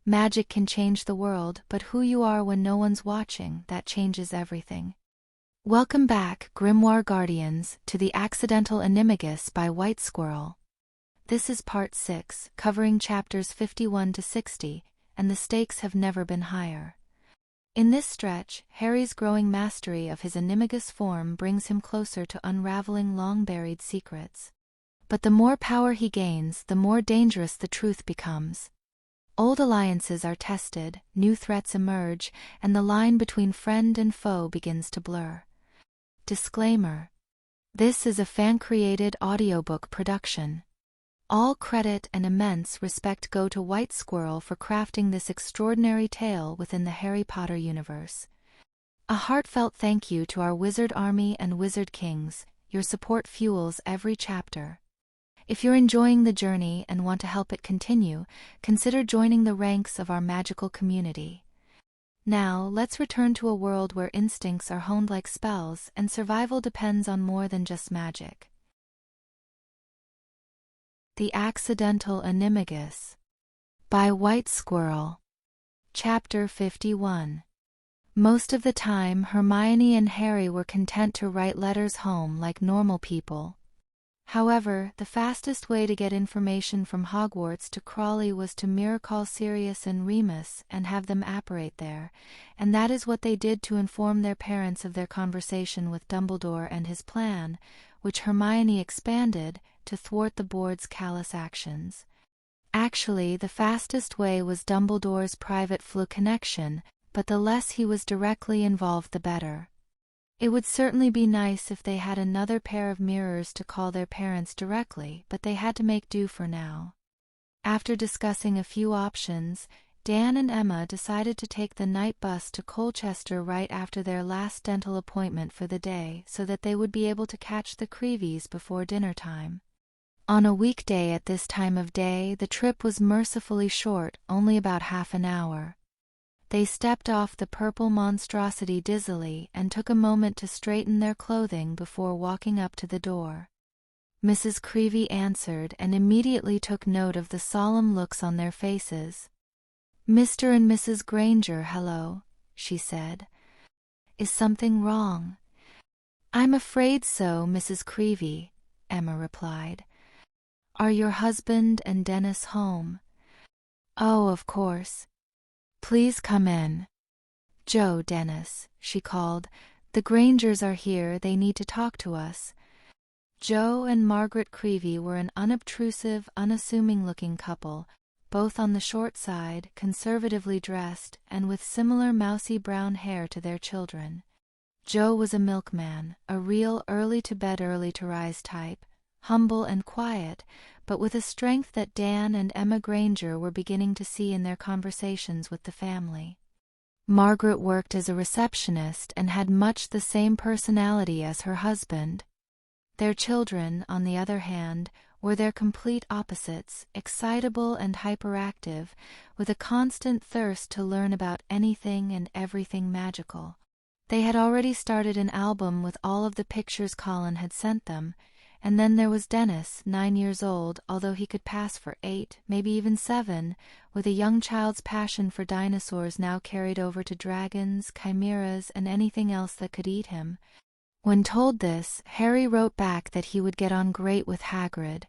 Magic can change the world, but who you are when no one's watching, that changes everything. Welcome back, Grimoire Guardians, to the Accidental Animagus by White Squirrel. This is part 6, covering chapters 51 to 60, and the stakes have never been higher. In this stretch, Harry's growing mastery of his animagus form brings him closer to unraveling long-buried secrets. But the more power he gains, the more dangerous the truth becomes. Old alliances are tested, new threats emerge, and the line between friend and foe begins to blur. Disclaimer: this is a fan-created audiobook production. All credit and immense respect go to White Squirrel for crafting this extraordinary tale within the Harry Potter universe. A heartfelt thank you to our Wizard Army and Wizard Kings. Your support fuels every chapter. If you're enjoying the journey and want to help it continue, consider joining the ranks of our magical community. Now, let's return to a world where instincts are honed like spells and survival depends on more than just magic. The Accidental Animagus by White Squirrel. Chapter 51. Most of the time, Hermione and Harry were content to write letters home like normal people. However, the fastest way to get information from Hogwarts to Crawley was to mirror call Sirius and Remus and have them apparate there, and that is what they did to inform their parents of their conversation with Dumbledore and his plan, which Hermione expanded to thwart the board's callous actions. Actually, the fastest way was Dumbledore's private Floo connection, but the less he was directly involved the better. It would certainly be nice if they had another pair of mirrors to call their parents directly, but they had to make do for now. After discussing a few options, Dan and Emma decided to take the night bus to Colchester right after their last dental appointment for the day so that they would be able to catch the Crevies before dinner time. On a weekday at this time of day, the trip was mercifully short, only about half an hour. They stepped off the purple monstrosity dizzily and took a moment to straighten their clothing before walking up to the door. Mrs. Creevey answered and immediately took note of the solemn looks on their faces. "Mr. and Mrs. Granger, hello," she said. "Is something wrong?" "I'm afraid so, Mrs. Creevey," Emma replied. "Are your husband and Dennis home?" "Oh, of course. Please come in. Joe, Dennis," she called. "The Grangers are here, they need to talk to us." Joe and Margaret Creevey were an unobtrusive, unassuming-looking couple, both on the short side, conservatively dressed, and with similar mousy brown hair to their children. Joe was a milkman, a real early-to-bed, early-to-rise type, humble and quiet, but with a strength that Dan and Emma Granger were beginning to see in their conversations with the family. Margaret worked as a receptionist and had much the same personality as her husband. Their children, on the other hand, were their complete opposites, excitable and hyperactive, with a constant thirst to learn about anything and everything magical. They had already started an album with all of the pictures Colin had sent them, and then there was Dennis, 9 years old, although he could pass for 8, maybe even 7, with a young child's passion for dinosaurs now carried over to dragons, chimeras, and anything else that could eat him. When told this, Harry wrote back that he would get on great with Hagrid.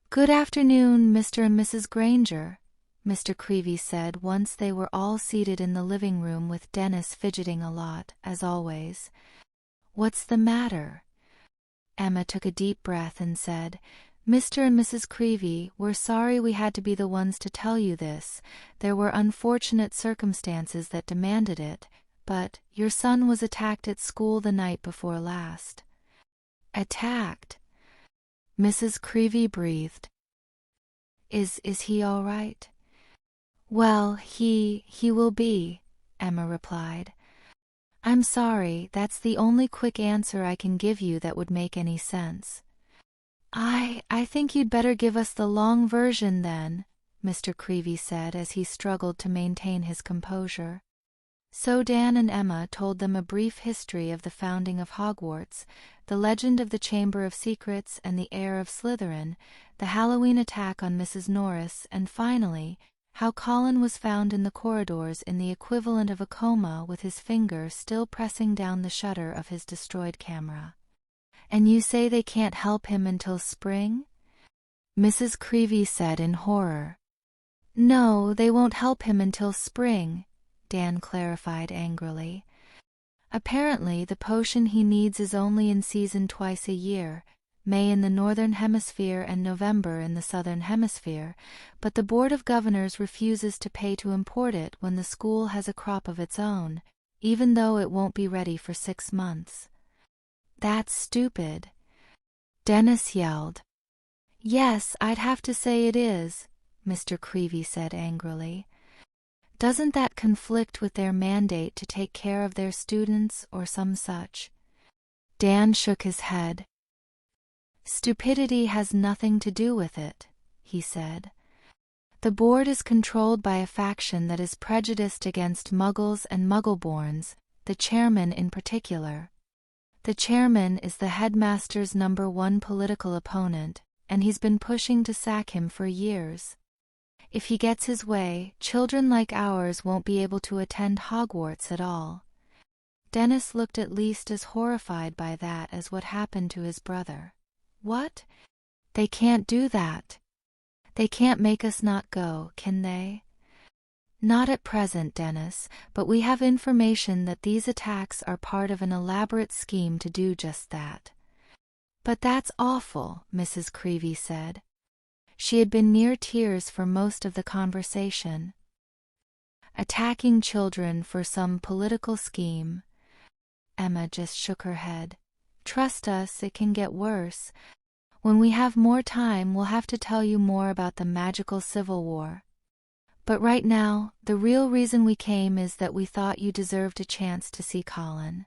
"Good afternoon, Mr. and Mrs. Granger," Mr. Creevey said once they were all seated in the living room with Dennis fidgeting a lot, as always. "What's the matter?" Emma took a deep breath and said, "Mr. and Mrs. Creevey, we're sorry we had to be the ones to tell you this. There were unfortunate circumstances that demanded it, but your son was attacked at school the night before last." "Attacked?" Mrs. Creevey breathed. Is he all right?" "Well, he will be," Emma replied. "I'm sorry, that's the only quick answer I can give you that would make any sense." I think you'd better give us the long version then," Mr. Creevey said as he struggled to maintain his composure. So Dan and Emma told them a brief history of the founding of Hogwarts, the legend of the Chamber of Secrets and the heir of Slytherin, the Halloween attack on Mrs. Norris, and finally, how Colin was found in the corridors in the equivalent of a coma with his finger still pressing down the shutter of his destroyed camera. And you say they can't help him until spring? Mrs. Creevy said in horror. No, they won't help him until spring, Dan clarified angrily. Apparently the potion he needs is only in season twice a year, May in the Northern Hemisphere and November in the Southern Hemisphere, but the Board of Governors refuses to pay to import it when the school has a crop of its own, even though it won't be ready for 6 months. That's stupid, Dennis yelled. Yes, I'd have to say it is, Mr. Creevy said angrily. Doesn't that conflict with their mandate to take care of their students or some such? Dan shook his head. Stupidity has nothing to do with it, he said. The board is controlled by a faction that is prejudiced against Muggles and Muggleborns, the chairman in particular. The chairman is the headmaster's #1 political opponent, and he's been pushing to sack him for years. If he gets his way, children like ours won't be able to attend Hogwarts at all. Dennis looked at least as horrified by that as what happened to his brother. What? They can't do that. They can't make us not go, can they? Not at present, Dennis, but we have information that these attacks are part of an elaborate scheme to do just that. But that's awful, Mrs. Creevy said. She had been near tears for most of the conversation. Attacking children for some political scheme. Emma just shook her head. Trust us, it can get worse. When we have more time, we'll have to tell you more about the magical civil war. But right now, the real reason we came is that we thought you deserved a chance to see Colin.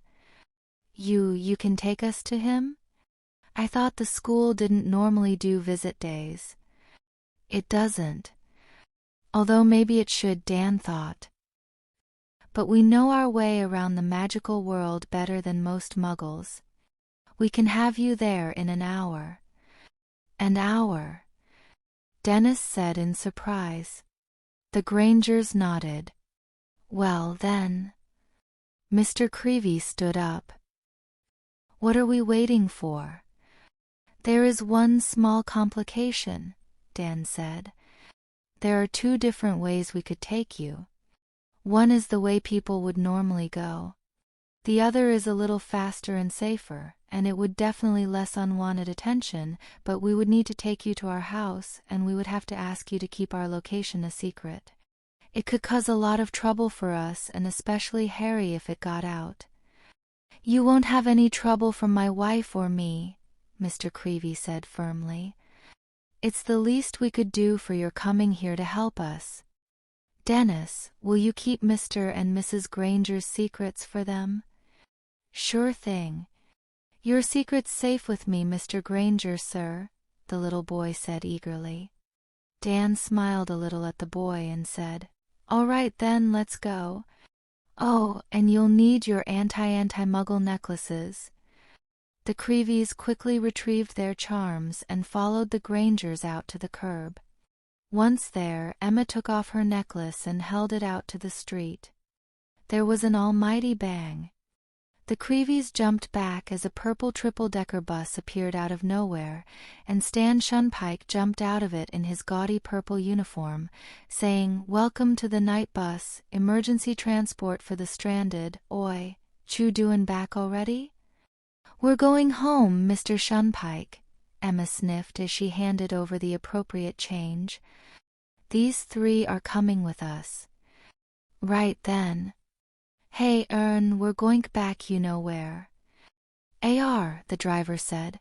You can take us to him? I thought the school didn't normally do visit days. It doesn't. Although maybe it should, Dan thought. But we know our way around the magical world better than most Muggles. We can have you there in an hour. An hour? Dennis said in surprise. The Grangers nodded. Well, then. Mr. Creevy stood up. What are we waiting for? There is one small complication, Dan said. There are 2 different ways we could take you. One is the way people would normally go. The other is a little faster and safer, and it would definitely less unwanted attention, but we would need to take you to our house, and we would have to ask you to keep our location a secret. It could cause a lot of trouble for us, and especially Harry if it got out. You won't have any trouble from my wife or me, Mr. Creevy said firmly. It's the least we could do for your coming here to help us. Dennis, will you keep Mr. and Mrs. Granger's secrets for them? Sure thing. Your secret's safe with me, Mr. Granger, sir, the little boy said eagerly. Dan smiled a little at the boy and said, All right then, let's go. Oh, and you'll need your anti-Muggle necklaces. The Creevies quickly retrieved their charms and followed the Grangers out to the curb. Once there, Emma took off her necklace and held it out to the street. There was an almighty bang. The Creevies jumped back as a purple triple-decker bus appeared out of nowhere, and Stan Shunpike jumped out of it in his gaudy purple uniform, saying, Welcome to the night bus, emergency transport for the stranded, oi, chew doin' back already? We're going home, Mr. Shunpike, Emma sniffed as she handed over the appropriate change. These 3 are coming with us. Right then. Hey, we're going back you know where. AR, the driver said.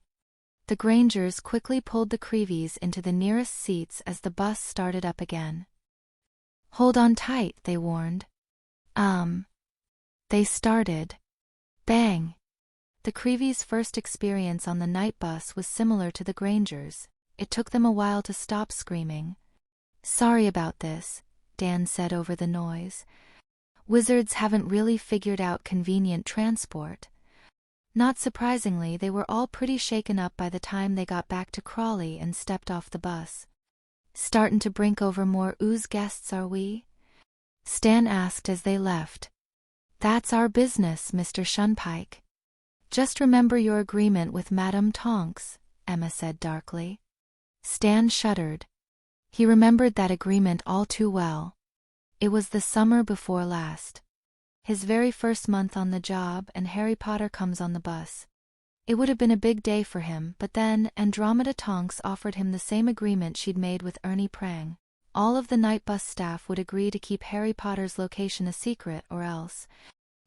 The Grangers quickly pulled the Creevies into the nearest seats as the bus started up again. Hold on tight, they warned. They started. Bang. The Creevies' first experience on the night bus was similar to the Grangers. It took them a while to stop screaming. Sorry about this, Dan said over the noise. Wizards haven't really figured out convenient transport. Not surprisingly, they were all pretty shaken up by the time they got back to Crawley and stepped off the bus. Startin' to brink over more ooze guests, are we? Stan asked as they left. That's our business, Mr. Shunpike. Just remember your agreement with Madame Tonks, Emma said darkly. Stan shuddered. He remembered that agreement all too well. It was the summer before last. His very first month on the job, and Harry Potter comes on the bus. It would have been a big day for him, but then Andromeda Tonks offered him the same agreement she'd made with Ernie Prang. All of the night bus staff would agree to keep Harry Potter's location a secret, or else.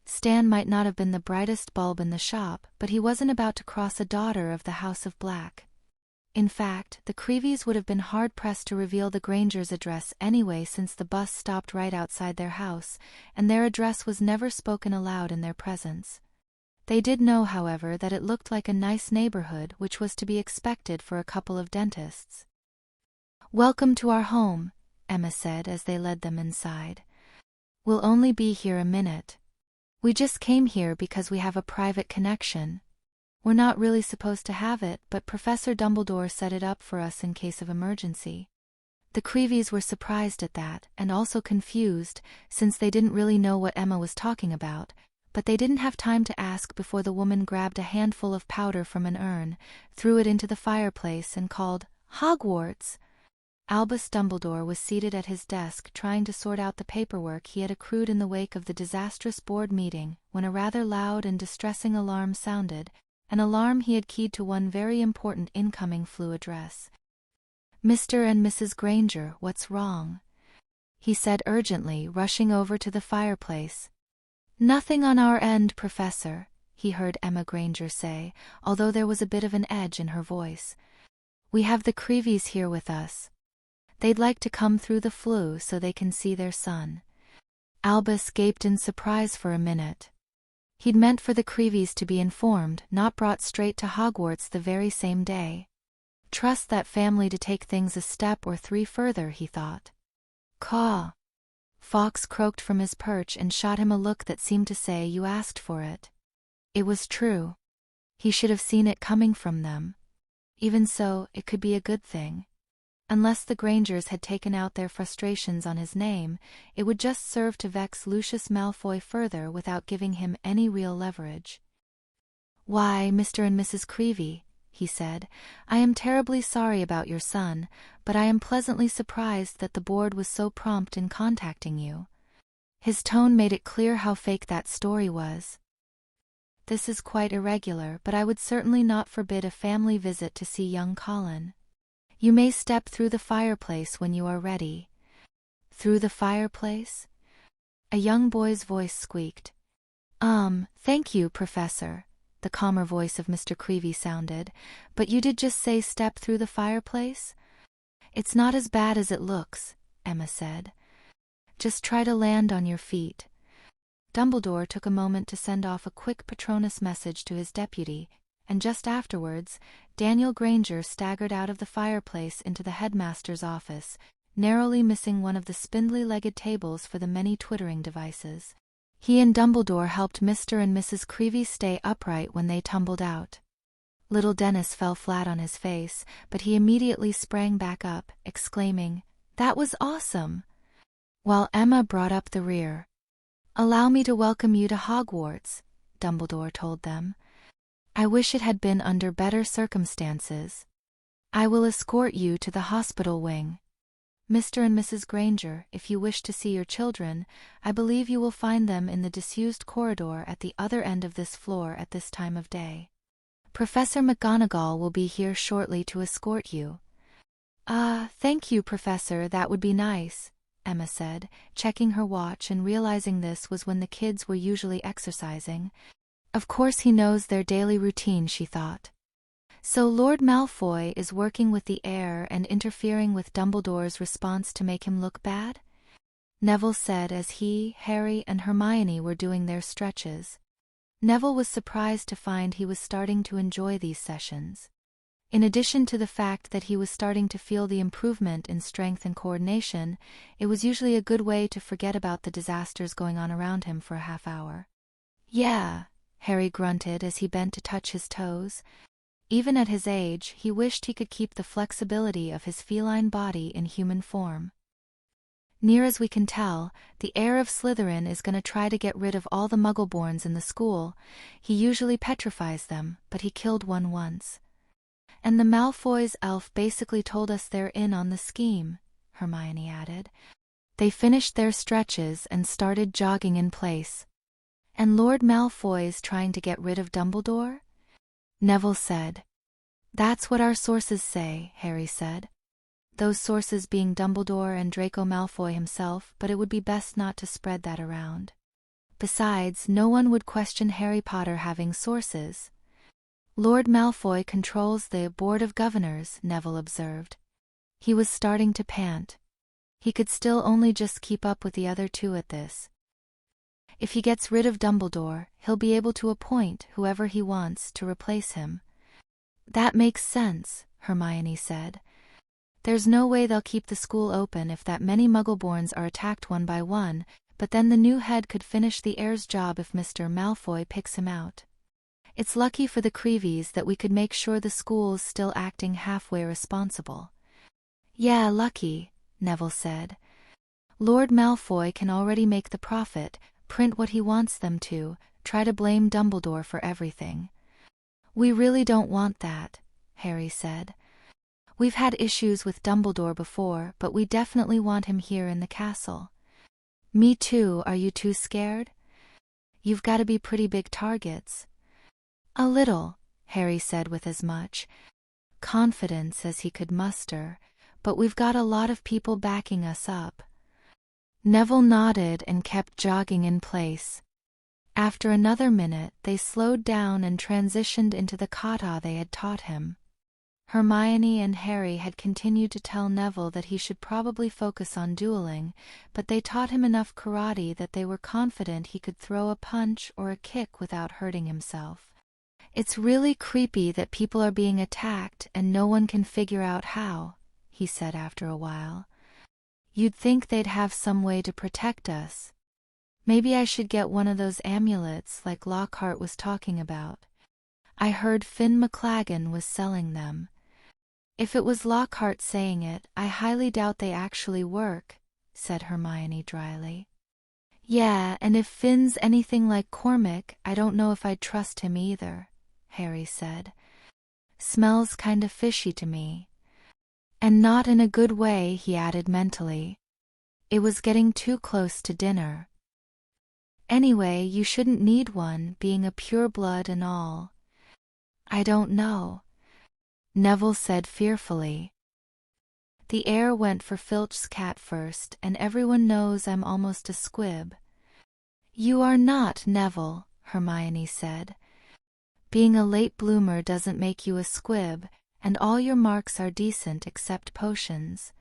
Stan might not have been the brightest bulb in the shop, but he wasn't about to cross a daughter of the House of Black. In fact, the Crevies would have been hard-pressed to reveal the Grangers' address anyway, since the bus stopped right outside their house, and their address was never spoken aloud in their presence. They did know, however, that it looked like a nice neighborhood, which was to be expected for a couple of dentists. "Welcome to our home," Emma said as they led them inside. "We'll only be here a minute. We just came here because we have a private connection. We're not really supposed to have it, but Professor Dumbledore set it up for us in case of emergency." The Crevies were surprised at that, and also confused, since they didn't really know what Emma was talking about, but they didn't have time to ask before the woman grabbed a handful of powder from an urn, threw it into the fireplace, and called, "Hogwarts!" Albus Dumbledore was seated at his desk trying to sort out the paperwork he had accrued in the wake of the disastrous board meeting, when a rather loud and distressing alarm sounded, an alarm he had keyed to one very important incoming flu address. "Mr. and Mrs. Granger, what's wrong?" he said urgently, rushing over to the fireplace. "Nothing on our end, Professor," he heard Emma Granger say, although there was a bit of an edge in her voice. "We have the Crevies here with us. They'd like to come through the flu so they can see their son." Albus gaped in surprise for a minute. He'd meant for the Crevies to be informed, not brought straight to Hogwarts the very same day. Trust that family to take things a step or three further, he thought. "Caw." Fawkes croaked from his perch and shot him a look that seemed to say, "You asked for it." It was true. He should have seen it coming from them. Even so, it could be a good thing. Unless the Grangers had taken out their frustrations on his name, it would just serve to vex Lucius Malfoy further without giving him any real leverage. "Why, Mr. and Mrs. Creevy," he said, "I am terribly sorry about your son, but I am pleasantly surprised that the board was so prompt in contacting you." His tone made it clear how fake that story was. "This is quite irregular, but I would certainly not forbid a family visit to see young Colin. You may step through the fireplace when you are ready." "Through the fireplace?" A young boy's voice squeaked. Thank you, Professor," the calmer voice of Mr. Creevy sounded, "but you did just say step through the fireplace?" "It's not as bad as it looks," Emma said. "Just try to land on your feet." Dumbledore took a moment to send off a quick Patronus message to his deputy, and just afterwards, Daniel Granger staggered out of the fireplace into the headmaster's office, narrowly missing one of the spindly-legged tables for the many twittering devices. He and Dumbledore helped Mr. and Mrs. Creevy stay upright when they tumbled out. Little Dennis fell flat on his face, but he immediately sprang back up, exclaiming, "That was awesome!" While Emma brought up the rear. "Allow me to welcome you to Hogwarts," Dumbledore told them. "I wish it had been under better circumstances. I will escort you to the hospital wing. Mr. and Mrs. Granger, if you wish to see your children, I believe you will find them in the disused corridor at the other end of this floor at this time of day. Professor McGonagall will be here shortly to escort you." Thank you, Professor, that would be nice," Emma said, checking her watch and realizing this was when the kids were usually exercising. Of course he knows their daily routine, she thought. So Lord Malfoy is working with the heir and interfering with Dumbledore's response to make him look bad? Neville said as he, Harry, and Hermione were doing their stretches. Neville was surprised to find he was starting to enjoy these sessions. In addition to the fact that he was starting to feel the improvement in strength and coordination, it was usually a good way to forget about the disasters going on around him for a half hour. "Yeah," Harry grunted as he bent to touch his toes. Even at his age, he wished he could keep the flexibility of his feline body in human form. Near as we can tell, the heir of Slytherin is going to try to get rid of all the Muggleborns in the school. He usually petrifies them, but he killed one once. And the Malfoys' elf basically told us they're in on the scheme, Hermione added. They finished their stretches and started jogging in place. And Lord Malfoy's trying to get rid of Dumbledore? Neville said. That's what our sources say, Harry said. Those sources being Dumbledore and Draco Malfoy himself, but it would be best not to spread that around. Besides, no one would question Harry Potter having sources. Lord Malfoy controls the Board of Governors, Neville observed. He was starting to pant. He could still only just keep up with the other two at this. If he gets rid of Dumbledore, he'll be able to appoint whoever he wants to replace him. That makes sense, Hermione said. There's no way they'll keep the school open if that many Muggleborns are attacked one by one, but then the new head could finish the heir's job if Mr. Malfoy picks him out. It's lucky for the Crevies that we could make sure the school's still acting halfway responsible. Yeah, lucky, Neville said. Lord Malfoy can already make the profit, print what he wants them to, try to blame Dumbledore for everything. We really don't want that, Harry said. We've had issues with Dumbledore before, but we definitely want him here in the castle. Me too. Are you too scared? You've got to be pretty big targets. A little, Harry said with as much confidence as he could muster, but we've got a lot of people backing us up. Neville nodded and kept jogging in place. After another minute, they slowed down and transitioned into the kata they had taught him. Hermione and Harry had continued to tell Neville that he should probably focus on dueling, but they taught him enough karate that they were confident he could throw a punch or a kick without hurting himself. It's really creepy that people are being attacked and no one can figure out how, he said after a while. You'd think they'd have some way to protect us. Maybe I should get one of those amulets like Lockhart was talking about. I heard Finn McLagan was selling them. If it was Lockhart saying it, I highly doubt they actually work, said Hermione dryly. Yeah, and if Finn's anything like Cormac, I don't know if I'd trust him either, Harry said. Smells kinda fishy to me. And not in a good way, he added mentally. It was getting too close to dinner. Anyway, you shouldn't need one, being a pureblood and all. I don't know, Neville said fearfully. The heir went for Filch's cat first, and everyone knows I'm almost a squib. You are not, Neville, Hermione said. Being a late bloomer doesn't make you a squib, and all your marks are decent except potions.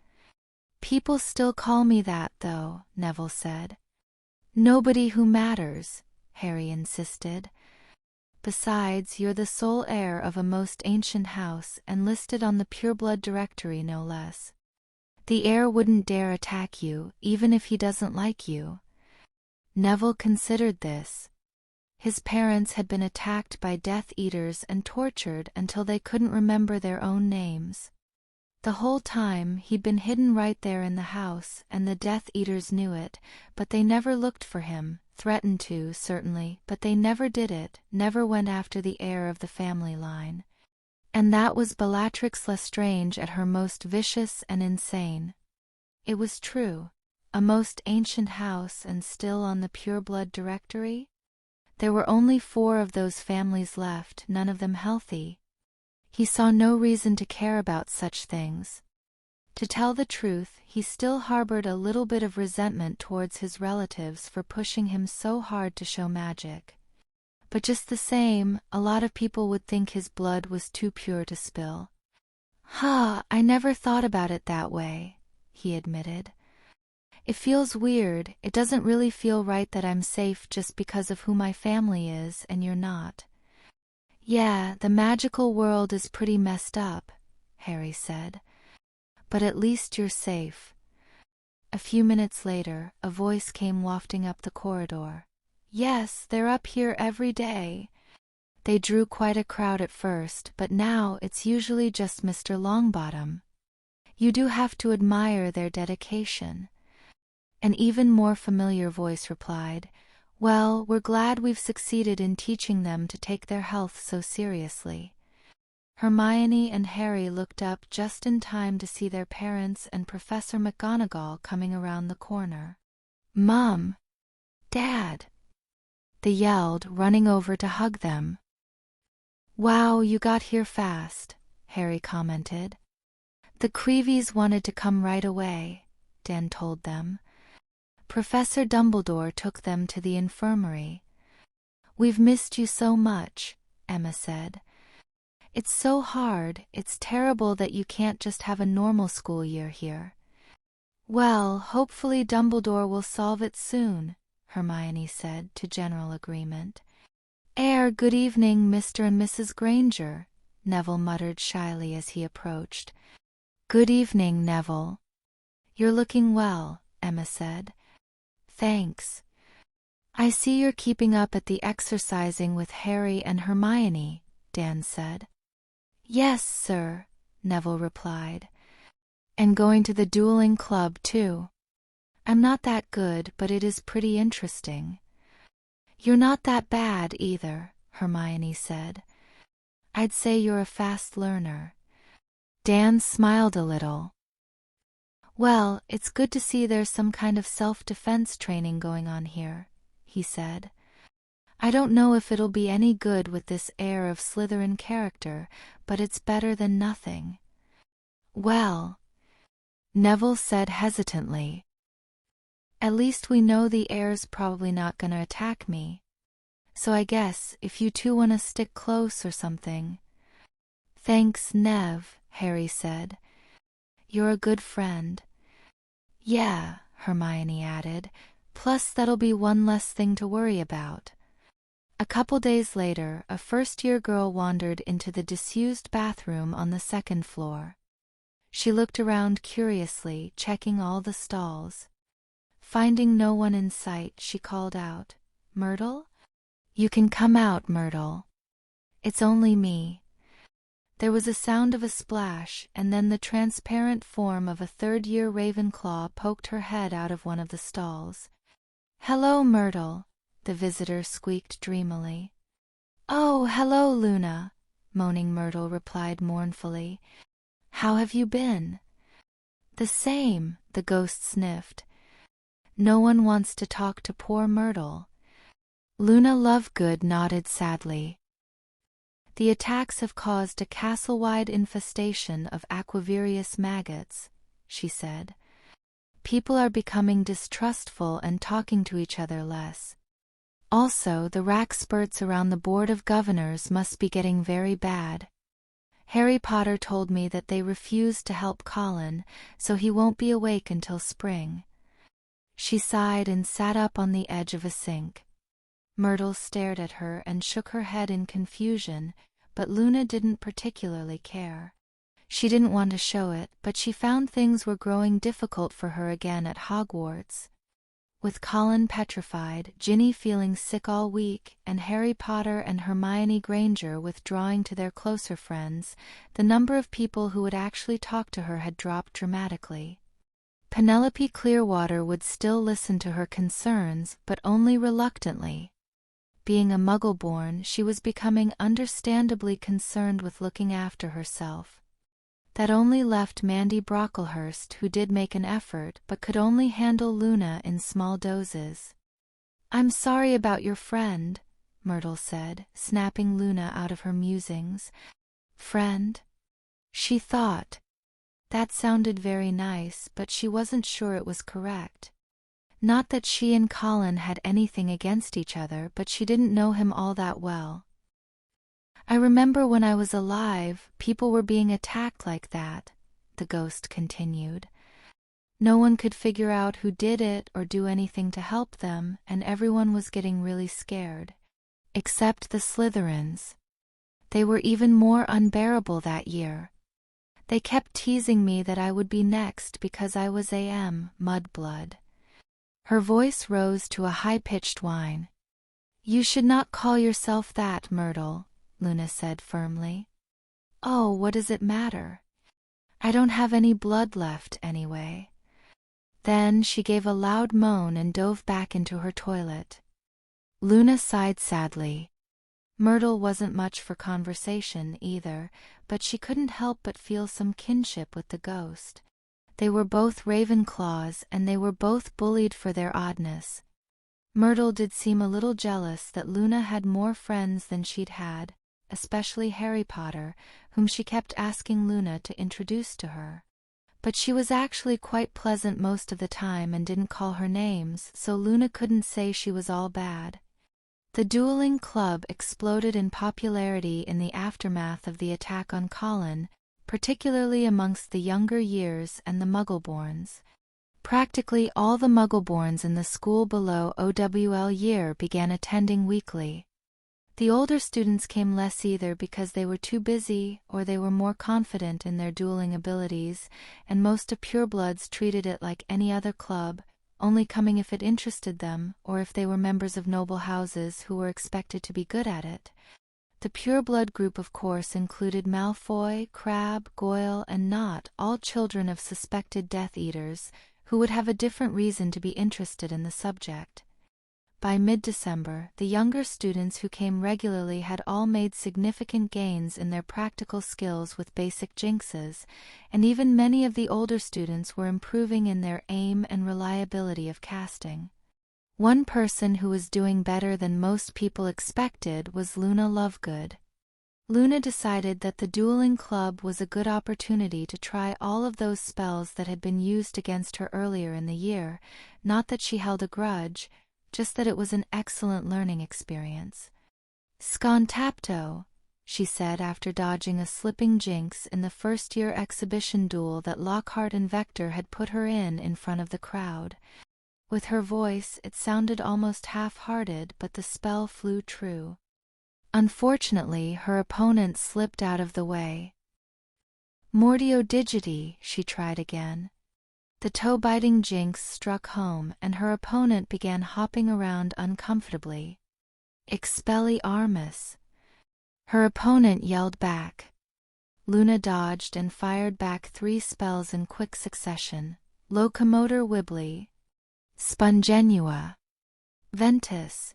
People still call me that, though, Neville said. Nobody who matters, Harry insisted. Besides, you're the sole heir of a most ancient house and listed on the pureblood directory no less. The heir wouldn't dare attack you, even if he doesn't like you. Neville considered this. His parents had been attacked by Death Eaters and tortured until they couldn't remember their own names. The whole time he'd been hidden right there in the house, and the Death Eaters knew it, but they never looked for him, threatened to, certainly, but they never did it, never went after the heir of the family line. And that was Bellatrix Lestrange at her most vicious and insane. It was true. A most ancient house and still on the pureblood directory? There were only 4 of those families left, none of them healthy. He saw no reason to care about such things. To tell the truth, he still harbored a little bit of resentment towards his relatives for pushing him so hard to show magic. But just the same, a lot of people would think his blood was too pure to spill. I never thought about it that way, he admitted. It feels weird. It doesn't really feel right that I'm safe just because of who my family is and you're not. Yeah, the magical world is pretty messed up, Harry said. But at least you're safe. A few minutes later, a voice came wafting up the corridor. Yes, they're up here every day. They drew quite a crowd at first, but now it's usually just Mr. Longbottom. You do have to admire their dedication." An even more familiar voice replied, "Well, we're glad we've succeeded in teaching them to take their health so seriously." Hermione and Harry looked up just in time to see their parents and Professor McGonagall coming around the corner. "Mom! Dad!" they yelled, running over to hug them. "Wow, you got here fast," Harry commented. "The Crevies wanted to come right away," Dan told them. "Professor Dumbledore took them to the infirmary." "We've missed you so much," Emma said. "It's so hard, it's terrible that you can't just have a normal school year here." "Well, hopefully Dumbledore will solve it soon," Hermione said, to general agreement. Good evening, Mr. and Mrs. Granger," Neville muttered shyly as he approached. "Good evening, Neville." "You're looking well," Emma said. "Thanks. I see you're keeping up at the exercising with Harry and Hermione," Dan said. "Yes, sir," Neville replied. "And going to the dueling club, too. I'm not that good, but it is pretty interesting." "You're not that bad either," Hermione said. "I'd say you're a fast learner." Dan smiled a little. "Well, it's good to see there's some kind of self-defense training going on here," he said. "I don't know if it'll be any good with this heir of Slytherin character, but it's better than nothing." "Well," Neville said hesitantly, "at least we know the heir's probably not gonna attack me. So I guess if you two want to stick close or something." "Thanks, Nev," Harry said. "You're a good friend." "Yeah," Hermione added, "plus that'll be one less thing to worry about." A couple days later, a first-year girl wandered into the disused bathroom on the second floor. She looked around curiously, checking all the stalls. Finding no one in sight, she called out, "Myrtle? You can come out, Myrtle. It's only me." There was a sound of a splash, and then the transparent form of a third-year Ravenclaw poked her head out of one of the stalls. "Hello, Myrtle," the visitor squeaked dreamily. "Oh, hello, Luna," moaning Myrtle replied mournfully. "How have you been?" "The same," the ghost sniffed. "No one wants to talk to poor Myrtle." Luna Lovegood nodded sadly. "The attacks have caused a castle-wide infestation of aquavirius maggots," she said. "People are becoming distrustful and talking to each other less. Also, the rack spurts around the Board of Governors must be getting very bad. Harry Potter told me that they refused to help Colin, so he won't be awake until spring." She sighed and sat up on the edge of a sink. Myrtle stared at her and shook her head in confusion, but Luna didn't particularly care. She didn't want to show it, but she found things were growing difficult for her again at Hogwarts. With Colin petrified, Ginny feeling sick all week, and Harry Potter and Hermione Granger withdrawing to their closer friends, the number of people who would actually talk to her had dropped dramatically. Penelope Clearwater would still listen to her concerns, but only reluctantly. Being a Muggle-born, she was becoming understandably concerned with looking after herself. That only left Mandy Brocklehurst, who did make an effort but could only handle Luna in small doses. "I'm sorry about your friend," Myrtle said, snapping Luna out of her musings. "Friend?" She thought. That sounded very nice, but she wasn't sure it was correct. Not that she and Colin had anything against each other, but she didn't know him all that well. "I remember when I was alive, people were being attacked like that," the ghost continued. "No one could figure out who did it or do anything to help them, and everyone was getting really scared. Except the Slytherins. They were even more unbearable that year. They kept teasing me that I would be next because I was A.M. Mudblood." Her voice rose to a high-pitched whine. "You should not call yourself that, Myrtle," Luna said firmly. "Oh, what does it matter? I don't have any blood left anyway." Then she gave a loud moan and dove back into her toilet. Luna sighed sadly. Myrtle wasn't much for conversation either, but she couldn't help but feel some kinship with the ghost. They were both Ravenclaws, and they were both bullied for their oddness. Myrtle did seem a little jealous that Luna had more friends than she'd had, especially Harry Potter, whom she kept asking Luna to introduce to her. But she was actually quite pleasant most of the time and didn't call her names, so Luna couldn't say she was all bad. The Dueling Club exploded in popularity in the aftermath of the attack on Colin, particularly amongst the younger years and the Muggleborns. Practically all the Muggleborns in the school below OWL year began attending weekly. The older students came less either because they were too busy or they were more confident in their dueling abilities, and most of purebloods treated it like any other club, only coming if it interested them or if they were members of noble houses who were expected to be good at it. The pureblood group of course included Malfoy, Crabbe, Goyle, and Nott, all children of suspected Death Eaters, who would have a different reason to be interested in the subject. By mid-December, the younger students who came regularly had all made significant gains in their practical skills with basic jinxes, and even many of the older students were improving in their aim and reliability of casting. One person who was doing better than most people expected was Luna Lovegood. Luna decided that the Dueling Club was a good opportunity to try all of those spells that had been used against her earlier in the year, not that she held a grudge, just that it was an excellent learning experience. "Scontapto," she said after dodging a slipping jinx in the first-year exhibition duel that Lockhart and Vector had put her in front of the crowd. With her voice, it sounded almost half-hearted, but the spell flew true. Unfortunately, her opponent slipped out of the way. "Mordeo Digiti," she tried again. The toe-biting jinx struck home, and her opponent began hopping around uncomfortably. "Expelliarmus." Her opponent yelled back. Luna dodged and fired back 3 spells in quick succession: Locomotor Wibbly, Spongenua, Ventus,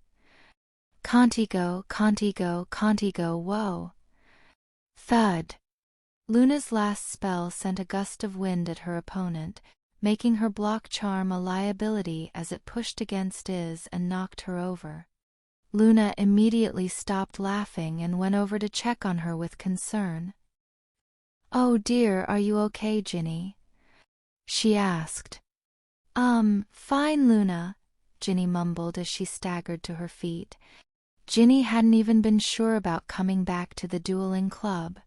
Contigo, Contigo, Contigo, whoa. Thud. Luna's last spell sent a gust of wind at her opponent, making her block charm a liability as it pushed against Iz and knocked her over. Luna immediately stopped laughing and went over to check on her with concern. "Oh dear, are you okay, Ginny?" she asked. Fine, Luna," Ginny mumbled as she staggered to her feet. Ginny hadn't even been sure about coming back to the Dueling Club.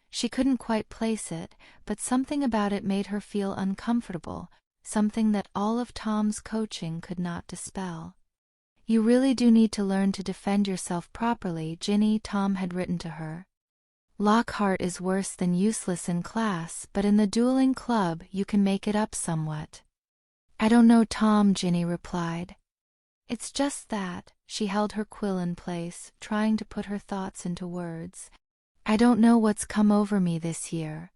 She couldn't quite place it, but something about it made her feel uncomfortable, something that all of Tom's coaching could not dispel. "You really do need to learn to defend yourself properly, Ginny," Tom had written to her. "Lockhart is worse than useless in class, but in the Dueling Club you can make it up somewhat." "I don't know, Tom," Ginny replied. "It's just that," she held her quill in place, trying to put her thoughts into words. "I don't know what's come over me this year.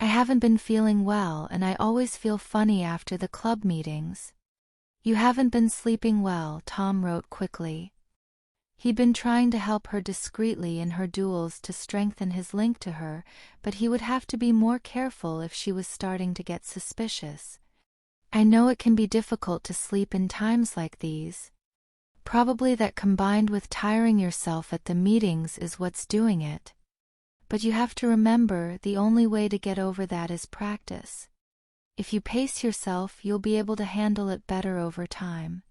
I haven't been feeling well, and I always feel funny after the club meetings." "You haven't been sleeping well," Tom wrote quickly. He'd been trying to help her discreetly in her duels to strengthen his link to her, but he would have to be more careful if she was starting to get suspicious. "I know it can be difficult to sleep in times like these. Probably that combined with tiring yourself at the meetings is what's doing it. But you have to remember the only way to get over that is practice. If you pace yourself, you'll be able to handle it better over time."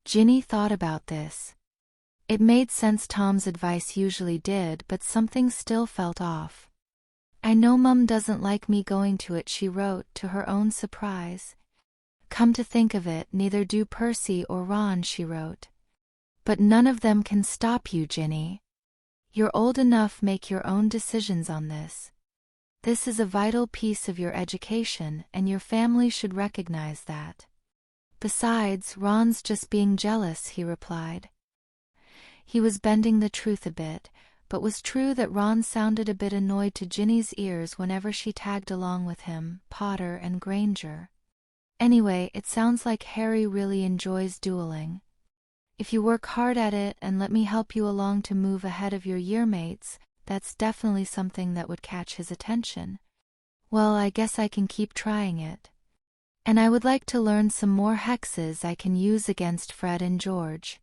Ginny thought about this. It made sense. Tom's advice usually did, but something still felt off. "I know Mum doesn't like me going to it," she wrote, to her own surprise. "Come to think of it, neither do Percy or Ron," she wrote. "But none of them can stop you, Ginny. You're old enough, make your own decisions on this. This is a vital piece of your education, and your family should recognize that." "Besides, Ron's just being jealous," he replied. He was bending the truth a bit. but was true that Ron sounded a bit annoyed to Ginny's ears whenever she tagged along with him, Potter and Granger. Anyway, it sounds like Harry really enjoys dueling. If you work hard at it and let me help you along to move ahead of your yearmates, that's definitely something that would catch his attention. Well, I guess I can keep trying it. And I would like to learn some more hexes I can use against Fred and George.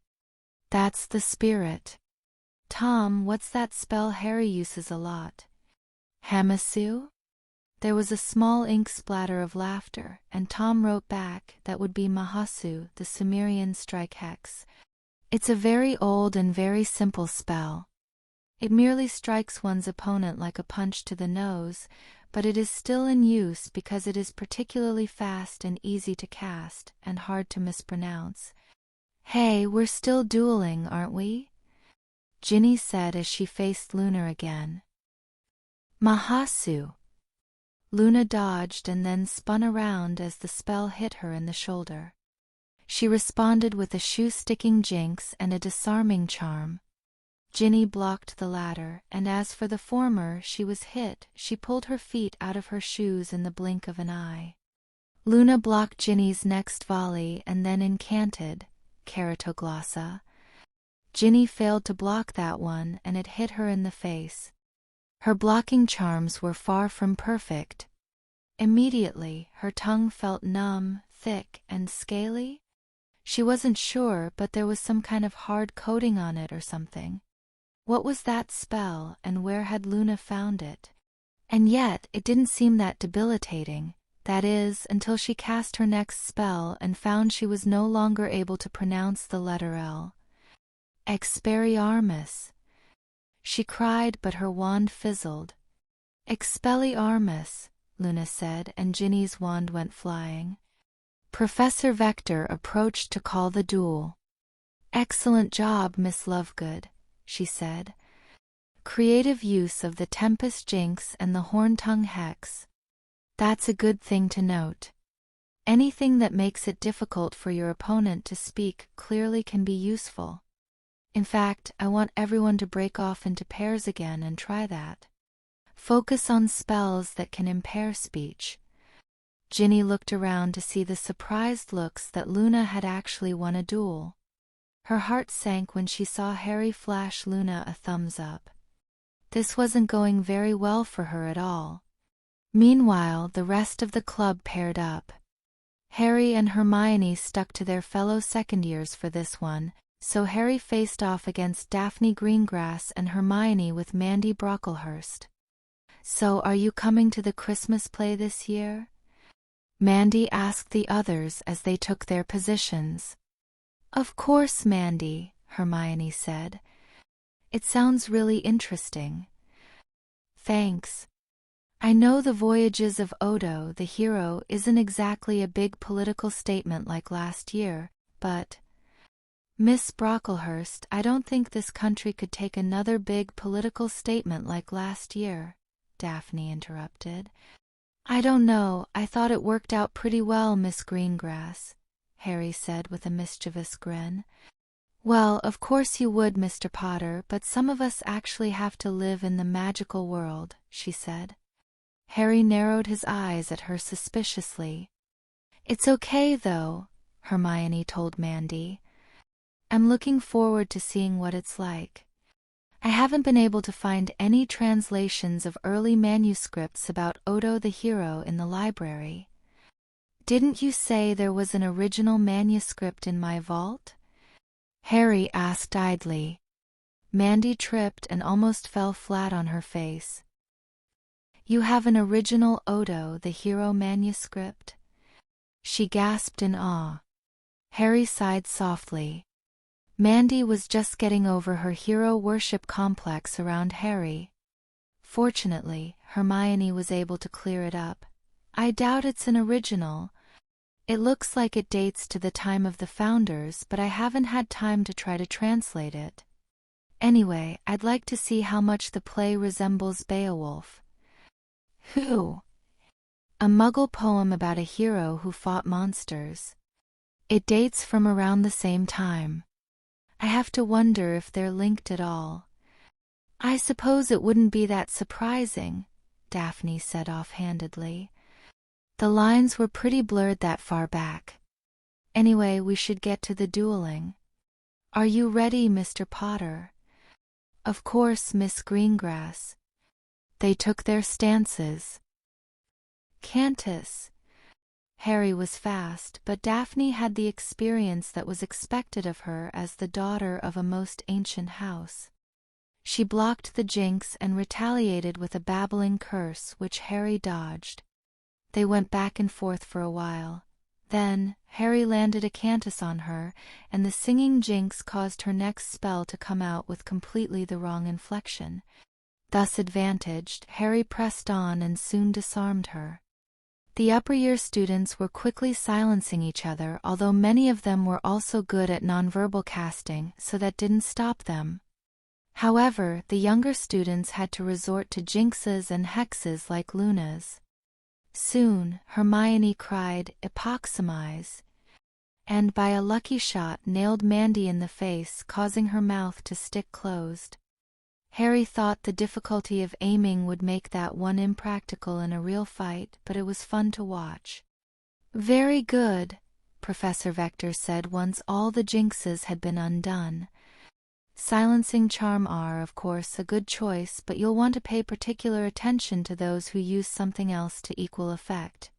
That's the spirit. Tom, what's that spell Harry uses a lot? Hamasu? There was a small ink splatter of laughter, and Tom wrote back that would be Mahasu, the Sumerian strike hex. It's a very old and very simple spell. It merely strikes one's opponent like a punch to the nose, but it is still in use because it is particularly fast and easy to cast, and hard to mispronounce. Hey, we're still dueling, aren't we? Ginny said as she faced Luna again. Mahasu. Luna dodged and then spun around as the spell hit her in the shoulder. She responded with a shoe-sticking jinx and a disarming charm. Ginny blocked the latter, and as for the former, she was hit. She pulled her feet out of her shoes in the blink of an eye. Luna blocked Ginny's next volley and then incanted, Keratoglossa. Ginny failed to block that one, and it hit her in the face. Her blocking charms were far from perfect. Immediately, her tongue felt numb, thick, and scaly. She wasn't sure, but there was some kind of hard coating on it or something. What was that spell, and where had Luna found it? And yet, it didn't seem that debilitating, that is, until she cast her next spell and found she was no longer able to pronounce the letter L. Expelliarmus. She cried, but her wand fizzled. Expelliarmus, Luna said, and Ginny's wand went flying. Professor Vector approached to call the duel. Excellent job, Miss Lovegood, she said. Creative use of the Tempest Jinx and the Horntongue Hex. That's a good thing to note. Anything that makes it difficult for your opponent to speak clearly can be useful. In fact, I want everyone to break off into pairs again and try that. Focus on spells that can impair speech. Ginny looked around to see the surprised looks that Luna had actually won a duel. Her heart sank when she saw Harry flash Luna a thumbs up. This wasn't going very well for her at all. Meanwhile, the rest of the club paired up. Harry and Hermione stuck to their fellow second-years for this one, so Harry faced off against Daphne Greengrass and Hermione with Mandy Brocklehurst. So are you coming to the Christmas play this year? Mandy asked the others as they took their positions. Of course, Mandy, Hermione said. It sounds really interesting. Thanks. I know the Voyages of Odo, the hero, isn't exactly a big political statement like last year, but... Miss Brocklehurst, I don't think this country could take another big political statement like last year, Daphne interrupted. I don't know, I thought it worked out pretty well, Miss Greengrass, Harry said with a mischievous grin. Well, of course you would, Mr. Potter, but some of us actually have to live in the magical world, she said. Harry narrowed his eyes at her suspiciously. It's okay, though, Hermione told Mandy. I'm looking forward to seeing what it's like. I haven't been able to find any translations of early manuscripts about Odo the hero in the library. Didn't you say there was an original manuscript in my vault? Harry asked idly. Mandy tripped and almost fell flat on her face. You have an original Odo the hero manuscript? She gasped in awe. Harry sighed softly. Mandy was just getting over her hero worship complex around Harry. Fortunately, Hermione was able to clear it up. I doubt it's an original. It looks like it dates to the time of the founders, but I haven't had time to try to translate it. Anyway, I'd like to see how much the play resembles Beowulf. Who? A Muggle poem about a hero who fought monsters. It dates from around the same time. I have to wonder if they're linked at all. I suppose it wouldn't be that surprising, Daphne said offhandedly. The lines were pretty blurred that far back. Anyway, we should get to the dueling. Are you ready, Mr. Potter? Of course, Miss Greengrass. They took their stances. Cantus. Harry was fast, but Daphne had the experience that was expected of her as the daughter of a most ancient house. She blocked the jinx and retaliated with a babbling curse which Harry dodged. They went back and forth for a while. Then, Harry landed a Cantus on her, and the singing jinx caused her next spell to come out with completely the wrong inflection. Thus advantaged, Harry pressed on and soon disarmed her. The upper-year students were quickly silencing each other, although many of them were also good at nonverbal casting, so that didn't stop them. However, the younger students had to resort to jinxes and hexes like Luna's. Soon, Hermione cried, "Epoximize," and by a lucky shot nailed Mandy in the face, causing her mouth to stick closed. Harry thought the difficulty of aiming would make that one impractical in a real fight, but it was fun to watch. Very good, Professor Vector said once all the jinxes had been undone. Silencing charm are, of course, a good choice, but you'll want to pay particular attention to those who use something else to equal effect.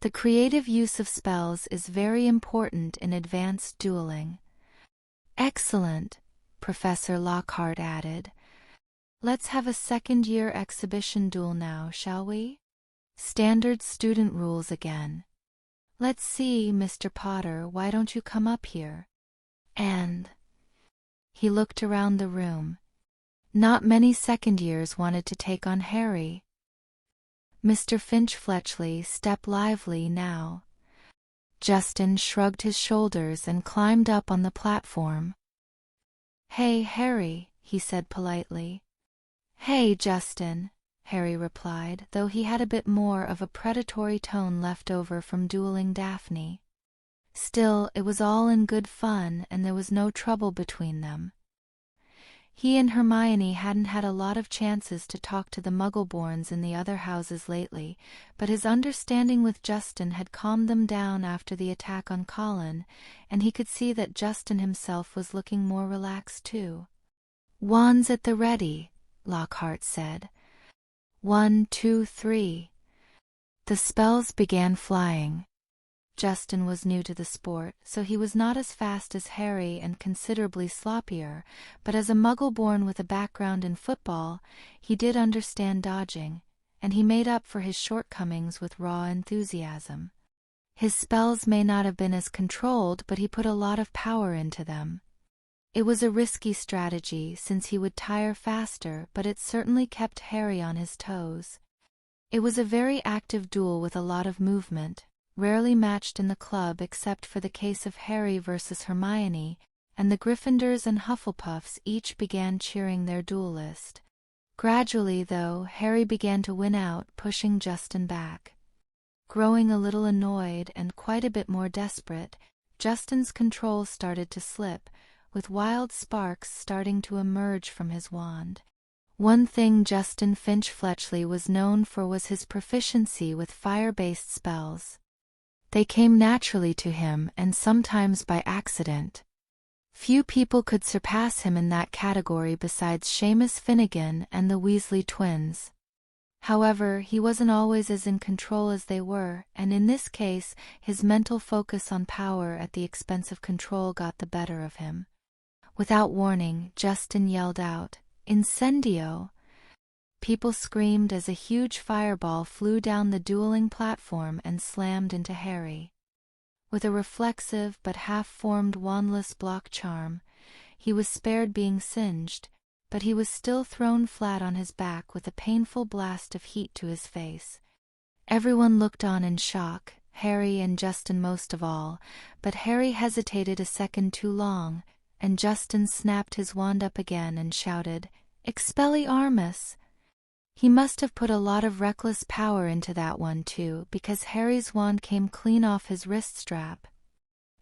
The creative use of spells is very important in advanced dueling. Excellent, Professor Lockhart added. Let's have a second-year exhibition duel now, shall we? Standard student rules again. Let's see, Mr. Potter, why don't you come up here? And... He looked around the room. Not many second-years wanted to take on Harry. Mr. Finch-Fletchley, step lively now. Justin shrugged his shoulders and climbed up on the platform. Hey, Harry, he said politely. Hey, Justin, Harry replied, though he had a bit more of a predatory tone left over from dueling Daphne. Still, it was all in good fun, and there was no trouble between them. He and Hermione hadn't had a lot of chances to talk to the Muggleborns in the other houses lately, but his understanding with Justin had calmed them down after the attack on Colin, and he could see that Justin himself was looking more relaxed too. Wands at the ready, Lockhart said. 1, 2, 3. The spells began flying. Justin was new to the sport, so he was not as fast as Harry and considerably sloppier, but as a Muggle born with a background in football, he did understand dodging, and he made up for his shortcomings with raw enthusiasm. His spells may not have been as controlled, but he put a lot of power into them. It was a risky strategy since he would tire faster, but it certainly kept Harry on his toes. It was a very active duel with a lot of movement, rarely matched in the club except for the case of Harry versus Hermione, and the Gryffindors and Hufflepuffs each began cheering their duelist. Gradually, though, Harry began to win out, pushing Justin back. Growing a little annoyed and quite a bit more desperate, Justin's control started to slip, with wild sparks starting to emerge from his wand. One thing Justin Finch-Fletchley was known for was his proficiency with fire-based spells. They came naturally to him and sometimes by accident. Few people could surpass him in that category besides Seamus Finnegan and the Weasley twins. However, he wasn't always as in control as they were, and in this case, his mental focus on power at the expense of control got the better of him. Without warning, Justin yelled out, "Incendio!" People screamed as a huge fireball flew down the dueling platform and slammed into Harry. With a reflexive but half-formed wandless block charm, he was spared being singed, but he was still thrown flat on his back with a painful blast of heat to his face. Everyone looked on in shock, Harry and Justin most of all, but Harry hesitated a second too long, and Justin snapped his wand up again and shouted, "Expelliarmus!" He must have put a lot of reckless power into that one too, because Harry's wand came clean off his wrist strap.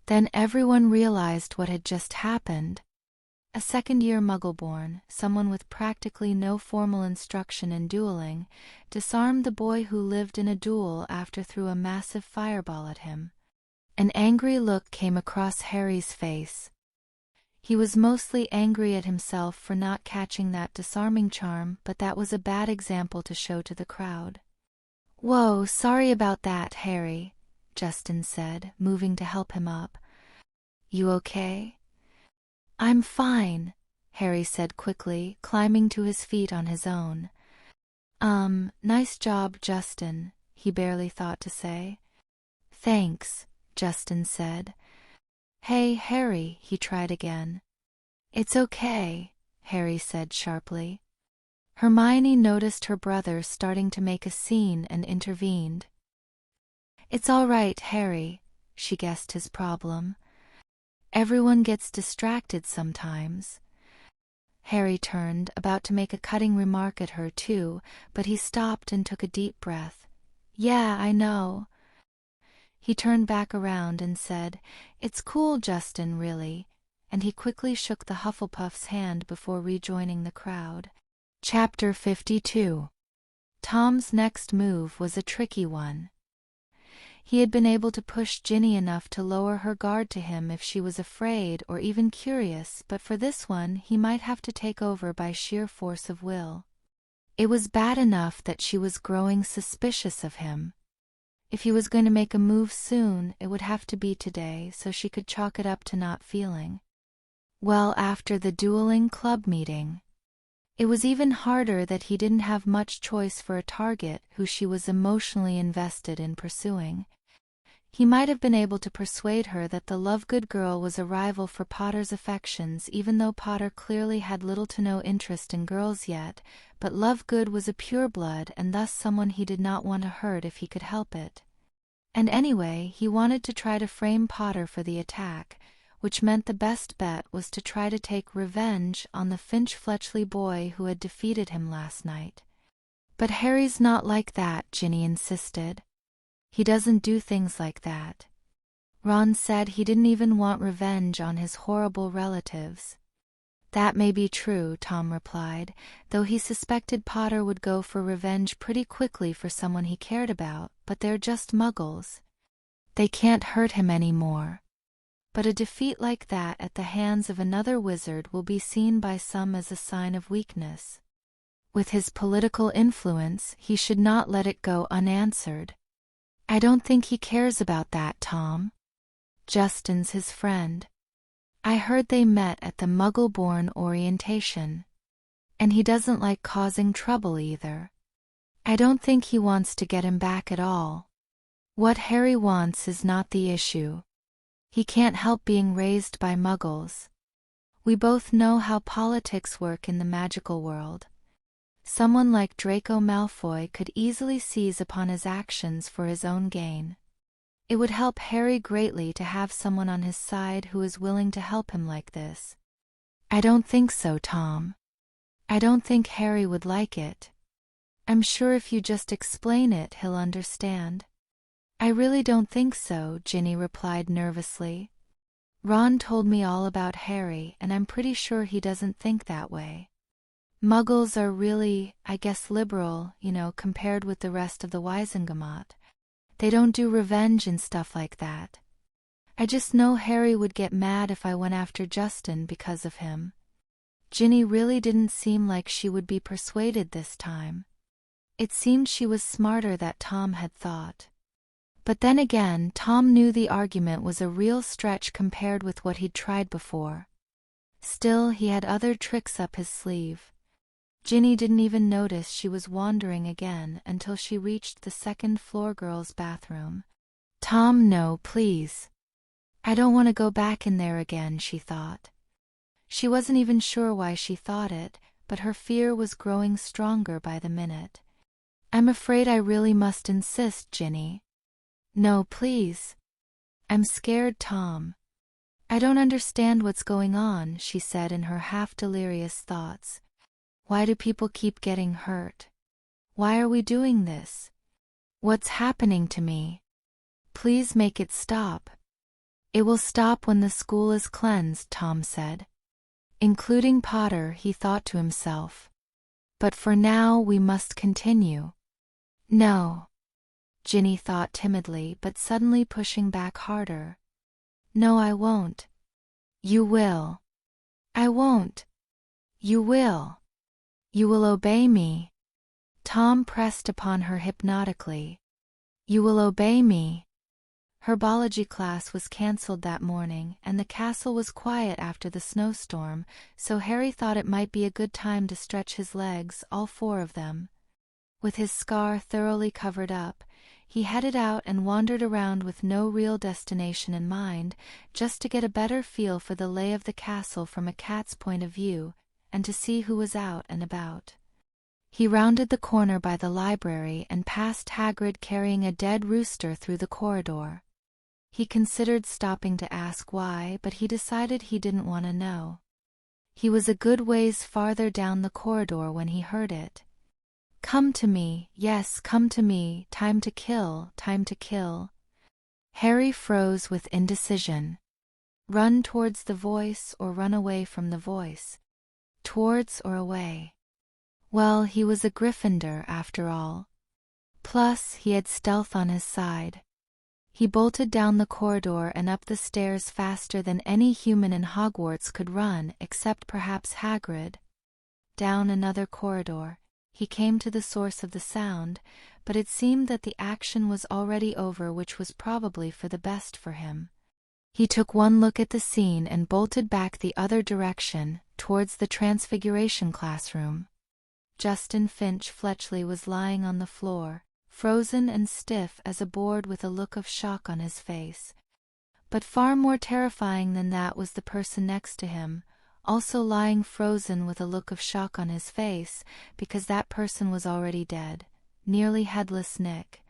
Then everyone realized what had just happened. a second-year Muggle-born, someone with practically no formal instruction in dueling, disarmed the boy who lived in a duel after threw a massive fireball at him. An angry look came across Harry's face. He was mostly angry at himself for not catching that disarming charm, but that was a bad example to show to the crowd. "Whoa, sorry about that, Harry," Justin said, moving to help him up. "You okay?" "I'm fine," Harry said quickly, climbing to his feet on his own. Nice job, Justin," he barely thought to say. "Thanks," Justin said. "Hey, Harry," he tried again. "It's okay," Harry said sharply. Hermione noticed her brother starting to make a scene and intervened. "It's all right, Harry," she guessed his problem. "Everyone gets distracted sometimes." Harry turned, about to make a cutting remark at her too, but he stopped and took a deep breath. "Yeah, I know." He turned back around and said, "It's cool, Justin, really," and he quickly shook the Hufflepuff's hand before rejoining the crowd. Chapter 52. Tom's next move was a tricky one. He had been able to push Ginny enough to lower her guard to him if she was afraid or even curious, but for this one he might have to take over by sheer force of will. It was bad enough that she was growing suspicious of him. If he was going to make a move soon, it would have to be today, so she could chalk it up to not feeling well after the dueling club meeting. It was even harder that he didn't have much choice for a target who she was emotionally invested in pursuing. He might have been able to persuade her that the Lovegood girl was a rival for Potter's affections, even though Potter clearly had little to no interest in girls yet, but Lovegood was a pureblood and thus someone he did not want to hurt if he could help it. And anyway, he wanted to try to frame Potter for the attack, which meant the best bet was to try to take revenge on the Finch-Fletchley boy who had defeated him last night. "But Harry's not like that," Ginny insisted. "He doesn't do things like that." Ron said he didn't even want revenge on his horrible relatives. "That may be true," Tom replied, though he suspected Potter would go for revenge pretty quickly for someone he cared about, but they're just Muggles. They can't hurt him anymore. But a defeat like that at the hands of another wizard will be seen by some as a sign of weakness. With his political influence, he should not let it go unanswered. "I don't think he cares about that, Tom. Justin's his friend. I heard they met at the Muggle-born orientation. And he doesn't like causing trouble either. I don't think he wants to get him back at all. What Harry wants is not the issue. He can't help being raised by Muggles. We both know how politics work in the magical world. Someone like Draco Malfoy could easily seize upon his actions for his own gain. It would help Harry greatly to have someone on his side who is willing to help him like this." "I don't think so, Tom. I don't think Harry would like it. I'm sure if you just explain it, he'll understand." "I really don't think so," Ginny replied nervously. "Ron told me all about Harry, and I'm pretty sure he doesn't think that way. Muggles are really, I guess, liberal, compared with the rest of the Wisengamot. They don't do revenge and stuff like that. I just know Harry would get mad if I went after Justin because of him." Ginny really didn't seem like she would be persuaded this time. It seemed she was smarter than Tom had thought. But then again, Tom knew the argument was a real stretch compared with what he'd tried before. Still, he had other tricks up his sleeve. Ginny didn't even notice she was wandering again until she reached the second-floor girls' bathroom. "Tom, no, please. I don't want to go back in there again," she thought. She wasn't even sure why she thought it, but her fear was growing stronger by the minute. "I'm afraid I really must insist, Ginny." "No, please. I'm scared, Tom. I don't understand what's going on," she said in her half-delirious thoughts. "Why do people keep getting hurt? Why are we doing this? What's happening to me? Please make it stop." "It will stop when the school is cleansed," Tom said. Including Potter, he thought to himself. But for now we must continue. No. Ginny thought timidly, but suddenly pushing back harder. No, I won't. You will. I won't. You will. You will obey me. Tom pressed upon her hypnotically. You will obey me. Her biology class was cancelled that morning, and the castle was quiet after the snowstorm, so Harry thought it might be a good time to stretch his legs, all four of them. With his scar thoroughly covered up, he headed out and wandered around with no real destination in mind, just to get a better feel for the lay of the castle from a cat's point of view, and to see who was out and about. He rounded the corner by the library and passed Hagrid carrying a dead rooster through the corridor. He considered stopping to ask why, but he decided he didn't want to know. He was a good ways farther down the corridor when he heard it. Come to me, yes, come to me, time to kill, time to kill. Harry froze with indecision. Run towards the voice or run away from the voice? Towards or away? Well, he was a Gryffindor after all. Plus, he had stealth on his side. He bolted down the corridor and up the stairs faster than any human in Hogwarts could run, except perhaps Hagrid. Down another corridor. He came to the source of the sound, but it seemed that the action was already over, which was probably for the best for him. He took one look at the scene and bolted back the other direction, towards the Transfiguration classroom. Justin Finch Fletchley was lying on the floor, frozen and stiff as a board with a look of shock on his face. But far more terrifying than that was the person next to him, also lying frozen with a look of shock on his face, because that person was already dead, nearly headless Nick.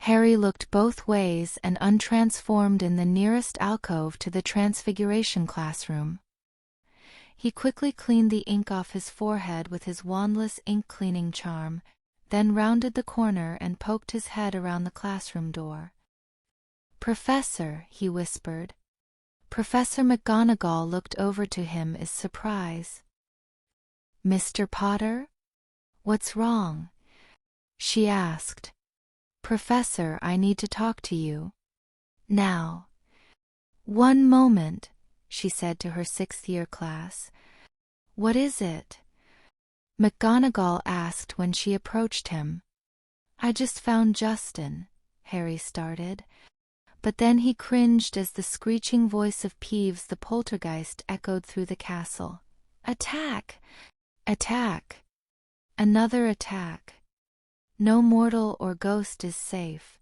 Harry looked both ways and untransformed in the nearest alcove to the Transfiguration classroom. He quickly cleaned the ink off his forehead with his Wandless ink cleaning charm, then rounded the corner and poked his head around the classroom door. "Professor," he whispered. Professor McGonagall looked over to him in surprise. "Mr. Potter? What's wrong?" she asked. "Professor, I need to talk to you. Now." "One moment," she said to her sixth-year class. "What is it?" McGonagall asked when she approached him. "I just found Justin," Harry started. But then he cringed as the screeching voice of Peeves the poltergeist echoed through the castle. "Attack! Attack! Another attack! No mortal or ghost is safe.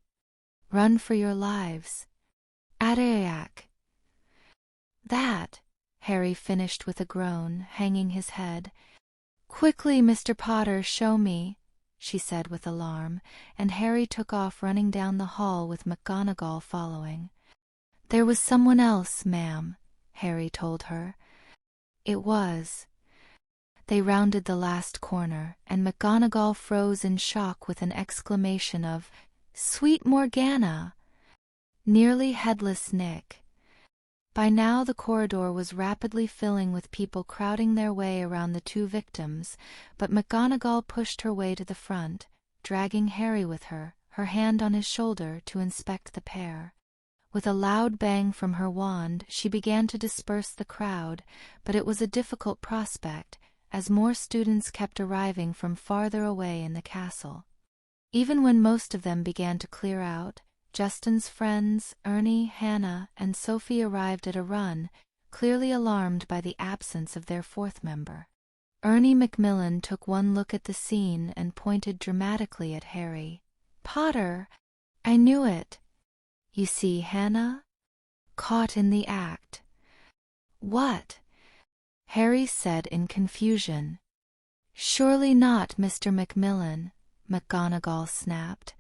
Run for your lives. Attack!" "That," Harry finished with a groan, hanging his head. "Quickly, Mr. Potter, show me," she said with alarm, and Harry took off running down the hall with McGonagall following. "There was someone else, ma'am," Harry told her. It was. They rounded the last corner, and McGonagall froze in shock with an exclamation of, "Sweet Morgana!" Nearly headless Nick. By now the corridor was rapidly filling with people crowding their way around the two victims, but McGonagall pushed her way to the front, dragging Harry with her, her hand on his shoulder to inspect the pair. With a loud bang from her wand she began to disperse the crowd, but it was a difficult prospect, as more students kept arriving from farther away in the castle. Even when most of them began to clear out, Justin's friends, Ernie, Hannah, and Sophie arrived at a run, clearly alarmed by the absence of their fourth member. Ernie Macmillan took one look at the scene and pointed dramatically at Harry. "Potter! I knew it! You see, Hannah? Caught in the act." "What?" Harry said in confusion. "Surely not, Mr. Macmillan," McGonagall snapped.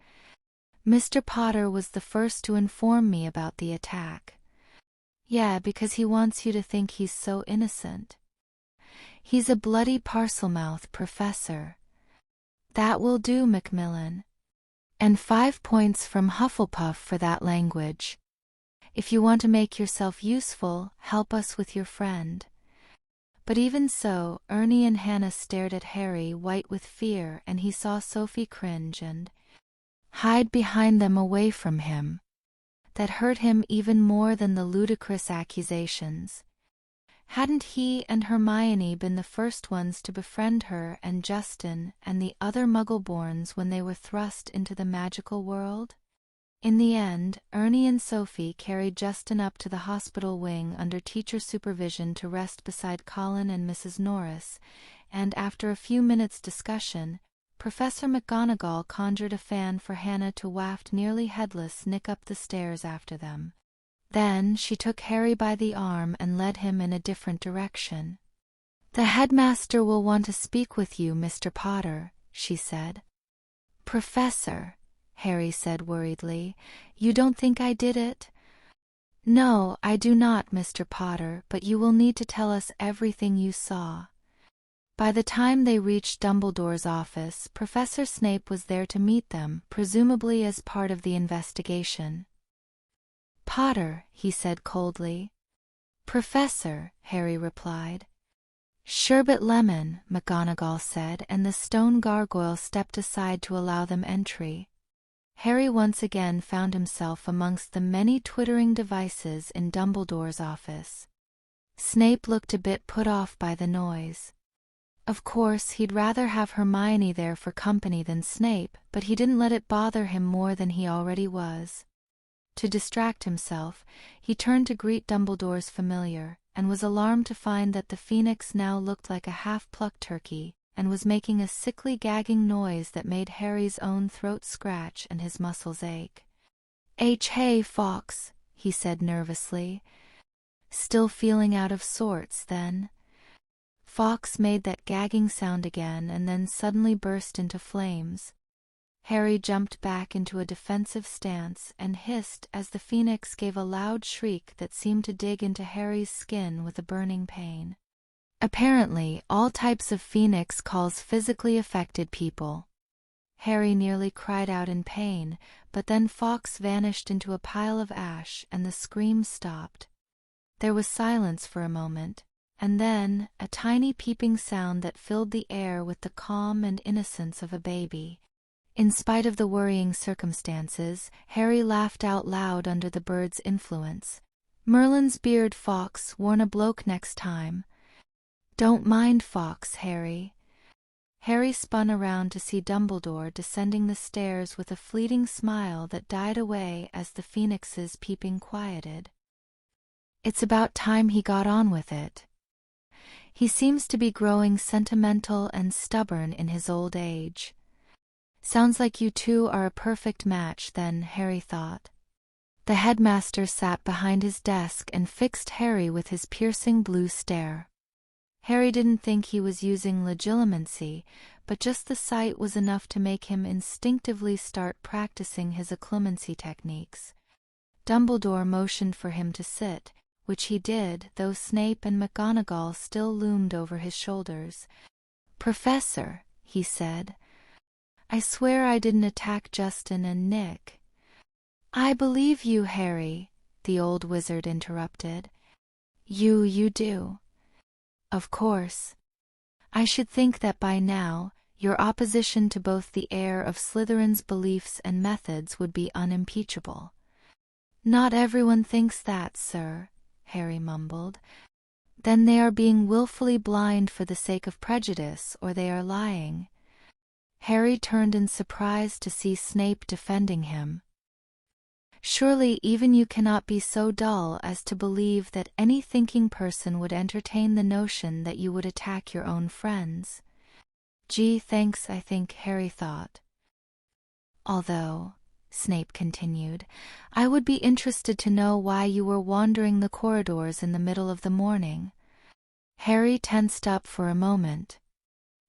"Mr. Potter was the first to inform me about the attack." "Yeah, because he wants you to think he's so innocent. He's a bloody parselmouth, Professor." "That will do, Macmillan. And 5 points from Hufflepuff for that language. If you want to make yourself useful, help us with your friend." But even so, Ernie and Hannah stared at Harry, white with fear, and he saw Sophie cringe and hide behind them away from him. That hurt him even more than the ludicrous accusations. Hadn't he and Hermione been the first ones to befriend her and Justin and the other Muggleborns when they were thrust into the magical world? In the end, Ernie and Sophie carried Justin up to the hospital wing under teacher supervision to rest beside Colin and Mrs. Norris, and after a few minutes' discussion, Professor McGonagall conjured a fan for Hannah to waft nearly headless Nick up the stairs after them. Then she took Harry by the arm and led him in a different direction. "The headmaster will want to speak with you, Mr. Potter," she said. "Professor," Harry said worriedly, "you don't think I did it?" "No, I do not, Mr. Potter, but you will need to tell us everything you saw." By the time they reached Dumbledore's office, Professor Snape was there to meet them, presumably as part of the investigation. "Potter," he said coldly. "Professor," Harry replied. "Sherbet lemon," McGonagall said, and the stone gargoyle stepped aside to allow them entry. Harry once again found himself amongst the many twittering devices in Dumbledore's office. Snape looked a bit put off by the noise. Of course, he'd rather have Hermione there for company than Snape, but he didn't let it bother him more than he already was. To distract himself, he turned to greet Dumbledore's familiar, and was alarmed to find that the phoenix now looked like a half-plucked turkey, and was making a sickly gagging noise that made Harry's own throat scratch and his muscles ache. "Hey, Fawkes," he said nervously. "Still feeling out of sorts, then?" Fawkes made that gagging sound again and then suddenly burst into flames. Harry jumped back into a defensive stance and hissed as the phoenix gave a loud shriek that seemed to dig into Harry's skin with a burning pain. Apparently, all types of phoenix calls physically affected people. Harry nearly cried out in pain, but then Fawkes vanished into a pile of ash and the scream stopped. There was silence for a moment, and then a tiny peeping sound that filled the air with the calm and innocence of a baby. In spite of the worrying circumstances, Harry laughed out loud under the bird's influence. "Merlin's beard, Fawkes, worn a bloke next time." "Don't mind Fawkes, Harry." Harry spun around to see Dumbledore descending the stairs with a fleeting smile that died away as the phoenix's peeping quieted. "It's about time he got on with it. He seems to be growing sentimental and stubborn in his old age." "Sounds like you two are a perfect match, then," Harry thought. The headmaster sat behind his desk and fixed Harry with his piercing blue stare. Harry didn't think he was using legilimency, but just the sight was enough to make him instinctively start practicing his occlumency techniques. Dumbledore motioned for him to sit, which he did, though Snape and McGonagall still loomed over his shoulders. "Professor," he said, "I swear I didn't attack Justin and Nick." "I believe you, Harry," the old wizard interrupted. You do. Of course. I should think that by now, your opposition to both the heir of Slytherin's beliefs and methods would be unimpeachable." "Not everyone thinks that, sir," Harry mumbled. "Then they are being willfully blind for the sake of prejudice, or they are lying." Harry turned in surprise to see Snape defending him. "Surely even you cannot be so dull as to believe that any thinking person would entertain the notion that you would attack your own friends." "Gee, thanks," I think Harry thought. "Although," Snape continued, "I would be interested to know why you were wandering the corridors in the middle of the morning." Harry tensed up for a moment.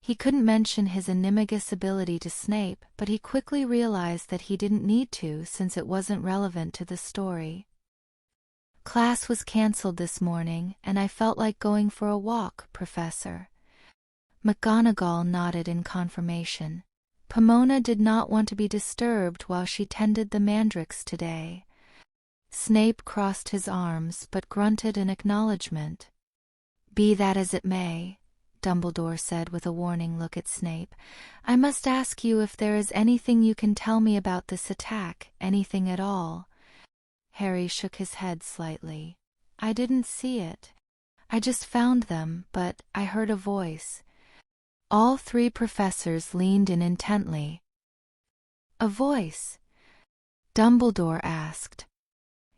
He couldn't mention his animagus ability to Snape, but he quickly realized that he didn't need to since it wasn't relevant to the story. "Class was cancelled this morning, and I felt like going for a walk, Professor." McGonagall nodded in confirmation. Pomona did not want to be disturbed while she tended the mandrakes today. Snape crossed his arms but grunted in acknowledgement. Be that as it may, Dumbledore said with a warning look at Snape, I must ask you if there is anything you can tell me about this attack, anything at all. Harry shook his head slightly. I didn't see it. I just found them, but I heard a voice. All three professors leaned in intently. A voice? Dumbledore asked.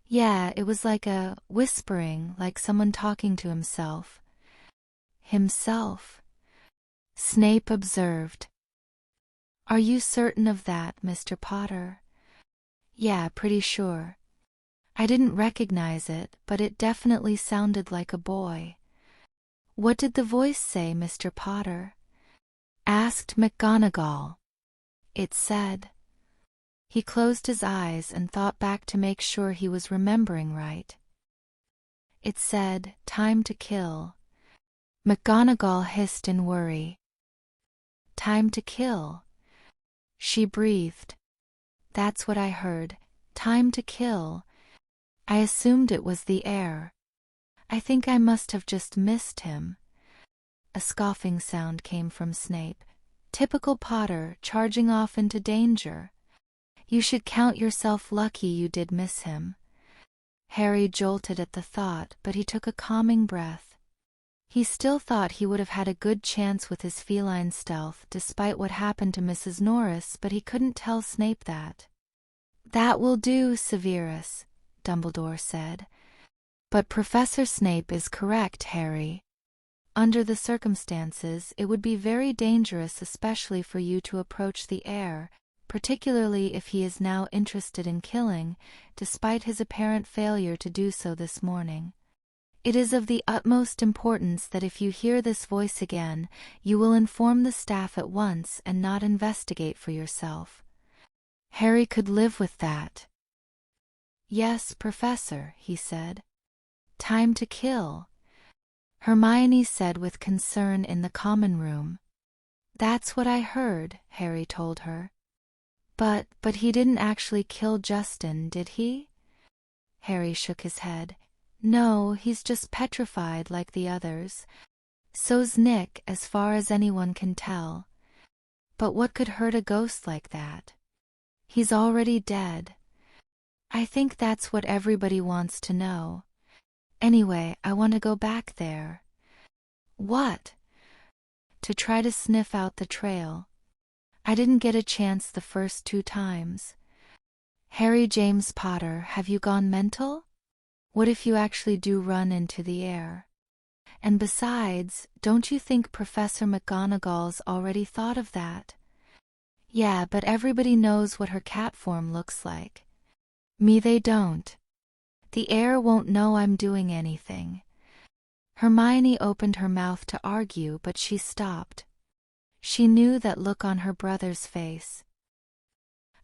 Yeah, it was like a whispering, like someone talking to himself. Himself? Snape observed. Are you certain of that, Mr. Potter? Yeah, pretty sure. I didn't recognize it, but it definitely sounded like a boy. What did the voice say, Mr. Potter? Asked McGonagall. It said. He closed his eyes and thought back to make sure he was remembering right. It said, time to kill. McGonagall hissed in worry. Time to kill. She breathed. That's what I heard. Time to kill. I assumed it was the heir. I think I must have just missed him. A scoffing sound came from Snape. Typical Potter, charging off into danger. You should count yourself lucky you did miss him. Harry jolted at the thought, but he took a calming breath. He still thought he would have had a good chance with his feline stealth despite what happened to Mrs. Norris, but he couldn't tell Snape that. That will do, Severus, Dumbledore said. But Professor Snape is correct, Harry. Under the circumstances, it would be very dangerous, especially for you to approach the heir, particularly if he is now interested in killing, despite his apparent failure to do so this morning. It is of the utmost importance that if you hear this voice again, you will inform the staff at once and not investigate for yourself. Harry could live with that. Yes, Professor, he said. Time to kill. Hermione said with concern in the common room. That's what I heard, Harry told her. But he didn't actually kill Justin, did he? Harry shook his head. No, he's just petrified like the others. So's Nick, as far as anyone can tell. But what could hurt a ghost like that? He's already dead. I think that's what everybody wants to know. Anyway, I want to go back there. What? To try to sniff out the trail. I didn't get a chance the first 2 times. Harry James Potter, have you gone mental? What if you actually do run into the air? And besides, don't you think Professor McGonagall's already thought of that? Yeah, but everybody knows what her cat form looks like. Me they don't. The heir won't know I'm doing anything. Hermione opened her mouth to argue, but she stopped. She knew that look on her brother's face.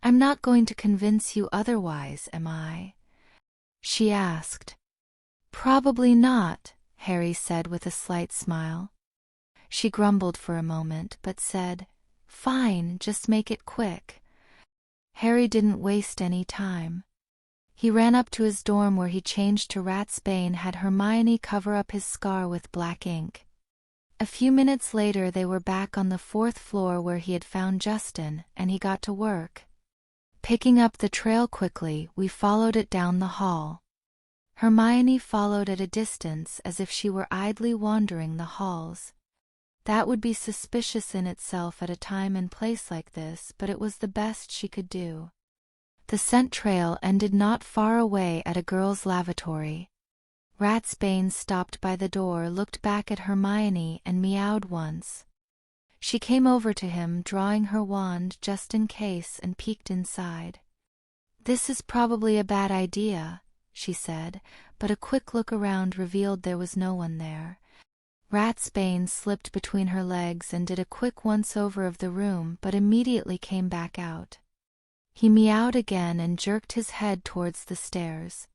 I'm not going to convince you otherwise, am I? She asked. Probably not, Harry said with a slight smile. She grumbled for a moment, but said, Fine, just make it quick. Harry didn't waste any time. He ran up to his dorm where he changed to Ratsbane, had Hermione cover up his scar with black ink. A few minutes later they were back on the 4th floor where he had found Justin, and he got to work. Picking up the trail quickly, we followed it down the hall. Hermione followed at a distance as if she were idly wandering the halls. That would be suspicious in itself at a time and place like this, but it was the best she could do. The scent trail ended not far away at a girl's lavatory. Ratsbane stopped by the door, looked back at Hermione, and meowed once. She came over to him, drawing her wand just in case, and peeked inside. This is probably a bad idea, she said, but a quick look around revealed there was no one there. Ratsbane slipped between her legs and did a quick once-over of the room, but immediately came back out. He meowed again and jerked his head towards the stairs.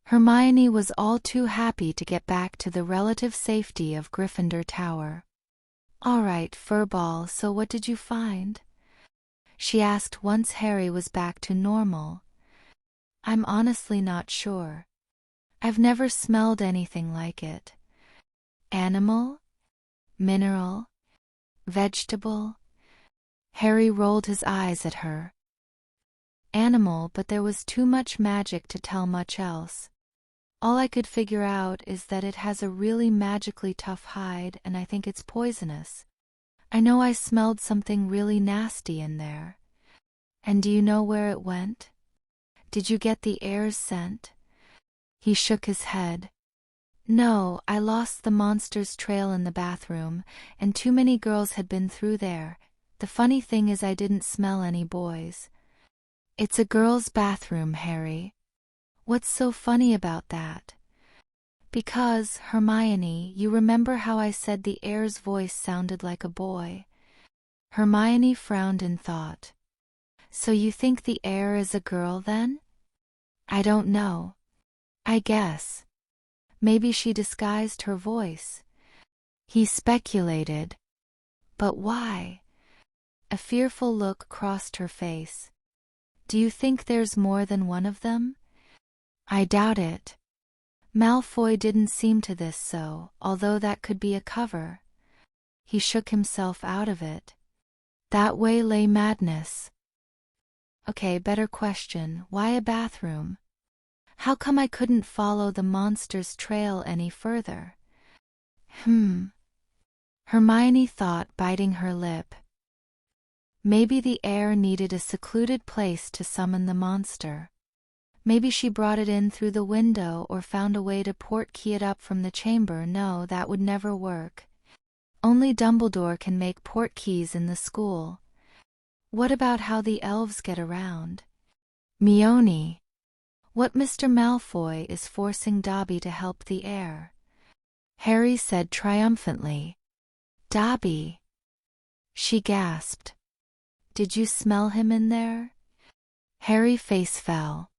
Hermione was all too happy to get back to the relative safety of Gryffindor Tower. All right, Furball, so what did you find? She asked once Harry was back to normal. I'm honestly not sure. I've never smelled anything like it. Animal? Mineral? Vegetable? Harry rolled his eyes at her. Animal, but there was too much magic to tell much else. All I could figure out is that it has a really magically tough hide, and I think it's poisonous. I know I smelled something really nasty in there. And do you know where it went? Did you get the air's scent? He shook his head. No, I lost the monster's trail in the bathroom, and too many girls had been through there. The funny thing is I didn't smell any boys. It's a girl's bathroom, Harry. What's so funny about that? Because, Hermione, you remember how I said the air's voice sounded like a boy? Hermione frowned in thought. So you think the air is a girl then? I don't know. I guess. Maybe she disguised her voice. He speculated. But why? A fearful look crossed her face. Do you think there's more than one of them? I doubt it. Malfoy didn't seem to this so, although that could be a cover. He shook himself out of it. That way lay madness. Okay, better question. Why a bathroom? How come I couldn't follow the monster's trail any further? Hermione thought, biting her lip. Maybe the air needed a secluded place to summon the monster. Maybe she brought it in through the window or found a way to portkey it up from the chamber. No, that would never work. Only Dumbledore can make portkeys in the school. What about how the elves get around? Mione. What Mr. Malfoy is forcing Dobby to help the heir. Harry said triumphantly. Dobby. She gasped. Did you smell him in there? Harry's face fell.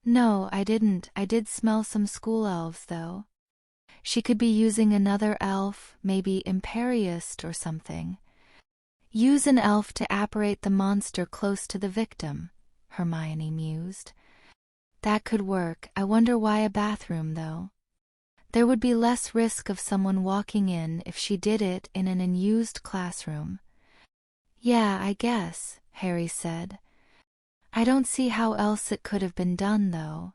No, I didn't. I did smell some school elves, though. She could be using another elf, maybe Imperiust or something. Use an elf to apparate the monster close to the victim, Hermione mused. That could work. I wonder why a bathroom, though. There would be less risk of someone walking in if she did it in an unused classroom. Yeah, I guess, Harry said. I don't see how else it could have been done, though.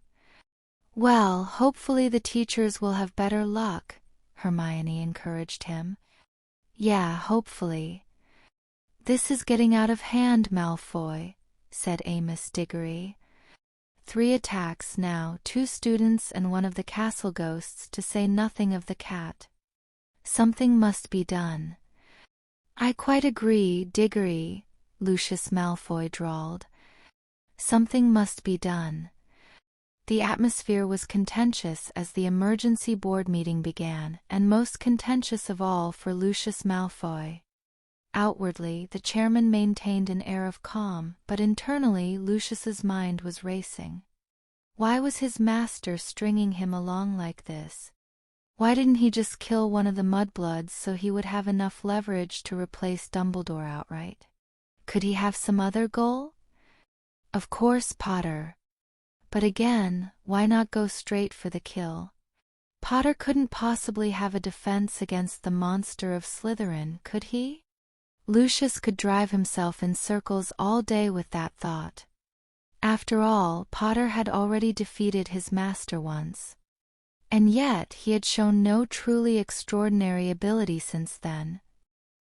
Well, hopefully the teachers will have better luck, Hermione encouraged him. Yeah, hopefully. This is getting out of hand, Malfoy, said Amos Diggory. 3 attacks now, 2 students and one of the castle ghosts, to say nothing of the cat. Something must be done. I quite agree, Diggory, Lucius Malfoy drawled. Something must be done. The atmosphere was contentious as the emergency board meeting began, and most contentious of all for Lucius Malfoy. Outwardly, the chairman maintained an air of calm, but internally Lucius's mind was racing. Why was his master stringing him along like this? Why didn't he just kill one of the mudbloods so he would have enough leverage to replace Dumbledore outright? Could he have some other goal? Of course, Potter. But again, why not go straight for the kill? Potter couldn't possibly have a defense against the monster of Slytherin, could he? Lucius could drive himself in circles all day with that thought. After all, Potter had already defeated his master once. And yet he had shown no truly extraordinary ability since then.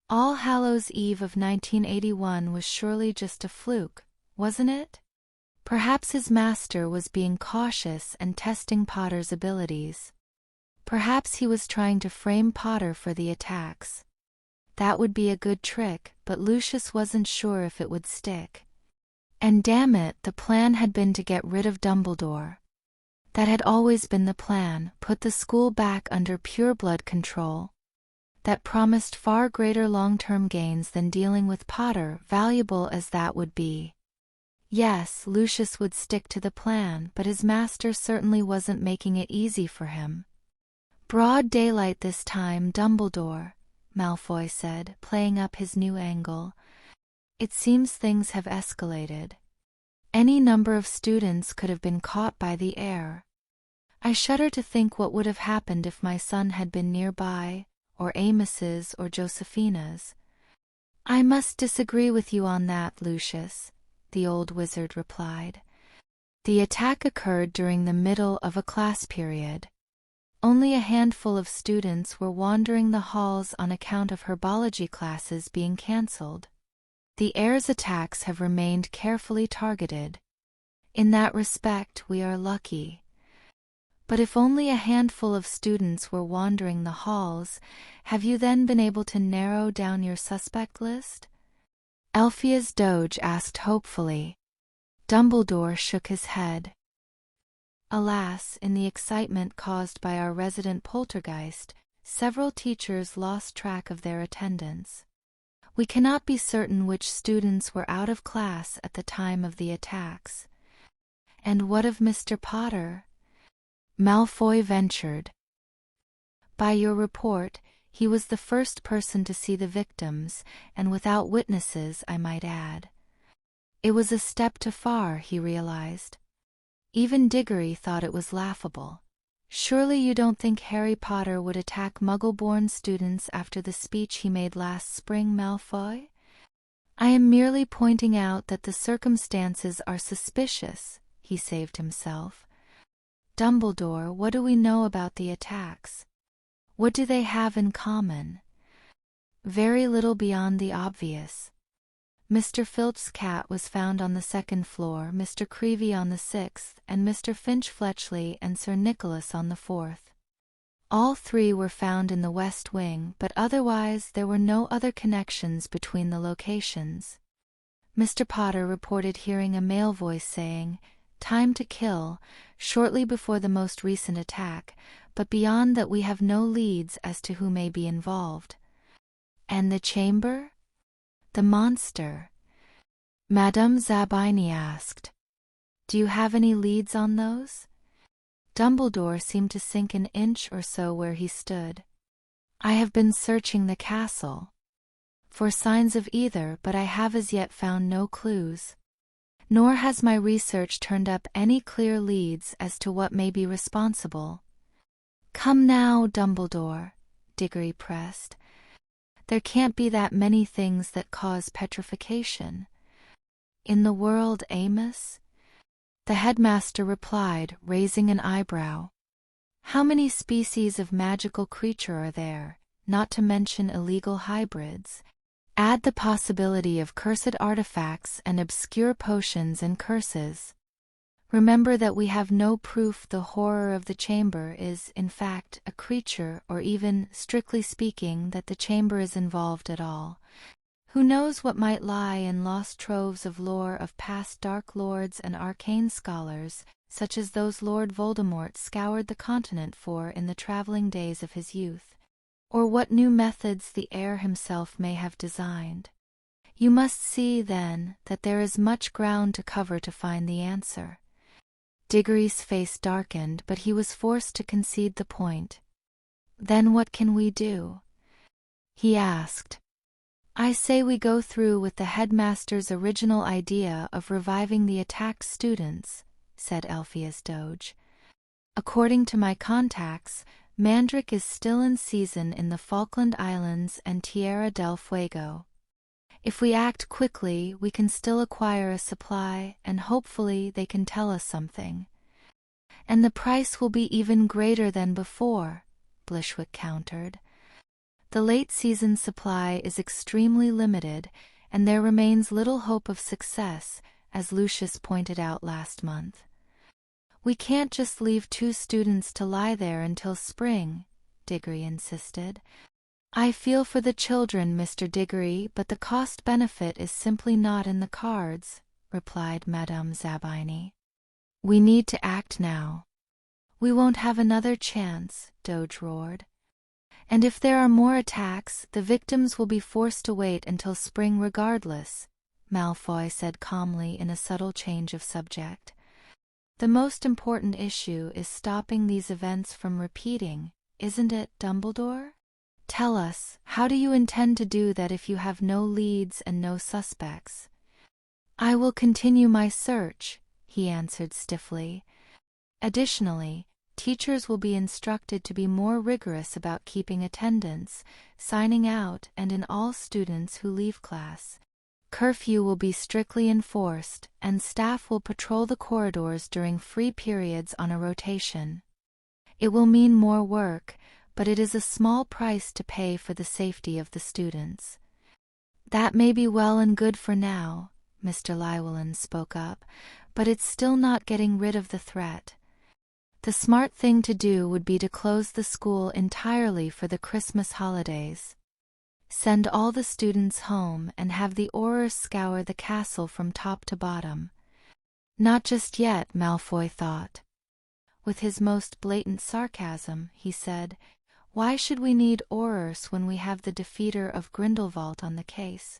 All Hallows' Eve of 1981 was surely just a fluke, wasn't it? Perhaps his master was being cautious and testing Potter's abilities. Perhaps he was trying to frame Potter for the attacks. That would be a good trick, but Lucius wasn't sure if it would stick. And damn it, the plan had been to get rid of Dumbledore. That had always been the plan, put the school back under pureblood control. That promised far greater long-term gains than dealing with Potter, valuable as that would be. Yes, Lucius would stick to the plan, but his master certainly wasn't making it easy for him. Broad daylight this time, Dumbledore, Malfoy said, playing up his new angle. It seems things have escalated. Any number of students could have been caught by the air. I shudder to think what would have happened if my son had been nearby, or Amos's or Josephina's. I must disagree with you on that, Lucius, the old wizard replied. The attack occurred during the middle of a class period. Only a handful of students were wandering the halls on account of herbology classes being cancelled. The heir's attacks have remained carefully targeted. In that respect, we are lucky. But if only a handful of students were wandering the halls, have you then been able to narrow down your suspect list? Elphias Doge asked hopefully. Dumbledore shook his head. Alas, in the excitement caused by our resident poltergeist, several teachers lost track of their attendance. We cannot be certain which students were out of class at the time of the attacks. And what of Mr. Potter? Malfoy ventured. By your report, he was the first person to see the victims, and without witnesses, I might add. It was a step too far, he realized. Even Diggory thought it was laughable. Surely you don't think Harry Potter would attack Muggle-born students after the speech he made last spring, Malfoy? I am merely pointing out that the circumstances are suspicious, he saved himself. Dumbledore, what do we know about the attacks? What do they have in common? Very little beyond the obvious. Mr. Filch's cat was found on the 2nd floor, Mr. Creevey on the 6th, and Mr. Finch Fletchley and Sir Nicholas on the 4th. All three were found in the West Wing, but otherwise there were no other connections between the locations. Mr. Potter reported hearing a male voice saying, "Time to kill," shortly before the most recent attack, but beyond that we have no leads as to who may be involved. And the chamber? The monster? Madame Zabini asked. Do you have any leads on those? Dumbledore seemed to sink an inch or so where he stood. I have been searching the castle for signs of either, but I have as yet found no clues. Nor has my research turned up any clear leads as to what may be responsible. Come now, Dumbledore, Diggory pressed. There can't be that many things that cause petrification. In the world, Amos? The headmaster replied, raising an eyebrow. How many species of magical creature are there, not to mention illegal hybrids? Add the possibility of cursed artifacts and obscure potions and curses. Remember that we have no proof the horror of the chamber is, in fact, a creature, or even, strictly speaking, that the chamber is involved at all. Who knows what might lie in lost troves of lore of past Dark Lords and arcane scholars, such as those Lord Voldemort scoured the continent for in the travelling days of his youth, or what new methods the heir himself may have designed. You must see, then, that there is much ground to cover to find the answer. Diggory's face darkened, but he was forced to concede the point. Then what can we do? He asked. I say we go through with the headmaster's original idea of reviving the attacked students, said Elphias Doge. According to my contacts, Mandrake is still in season in the Falkland Islands and Tierra del Fuego. If we act quickly, we can still acquire a supply, and hopefully they can tell us something. And the price will be even greater than before, Blishwick countered. The late-season supply is extremely limited, and there remains little hope of success, as Lucius pointed out last month. We can't just leave 2 students to lie there until spring, Diggory insisted. I feel for the children, Mr. Diggory, but the cost-benefit is simply not in the cards, replied Madame Zabini. We need to act now. We won't have another chance, Doge roared. And if there are more attacks, the victims will be forced to wait until spring regardless, Malfoy said calmly in a subtle change of subject. The most important issue is stopping these events from repeating, isn't it, Dumbledore? Tell us, how do you intend to do that if you have no leads and no suspects? I will continue my search, he answered stiffly. Additionally, teachers will be instructed to be more rigorous about keeping attendance, signing out, and in all students who leave class. Curfew will be strictly enforced, and staff will patrol the corridors during free periods on a rotation. It will mean more work, but it is a small price to pay for the safety of the students. That may be well and good for now, Mr. Llewellyn spoke up, but it's still not getting rid of the threat. The smart thing to do would be to close the school entirely for the Christmas holidays. Send all the students home and have the Aurors scour the castle from top to bottom. Not just yet, Malfoy thought. With his most blatant sarcasm, he said, "Why should we need Aurors when we have the defeater of Grindelwald on the case?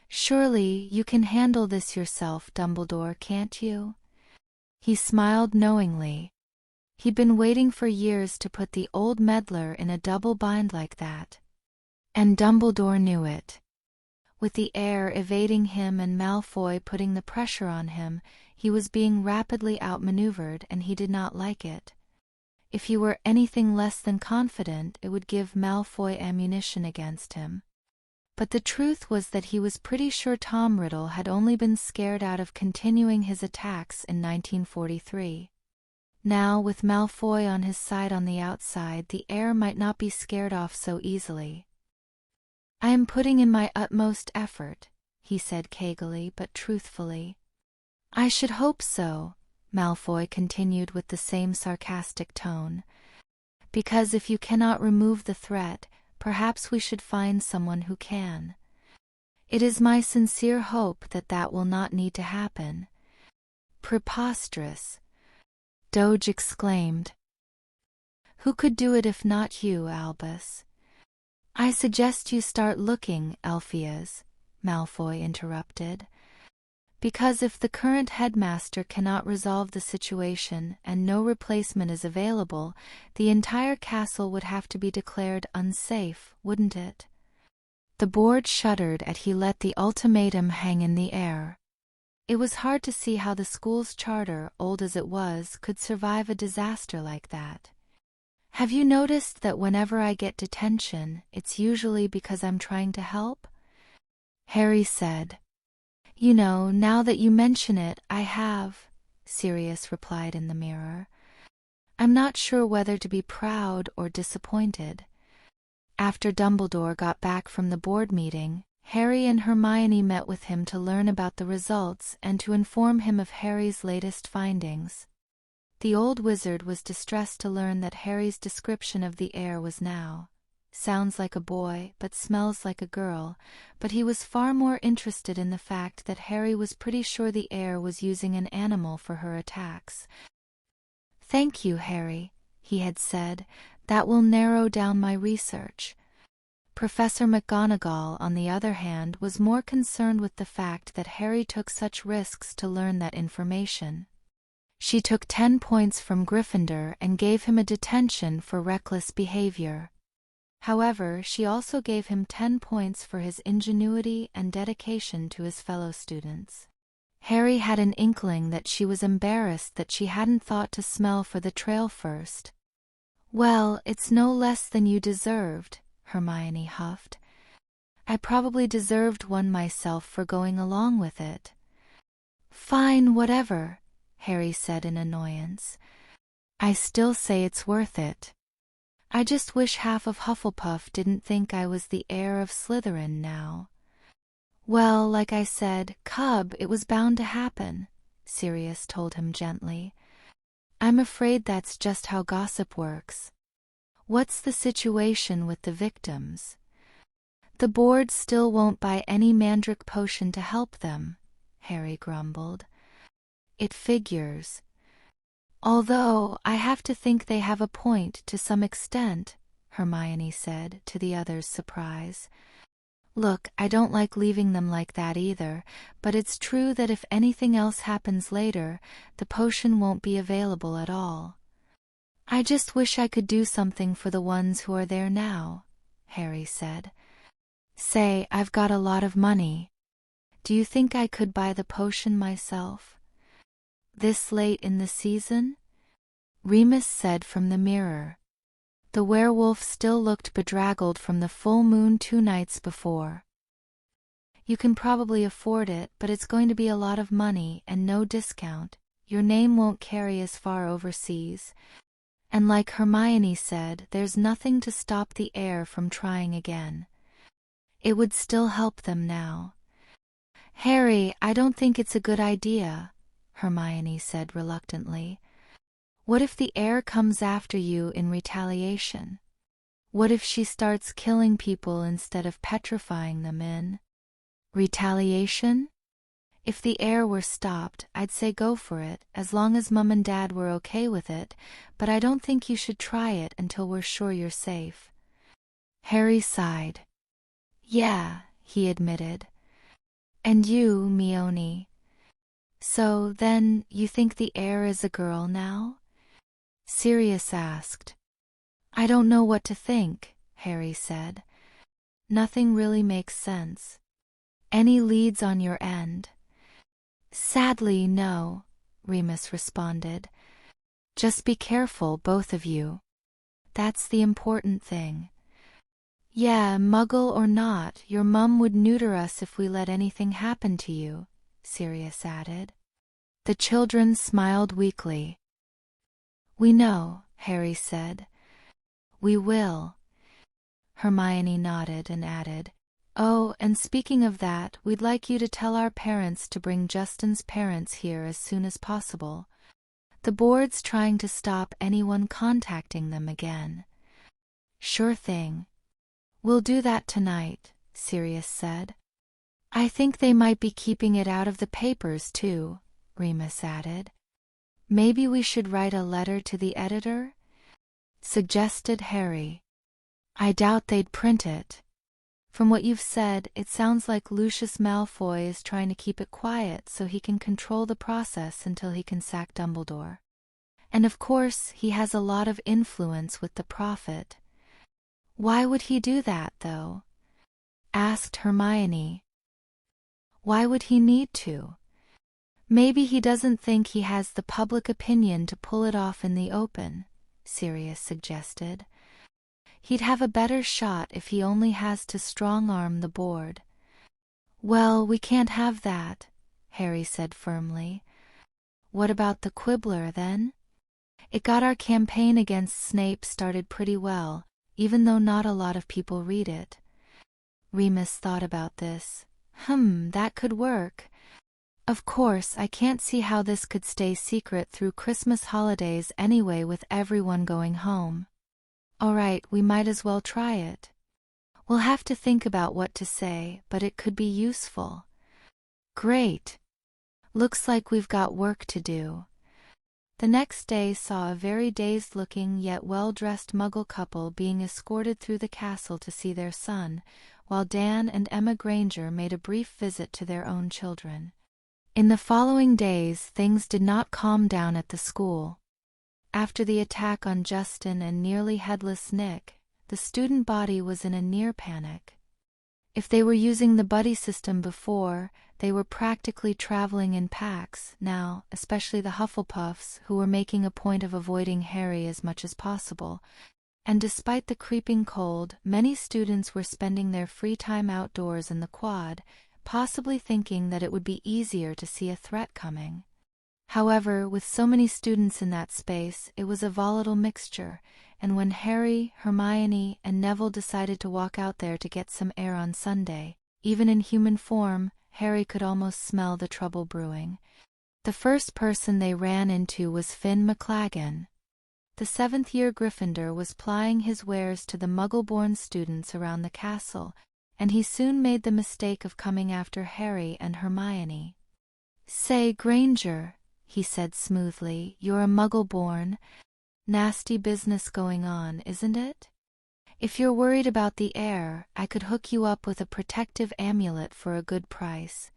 Surely you can handle this yourself, Dumbledore, can't you?" He smiled knowingly. He'd been waiting for years to put the old meddler in a double bind like that. And Dumbledore knew it. With the heir evading him and Malfoy putting the pressure on him, he was being rapidly outmaneuvered, and he did not like it. If he were anything less than confident, it would give Malfoy ammunition against him. But the truth was that he was pretty sure Tom Riddle had only been scared out of continuing his attacks in 1943. Now, with Malfoy on his side on the outside, the heir might not be scared off so easily. "I am putting in my utmost effort," he said cagily but truthfully. "I should hope so," Malfoy continued with the same sarcastic tone. "Because if you cannot remove the threat, perhaps we should find someone who can. It is my sincere hope that that will not need to happen." "Preposterous!" Doge exclaimed. "Who could do it if not you, Albus?" "I suggest you start looking, Elphias," Malfoy interrupted. "Because if the current headmaster cannot resolve the situation and no replacement is available, the entire castle would have to be declared unsafe, wouldn't it?" The board shuddered as he let the ultimatum hang in the air. It was hard to see how the school's charter, old as it was, could survive a disaster like that. "Have you noticed that whenever I get detention, it's usually because I'm trying to help?" Harry said. "You know, now that you mention it, I have," Sirius replied in the mirror. "I'm not sure whether to be proud or disappointed." After Dumbledore got back from the board meeting, Harry and Hermione met with him to learn about the results and to inform him of Harry's latest findings. The old wizard was distressed to learn that Harry's description of the heir was now, "Sounds like a boy, but smells like a girl," but he was far more interested in the fact that Harry was pretty sure the heir was using an animal for her attacks. "Thank you, Harry," he had said, "that will narrow down my research." Professor McGonagall, on the other hand, was more concerned with the fact that Harry took such risks to learn that information. She took 10 points from Gryffindor and gave him a detention for reckless behavior. However, she also gave him 10 points for his ingenuity and dedication to his fellow students. Harry had an inkling that she was embarrassed that she hadn't thought to smell for the trail first. "Well, it's no less than you deserved," Hermione huffed. "I probably deserved one myself for going along with it." "Fine, whatever," Harry said in annoyance. "I still say it's worth it. I just wish half of Hufflepuff didn't think I was the heir of Slytherin now." "Well, like I said, Cub, it was bound to happen," Sirius told him gently. "I'm afraid that's just how gossip works." "What's the situation with the victims?" "The board still won't buy any mandrake potion to help them," Harry grumbled. "It figures. Although, I have to think they have a point to some extent," Hermione said, to the others' surprise. "Look, I don't like leaving them like that either, but it's true that if anything else happens later, the potion won't be available at all." "I just wish I could do something for the ones who are there now," Harry said. "Say, I've got a lot of money. Do you think I could buy the potion myself?" "This late in the season?" Remus said from the mirror. The werewolf still looked bedraggled from the full moon 2 nights before. You can probably afford it, but it's going to be a lot of money and no discount. Your name won't carry as far overseas. And like Hermione said, there's nothing to stop the heir from trying again. It would still help them now. Harry, I don't think it's a good idea, Hermione said reluctantly. What if the heir comes after you in retaliation? What if she starts killing people instead of petrifying them in retaliation? If the heir were stopped, I'd say go for it, as long as Mum and Dad were okay with it, but I don't think you should try it until we're sure you're safe. Harry sighed. Yeah, he admitted. And you, Mione? So, then, you think the heir is a girl now? Sirius asked. I don't know what to think, Harry said. Nothing really makes sense. Any leads on your end? Sadly, no, Remus responded. Just be careful, both of you. That's the important thing. Yeah, Muggle or not, your mum would neuter us if we let anything happen to you, Sirius added. The children smiled weakly. We know, Harry said. We will. Hermione nodded and added, Oh, and speaking of that, we'd like you to tell our parents to bring Justin's parents here as soon as possible. The board's trying to stop anyone contacting them again. Sure thing. We'll do that tonight, Sirius said. I think they might be keeping it out of the papers too, Remus added. Maybe we should write a letter to the editor? Suggested Harry. I doubt they'd print it. From what you've said, it sounds like Lucius Malfoy is trying to keep it quiet so he can control the process until he can sack Dumbledore. And of course, he has a lot of influence with the Prophet. Why would he do that, though? Asked Hermione. Why would he need to? Maybe he doesn't think he has the public opinion to pull it off in the open, Sirius suggested. He'd have a better shot if he only has to strong-arm the board. Well, we can't have that, Harry said firmly. What about the Quibbler, then? It got our campaign against Snape started pretty well, even though not a lot of people read it. Remus thought about this. That could work. Of course, I can't see how this could stay secret through Christmas holidays anyway with everyone going home. All right, we might as well try it. We'll have to think about what to say, but it could be useful. Great. Looks like we've got work to do. The next day saw a very dazed-looking yet well-dressed Muggle couple being escorted through the castle to see their son, while Dan and Emma Granger made a brief visit to their own children. In the following days, things did not calm down at the school. After the attack on Justin and nearly headless Nick, the student body was in a near panic. If they were using the buddy system before, they were practically traveling in packs now, especially the Hufflepuffs, who were making a point of avoiding Harry as much as possible. And despite the creeping cold, many students were spending their free time outdoors in the quad, possibly thinking that it would be easier to see a threat coming. However, with so many students in that space, it was a volatile mixture, and when Harry, Hermione, and Neville decided to walk out there to get some air on Sunday, even in human form, Harry could almost smell the trouble brewing. The first person they ran into was Finn McLaggen. The 7th-year Gryffindor was plying his wares to the Muggle-born students around the castle, and he soon made the mistake of coming after Harry and Hermione. Say, Granger, he said smoothly, you're a Muggle-born. Nasty business going on, isn't it? If you're worried about the heir, I could hook you up with a protective amulet for a good price.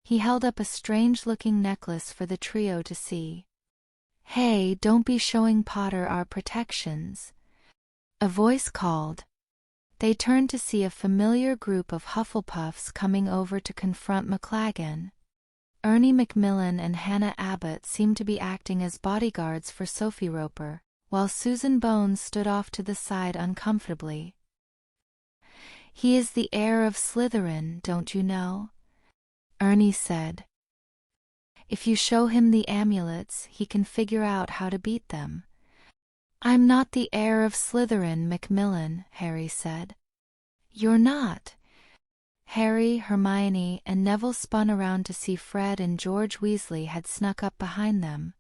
He held up a strange-looking necklace for the trio to see. Hey, don't be showing Potter our protections. A voice called. They turned to see a familiar group of Hufflepuffs coming over to confront McLaggen. Ernie Macmillan and Hannah Abbott seemed to be acting as bodyguards for Sophie Roper, while Susan Bones stood off to the side uncomfortably. "He is the heir of Slytherin, don't you know?" Ernie said. "If you show him the amulets, he can figure out how to beat them." "I'm not the heir of Slytherin, Macmillan," Harry said. "You're not?" Harry, Hermione, and Neville spun around to see Fred and George Weasley had snuck up behind them.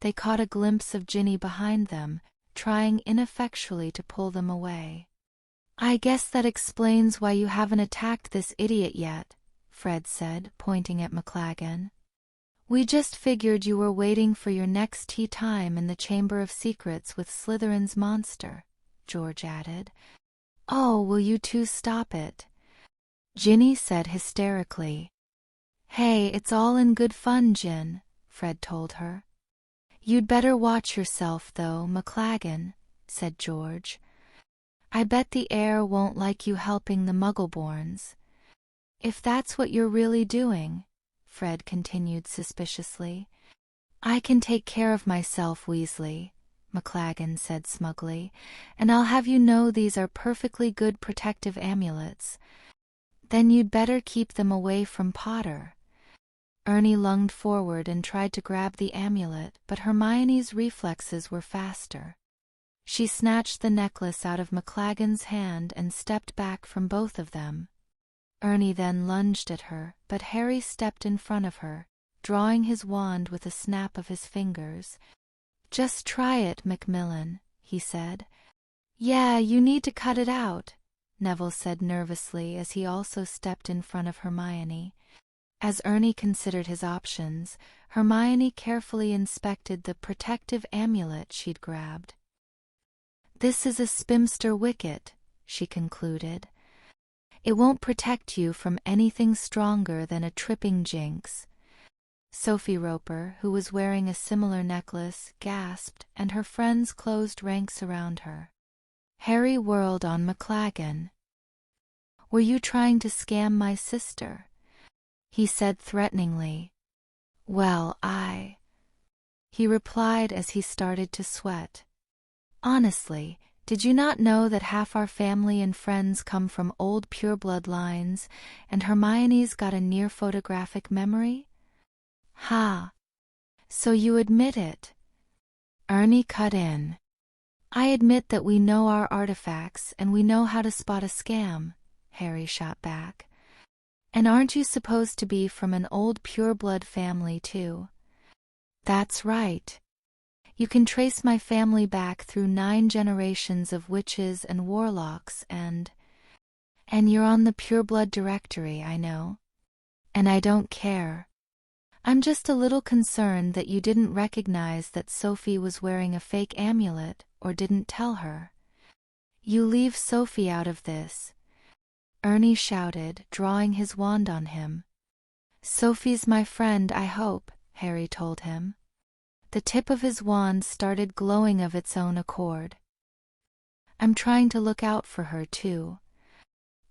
They caught a glimpse of Ginny behind them, trying ineffectually to pull them away. "I guess that explains why you haven't attacked this idiot yet," Fred said, pointing at McLaggen. "We just figured you were waiting for your next tea time in the Chamber of Secrets with Slytherin's monster," George added. "Oh, will you two stop it?" Ginny said hysterically. "Hey, it's all in good fun, Gin," Fred told her. "You'd better watch yourself, though, McLaggen," said George. "I bet the heir won't like you helping the Muggleborns." "If that's what you're really doing," Fred continued suspiciously. "I can take care of myself, Weasley," McLaggen said smugly, "and I'll have you know these are perfectly good protective amulets." "Then you'd better keep them away from Potter." Ernie lunged forward and tried to grab the amulet, but Hermione's reflexes were faster. She snatched the necklace out of McLaggen's hand and stepped back from both of them. Ernie then lunged at her, but Harry stepped in front of her, drawing his wand with a snap of his fingers. "Just try it, Macmillan," he said. "Yeah, you need to cut it out," Neville said nervously as he also stepped in front of Hermione. As Ernie considered his options, Hermione carefully inspected the protective amulet she'd grabbed. "This is a spinster wicket," she concluded. "It won't protect you from anything stronger than a tripping jinx." Sophie Roper, who was wearing a similar necklace, gasped, and her friends closed ranks around her. Harry whirled on McLaggen. "Were you trying to scam my sister?" he said threateningly. "Well, he replied as he started to sweat. "Honestly, did you not know that half our family and friends come from old pureblood lines, and Hermione's got a near photographic memory?" "Ha! So you admit it?" Ernie cut in. "I admit that we know our artifacts and we know how to spot a scam," Harry shot back. "And aren't you supposed to be from an old pureblood family too?" "That's right. You can trace my family back through 9 generations of witches and warlocks and you're on the pureblood directory, I know. And I don't care. I'm just a little concerned that you didn't recognize that Sophie was wearing a fake amulet or didn't tell her." "You leave Sophie out of this," Ernie shouted, drawing his wand on him. "Sophie's my friend, I hope," Harry told him. The tip of his wand started glowing of its own accord. "I'm trying to look out for her, too."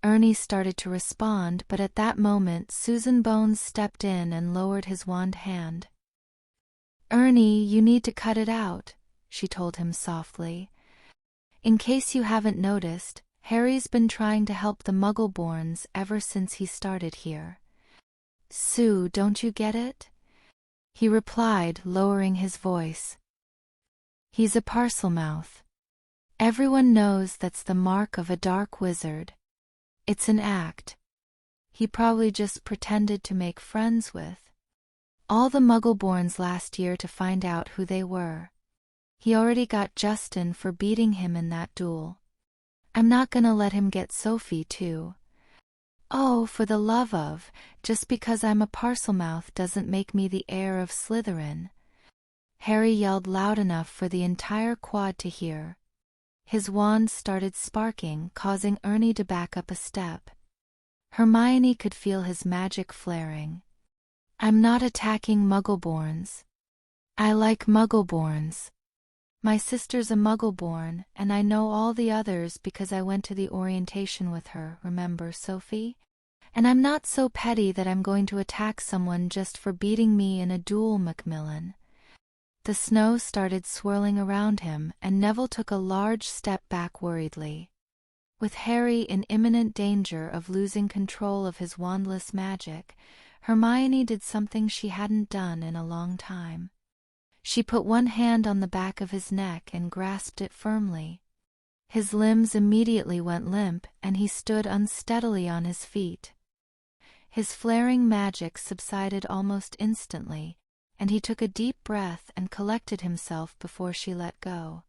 Ernie started to respond, but at that moment Susan Bones stepped in and lowered his wand hand. "Ernie, you need to cut it out," she told him softly. "In case you haven't noticed, Harry's been trying to help the Muggleborns ever since he started here." "Sue, don't you get it?" he replied, lowering his voice. "He's a Parselmouth. Everyone knows that's the mark of a dark wizard. It's an act. He probably just pretended to make friends with all the Muggleborns last year to find out who they were. He already got Justin for beating him in that duel. I'm not gonna let him get Sophie too. Oh, for the love of, just because I'm a Parselmouth doesn't make me the heir of Slytherin." Harry yelled loud enough for the entire quad to hear. His wand started sparking, causing Ernie to back up a step. Hermione could feel his magic flaring. "I'm not attacking Muggleborns. I like Muggleborns. My sister's a Muggleborn, and I know all the others because I went to the orientation with her, remember, Sophie? And I'm not so petty that I'm going to attack someone just for beating me in a duel, Macmillan. The snow started swirling around him, and Neville took a large step back worriedly. With Harry in imminent danger of losing control of his wandless magic, Hermione did something she hadn't done in a long time. She put one hand on the back of his neck and grasped it firmly. His limbs immediately went limp, and he stood unsteadily on his feet. His flaring magic subsided almost instantly, and he took a deep breath and collected himself before she let go.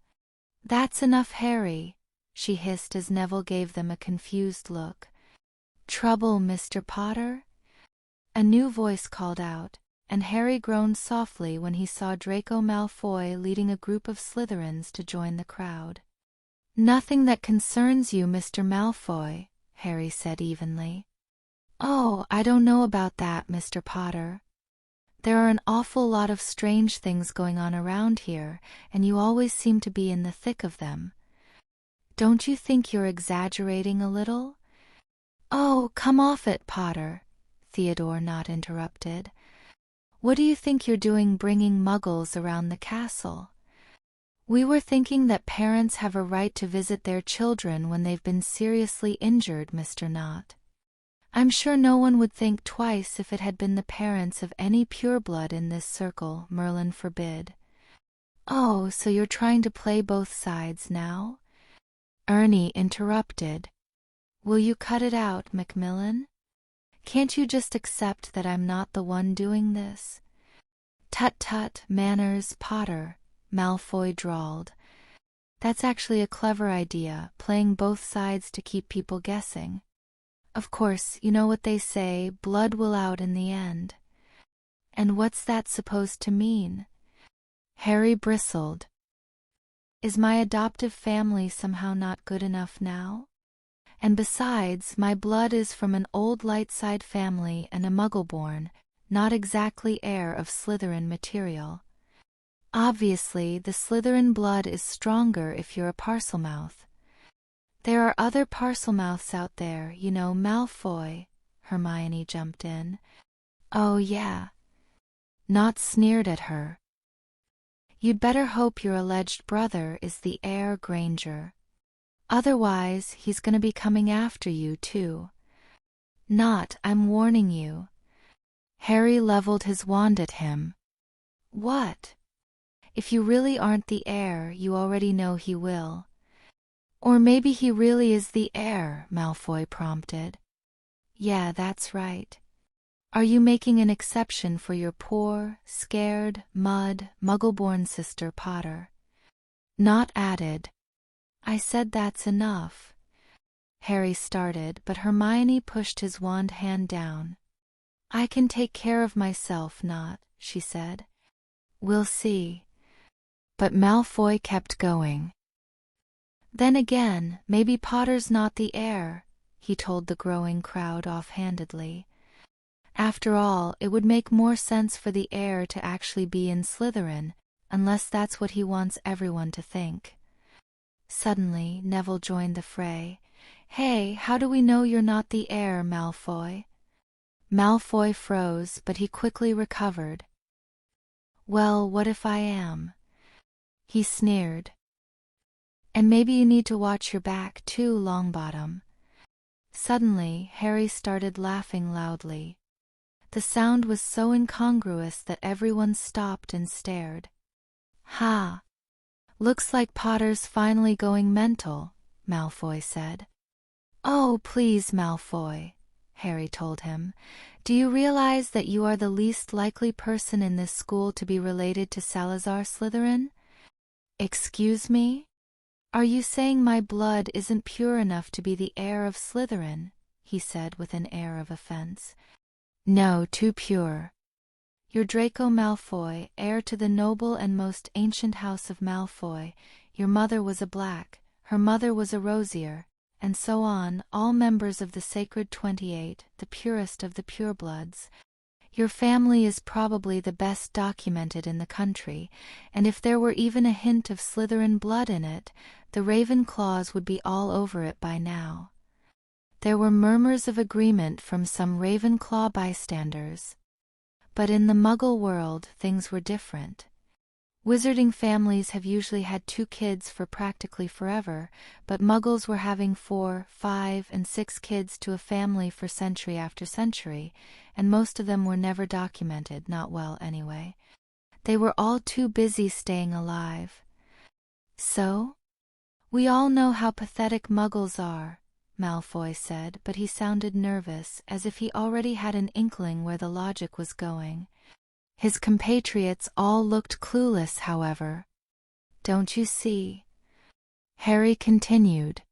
"That's enough, Harry," she hissed as Neville gave them a confused look. "Trouble, Mr. Potter?" A new voice called out, and Harry groaned softly when he saw Draco Malfoy leading a group of Slytherins to join the crowd. "Nothing that concerns you, Mr. Malfoy," Harry said evenly. "Oh, I don't know about that, Mr. Potter. There are an awful lot of strange things going on around here, and you always seem to be in the thick of them. Don't you think you're exaggerating a little?" "Oh, come off it, Potter," Theodore Nott interrupted. "What do you think you're doing bringing muggles around the castle? We were thinking that parents have a right to visit their children when they've been seriously injured, Mr. Nott. I'm sure no one would think twice if it had been the parents of any pureblood in this circle, Merlin forbid." "Oh, so you're trying to play both sides now?" Ernie interrupted. "Will you cut it out, Macmillan? Can't you just accept that I'm not the one doing this?" "Tut-tut, manners, Potter," Malfoy drawled. "That's actually a clever idea, playing both sides to keep people guessing. Of course, you know what they say, blood will out in the end." "And what's that supposed to mean?" Harry bristled. "Is my adoptive family somehow not good enough now? And besides, my blood is from an old Lightside family and a Muggle-born, not exactly heir of Slytherin material. Obviously, the Slytherin blood is stronger if you're a Parselmouth. There are other Parselmouths out there, you know, Malfoy," Hermione jumped in. "Oh yeah." Nott sneered at her. "You'd better hope your alleged brother is the heir, Granger. Otherwise, he's going to be coming after you, too. Nott, I'm warning you." Harry leveled his wand at him. "What?" "If you really aren't the heir, you already know he will." "Or maybe he really is the heir," Malfoy prompted. "Yeah, that's right. Are you making an exception for your poor, scared, Muggle-born sister, Potter?" Nott added, "I said that's enough." Harry started, but Hermione pushed his wand hand down. "I can take care of myself, Nott," she said. "We'll see." But Malfoy kept going. "Then again, maybe Potter's not the heir," he told the growing crowd offhandedly. "After all, it would make more sense for the heir to actually be in Slytherin, unless that's what he wants everyone to think." Suddenly, Neville joined the fray. "Hey, how do we know you're not the heir, Malfoy?" Malfoy froze, but he quickly recovered. "Well, what if I am?" he sneered. "And maybe you need to watch your back too, Longbottom." Suddenly, Harry started laughing loudly. The sound was so incongruous that everyone stopped and stared. "Ha! Looks like Potter's finally going mental," Malfoy said. "Oh, please, Malfoy," Harry told him. "Do you realize that you are the least likely person in this school to be related to Salazar Slytherin?" "Excuse me? Are you saying my blood isn't pure enough to be the heir of Slytherin?" he said with an air of offense. "No, too pure. You're Draco Malfoy, heir to the noble and most ancient house of Malfoy. Your mother was a Black, her mother was a Rosier, and so on, all members of the Sacred 28, the purest of the purebloods. Your family is probably the best documented in the country, and if there were even a hint of Slytherin blood in it, the Ravenclaws would be all over it by now. There were murmurs of agreement from some Ravenclaw bystanders. But in the Muggle world, things were different. Wizarding families have usually had 2 kids for practically forever, but Muggles were having 4, 5, and 6 kids to a family for century after century, and most of them were never documented, not well anyway. They were all too busy staying alive. So? We all know how pathetic Muggles are, Malfoy said, but he sounded nervous, as if he already had an inkling where the logic was going. His compatriots all looked clueless, however. Don't you see? Harry continued.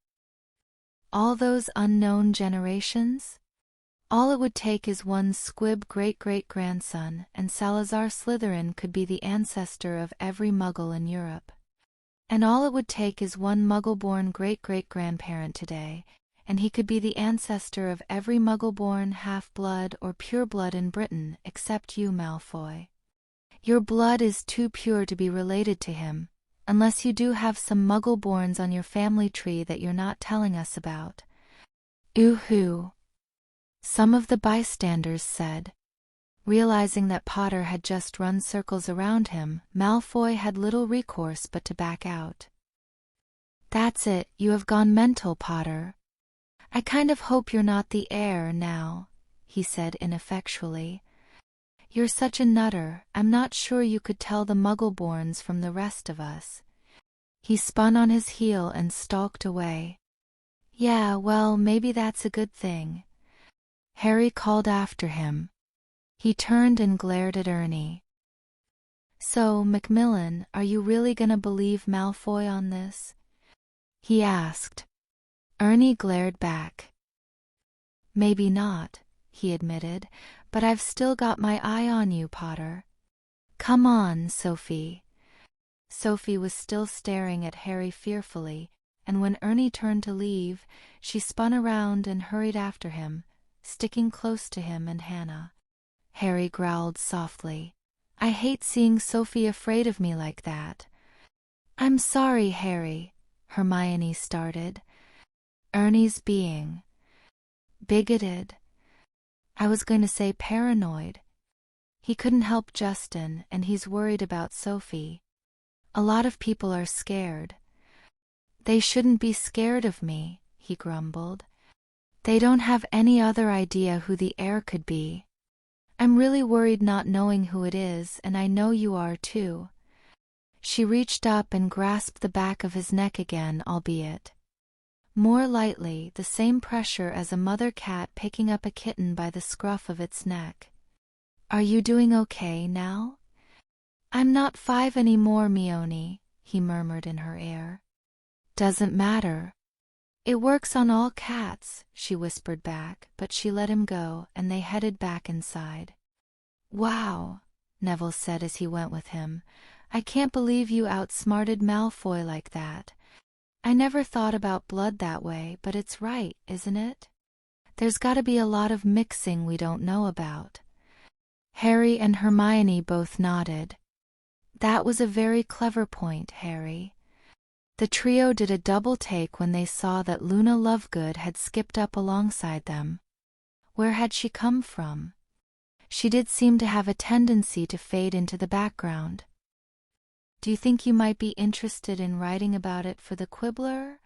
All those unknown generations? All it would take is one squib great-great-grandson, and Salazar Slytherin could be the ancestor of every Muggle in Europe. And all it would take is one Muggle-born great-great-grandparent today, and he could be the ancestor of every Muggle-born half-blood or pure-blood in Britain, except you, Malfoy. Your blood is too pure to be related to him, unless you do have some Muggle-borns on your family tree that you're not telling us about. Ooh-hoo, some of the bystanders said. Realizing that Potter had just run circles around him, Malfoy had little recourse but to back out. That's it, you have gone mental, Potter. I kind of hope you're not the heir now, he said ineffectually. You're such a nutter, I'm not sure you could tell the Muggle-borns from the rest of us. He spun on his heel and stalked away. Yeah, well, maybe that's a good thing. Harry called after him. He turned and glared at Ernie. So, Macmillan, are you really gonna believe Malfoy on this? He asked. Ernie glared back. Maybe not, he admitted, but I've still got my eye on you, Potter. Come on, Sophie. Sophie was still staring at Harry fearfully, and when Ernie turned to leave, she spun around and hurried after him, sticking close to him and Hannah. Harry growled softly. I hate seeing Sophie afraid of me like that. I'm sorry, Harry, Hermione started. Ernie's being bigoted. I was going to say paranoid. He couldn't help Justin, and he's worried about Sophie. A lot of people are scared. They shouldn't be scared of me, he grumbled. They don't have any other idea who the heir could be. I'm really worried not knowing who it is, and I know you are too. She reached up and grasped the back of his neck again, albeit more lightly, the same pressure as a mother cat picking up a kitten by the scruff of its neck. Are you doing okay now? I'm not 5 anymore, Mione, he murmured in her ear. Doesn't matter. It works on all cats, she whispered back, but she let him go, and they headed back inside. Wow, Neville said as he went with him. I can't believe you outsmarted Malfoy like that. I never thought about blood that way, but it's right, isn't it? There's got to be a lot of mixing we don't know about. Harry and Hermione both nodded. That was a very clever point, Harry. The trio did a double take when they saw that Luna Lovegood had skipped up alongside them. Where had she come from? She did seem to have a tendency to fade into the background. Do you think you might be interested in writing about it for the Quibbler?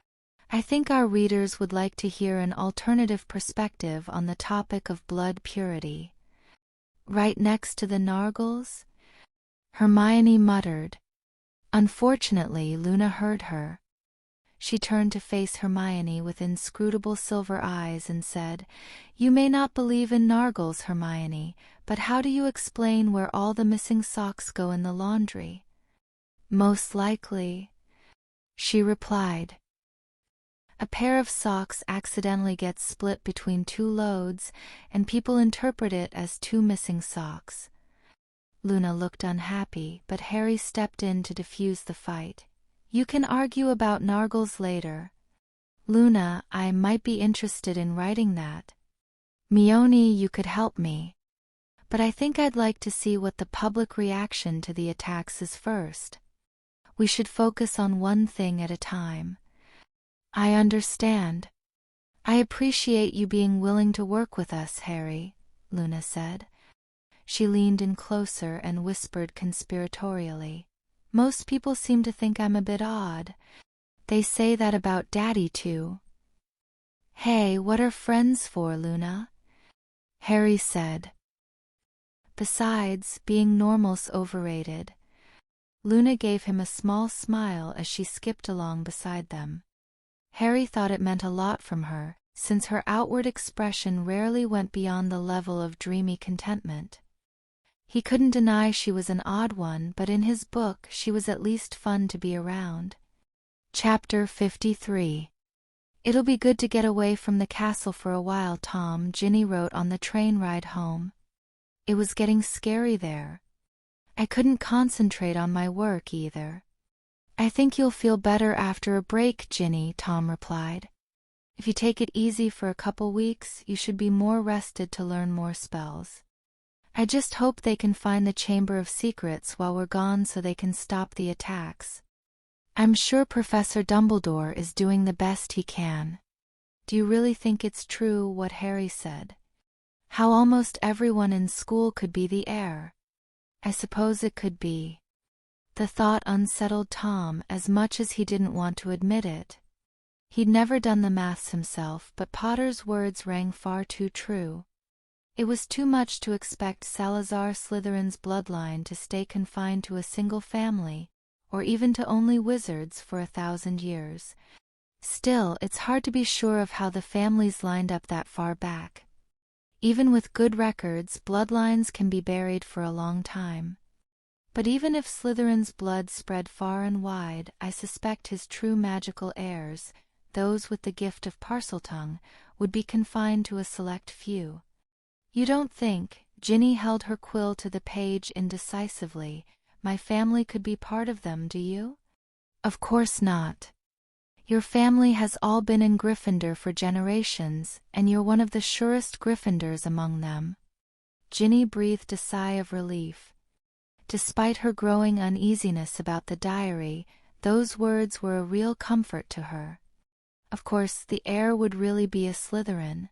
I think our readers would like to hear an alternative perspective on the topic of blood purity. Right next to the Nargles? Hermione muttered. Unfortunately, Luna heard her. She turned to face Hermione with inscrutable silver eyes and said, You may not believe in Nargles, Hermione, but how do you explain where all the missing socks go in the laundry? Most likely, she replied. A pair of socks accidentally gets split between 2 loads, and people interpret it as 2 missing socks. Luna looked unhappy, but Harry stepped in to defuse the fight. You can argue about Nargles later. Luna, I might be interested in writing that. Mione, you could help me. But I think I'd like to see what the public reaction to the attacks is first. We should focus on one thing at a time. I understand. I appreciate you being willing to work with us, Harry, Luna said. She leaned in closer and whispered conspiratorially. Most people seem to think I'm a bit odd. They say that about Daddy too. Hey, what are friends for, Luna? Harry said. Besides, being normal's overrated. Luna gave him a small smile as she skipped along beside them. Harry thought it meant a lot from her, since her outward expression rarely went beyond the level of dreamy contentment. He couldn't deny she was an odd one, but in his book she was at least fun to be around. Chapter 53. It'll be good to get away from the castle for a while, Tom, Ginny wrote on the train ride home. It was getting scary there. I couldn't concentrate on my work either. I think you'll feel better after a break, Ginny, Tom replied. If you take it easy for a couple weeks, you should be more rested to learn more spells. I just hope they can find the Chamber of Secrets while we're gone so they can stop the attacks. I'm sure Professor Dumbledore is doing the best he can. Do you really think it's true what Harry said? How almost everyone in school could be the heir? I suppose it could be. The thought unsettled Tom as much as he didn't want to admit it. He'd never done the maths himself, but Potter's words rang far too true. It was too much to expect Salazar Slytherin's bloodline to stay confined to a single family, or even to only wizards for 1,000 years. Still, it's hard to be sure of how the families lined up that far back. Even with good records, bloodlines can be buried for a long time. But even if Slytherin's blood spread far and wide, I suspect his true magical heirs, those with the gift of Parseltongue, would be confined to a select few. You don't think, Ginny held her quill to the page indecisively, my family could be part of them, do you? Of course not. Your family has all been in Gryffindor for generations, and you're one of the surest Gryffindors among them. Ginny breathed a sigh of relief. Despite her growing uneasiness about the diary, those words were a real comfort to her. Of course, the heir would really be a Slytherin.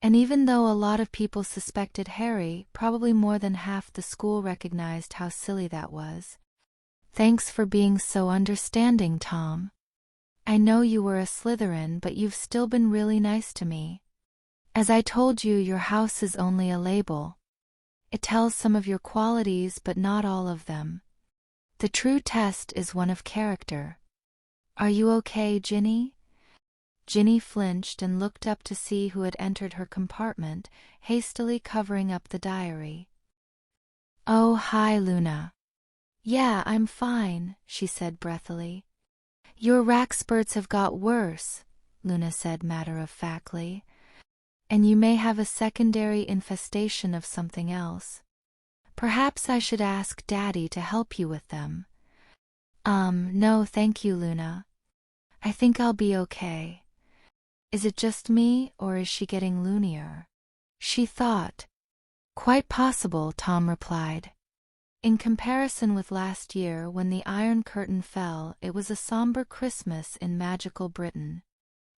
And even though a lot of people suspected Harry, probably more than half the school recognized how silly that was. Thanks for being so understanding, Tom. I know you were a Slytherin, but you've still been really nice to me. As I told you, your house is only a label. It tells some of your qualities, but not all of them. The true test is one of character. Are you okay, Ginny? Ginny flinched and looked up to see who had entered her compartment, hastily covering up the diary. Oh, hi, Luna. Yeah, I'm fine, she said breathily. Your rackspurts have got worse, Luna said matter-of-factly. And you may have a secondary infestation of something else. Perhaps I should ask Daddy to help you with them. No thank you, Luna. I think I'll be okay. Is it just me, or is she getting loonier? She thought. Quite possible, Tom replied. In comparison with last year when the Iron Curtain fell, it was a somber Christmas in magical Britain.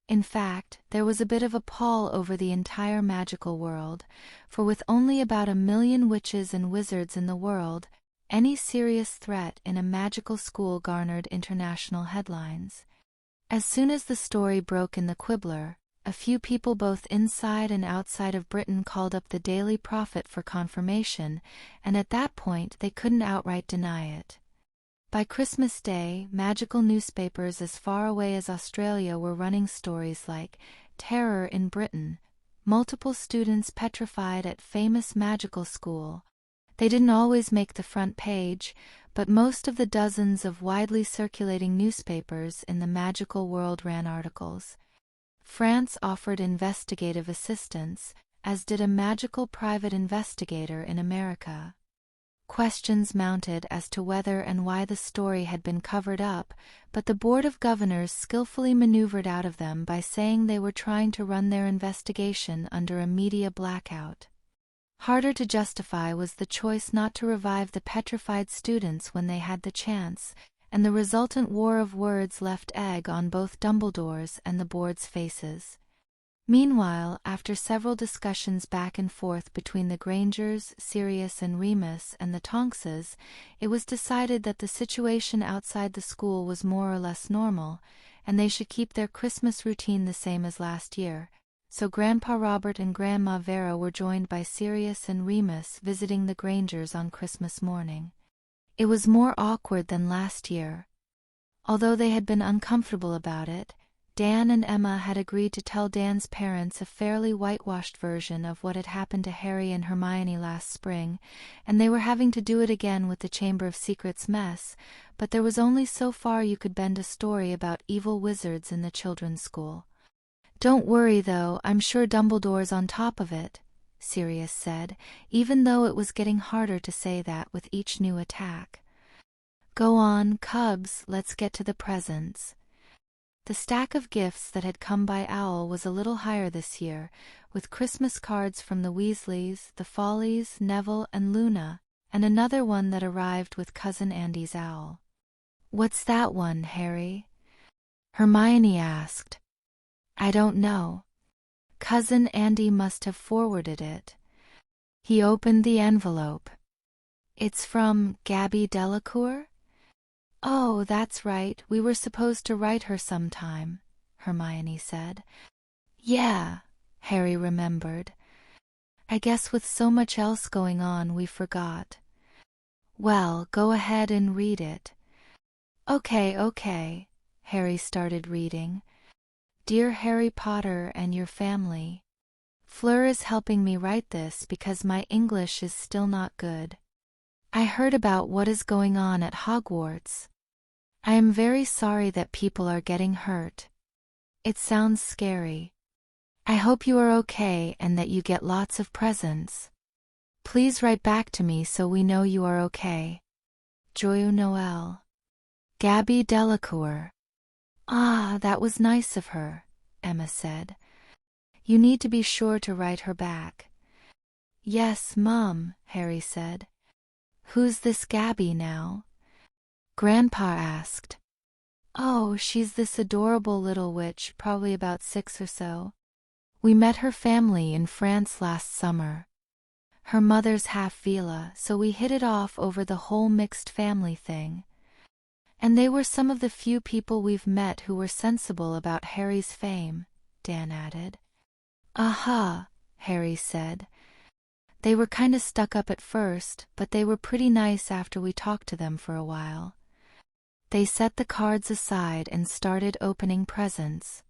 In fact, there was a bit of a pall over the entire magical world, for with only about 1 million witches and wizards in the world, any serious threat in a magical school garnered international headlines. As soon as the story broke in the Quibbler, a few people both inside and outside of Britain called up the Daily Prophet for confirmation, and at that point they couldn't outright deny it. By Christmas Day, magical newspapers as far away as Australia were running stories like "Terror in Britain," "Multiple students petrified at famous magical school." They didn't always make the front page, but most of the dozens of widely circulating newspapers in the magical world ran articles. France offered investigative assistance, as did a magical private investigator in America. Questions mounted as to whether and why the story had been covered up, but the Board of Governors skillfully maneuvered out of them by saying they were trying to run their investigation under a media blackout. Harder to justify was the choice not to revive the petrified students when they had the chance, and the resultant war of words left egg on both Dumbledore's and the board's faces. Meanwhile, after several discussions back and forth between the Grangers, Sirius and Remus and the Tonkses, it was decided that the situation outside the school was more or less normal, and they should keep their Christmas routine the same as last year. So Grandpa Robert and Grandma Vera were joined by Sirius and Remus visiting the Grangers on Christmas morning. It was more awkward than last year. Although they had been uncomfortable about it, Dan and Emma had agreed to tell Dan's parents a fairly whitewashed version of what had happened to Harry and Hermione last spring, and they were having to do it again with the Chamber of Secrets mess, but there was only so far you could bend a story about evil wizards in the children's school. "Don't worry though, I'm sure Dumbledore's on top of it," Sirius said, even though it was getting harder to say that with each new attack. "Go on, Cubs, let's get to the presents." The stack of gifts that had come by owl was a little higher this year, with Christmas cards from the Weasleys, the Follies, Neville and Luna, and another one that arrived with Cousin Andy's owl. "What's that one, Harry?" Hermione asked. "I don't know. Cousin Andy must have forwarded it." He opened the envelope. "It's from Gabby Delacour?" "Oh, that's right, we were supposed to write her sometime," Hermione said. "Yeah," Harry remembered. "I guess with so much else going on we forgot." "Well, go ahead and read it." Okay, Harry started reading. "Dear Harry Potter and your family. Fleur is helping me write this because my English is still not good. I heard about what is going on at Hogwarts. I am very sorry that people are getting hurt. It sounds scary. I hope you are okay and that you get lots of presents. Please write back to me so we know you are okay. Joyeux Noël. Gabby Delacour." "Ah, that was nice of her," Emma said. "You need to be sure to write her back." "Yes, Mum," Harry said. "Who's this Gabby now?" Grandpa asked. "Oh, she's this adorable little witch, probably about 6 or so. We met her family in France last summer. Her mother's half Vila, so we hit it off over the whole mixed family thing. And they were some of the few people we've met who were sensible about Harry's fame," Dan added. "Aha," Harry said. "They were kinda stuck up at first, but they were pretty nice after we talked to them for a while." They set the cards aside and started opening presents.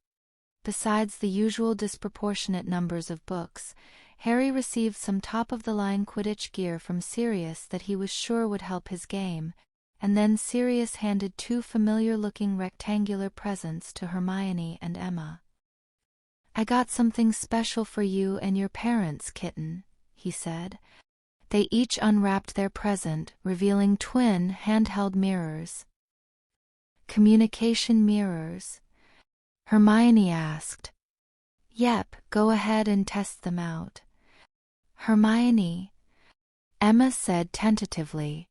Besides the usual disproportionate numbers of books, Harry received some top-of-the-line Quidditch gear from Sirius that he was sure would help his game, and then Sirius handed 2 familiar-looking rectangular presents to Hermione and Emma. "I got something special for you and your parents, kitten," he said. They each unwrapped their present, revealing twin handheld mirrors. "Communication mirrors?" Hermione asked. "Yep, go ahead and test them out." "Hermione," Emma said tentatively.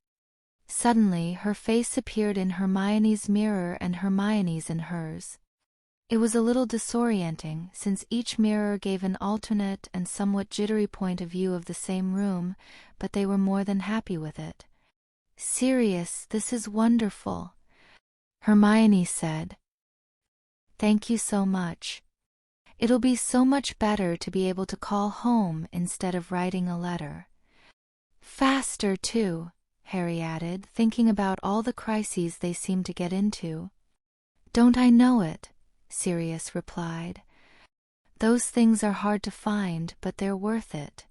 Suddenly, her face appeared in Hermione's mirror and Hermione's in hers. It was a little disorienting, since each mirror gave an alternate and somewhat jittery point of view of the same room, but they were more than happy with it. "Sirius, this is wonderful," Hermione said. "Thank you so much. It'll be so much better to be able to call home instead of writing a letter. Faster, too," Harry added, thinking about all the crises they seemed to get into. "Don't I know it?" Sirius replied. "Those things are hard to find, but they're worth it."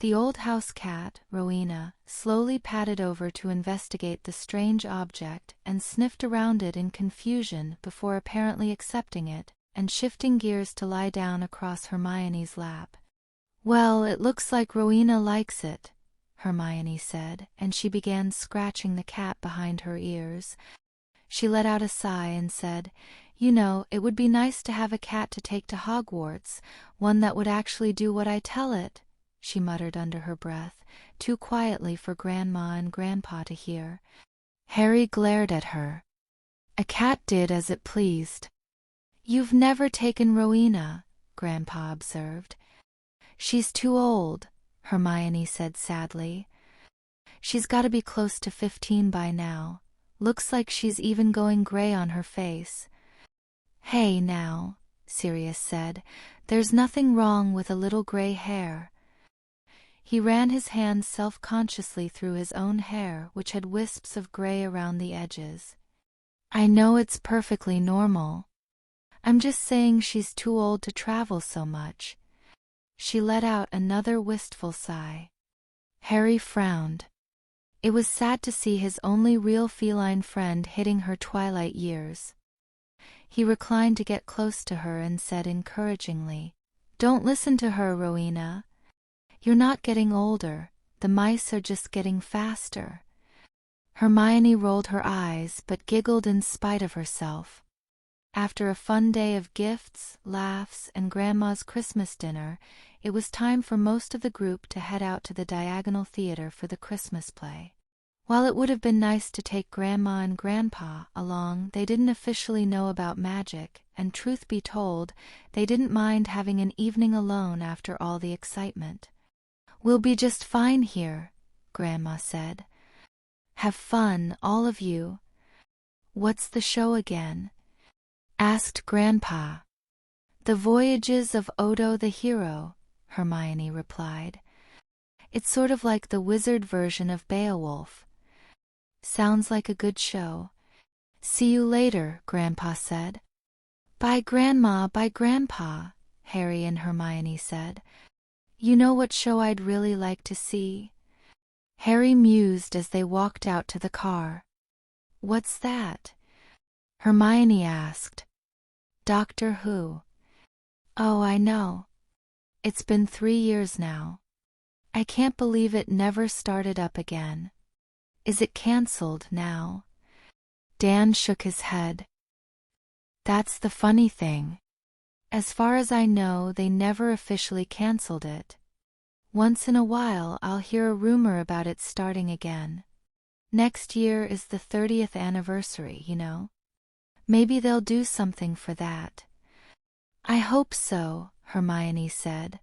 The old house cat, Rowena, slowly padded over to investigate the strange object and sniffed around it in confusion before apparently accepting it and shifting gears to lie down across Hermione's lap. "Well, it looks like Rowena likes it," Hermione said, and she began scratching the cat behind her ears. She let out a sigh and said, "You know, it would be nice to have a cat to take to Hogwarts, one that would actually do what I tell it," she muttered under her breath, too quietly for Grandma and Grandpa to hear. Harry glared at her. "A cat did as it pleased." "You've never taken Rowena," Grandpa observed. She's too old, Hermione said sadly. She's got to be close to 15 by now. Looks like she's even going gray on her face. Hey now, Sirius said, there's nothing wrong with a little gray hair. He ran his hand self-consciously through his own hair, which had wisps of gray around the edges. I know it's perfectly normal. I'm just saying she's too old to travel so much. She let out another wistful sigh. Harry frowned. It was sad to see his only real feline friend hitting her twilight years. He reclined to get close to her and said encouragingly, "Don't listen to her, Rowena. You're not getting older, the mice are just getting faster." Hermione rolled her eyes but giggled in spite of herself. After a fun day of gifts, laughs, and Grandma's Christmas dinner, it was time for most of the group to head out to the Diagonal Theatre for the Christmas play. While it would have been nice to take Grandma and Grandpa along, they didn't officially know about magic, and truth be told, they didn't mind having an evening alone after all the excitement. "We'll be just fine here," Grandma said. "Have fun, all of you." "What's the show again?" asked Grandpa. "The Voyages of Odo the Hero," Hermione replied. "It's sort of like the wizard version of Beowulf." "Sounds like a good show." "See you later," Grandpa said. "Bye, Grandma, bye, Grandpa," Harry and Hermione said. "You know what show I'd really like to see?" Harry mused as they walked out to the car. "What's that?" Hermione asked. "Doctor Who." "Oh, I know. It's been 3 years now. I can't believe it never started up again. Is it cancelled now?" Dan shook his head. "That's the funny thing. As far as I know, they never officially cancelled it. Once in a while I'll hear a rumor about it starting again. Next year is the 30th anniversary, you know. Maybe they'll do something for that." "I hope so," Hermione said.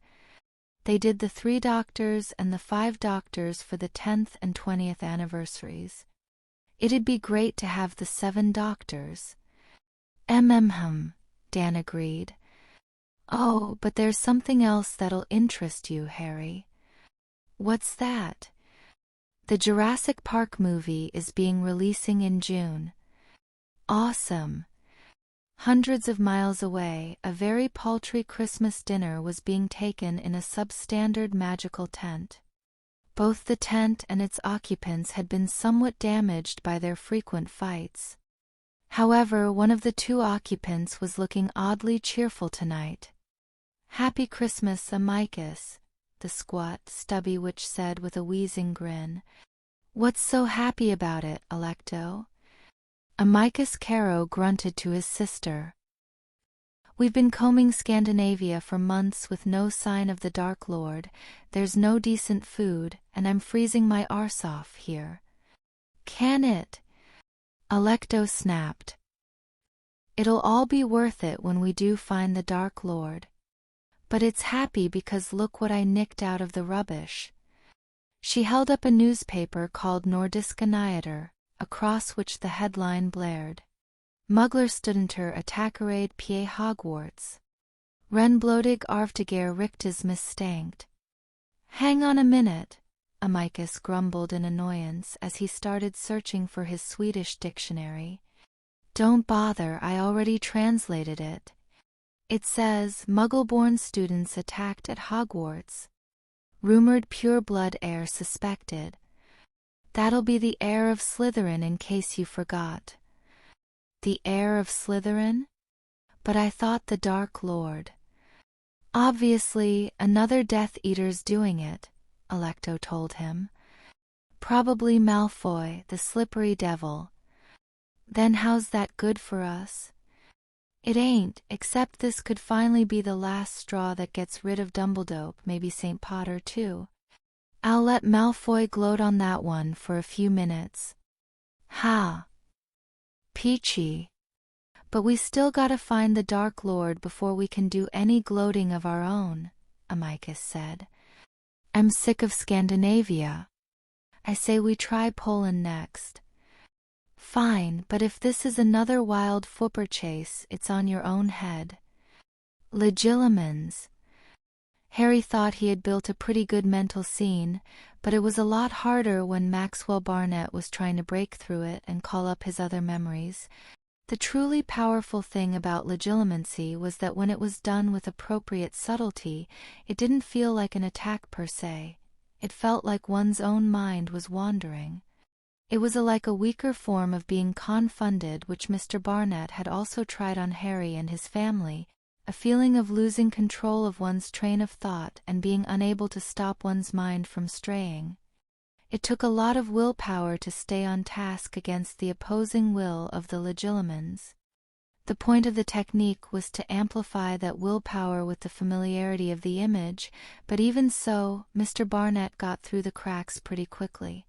They did the 3 Doctors and the 5 Doctors for the 10th and 20th anniversaries. It'd be great to have the 7 Doctors. Dan agreed. "Oh, but there's something else that'll interest you, Harry." "What's that?" "The Jurassic Park movie is being releasing in June." "Awesome." Hundreds of miles away, a very paltry Christmas dinner was being taken in a substandard magical tent. Both the tent and its occupants had been somewhat damaged by their frequent fights. However, one of the 2 occupants was looking oddly cheerful tonight. "Happy Christmas, Amicus," the squat, stubby witch said with a wheezing grin. "What's so happy about it, Alecto?" Amicus Caro grunted to his sister. "We've been combing Scandinavia for months with no sign of the Dark Lord, there's no decent food, and I'm freezing my arse off here." "Can it?" Alecto snapped. "It'll all be worth it when we do find the Dark Lord. But it's happy because look what I nicked out of the rubbish." She held up a newspaper called Nordiska Nyheter, across which the headline blared. "Muglerstudentur attackerade pie Hogwarts. Renblodig Arvtiger Richtes misstankt." "Hang on a minute," Amicus grumbled in annoyance as he started searching for his Swedish dictionary. "Don't bother, I already translated it. It says, Muggle-born students attacked at Hogwarts. Rumored pure-blood heir suspected. That'll be the heir of Slytherin in case you forgot." "The heir of Slytherin? But I thought the Dark Lord." "Obviously, another Death Eater's doing it," Alecto told him. "Probably Malfoy, the slippery devil." "Then how's that good for us?" "It ain't, except this could finally be the last straw that gets rid of Dumbledore, maybe St. Potter too. I'll let Malfoy gloat on that one for a few minutes." "Ha! Peachy. But we still gotta find the Dark Lord before we can do any gloating of our own, Amicus said. I'm sick of Scandinavia. I say we try Poland next. Fine, but if this is another wild fooper chase, it's on your own head. Legilimens. Harry thought he had built a pretty good mental scene, but it was a lot harder when Maxwell Barnett was trying to break through it and call up his other memories. The truly powerful thing about legilimency was that when it was done with appropriate subtlety, it didn't feel like an attack per se. It felt like one's own mind was wandering. It was like a weaker form of being confunded, which Mr. Barnett had also tried on Harry and his family, a feeling of losing control of one's train of thought and being unable to stop one's mind from straying. It took a lot of willpower to stay on task against the opposing will of the legilimens. The point of the technique was to amplify that willpower with the familiarity of the image, but even so, Mr. Barnett got through the cracks pretty quickly.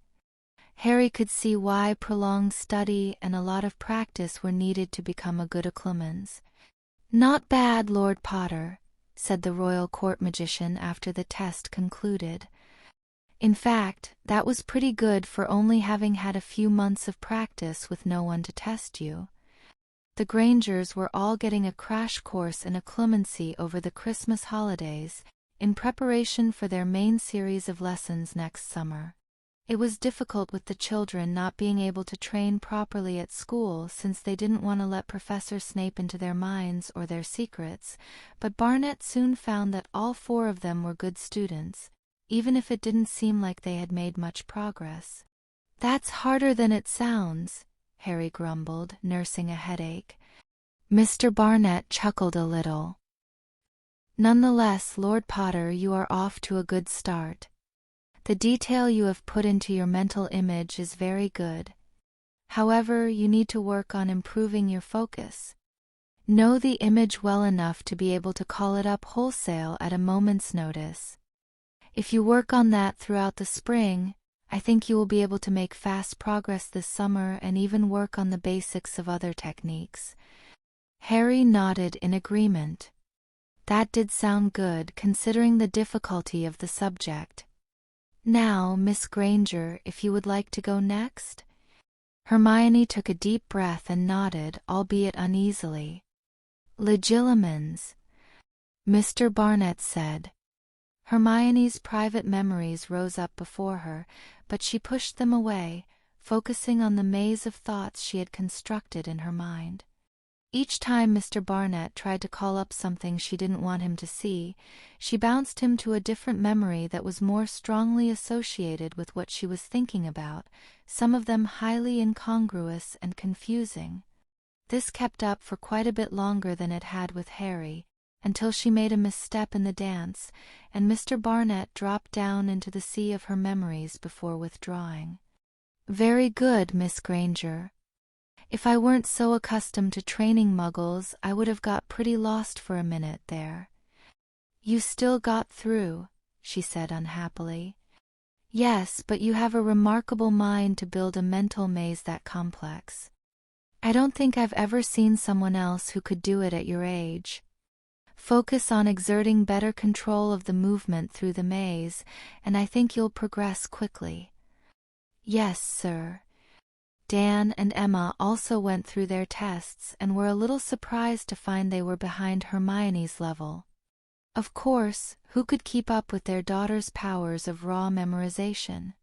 Harry could see why prolonged study and a lot of practice were needed to become a good occlumens. "Not bad, Lord Potter," said the royal court magician after the test concluded. In fact, that was pretty good for only having had a few months of practice with no one to test you. The Grangers were all getting a crash course in occlumency over the Christmas holidays, in preparation for their main series of lessons next summer. It was difficult with the children not being able to train properly at school since they didn't want to let Professor Snape into their minds or their secrets, but Barnett soon found that all four of them were good students, even if it didn't seem like they had made much progress. "That's harder than it sounds," Harry grumbled, nursing a headache. Mr. Barnett chuckled a little. "Nonetheless, Lord Potter, you are off to a good start. The detail you have put into your mental image is very good. However, you need to work on improving your focus. Know the image well enough to be able to call it up wholesale at a moment's notice. If you work on that throughout the spring, I think you will be able to make fast progress this summer and even work on the basics of other techniques." Harry nodded in agreement. That did sound good, considering the difficulty of the subject. "Now, Miss Granger, if you would like to go next?" Hermione took a deep breath and nodded, albeit uneasily. "Legilimens," Mr. Barnett said. Hermione's private memories rose up before her, but she pushed them away, focusing on the maze of thoughts she had constructed in her mind. Each time Mr. Barnett tried to call up something she didn't want him to see, she bounced him to a different memory that was more strongly associated with what she was thinking about, some of them highly incongruous and confusing. This kept up for quite a bit longer than it had with Harry, until she made a misstep in the dance, and Mr. Barnett dropped down into the sea of her memories before withdrawing. "Very good, Miss Granger. If I weren't so accustomed to training muggles, I would have got pretty lost for a minute there." "You still got through," she said unhappily. "Yes, but you have a remarkable mind to build a mental maze that complex. I don't think I've ever seen someone else who could do it at your age. Focus on exerting better control of the movement through the maze, and I think you'll progress quickly." "Yes, sir." Dan and Emma also went through their tests and were a little surprised to find they were behind Hermione's level. Of course, who could keep up with their daughter's powers of raw memorization?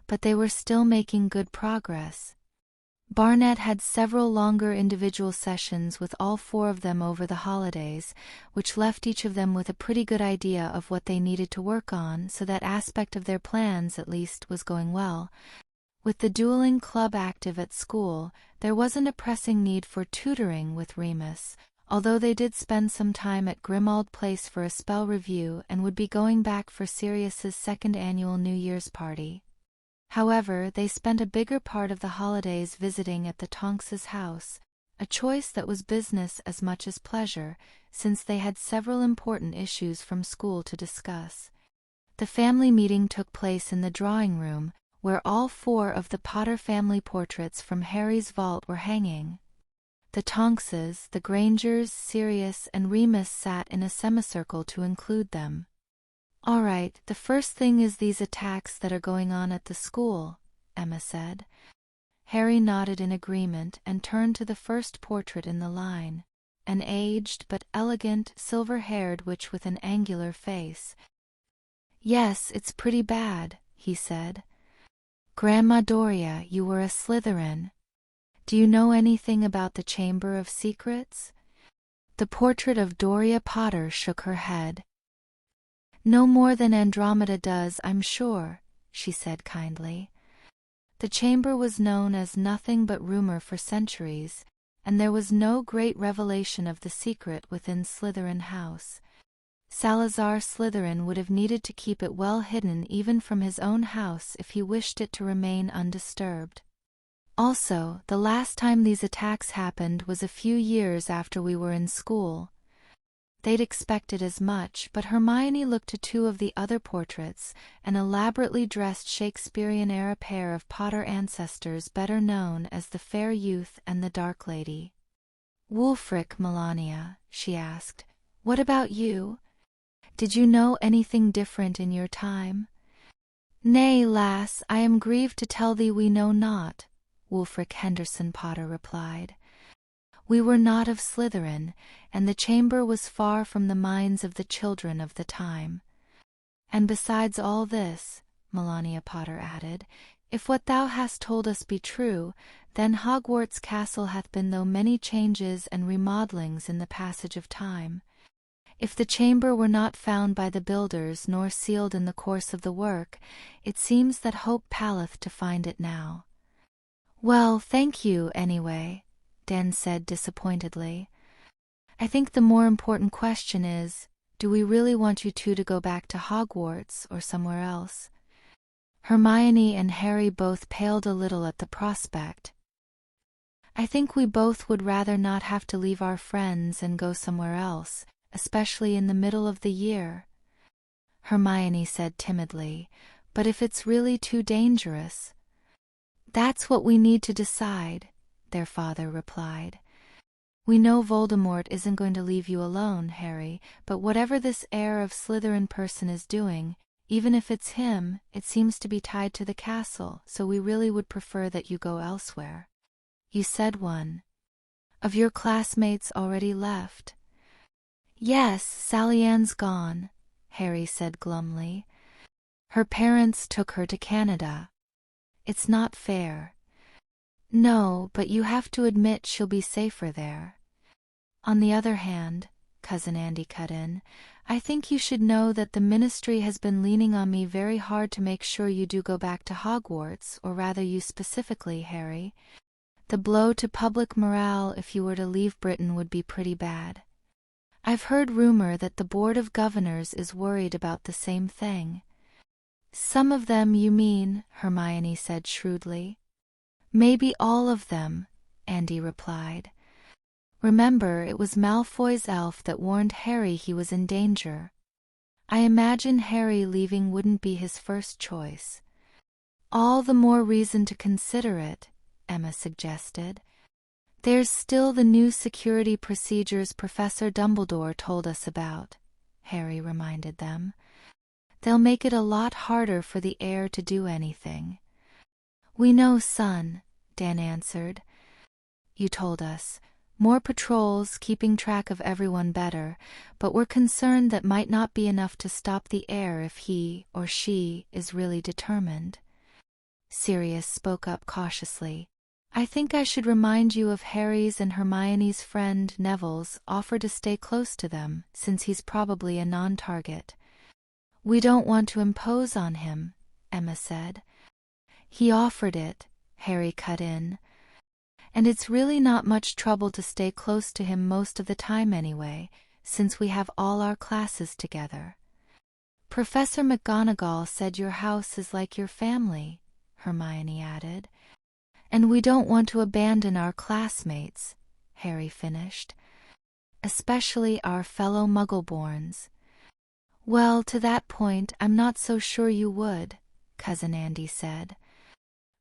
But they were still making good progress. Barnett had several longer individual sessions with all four of them over the holidays, which left each of them with a pretty good idea of what they needed to work on, so that aspect of their plans, at least, was going well. With the dueling club active at school, there wasn't a pressing need for tutoring with Remus, although they did spend some time at Grimmauld Place for a spell review and would be going back for Sirius's second annual New Year's party. However, they spent a bigger part of the holidays visiting at the Tonks's house, a choice that was business as much as pleasure, since they had several important issues from school to discuss. The family meeting took place in the drawing room, where all four of the Potter family portraits from Harry's vault were hanging. The Tonkses, the Grangers, Sirius, and Remus sat in a semicircle to include them. "All right, the first thing is these attacks that are going on at the school," Emma said. Harry nodded in agreement and turned to the first portrait in the line, an aged but elegant, silver-haired witch with an angular face. "Yes, it's pretty bad," he said. "Grandma Doria, you were a Slytherin. Do you know anything about the Chamber of Secrets?" The portrait of Doria Potter shook her head. "No more than Andromeda does, I'm sure," she said kindly. The chamber was known as nothing but rumor for centuries, and there was no great revelation of the secret within Slytherin House. Salazar Slytherin would have needed to keep it well hidden even from his own house if he wished it to remain undisturbed. Also, the last time these attacks happened was a few years after we were in school. They'd expected as much, but Hermione looked to two of the other portraits, an elaborately dressed Shakespearean-era pair of Potter ancestors better known as the Fair Youth and the Dark Lady. "Wulfric, Melania," she asked, "what about you? Did you know anything different in your time?" "Nay, lass, I am grieved to tell thee we know not," Wulfric Henderson Potter replied. "We were not of Slytherin, and the chamber was far from the minds of the children of the time. And besides all this," Melania Potter added, "if what thou hast told us be true, then Hogwarts Castle hath been through many changes and remodelings in the passage of time. If the chamber were not found by the builders nor sealed in the course of the work, it seems that hope palleth to find it now." "Well, thank you, anyway," Dan said disappointedly. "I think the more important question is, do we really want you two to go back to Hogwarts or somewhere else?" Hermione and Harry both paled a little at the prospect. "I think we both would rather not have to leave our friends and go somewhere else, especially in the middle of the year," Hermione said timidly. "But if it's really too dangerous—" "That's what we need to decide," their father replied. "We know Voldemort isn't going to leave you alone, Harry, but whatever this heir of Slytherin person is doing, even if it's him, it seems to be tied to the castle, so we really would prefer that you go elsewhere." "You said one of your classmates already left?" "Yes, Sally Ann's gone," Harry said glumly. "Her parents took her to Canada. It's not fair." "No, but you have to admit she'll be safer there." "On the other hand," Cousin Andy cut in, "I think you should know that the Ministry has been leaning on me very hard to make sure you do go back to Hogwarts, or rather you specifically, Harry. The blow to public morale if you were to leave Britain would be pretty bad. I've heard rumor that the Board of Governors is worried about the same thing." "Some of them, you mean," Hermione said shrewdly. "Maybe all of them," Andy replied. "Remember, it was Malfoy's elf that warned Harry he was in danger. I imagine Harry leaving wouldn't be his first choice." "All the more reason to consider it," Emma suggested. "There's still the new security procedures Professor Dumbledore told us about," Harry reminded them. "They'll make it a lot harder for the heir to do anything." "We know, son," Dan answered. "You told us. More patrols, keeping track of everyone better, but we're concerned that might not be enough to stop the heir if he, or she, is really determined." Sirius spoke up cautiously. "I think I should remind you of Harry's and Hermione's friend Neville's offer to stay close to them, since he's probably a non-target." "We don't want to impose on him," Emma said. "He offered it," Harry cut in. "And it's really not much trouble to stay close to him most of the time anyway, since we have all our classes together." "Professor McGonagall said your house is like your family," Hermione added. "And we don't want to abandon our classmates," Harry finished. "Especially our fellow Muggleborns." "Well, to that point I'm not so sure you would," Cousin Andy said.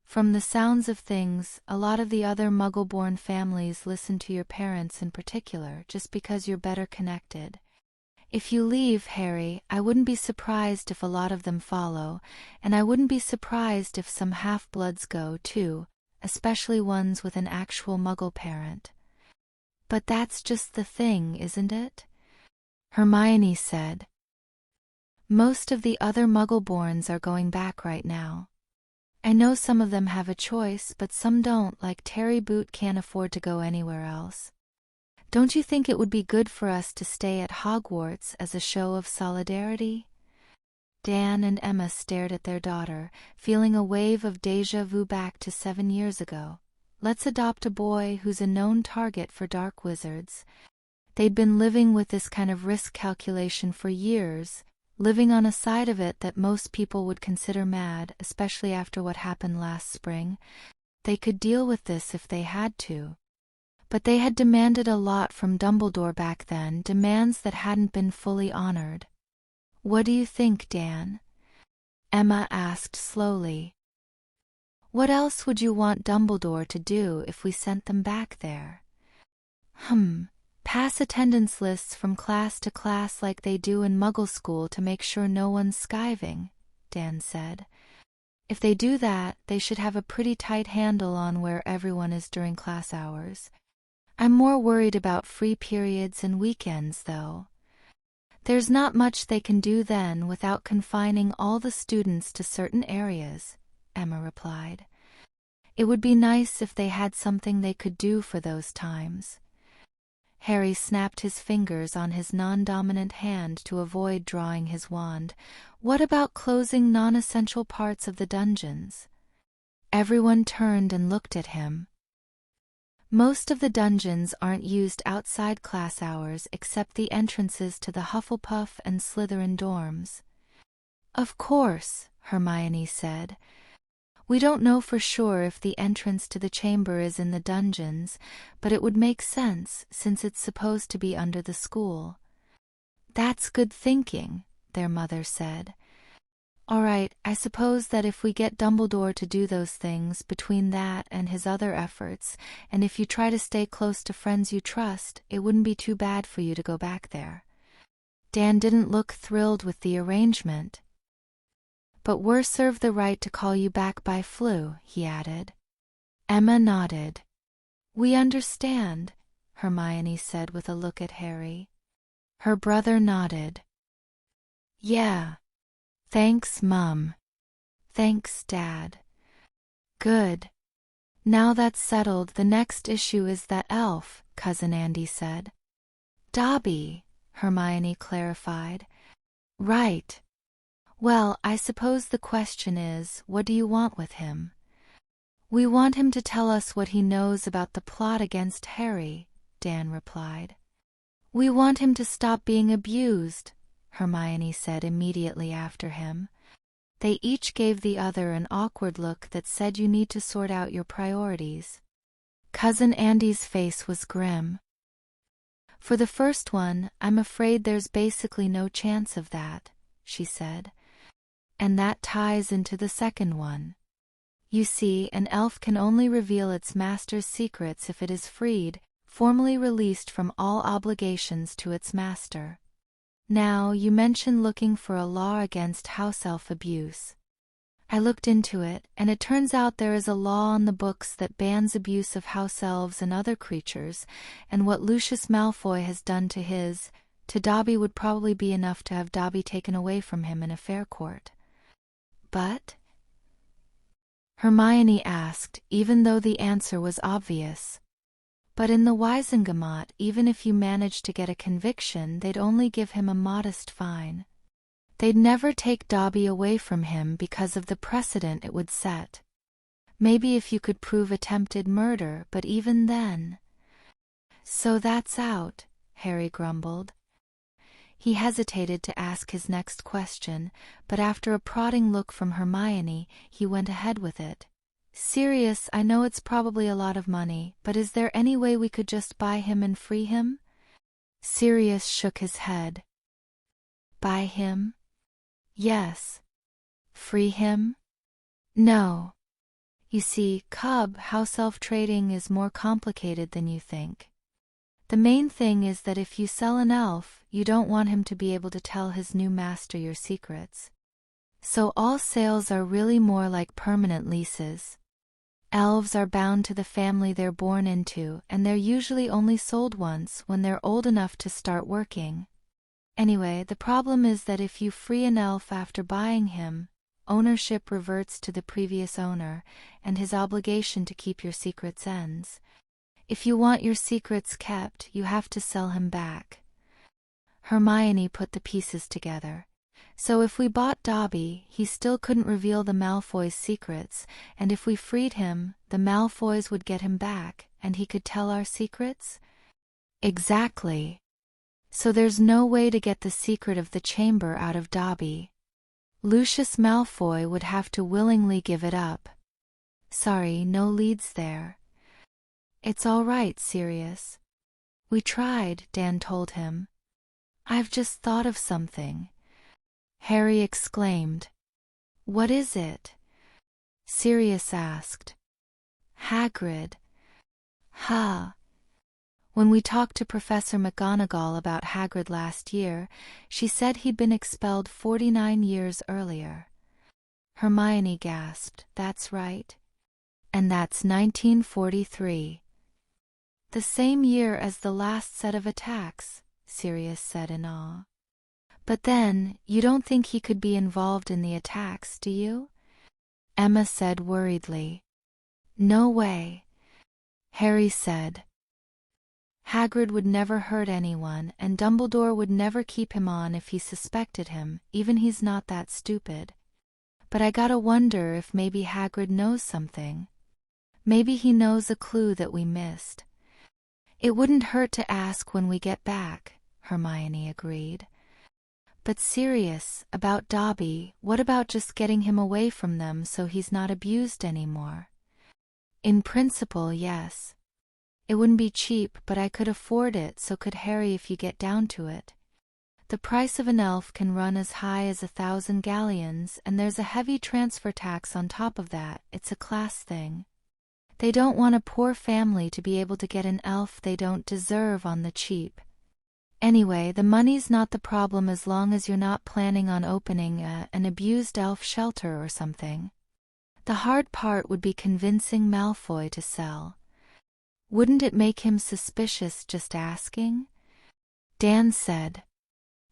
From the sounds of things, a lot of the other Muggle-born families listen to your parents in particular, just because you're better connected. If you leave, Harry, I wouldn't be surprised if a lot of them follow, and I wouldn't be surprised if some half-bloods go, too, especially ones with an actual Muggle parent. But that's just the thing, isn't it? Hermione said. Most of the other Muggle-borns are going back right now. I know some of them have a choice, but some don't, like Terry Boot can't afford to go anywhere else. Don't you think it would be good for us to stay at Hogwarts as a show of solidarity? Dan and Emma stared at their daughter, feeling a wave of déjà vu back to 7 years ago. Let's adopt a boy who's a known target for dark wizards. They'd been living with this kind of risk calculation for years, living on a side of it that most people would consider mad, especially after what happened last spring. They could deal with this if they had to. But they had demanded a lot from Dumbledore back then, demands that hadn't been fully honored. What do you think, Dan? Emma asked slowly. What else would you want Dumbledore to do if we sent them back there? Pass attendance lists from class to class like they do in Muggle school to make sure no one's skiving, Dan said. If they do that, they should have a pretty tight handle on where everyone is during class hours. I'm more worried about free periods and weekends, though. There's not much they can do then without confining all the students to certain areas, Emma replied. It would be nice if they had something they could do for those times. Harry snapped his fingers on his non-dominant hand to avoid drawing his wand. What about closing non-essential parts of the dungeons? Everyone turned and looked at him. Most of the dungeons aren't used outside class hours except the entrances to the Hufflepuff and Slytherin dorms. Of course, Hermione said. We don't know for sure if the entrance to the chamber is in the dungeons, but it would make sense since it's supposed to be under the school. That's good thinking, their mother said. All right, I suppose that if we get Dumbledore to do those things between that and his other efforts, and if you try to stay close to friends you trust, it wouldn't be too bad for you to go back there. Dan didn't look thrilled with the arrangement. But we're served the right to call you back by flu, he added. Emma nodded. We understand, Hermione said with a look at Harry. Her brother nodded. Yeah. Thanks, Mum. Thanks, Dad. Good. Now that's settled, the next issue is that elf, Cousin Andy said. Dobby, Hermione clarified. Right. Well, I suppose the question is, what do you want with him? We want him to tell us what he knows about the plot against Harry, Dan replied. We want him to stop being abused, Hermione said immediately after him. They each gave the other an awkward look that said you need to sort out your priorities. Cousin Andy's face was grim. For the first one, I'm afraid there's basically no chance of that, she said. And that ties into the second one. You see, an elf can only reveal its master's secrets if it is freed, formally released from all obligations to its master. Now, you mentioned looking for a law against house elf abuse. I looked into it, and it turns out there is a law on the books that bans abuse of house elves and other creatures, and what Lucius Malfoy has done to Dobby would probably be enough to have Dobby taken away from him in a fair court. But? Hermione asked, even though the answer was obvious. But in the Wisengamot, even if you managed to get a conviction, they'd only give him a modest fine. They'd never take Dobby away from him because of the precedent it would set. Maybe if you could prove attempted murder, but even then. So that's out, Harry grumbled. He hesitated to ask his next question, but after a prodding look from Hermione, he went ahead with it. Sirius, I know it's probably a lot of money, but is there any way we could just buy him and free him? Sirius shook his head. Buy him? Yes. Free him? No. You see, Cub, house elf trading is more complicated than you think. The main thing is that if you sell an elf, you don't want him to be able to tell his new master your secrets. So all sales are really more like permanent leases. Elves are bound to the family they're born into, and they're usually only sold once when they're old enough to start working. Anyway, the problem is that if you free an elf after buying him, ownership reverts to the previous owner, and his obligation to keep your secrets ends. If you want your secrets kept, you have to sell him back. Hermione put the pieces together. So if we bought Dobby, he still couldn't reveal the Malfoys' secrets, and if we freed him, the Malfoys would get him back, and he could tell our secrets? Exactly. So there's no way to get the secret of the chamber out of Dobby. Lucius Malfoy would have to willingly give it up. Sorry, no leads there. It's all right, Sirius. We tried, Dan told him. I've just thought of something. Harry exclaimed. What is it? Sirius asked. Hagrid. Ha. When we talked to Professor McGonagall about Hagrid last year, she said he'd been expelled 49 years earlier. Hermione gasped. That's right. And that's 1943. The same year as the last set of attacks, Sirius said in awe. But then, you don't think he could be involved in the attacks, do you? Emma said worriedly. No way. Harry said. Hagrid would never hurt anyone, and Dumbledore would never keep him on if he suspected him, even he's not that stupid. But I gotta wonder if maybe Hagrid knows something. Maybe he knows a clue that we missed. It wouldn't hurt to ask when we get back, Hermione agreed. But Sirius, about Dobby, what about just getting him away from them so he's not abused anymore? In principle, yes. It wouldn't be cheap, but I could afford it, so could Harry if you get down to it. The price of an elf can run as high as 1,000 galleons, and there's a heavy transfer tax on top of that. It's a class thing. They don't want a poor family to be able to get an elf they don't deserve on the cheap. Anyway, the money's not the problem as long as you're not planning on opening an abused elf shelter or something. The hard part would be convincing Malfoy to sell. Wouldn't it make him suspicious just asking? Dan said.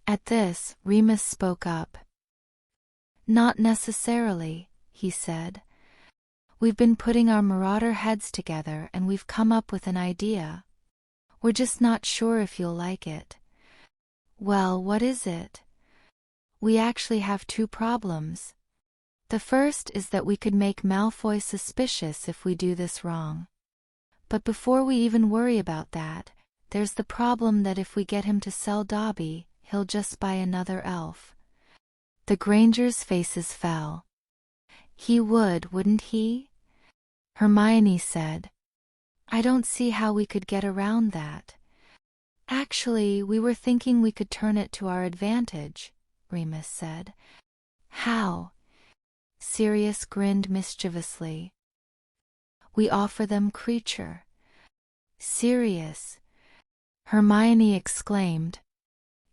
At this, Remus spoke up. Not necessarily, he said. We've been putting our marauder heads together and we've come up with an idea. We're just not sure if you'll like it. Well, what is it? We actually have two problems. The first is that we could make Malfoy suspicious if we do this wrong. But before we even worry about that, there's the problem that if we get him to sell Dobby, he'll just buy another elf. The Grangers' faces fell. He would, wouldn't he? Hermione said. I don't see how we could get around that. Actually, we were thinking we could turn it to our advantage, Remus said. How? Sirius grinned mischievously. We offer them creature. Sirius! Hermione exclaimed.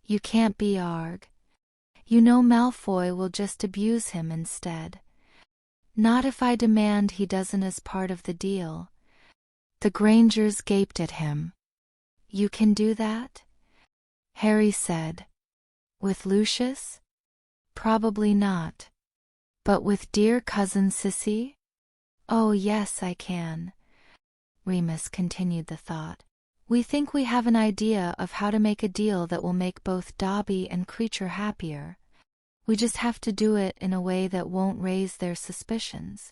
You can't be Arg. You know Malfoy will just abuse him instead. Not if I demand he doesn't as part of the deal. The Grangers gaped at him. You can do that? Harry said. With Lucius? Probably not. But with dear cousin Sissy? Oh yes, I can. Remus continued the thought. We think we have an idea of how to make a deal that will make both Dobby and Creature happier. We just have to do it in a way that won't raise their suspicions.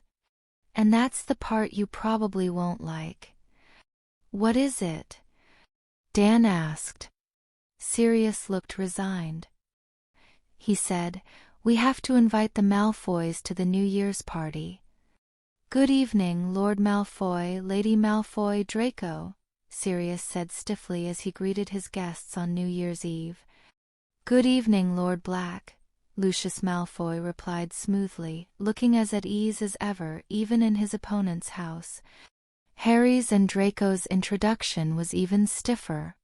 And that's the part you probably won't like. What is it? Dan asked. Sirius looked resigned. He said, we have to invite the Malfoys to the New Year's party. Good evening, Lord Malfoy, Lady Malfoy, Draco, Sirius said stiffly as he greeted his guests on New Year's Eve. Good evening, Lord Black, Lucius Malfoy replied smoothly, looking as at ease as ever, even in his opponent's house. Harry's and Draco's introduction was even stiffer.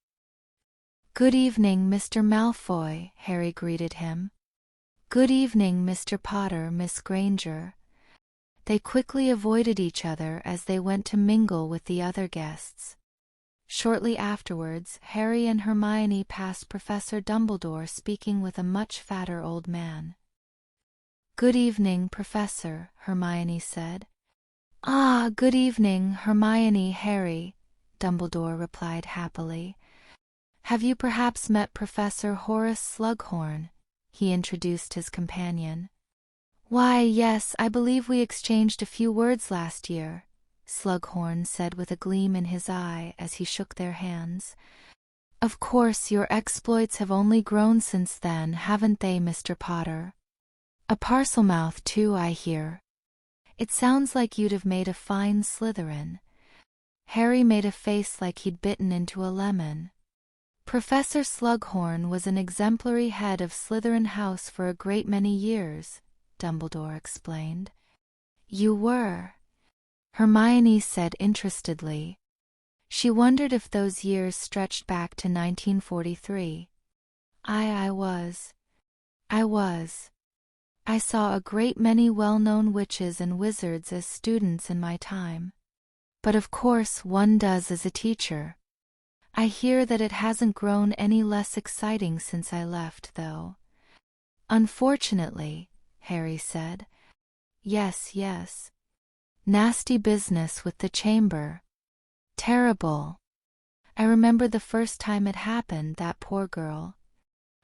"Good evening, Mr. Malfoy," Harry greeted him. "Good evening, Mr. Potter, Miss Granger." They quickly avoided each other as they went to mingle with the other guests. Shortly afterwards, Harry and Hermione passed Professor Dumbledore speaking with a much fatter old man. "Good evening, Professor," Hermione said. "Ah, good evening, Hermione, Harry," Dumbledore replied happily. "Have you perhaps met Professor Horace Slughorn?" he introduced his companion. "Why, yes, I believe we exchanged a few words last year," Slughorn said with a gleam in his eye as he shook their hands. "Of course your exploits have only grown since then, haven't they, Mr. Potter? A Parselmouth too, I hear. It sounds like you'd have made a fine Slytherin." Harry made a face like he'd bitten into a lemon. "Professor Slughorn was an exemplary head of Slytherin House for a great many years," Dumbledore explained. "You were?" Hermione said interestedly. She wondered if those years stretched back to 1943. I was. I saw a great many well-known witches and wizards as students in my time. But of course one does as a teacher. I hear that it hasn't grown any less exciting since I left, though." "Unfortunately," Harry said. Yes. Nasty business with the chamber. Terrible. I remember the first time it happened, that poor girl.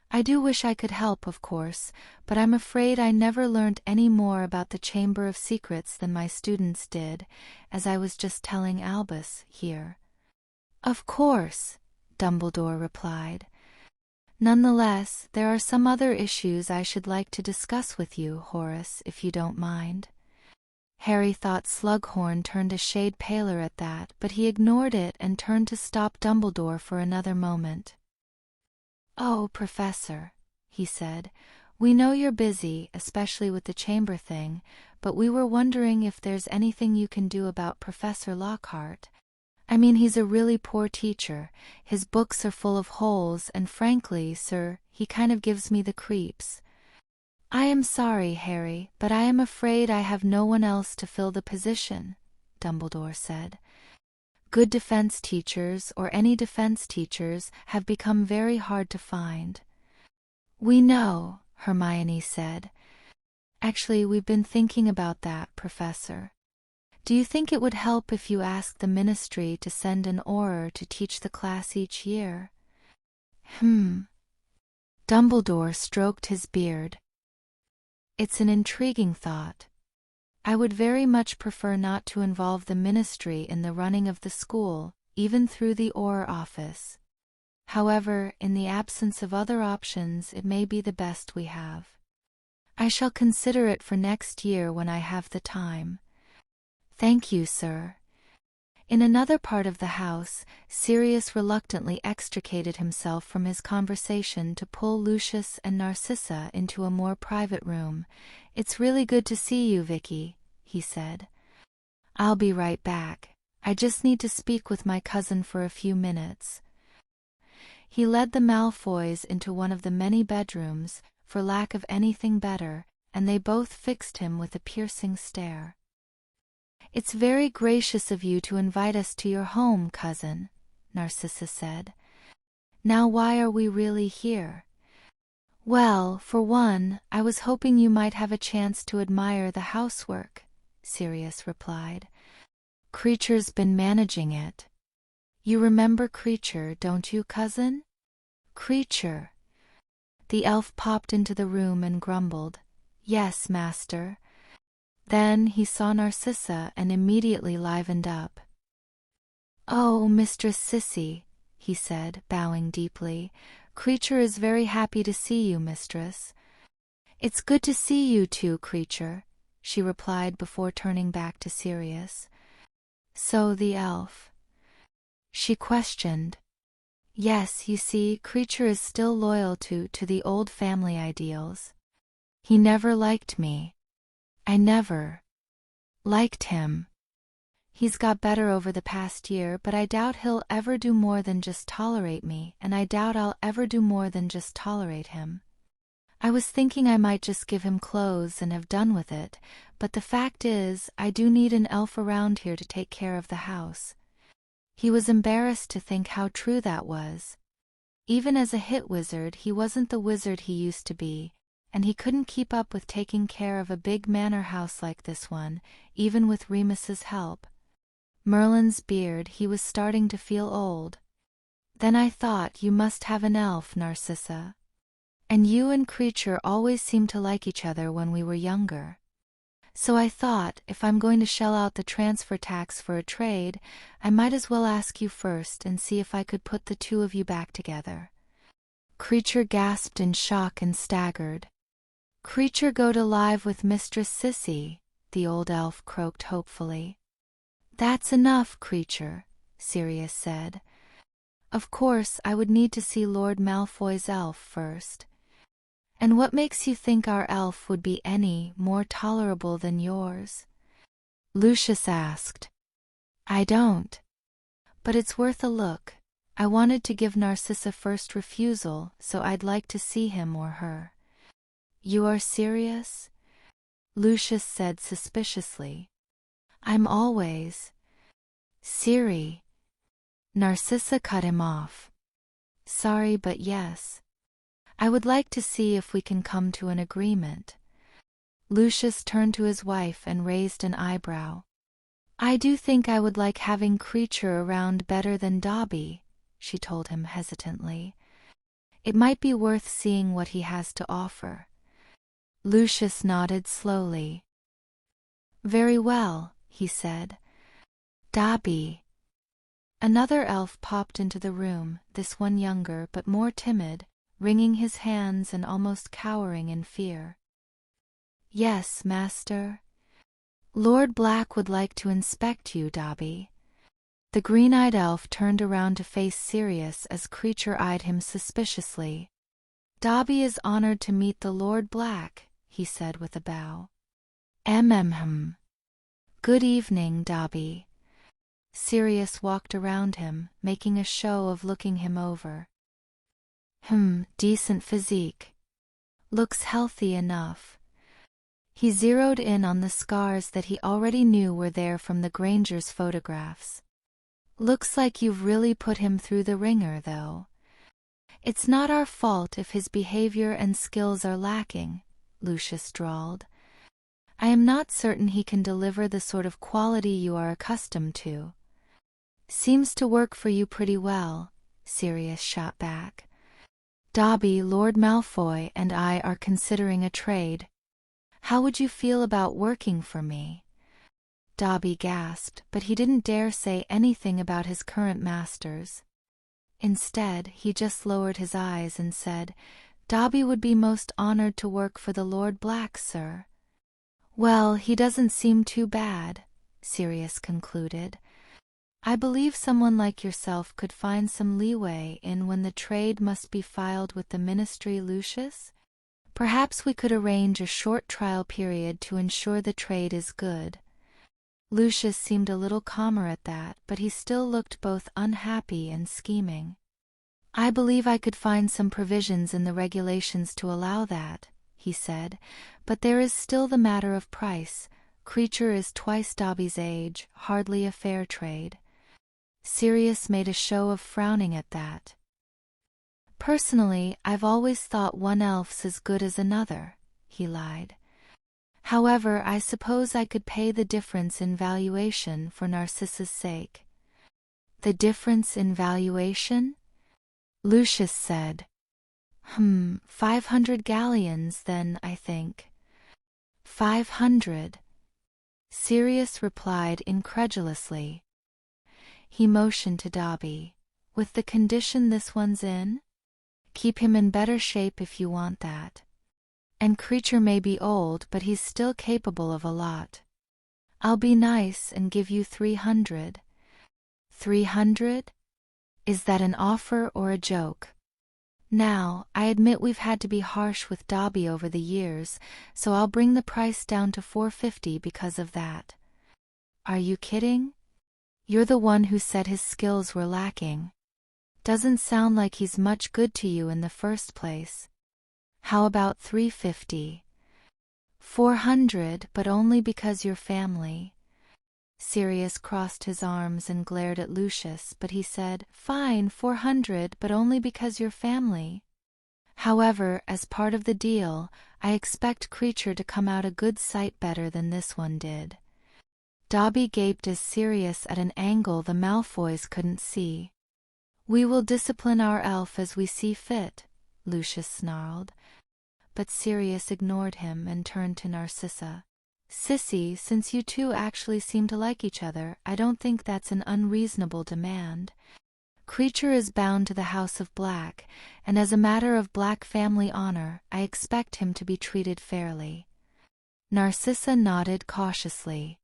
I do wish I could help, of course, but I'm afraid I never learnt any more about the Chamber of Secrets than my students did, as I was just telling Albus here." "Of course," Dumbledore replied. "Nonetheless, there are some other issues I should like to discuss with you, Horace, if you don't mind." Harry thought Slughorn turned a shade paler at that, but he ignored it and turned to stop Dumbledore for another moment. "Oh, Professor," he said, "we know you're busy, especially with the chamber thing, but we were wondering if there's anything you can do about Professor Lockhart. I mean, he's a really poor teacher, his books are full of holes, and frankly, sir, he kind of gives me the creeps." "I am sorry, Harry, but I am afraid I have no one else to fill the position," Dumbledore said. "Good defense teachers, or any defense teachers, have become very hard to find." "We know," Hermione said. "Actually, we've been thinking about that, Professor. Do you think it would help if you asked the Ministry to send an Auror to teach the class each year?" Dumbledore stroked his beard. "It's an intriguing thought. I would very much prefer not to involve the Ministry in the running of the school, even through the Auror office. However, in the absence of other options, it may be the best we have. I shall consider it for next year when I have the time." "Thank you, sir." In another part of the house, Sirius reluctantly extricated himself from his conversation to pull Lucius and Narcissa into a more private room. "It's really good to see you, Vicky," he said. "I'll be right back. I just need to speak with my cousin for a few minutes." He led the Malfoys into one of the many bedrooms, for lack of anything better, and they both fixed him with a piercing stare. "It's very gracious of you to invite us to your home, cousin," Narcissa said. "Now why are we really here?" "Well, for one, I was hoping you might have a chance to admire the housework," Sirius replied. "Creature's been managing it. You remember Creature, don't you, cousin?" "Creature?" The elf popped into the room and grumbled, "Yes, master." Then he saw Narcissa and immediately livened up. "Oh, Mistress Sissy," he said, bowing deeply. "Creature is very happy to see you, mistress." "It's good to see you too, Creature," she replied before turning back to Sirius. "So the elf?" she questioned. "Yes, you see, Creature is still loyal to the old family ideals." He never liked me. I never liked him. He's got better over the past year, but I doubt he'll ever do more than just tolerate me, and I doubt I'll ever do more than just tolerate him. I was thinking I might just give him clothes and have done with it, but the fact is, I do need an elf around here to take care of the house. He was embarrassed to think how true that was. Even as a hit wizard, he wasn't the wizard he used to be, and he couldn't keep up with taking care of a big manor house like this one, even with Remus's help. Merlin's beard, he was starting to feel old. Then I thought, you must have an elf, Narcissa. And you and Creature always seemed to like each other when we were younger. So I thought, if I'm going to shell out the transfer tax for a trade, I might as well ask you first and see if I could put the two of you back together. Creature gasped in shock and staggered. Creature go to live with Mistress Sissy, the old elf croaked hopefully. That's enough, Creature, Sirius said. Of course, I would need to see Lord Malfoy's elf first. And what makes you think our elf would be any more tolerable than yours? Lucius asked. I don't. But it's worth a look. I wanted to give Narcissa first refusal, so I'd like to see him or her. You are serious? Lucius said suspiciously. I'm always. Siri. Narcissa cut him off. Sorry, but yes. I would like to see if we can come to an agreement. Lucius turned to his wife and raised an eyebrow. I do think I would like having Creature around better than Dobby, she told him hesitantly. It might be worth seeing what he has to offer. Lucius nodded slowly. Very well, he said. Dobby. Another elf popped into the room, this one younger but more timid, wringing his hands and almost cowering in fear. Yes, master. Lord Black would like to inspect you, Dobby. The green-eyed elf turned around to face Sirius as Creature eyed him suspiciously. Dobby is honored to meet the Lord Black, he said with a bow. Good evening, Dobby. Sirius walked around him, making a show of looking him over. Decent physique. Looks healthy enough. He zeroed in on the scars that he already knew were there from the Grangers' photographs. Looks like you've really put him through the ringer, though. It's not our fault if his behavior and skills are lacking, Lucius drawled. I am not certain he can deliver the sort of quality you are accustomed to. Seems to work for you pretty well, Sirius shot back. Dobby, Lord Malfoy, and I are considering a trade. How would you feel about working for me? Dobby gasped, but he didn't dare say anything about his current masters. Instead, he just lowered his eyes and said, Dobby would be most honored to work for the Lord Black, sir. Well, he doesn't seem too bad, Sirius concluded. I believe someone like yourself could find some leeway in when the trade must be filed with the Ministry, Lucius. Perhaps we could arrange a short trial period to ensure the trade is good. Lucius seemed a little calmer at that, but he still looked both unhappy and scheming. I believe I could find some provisions in the regulations to allow that, he said, but there is still the matter of price. Creature is twice Dobby's age, hardly a fair trade. Sirius made a show of frowning at that. Personally, I've always thought one elf's as good as another, he lied. However, I suppose I could pay the difference in valuation for Narcissa's sake. The difference in valuation? Lucius said. 500 galleons then, I think. 500. Sirius replied incredulously. He motioned to Dobby. With the condition this one's in? Keep him in better shape if you want that. And Creature may be old, but he's still capable of a lot. I'll be nice and give you 300. 300? Is that an offer or a joke? Now, I admit we've had to be harsh with Dobby over the years, so I'll bring the price down to $4.50 because of that. Are you kidding? You're the one who said his skills were lacking. Doesn't sound like he's much good to you in the first place. How about $3.50? $400, but only because you're family. Sirius crossed his arms and glared at Lucius, but he said, "Fine, $400, but only because you're family. However, as part of the deal, I expect Creature to come out a good sight better than this one did." Dobby gaped as Sirius at an angle the Malfoys couldn't see. "We will discipline our elf as we see fit," Lucius snarled. But Sirius ignored him and turned to Narcissa. "Sissy, since you two actually seem to like each other, I don't think that's an unreasonable demand. Creature is bound to the House of Black, and as a matter of Black family honor, I expect him to be treated fairly." Narcissa nodded cautiously.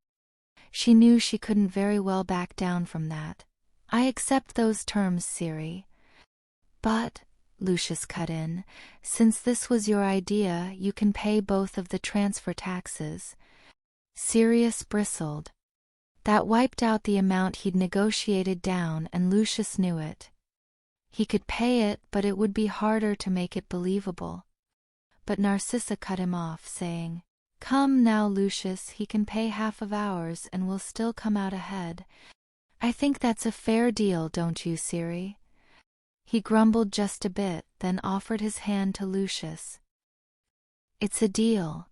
She knew she couldn't very well back down from that. "I accept those terms, Siri." "But," Lucius cut in, "since this was your idea, you can pay both of the transfer taxes." Sirius bristled. That wiped out the amount he'd negotiated down, and Lucius knew it. He could pay it, but it would be harder to make it believable. But Narcissa cut him off, saying, "Come now, Lucius, he can pay half of ours and we'll still come out ahead. I think that's a fair deal, don't you, Siri?" He grumbled just a bit, then offered his hand to Lucius. "It's a deal."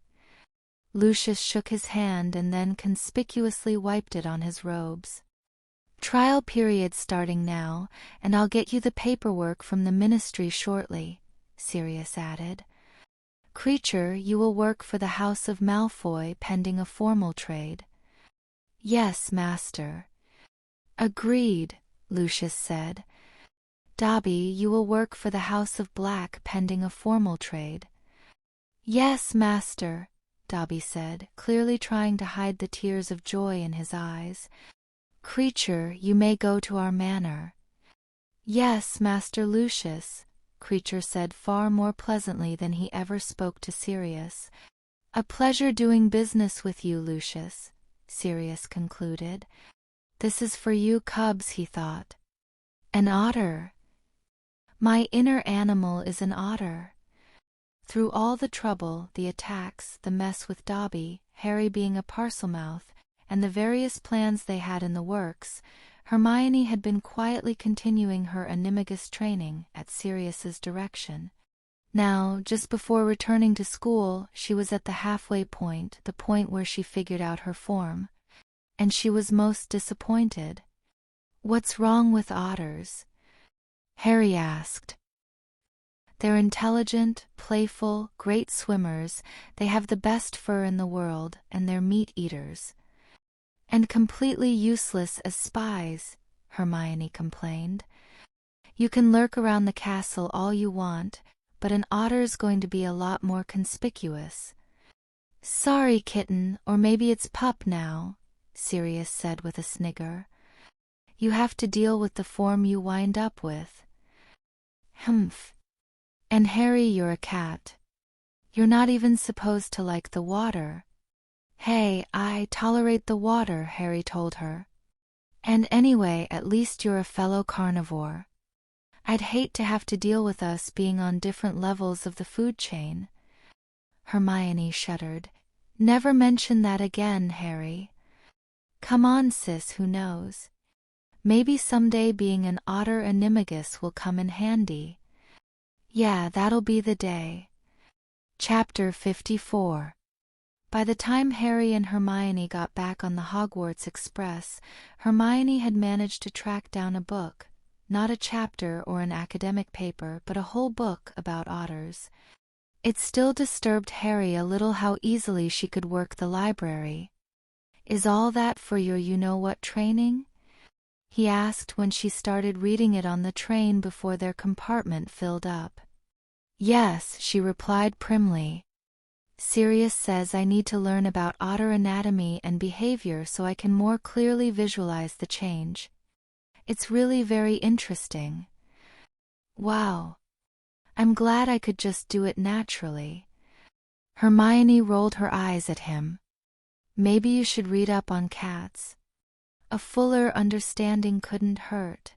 Lucius shook his hand and then conspicuously wiped it on his robes. "Trial period starting now, and I'll get you the paperwork from the ministry shortly," Sirius added. "Creature, you will work for the House of Malfoy pending a formal trade." "Yes, master." "Agreed," Lucius said. "Dobby, you will work for the House of Black pending a formal trade." "Yes, master," Dobby said, clearly trying to hide the tears of joy in his eyes. "Creature, you may go to our manor." "Yes, Master Lucius," Creature said far more pleasantly than he ever spoke to Sirius. "A pleasure doing business with you, Lucius," Sirius concluded. "This is for you cubs," he thought. "An otter. My inner animal is an otter." Through all the trouble, the attacks, the mess with Dobby, Harry being a parselmouth, and the various plans they had in the works, Hermione had been quietly continuing her Animagus training at Sirius's direction. Now, just before returning to school, she was at the halfway point, the point where she figured out her form. And she was most disappointed. "What's wrong with otters?" Harry asked. "They're intelligent, playful, great swimmers, they have the best fur in the world, and they're meat-eaters." "And completely useless as spies," Hermione complained. "You can lurk around the castle all you want, but an otter's going to be a lot more conspicuous." "Sorry, kitten, or maybe it's pup now," Sirius said with a snigger. "You have to deal with the form you wind up with." "Humph. And Harry, you're a cat. You're not even supposed to like the water." "Hey, I tolerate the water," Harry told her. "And anyway, at least you're a fellow carnivore. I'd hate to have to deal with us being on different levels of the food chain." Hermione shuddered. "Never mention that again, Harry." "Come on, sis, who knows? Maybe someday being an otter animagus will come in handy." "Yeah, that'll be the day." Chapter 54. By the time Harry and Hermione got back on the Hogwarts Express, Hermione had managed to track down a book, not a chapter or an academic paper, but a whole book about otters. It still disturbed Harry a little how easily she could work the library. "Is all that for your you-know-what training?" he asked when she started reading it on the train before their compartment filled up. "Yes," she replied primly. "Sirius says I need to learn about otter anatomy and behavior so I can more clearly visualize the change. It's really very interesting." "Wow. I'm glad I could just do it naturally. Hermione rolled her eyes at him. Maybe you should read up on cats. A fuller understanding couldn't hurt.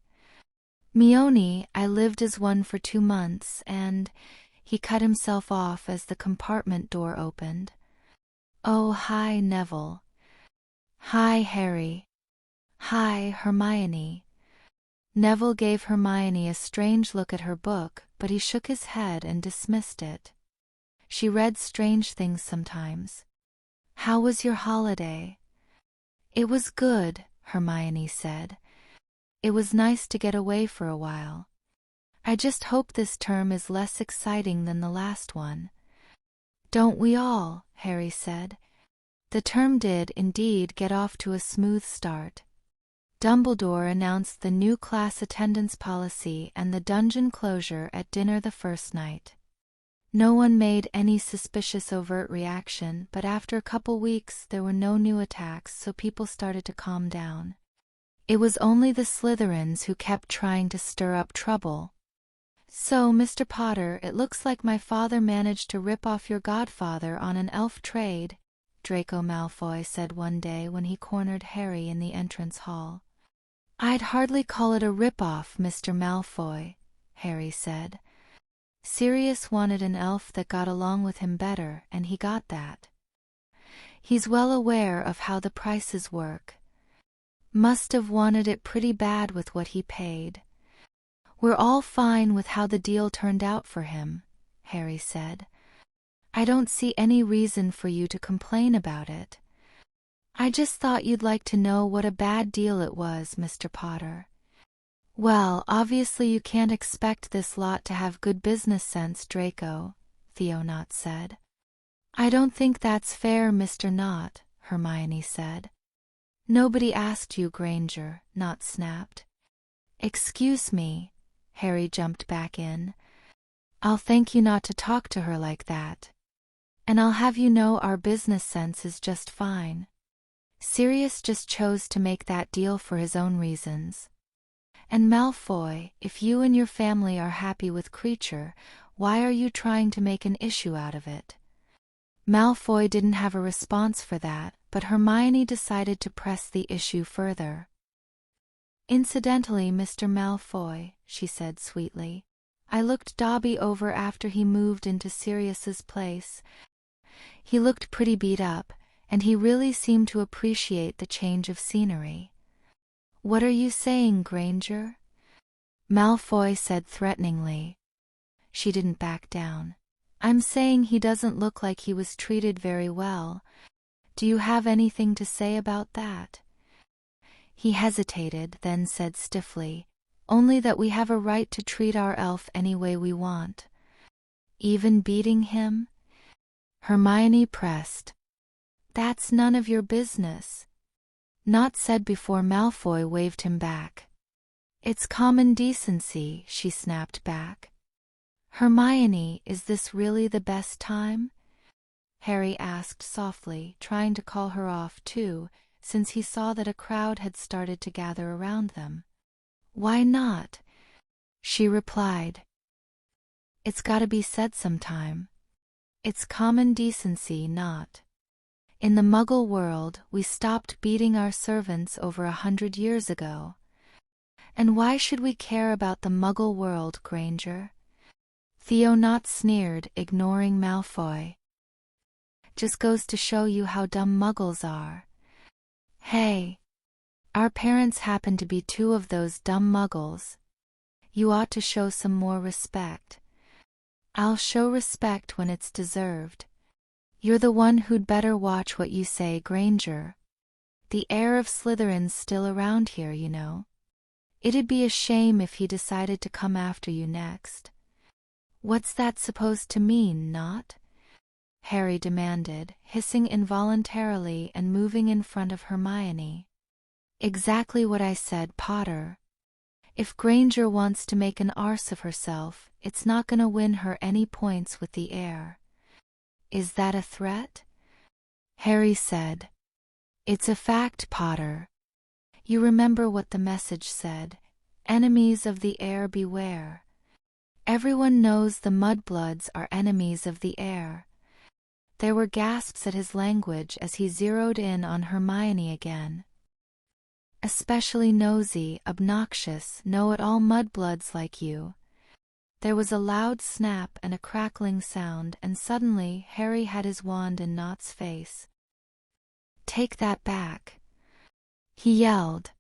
I lived as one for 2 months and... He cut himself off as the compartment door opened. Oh, hi, Neville. Hi, Harry. Hi, Hermione. Neville gave Hermione a strange look at her book, but he shook his head and dismissed it. She read strange things sometimes. How was your holiday? It was good, Hermione said. It was nice to get away for a while. I just hope this term is less exciting than the last one. Don't we all? Harry said. The term did indeed get off to a smooth start. Dumbledore announced the new class attendance policy and the dungeon closure at dinner the first night. No one made any suspicious overt reaction, but after a couple weeks there were no new attacks, so people started to calm down. It was only the Slytherins who kept trying to stir up trouble. So, Mr. Potter, it looks like my father managed to rip off your godfather on an elf trade, Draco Malfoy said one day when he cornered Harry in the entrance hall. I'd hardly call it a rip-off, Mr. Malfoy, Harry said. Sirius wanted an elf that got along with him better, and he got that. He's well aware of how the prices work. Must have wanted it pretty bad with what he paid. We're all fine with how the deal turned out for him, Harry said. I don't see any reason for you to complain about it. I just thought you'd like to know what a bad deal it was, Mr. Potter. Well, obviously you can't expect this lot to have good business sense, Draco, Nott said. I don't think that's fair, Mr. Nott, Hermione said. Nobody asked you, Granger, Nott snapped. Excuse me. Harry jumped back in. I'll thank you not to talk to her like that. And I'll have you know our business sense is just fine. Sirius just chose to make that deal for his own reasons. And Malfoy, if you and your family are happy with Creature, why are you trying to make an issue out of it? Malfoy didn't have a response for that, but Hermione decided to press the issue further. Incidentally, Mr. Malfoy, she said sweetly, I looked Dobby over after he moved into Sirius's place. He looked pretty beat up, and he really seemed to appreciate the change of scenery. What are you saying, Granger? Malfoy said threateningly. She didn't back down. I'm saying he doesn't look like he was treated very well. Do you have anything to say about that? He hesitated, then said stiffly, Only that we have a right to treat our elf any way we want. Even beating him? Hermione pressed. That's none of your business. Nott said before Malfoy waved him back. It's common decency, she snapped back. Hermione, is this really the best time? Harry asked softly, trying to call her off too, since he saw that a crowd had started to gather around them. Why not? She replied. It's gotta be said sometime. It's common decency, Nott. In the Muggle world, we stopped beating our servants over 100 years ago. And why should we care about the Muggle world, Granger? Nott sneered, ignoring Malfoy. Just goes to show you how dumb Muggles are. Hey. Our parents happen to be 2 of those dumb Muggles. You ought to show some more respect. I'll show respect when it's deserved. You're the one who'd better watch what you say, Granger. The heir of Slytherin's still around here, you know. It'd be a shame if he decided to come after you next. What's that supposed to mean, Nott? Harry demanded, hissing involuntarily and moving in front of Hermione. Exactly what I said, Potter. If Granger wants to make an arse of herself, it's not gonna win her any points with the heir. Is that a threat? Harry said. It's a fact, Potter. You remember what the message said. Enemies of the heir beware. Everyone knows the mudbloods are enemies of the heir. There were gasps at his language as he zeroed in on Hermione again. Especially nosy, obnoxious, know-it-all mudbloods like you. There was a loud snap and a crackling sound, and suddenly Harry had his wand in Nott's face. "Take that back," he yelled.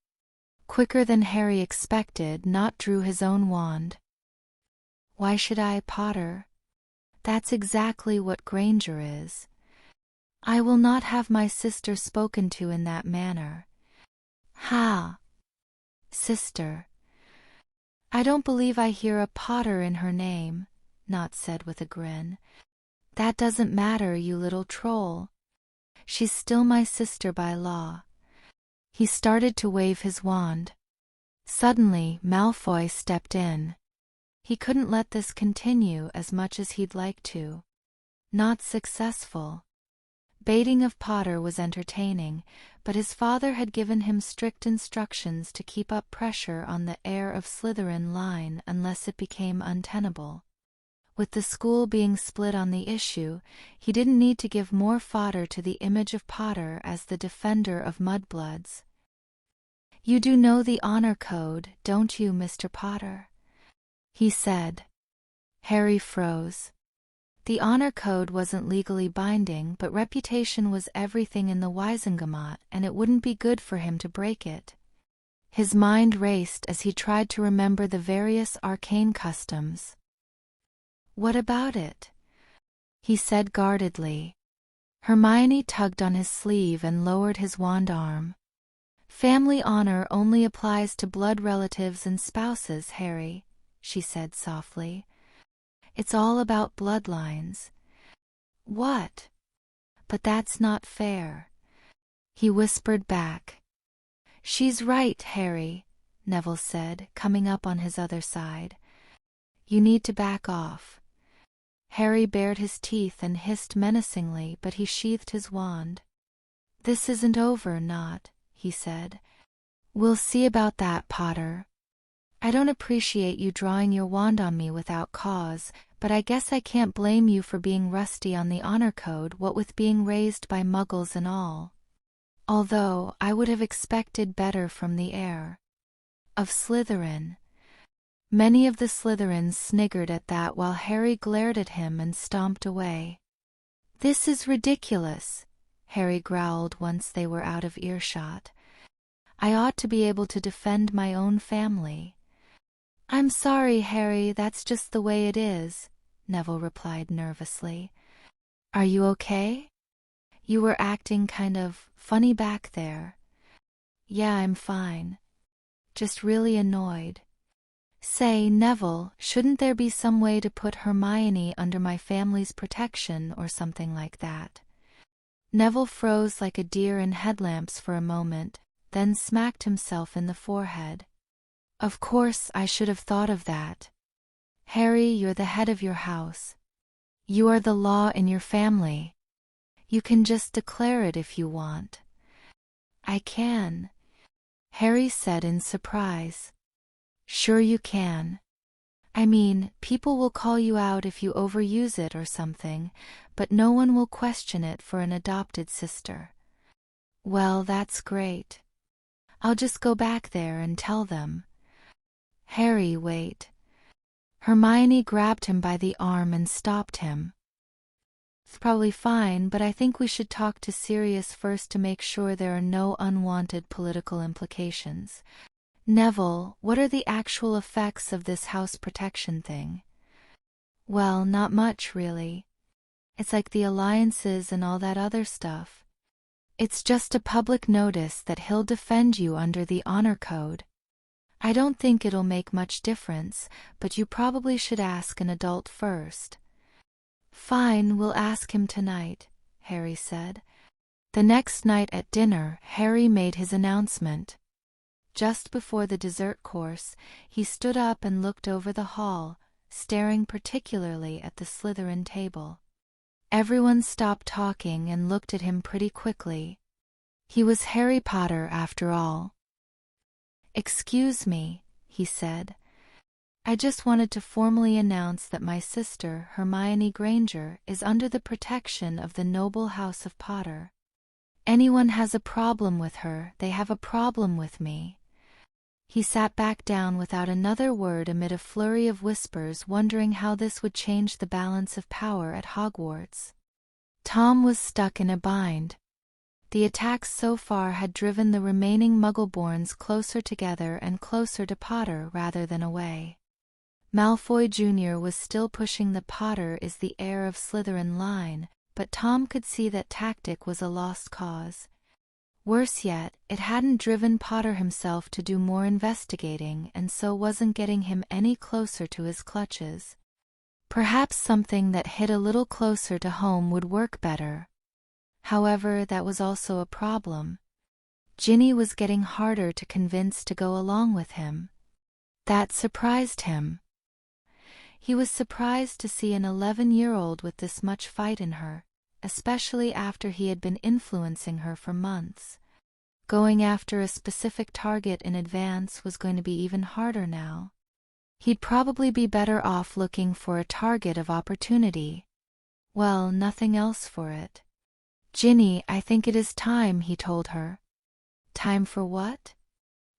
Quicker than Harry expected, Nott drew his own wand. "Why should I, Potter? That's exactly what Granger is. I will not have my sister spoken to in that manner." "Ha! Sister. I don't believe I hear a Potter in her name," Nott said with a grin. "That doesn't matter, you little troll. She's still my sister by law." He started to wave his wand. Suddenly, Malfoy stepped in. He couldn't let this continue as much as he'd like to. Not successful. Baiting of Potter was entertaining, but his father had given him strict instructions to keep up pressure on the heir of Slytherin line unless it became untenable. With the school being split on the issue, he didn't need to give more fodder to the image of Potter as the defender of mudbloods. "You do know the honor code, don't you, Mr. Potter?" he said. Harry froze. The honor code wasn't legally binding, but reputation was everything in the Wisengamot, and it wouldn't be good for him to break it. His mind raced as he tried to remember the various arcane customs. "What about it?" he said guardedly. Hermione tugged on his sleeve and lowered his wand arm. "Family honor only applies to blood relatives and spouses, Harry," she said softly. "It's all about bloodlines." "What? But that's not fair," he whispered back. "She's right, Harry," Neville said, coming up on his other side. "You need to back off." Harry bared his teeth and hissed menacingly, but he sheathed his wand. "This isn't over, Nott," he said. "We'll see about that, Potter. I don't appreciate you drawing your wand on me without cause, but I guess I can't blame you for being rusty on the honor code, what with being raised by muggles and all. Although, I would have expected better from the heir of Slytherin." Many of the Slytherins sniggered at that while Harry glared at him and stomped away. "This is ridiculous," Harry growled once they were out of earshot. "I ought to be able to defend my own family." "I'm sorry, Harry, that's just the way it is," Neville replied nervously. "Are you okay? You were acting kind of funny back there." "Yeah, I'm fine. Just really annoyed." "Say, Neville, shouldn't there be some way to put Hermione under my family's protection or something like that?" Neville froze like a deer in headlamps for a moment, then smacked himself in the forehead. "Of course I should have thought of that. Harry, you're the head of your house. You are the law in your family. You can just declare it if you want." "I can," Harry said in surprise. "Sure you can. I mean, people will call you out if you overuse it or something, but no one will question it for an adopted sister." "Well, that's great. I'll just go back there and tell them." "Harry, wait." Hermione grabbed him by the arm and stopped him. "It's probably fine, but I think we should talk to Sirius first to make sure there are no unwanted political implications. Neville, what are the actual effects of this house protection thing?" "Well, not much, really. It's like the alliances and all that other stuff. It's just a public notice that he'll defend you under the honor code. I don't think it'll make much difference, but you probably should ask an adult first." "Fine, we'll ask him tonight," Harry said. The next night at dinner, Harry made his announcement. Just before the dessert course, he stood up and looked over the hall, staring particularly at the Slytherin table. Everyone stopped talking and looked at him pretty quickly. He was Harry Potter after all. "Excuse me," he said. I just wanted to formally announce that my sister, Hermione Granger, is under the protection of the noble House of Potter. Anyone has a problem with her, they have a problem with me." He sat back down without another word amid a flurry of whispers, wondering how this would change the balance of power at Hogwarts. Tom was stuck in a bind. The attacks so far had driven the remaining Muggleborns closer together and closer to Potter rather than away. Malfoy Jr. was still pushing the Potter is the heir of Slytherin line, but Tom could see that tactic was a lost cause. Worse yet, it hadn't driven Potter himself to do more investigating and so wasn't getting him any closer to his clutches. Perhaps something that hit a little closer to home would work better. However, that was also a problem. Ginny was getting harder to convince to go along with him. That surprised him. He was surprised to see an 11-year-old with this much fight in her, especially after he had been influencing her for months. Going after a specific target in advance was going to be even harder now. He'd probably be better off looking for a target of opportunity. Well, nothing else for it. "Ginny, I think it is time," he told her. "Time for what?"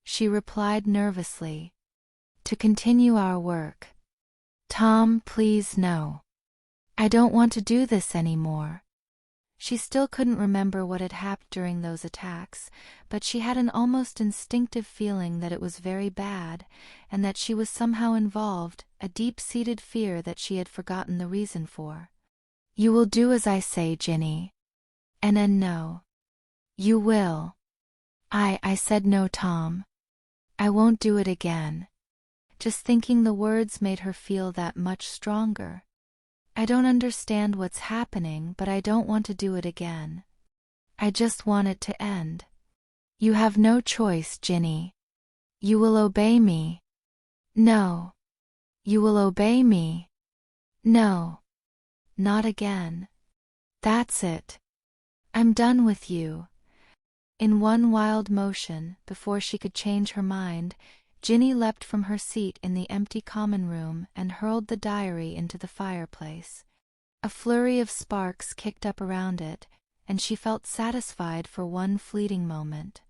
she replied nervously. "To continue our work." "Tom, please no. I don't want to do this anymore." She still couldn't remember what had happened during those attacks, but she had an almost instinctive feeling that it was very bad, and that she was somehow involved, a deep-seated fear that she had forgotten the reason for. "You will do as I say, Ginny." And no. "You will." I said no, Tom. I won't do it again." Just thinking the words made her feel that much stronger. "I don't understand what's happening, but I don't want to do it again. I just want it to end." "You have no choice, Ginny. You will obey me." "No." "You will obey me." "No." "Not again." "That's it. I'm done with you." In one wild motion, before she could change her mind, Ginny leapt from her seat in the empty common room and hurled the diary into the fireplace. A flurry of sparks kicked up around it, and she felt satisfied for one fleeting moment.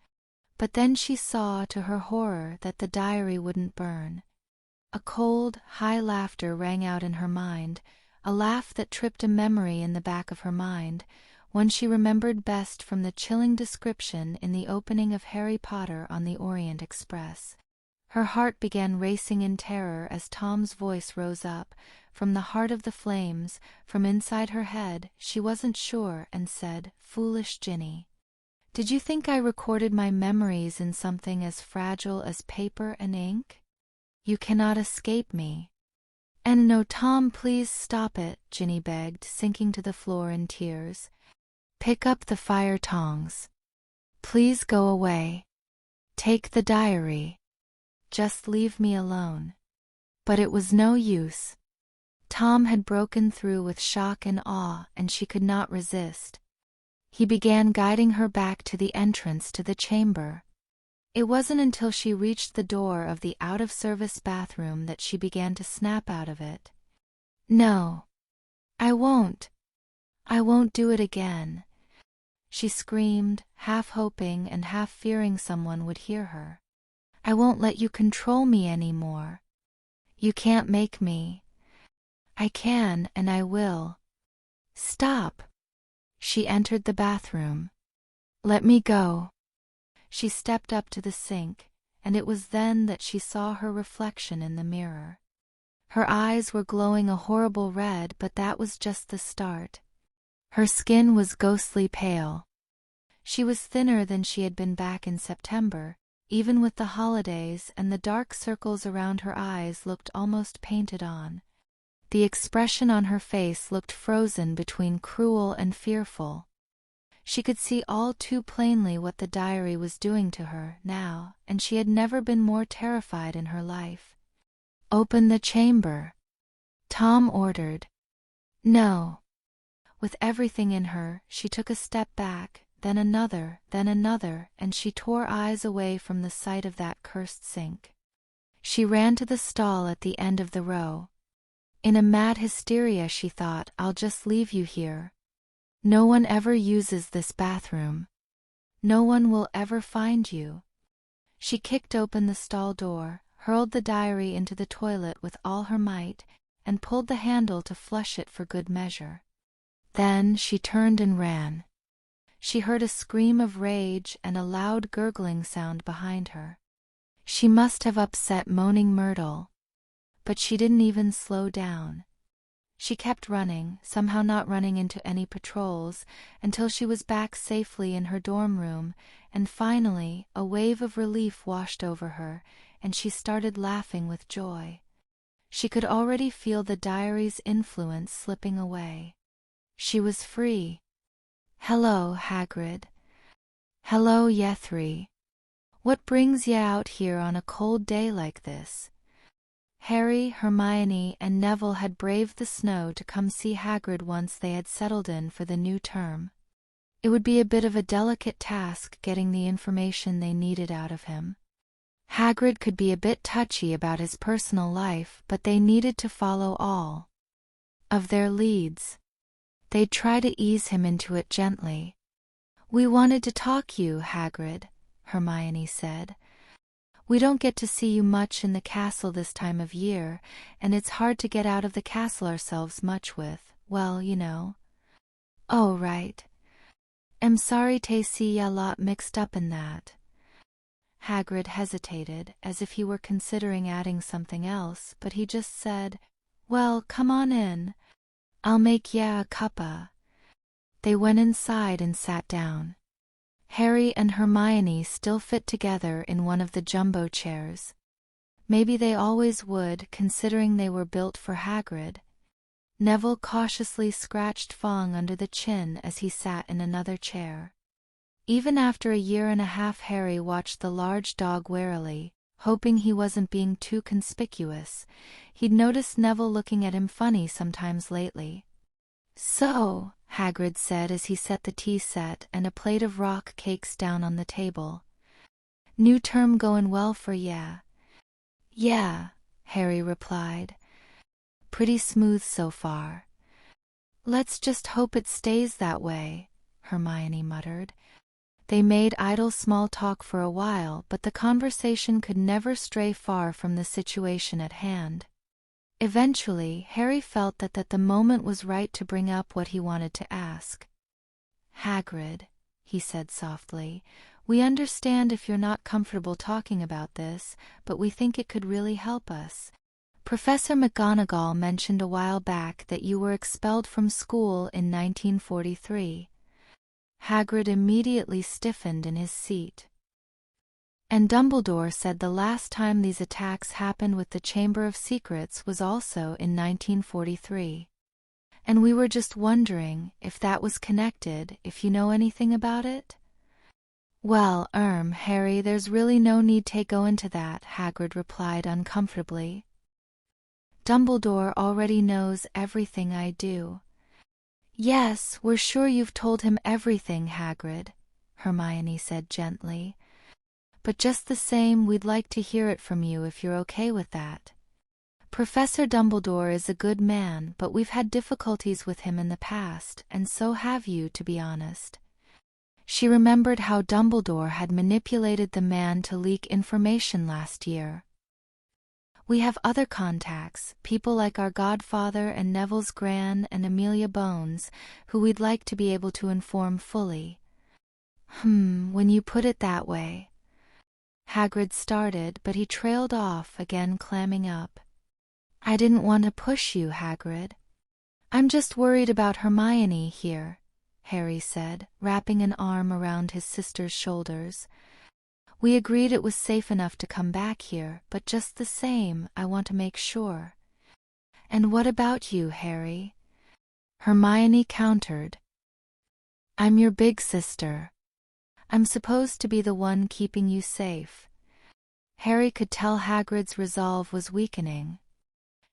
But then she saw, to her horror, that the diary wouldn't burn. A cold, high laughter rang out in her mind, a laugh that tripped a memory in the back of her mind, one she remembered best from the chilling description in the opening of Harry Potter on the Orient Express. Her heart began racing in terror as Tom's voice rose up, from the heart of the flames, from inside her head, she wasn't sure, and said, "Foolish Ginny. Did you think I recorded my memories in something as fragile as paper and ink? You cannot escape me." "And no, Tom, please stop it," Ginny begged, sinking to the floor in tears. "Pick up the fire tongs. Please go away. Take the diary. Just leave me alone." But it was no use. Tom had broken through with shock and awe, and she could not resist. He began guiding her back to the entrance to the chamber. It wasn't until she reached the door of the out-of-service bathroom that she began to snap out of it. "No. I won't. I won't do it again," she screamed, half hoping and half fearing someone would hear her. "I won't let you control me anymore. You can't make me. I can, and I will. Stop." She entered the bathroom. "Let me go." She stepped up to the sink, and it was then that she saw her reflection in the mirror. Her eyes were glowing a horrible red, but that was just the start. Her skin was ghostly pale. She was thinner than she had been back in September, even with the holidays, and the dark circles around her eyes looked almost painted on. The expression on her face looked frozen between cruel and fearful. She could see all too plainly what the diary was doing to her now, and she had never been more terrified in her life. "Open the chamber," Tom ordered. "No." With everything in her, she took a step back, then another, and she tore eyes away from the sight of that cursed sink. She ran to the stall at the end of the row. In a mad hysteria she thought, I'll just leave you here. No one ever uses this bathroom. No one will ever find you. She kicked open the stall door, hurled the diary into the toilet with all her might, and pulled the handle to flush it for good measure. Then she turned and ran. She heard a scream of rage and a loud gurgling sound behind her. She must have upset moaning Myrtle. But she didn't even slow down. She kept running, somehow not running into any patrols, until she was back safely in her dorm room, and finally a wave of relief washed over her, and she started laughing with joy. She could already feel the diary's influence slipping away. She was free. Hello, Hagrid. Hello, Yethri. What brings ye out here on a cold day like this? Harry, Hermione, and Neville had braved the snow to come see Hagrid once they had settled in for the new term. It would be a bit of a delicate task getting the information they needed out of him. Hagrid could be a bit touchy about his personal life, but they needed to follow all of their leads. They'd try to ease him into it gently. We wanted to talk you, Hagrid, Hermione said. We don't get to see you much in the castle this time of year, and it's hard to get out of the castle ourselves much with, well, you know. Oh, right. I'm sorry to see ya lot mixed up in that. Hagrid hesitated, as if he were considering adding something else, but he just said, Well, come on in. I'll make ya a cuppa. They went inside and sat down. Harry and Hermione still fit together in one of the jumbo chairs. Maybe they always would, considering they were built for Hagrid. Neville cautiously scratched Fong under the chin as he sat in another chair. Even after a year and a half, Harry watched the large dog warily, hoping he wasn't being too conspicuous. He'd noticed Neville looking at him funny sometimes lately. So, Hagrid said as he set the tea set and a plate of rock cakes down on the table. New term goin' well for ya? Yeah, Harry replied. Pretty smooth so far. Let's just hope it stays that way, Hermione muttered. They made idle small talk for a while, but the conversation could never stray far from the situation at hand. Eventually, Harry felt that the moment was right to bring up what he wanted to ask. Hagrid, he said softly, we understand if you're not comfortable talking about this, but we think it could really help us. Professor McGonagall mentioned a while back that you were expelled from school in 1943. Hagrid immediately stiffened in his seat. And Dumbledore said the last time these attacks happened with the Chamber of Secrets was also in 1943. And we were just wondering if that was connected, if you know anything about it? Well, Harry, there's really no need to go into that, Hagrid replied uncomfortably. Dumbledore already knows everything I do. Yes, we're sure you've told him everything, Hagrid, Hermione said gently. But just the same, we'd like to hear it from you if you're okay with that. Professor Dumbledore is a good man, but we've had difficulties with him in the past, and so have you, to be honest. She remembered how Dumbledore had manipulated the man to leak information last year. We have other contacts, people like our godfather and Neville's gran and Amelia Bones, who we'd like to be able to inform fully. When you put it that way. Hagrid started, but he trailed off, again clamming up. I didn't want to push you, Hagrid. I'm just worried about Hermione here, Harry said, wrapping an arm around his sister's shoulders. We agreed it was safe enough to come back here, but just the same, I want to make sure. And what about you, Harry? Hermione countered. I'm your big sister. I'm supposed to be the one keeping you safe. Harry could tell Hagrid's resolve was weakening.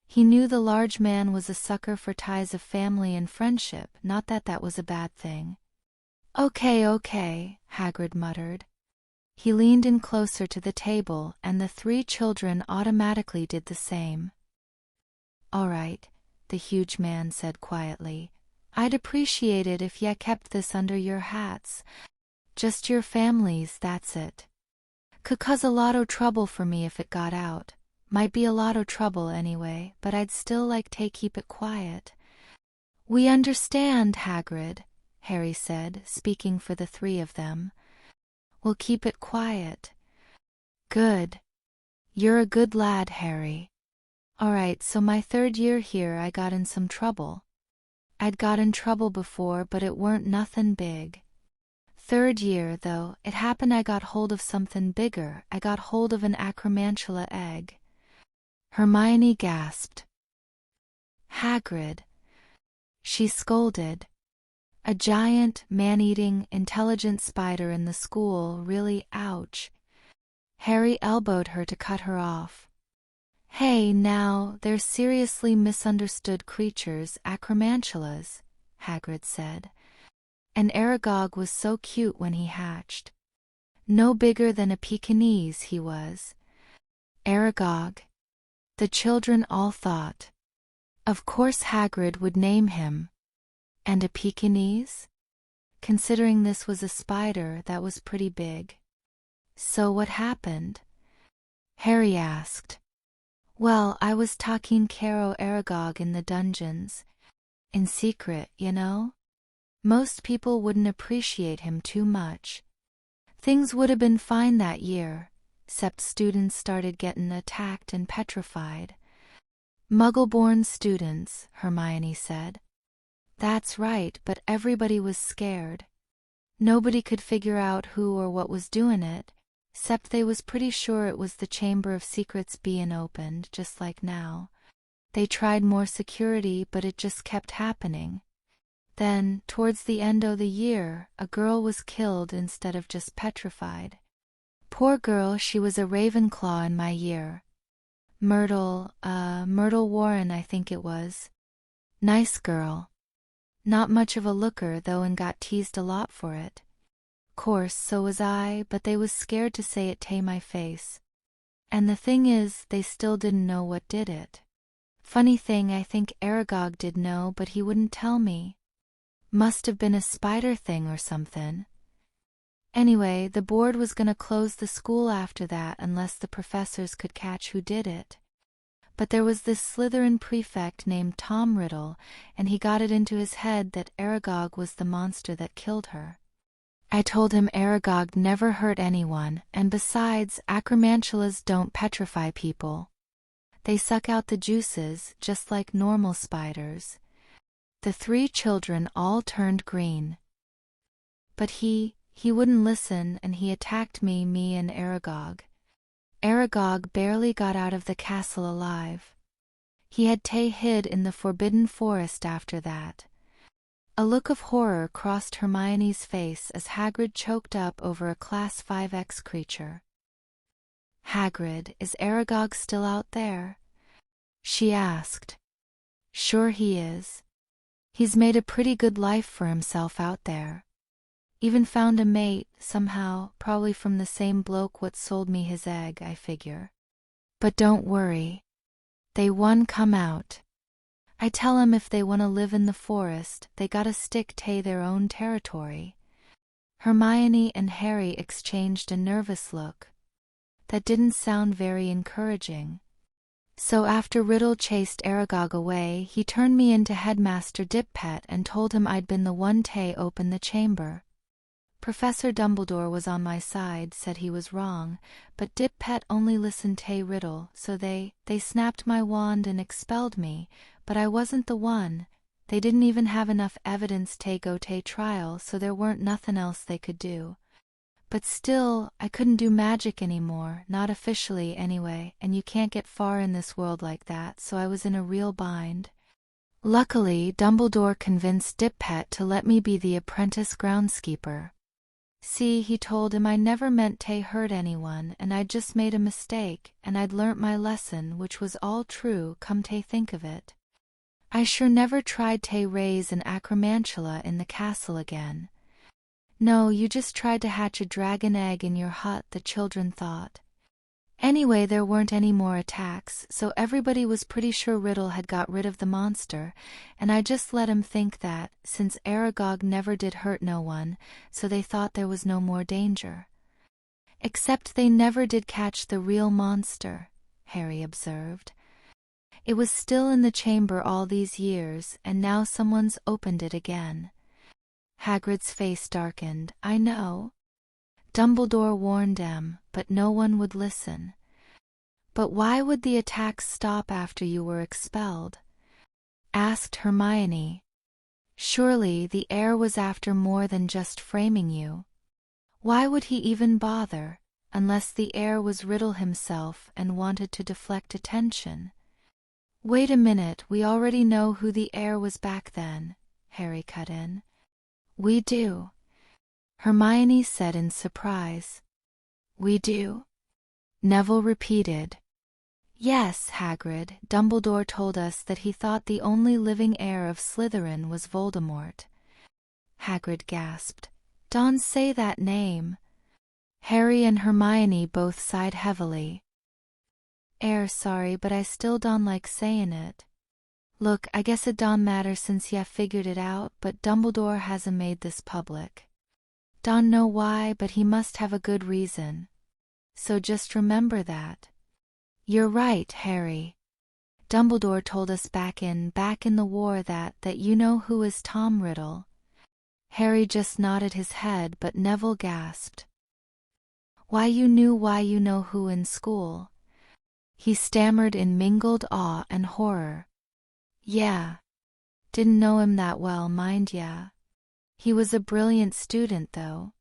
He knew the large man was a sucker for ties of family and friendship, not that that was a bad thing. Okay, Hagrid muttered. He leaned in closer to the table, and the three children automatically did the same. "All right," the huge man said quietly. "I'd appreciate it if ya kept this under your hats. Just your families, that's it. Could cause a lot o' trouble for me if it got out. Might be a lot o' trouble anyway, but I'd still like to keep it quiet." "We understand, Hagrid," Harry said, speaking for the three of them. "We'll keep it quiet." "Good. You're a good lad, Harry. All right, so my third year here I got in some trouble. I'd got in trouble before, but it weren't nothin' big. Third year, though, it happened I got hold of something bigger. I got hold of an acromantula egg." Hermione gasped. "Hagrid," she scolded. "A giant, man-eating, intelligent spider in the school, really, ouch." Harry elbowed her to cut her off. "Hey, now, they're seriously misunderstood creatures, acromantulas," Hagrid said. "And Aragog was so cute when he hatched. No bigger than a Pekingese he was." Aragog. The children all thought. Of course Hagrid would name him. And a Pekingese? Considering this was a spider, that was pretty big. "So what happened?" Harry asked. "Well, I was talking Caro Aragog in the dungeons. In secret, you know? Most people wouldn't appreciate him too much. Things would have been fine that year, 'cept students started getting attacked and petrified." "Muggle-born students," Hermione said. "That's right, but everybody was scared. Nobody could figure out who or what was doing it, 'cept they was pretty sure it was the Chamber of Secrets being opened, just like now. They tried more security, but it just kept happening. Then, towards the end o' the year, a girl was killed instead of just petrified. Poor girl, she was a Ravenclaw in my year. Myrtle Warren, I think it was. Nice girl. Not much of a looker, though, and got teased a lot for it. Course, so was I, but they was scared to say it to my face. And the thing is, they still didn't know what did it. Funny thing, I think Aragog did know, but he wouldn't tell me. Must have been a spider thing or something. Anyway, the board was gonna close the school after that unless the professors could catch who did it. But there was this Slytherin prefect named Tom Riddle, and he got it into his head that Aragog was the monster that killed her. I told him Aragog never hurt anyone, and besides, acromantulas don't petrify people. They suck out the juices, just like normal spiders." The three children all turned green. "But he wouldn't listen, and he attacked me and Aragog. Aragog barely got out of the castle alive. He had hid in the Forbidden Forest after that." A look of horror crossed Hermione's face as Hagrid choked up over a Class 5X creature. "Hagrid, is Aragog still out there?" she asked. "Sure he is. He's made a pretty good life for himself out there. Even found a mate, somehow, probably from the same bloke what sold me his egg, I figure. But don't worry. They won come out. I tell 'em if they want to live in the forest, they gotta stick to their own territory." Hermione and Harry exchanged a nervous look. That didn't sound very encouraging. "So after Riddle chased Aragog away, he turned me into Headmaster Dippet and told him I'd been the one to open the chamber. Professor Dumbledore was on my side, said he was wrong, but Dippet only listened to Riddle, so they snapped my wand and expelled me, but I wasn't the one. They didn't even have enough evidence to go to trial, so there weren't nothing else they could do. But still, I couldn't do magic anymore, not officially anyway, and you can't get far in this world like that, so I was in a real bind. Luckily, Dumbledore convinced Dippet to let me be the apprentice groundskeeper. See, he told him I never meant to hurt anyone, and I'd just made a mistake, and I'd learnt my lesson, which was all true, come to think of it. I sure never tried to raise an acromantula in the castle again. No, you just tried to hatch a dragon egg in your hut, the children thought. Anyway, there weren't any more attacks, so everybody was pretty sure Riddle had got rid of the monster, and I just let him think that, since Aragog never did hurt no one, so they thought there was no more danger. Except they never did catch the real monster, Harry observed. It was still in the chamber all these years, and now someone's opened it again. Hagrid's face darkened. I know. Dumbledore warned them, but no one would listen. But why would the attacks stop after you were expelled? Asked Hermione. Surely the heir was after more than just framing you. Why would he even bother, unless the heir was Riddle himself and wanted to deflect attention? Wait a minute, we already know who the heir was back then, Harry cut in. We do, Hermione said in surprise. We do? Neville repeated. Yes, Hagrid, Dumbledore told us that he thought the only living heir of Slytherin was Voldemort. Hagrid gasped. Don't say that name. Harry and Hermione both sighed heavily. Sorry, but I still don't like saying it. Look, I guess it don't matter since ya figured it out, but Dumbledore hasn't made this public. Don't know why, but he must have a good reason. So just remember that. You're right, Harry. Dumbledore told us back in the war that you know who is Tom Riddle. Harry just nodded his head, but Neville gasped. Why you know who in school? He stammered in mingled awe and horror. Yeah. Didn't know him that well, mind ya. He was a brilliant student, though.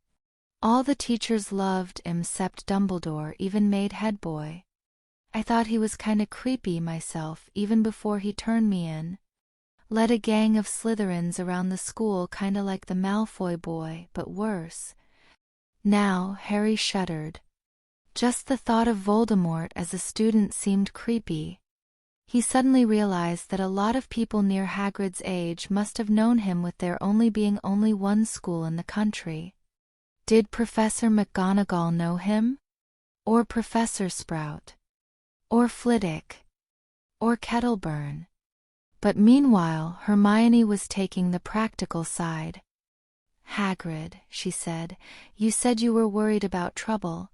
All the teachers loved him 'cept Dumbledore, even made head boy. I thought he was kinda creepy myself, even before he turned me in. Led a gang of Slytherins around the school kinda like the Malfoy boy, but worse. Now, Harry shuddered. Just the thought of Voldemort as a student seemed creepy. He suddenly realized that a lot of people near Hagrid's age must have known him, with there being only one school in the country. Did Professor McGonagall know him? Or Professor Sprout? Or Flitwick? Or Kettleburn? But meanwhile, Hermione was taking the practical side. Hagrid, she said, you said you were worried about trouble.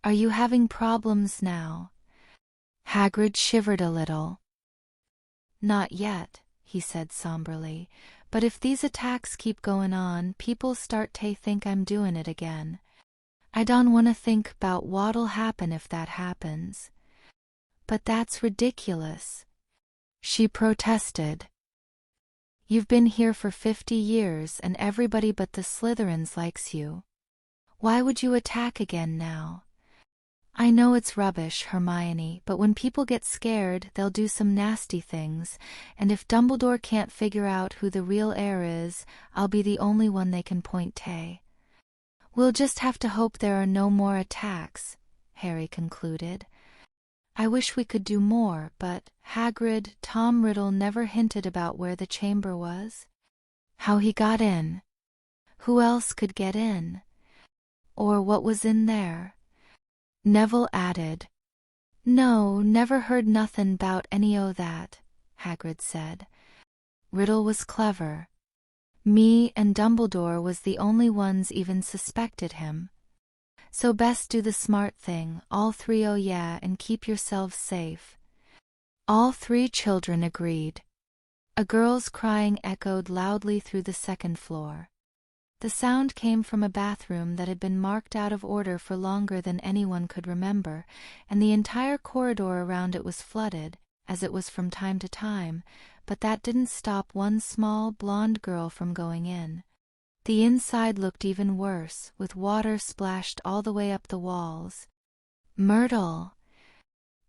Are you having problems now? Hagrid shivered a little. Not yet, he said somberly, but if these attacks keep going on, people start to think I'm doing it again. I don't want to think 'bout what'll happen if that happens. But that's ridiculous, she protested. You've been here for 50 years and everybody but the Slytherins likes you. Why would you attack again now? I know it's rubbish, Hermione, but when people get scared, they'll do some nasty things, and if Dumbledore can't figure out who the real heir is, I'll be the only one they can point to. We'll just have to hope there are no more attacks, Harry concluded. I wish we could do more, but, Hagrid, Tom Riddle never hinted about where the chamber was. How he got in. Who else could get in? Or what was in there? Neville added. No, never heard nothin' 'bout any o' that, Hagrid said. Riddle was clever. Me and Dumbledore was the only ones even suspected him. So best do the smart thing, all three and keep yourselves safe. All three children agreed. A girl's crying echoed loudly through the second floor. The sound came from a bathroom that had been marked out of order for longer than anyone could remember, and the entire corridor around it was flooded, as it was from time to time, but that didn't stop one small, blonde girl from going in. The inside looked even worse, with water splashed all the way up the walls. Myrtle,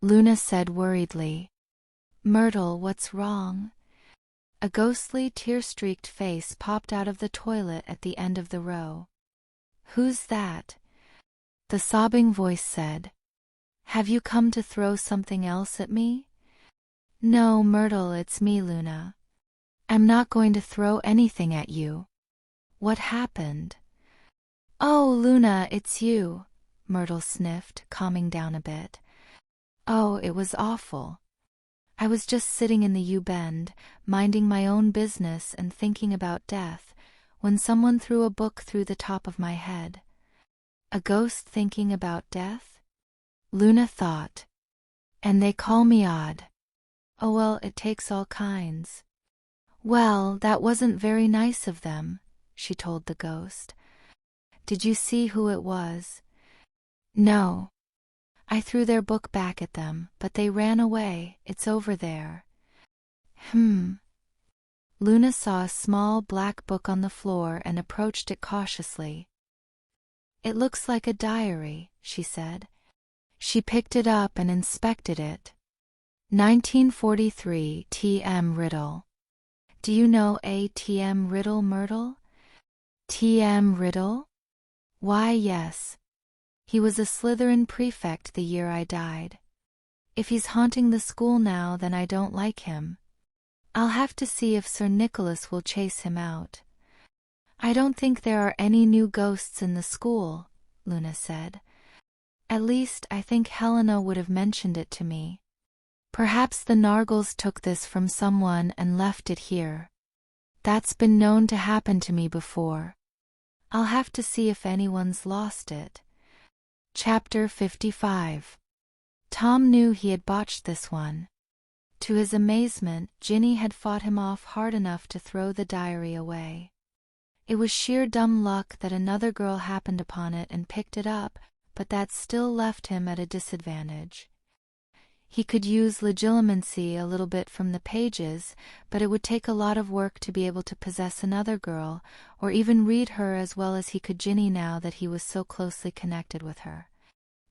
Luna said worriedly. Myrtle, what's wrong? A ghostly, tear-streaked face popped out of the toilet at the end of the row. Who's that? The sobbing voice said. Have you come to throw something else at me? No, Myrtle, it's me, Luna. I'm not going to throw anything at you. What happened? "Oh, Luna, it's you," Myrtle sniffed, calming down a bit. "Oh, it was awful. I was just sitting in the U-bend, minding my own business and thinking about death, when someone threw a book through the top of my head." "A ghost thinking about death?" Luna thought. "And they call me odd." "Oh well, it takes all kinds." "Well, that wasn't very nice of them," she told the ghost. "Did you see who it was?" "No. I threw their book back at them, but they ran away. It's over there." Luna saw a small black book on the floor and approached it cautiously. "It looks like a diary," she said. She picked it up and inspected it. 1943 T.M. Riddle. "Do you know a T.M. Riddle, Myrtle?" "T.M. Riddle? Why, yes. He was a Slytherin prefect the year I died. If he's haunting the school now, then I don't like him. I'll have to see if Sir Nicholas will chase him out." "I don't think there are any new ghosts in the school," Luna said. "At least, I think Helena would have mentioned it to me. Perhaps the Nargles took this from someone and left it here. That's been known to happen to me before. I'll have to see if anyone's lost it." Chapter 55. Tom knew he had botched this one. To his amazement, Ginny had fought him off hard enough to throw the diary away. It was sheer dumb luck that another girl happened upon it and picked it up, but that still left him at a disadvantage. He could use legilimency a little bit from the pages, but it would take a lot of work to be able to possess another girl, or even read her as well as he could Ginny now that he was so closely connected with her.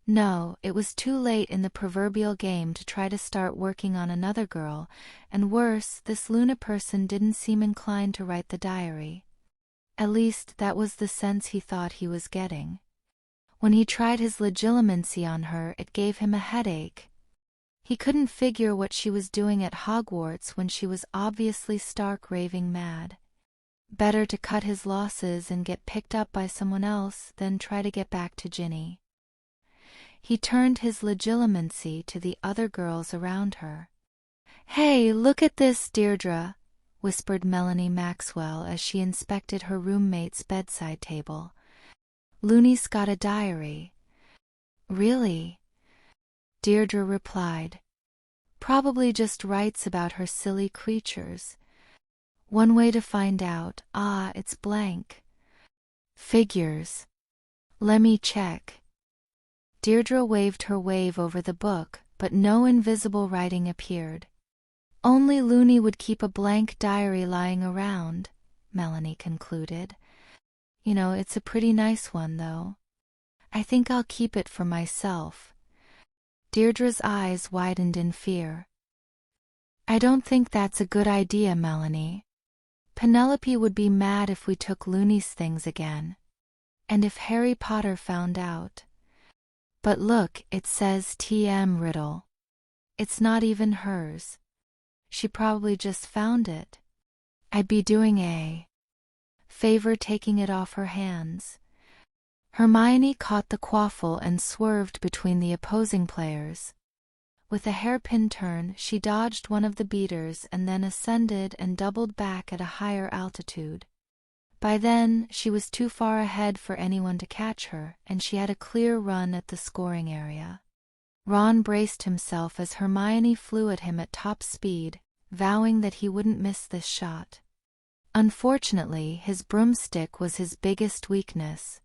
No, it was too late in the proverbial game to try to start working on another girl, and worse, this Luna person didn't seem inclined to write the diary. At least, that was the sense he thought he was getting. When he tried his legilimency on her, it gave him a headache. He couldn't figure what she was doing at Hogwarts when she was obviously stark raving mad. Better to cut his losses and get picked up by someone else than try to get back to Ginny. He turned his legilimency to the other girls around her. "Hey, look at this, Deirdre," whispered Melanie Maxwell as she inspected her roommate's bedside table. "Looney's got a diary." "Really?" Deirdre replied. "Probably just writes about her silly creatures. One way to find out, it's blank." "Figures. Lemme check." Deirdre waved her wave over the book, but no invisible writing appeared. "Only Looney would keep a blank diary lying around," Melanie concluded. "You know, it's a pretty nice one, though. I think I'll keep it for myself." Deirdre's eyes widened in fear. "I don't think that's a good idea, Melanie. Penelope would be mad if we took Looney's things again. And if Harry Potter found out. But look, it says T.M. Riddle. It's not even hers. She probably just found it. I'd be doing a favor taking it off her hands." Hermione caught the quaffle and swerved between the opposing players. With a hairpin turn, she dodged one of the beaters and then ascended and doubled back at a higher altitude. By then, she was too far ahead for anyone to catch her, and she had a clear run at the scoring area. Ron braced himself as Hermione flew at him at top speed, vowing that he wouldn't miss this shot. Unfortunately, his broomstick was his biggest weakness.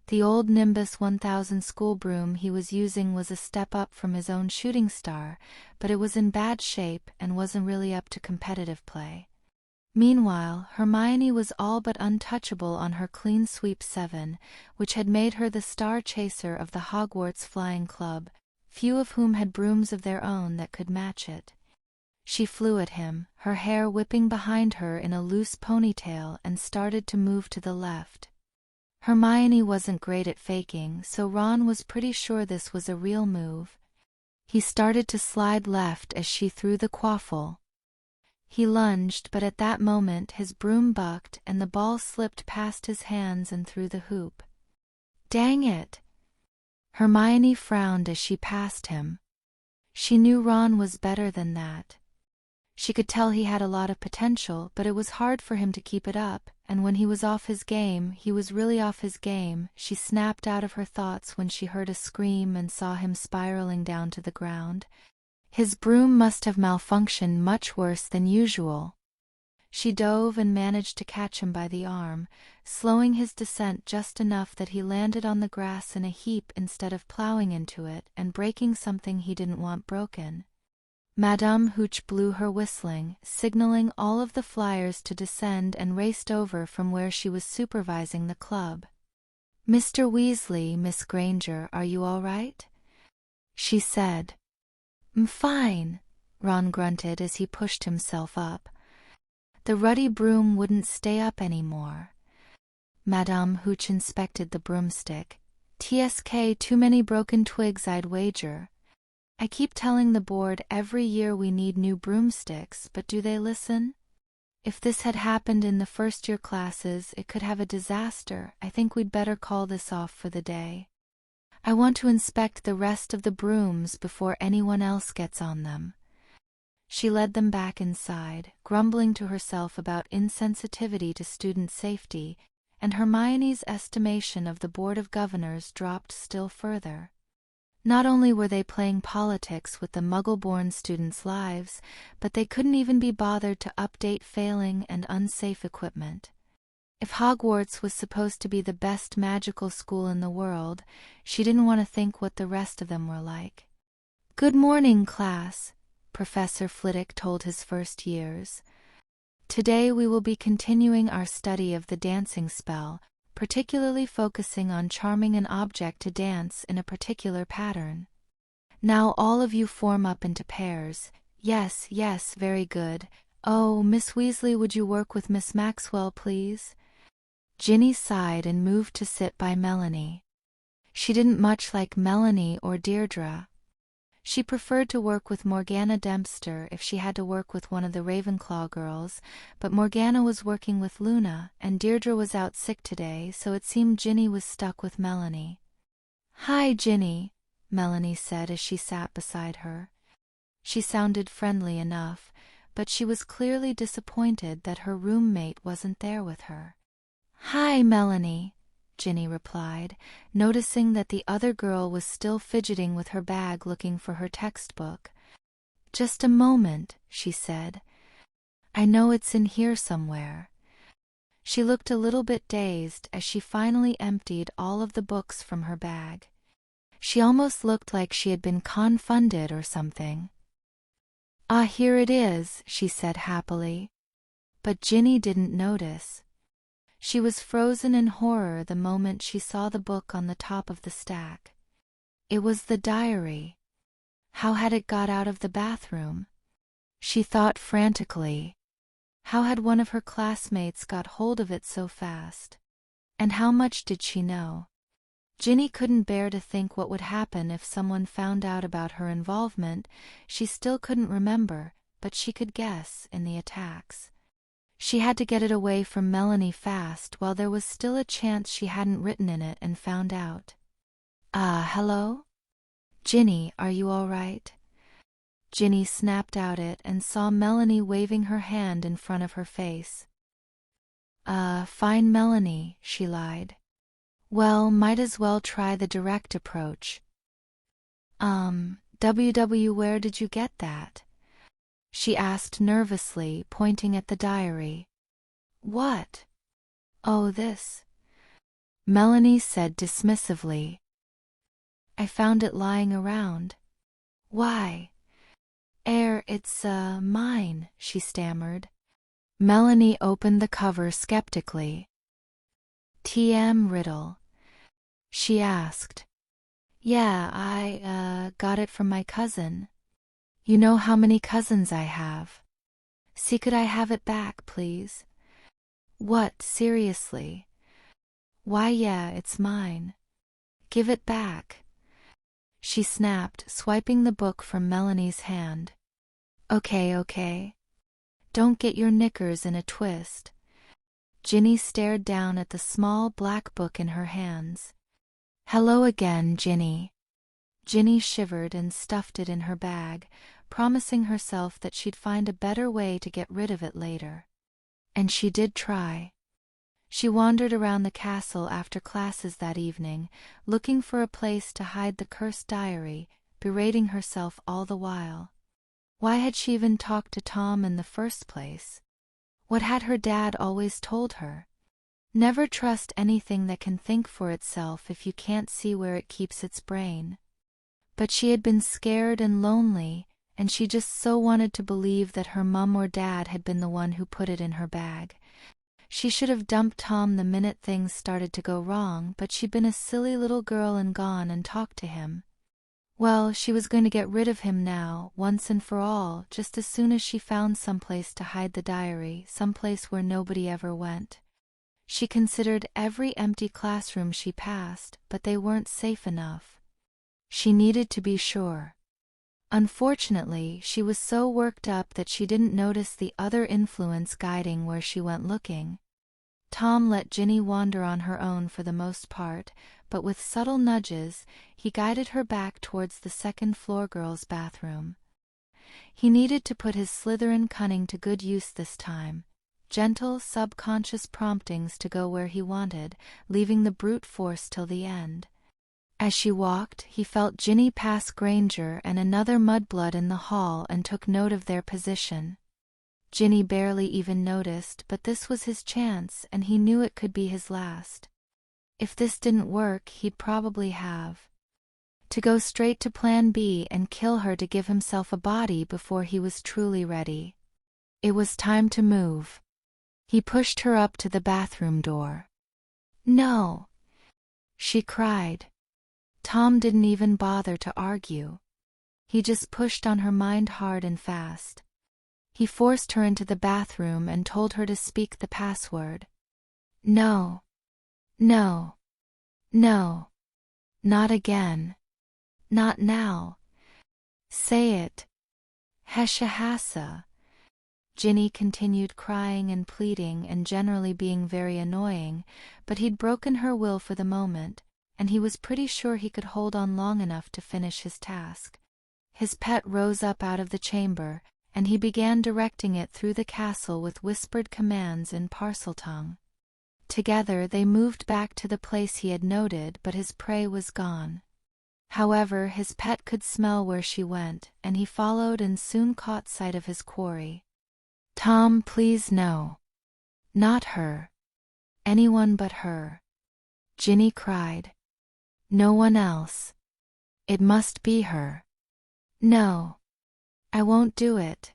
The old Nimbus 1000 school broom he was using was a step up from his own shooting star, but it was in bad shape and wasn't really up to competitive play. Meanwhile, Hermione was all but untouchable on her Clean Sweep 7, which had made her the star chaser of the Hogwarts Flying Club, few of whom had brooms of their own that could match it. She flew at him, her hair whipping behind her in a loose ponytail, and started to move to the left. Hermione wasn't great at faking, so Ron was pretty sure this was a real move. He started to slide left as she threw the quaffle. He lunged, but at that moment his broom bucked and the ball slipped past his hands and through the hoop. Dang it! Hermione frowned as she passed him. She knew Ron was better than that. She could tell he had a lot of potential, but it was hard for him to keep it up, and when he was off his game, he was really off his game. She snapped out of her thoughts when she heard a scream and saw him spiraling down to the ground. His broom must have malfunctioned much worse than usual. She dove and managed to catch him by the arm, slowing his descent just enough that he landed on the grass in a heap instead of plowing into it and breaking something he didn't want broken. Madame Hooch blew her whistling, signaling all of the flyers to descend, and raced over from where she was supervising the club. "Mr. Weasley, Miss Granger, are you all right?" she said. "I'm fine," Ron grunted as he pushed himself up. The ruddy broom wouldn't stay up anymore. Madame Hooch inspected the broomstick. "TSK, too many broken twigs, I'd wager. I keep telling the board every year we need new broomsticks, but do they listen? If this had happened in the first-year classes, it could have a disaster. I think we'd better call this off for the day. I want to inspect the rest of the brooms before anyone else gets on them." She led them back inside, grumbling to herself about insensitivity to student safety, and Hermione's estimation of the Board of Governors dropped still further. Not only were they playing politics with the Muggle-born students' lives, but they couldn't even be bothered to update failing and unsafe equipment. If Hogwarts was supposed to be the best magical school in the world, she didn't want to think what the rest of them were like. "Good morning, class," Professor Flitwick told his first years. "Today we will be continuing our study of the dancing spell, particularly focusing on charming an object to dance in a particular pattern. Now all of you form up into pairs. Yes, yes, very good. Oh, Miss Weasley, would you work with Miss Maxwell, please?" Ginny sighed and moved to sit by Melanie. She didn't much like Melanie or Deirdre. She preferred to work with Morgana Dempster if she had to work with one of the Ravenclaw girls, but Morgana was working with Luna, and Deirdre was out sick today, so it seemed Ginny was stuck with Melanie. "Hi, Ginny," Melanie said as she sat beside her. She sounded friendly enough, but she was clearly disappointed that her roommate wasn't there with her. "Hi, Melanie," Ginny replied, noticing that the other girl was still fidgeting with her bag looking for her textbook. "Just a moment," she said. "I know it's in here somewhere." She looked a little bit dazed as she finally emptied all of the books from her bag. She almost looked like she had been confounded or something. "Ah, here it is," she said happily. But Ginny didn't notice. She was frozen in horror the moment she saw the book on the top of the stack. It was the diary. How had it got out of the bathroom? She thought frantically. How had one of her classmates got hold of it so fast? And how much did she know? Ginny couldn't bear to think what would happen if someone found out about her involvement. She still couldn't remember, but she could guess in the attacks. She had to get it away from Melanie fast while there was still a chance she hadn't written in it and found out. Hello? Ginny, are you all right?" Ginny snapped out it and saw Melanie waving her hand in front of her face. Fine, Melanie," she lied. "Well, might as well try the direct approach." Where did you get that?" she asked nervously, pointing at the diary. "What?" "Oh, this," Melanie said dismissively. "I found it lying around." "Why?" It's mine," she stammered. Melanie opened the cover skeptically. "TM Riddle?" she asked. "Yeah, I got it from my cousin. You know how many cousins I have. See, could I have it back, please?" "What, seriously?" "Why, yeah, it's mine. Give it back," she snapped, swiping the book from Melanie's hand. Okay. Don't get your knickers in a twist." Ginny stared down at the small black book in her hands. Hello again, Ginny. Ginny shivered and stuffed it in her bag, promising herself that she'd find a better way to get rid of it later. And she did try. She wandered around the castle after classes that evening, looking for a place to hide the cursed diary, berating herself all the while. Why had she even talked to Tom in the first place? What had her dad always told her? Never trust anything that can think for itself if you can't see where it keeps its brain. But she had been scared and lonely, and she just so wanted to believe that her mum or dad had been the one who put it in her bag. She should have dumped Tom the minute things started to go wrong, but she'd been a silly little girl and gone and talked to him. Well, she was going to get rid of him now, once and for all, just as soon as she found someplace to hide the diary, someplace where nobody ever went. She considered every empty classroom she passed, but they weren't safe enough. She needed to be sure. Unfortunately, she was so worked up that she didn't notice the other influence guiding where she went looking. Tom let Ginny wander on her own for the most part, but with subtle nudges, he guided her back towards the second-floor girls' bathroom. He needed to put his Slytherin cunning to good use this time. Gentle, subconscious promptings to go where he wanted, leaving the brute force till the end. As she walked, he felt Ginny pass Granger and another mudblood in the hall and took note of their position. Ginny barely even noticed, but this was his chance, and he knew it could be his last. If this didn't work, he'd probably have to go straight to Plan B and kill her to give himself a body before he was truly ready. It was time to move. He pushed her up to the bathroom door. "No!" she cried. Tom didn't even bother to argue. He just pushed on her mind hard and fast. He forced her into the bathroom and told her to speak the password. No. No. No. Not again. Not now. Say it. Heshahassa. Ginny continued crying and pleading and generally being very annoying, but he'd broken her will for the moment, and he was pretty sure he could hold on long enough to finish his task. His pet rose up out of the chamber, and he began directing it through the castle with whispered commands in Parseltongue. Together they moved back to the place he had noted, but his prey was gone. However, his pet could smell where she went, and he followed and soon caught sight of his quarry. "Tom, please no. Not her. Anyone but her," Ginny cried. "No one else. It must be her. No. I won't do it.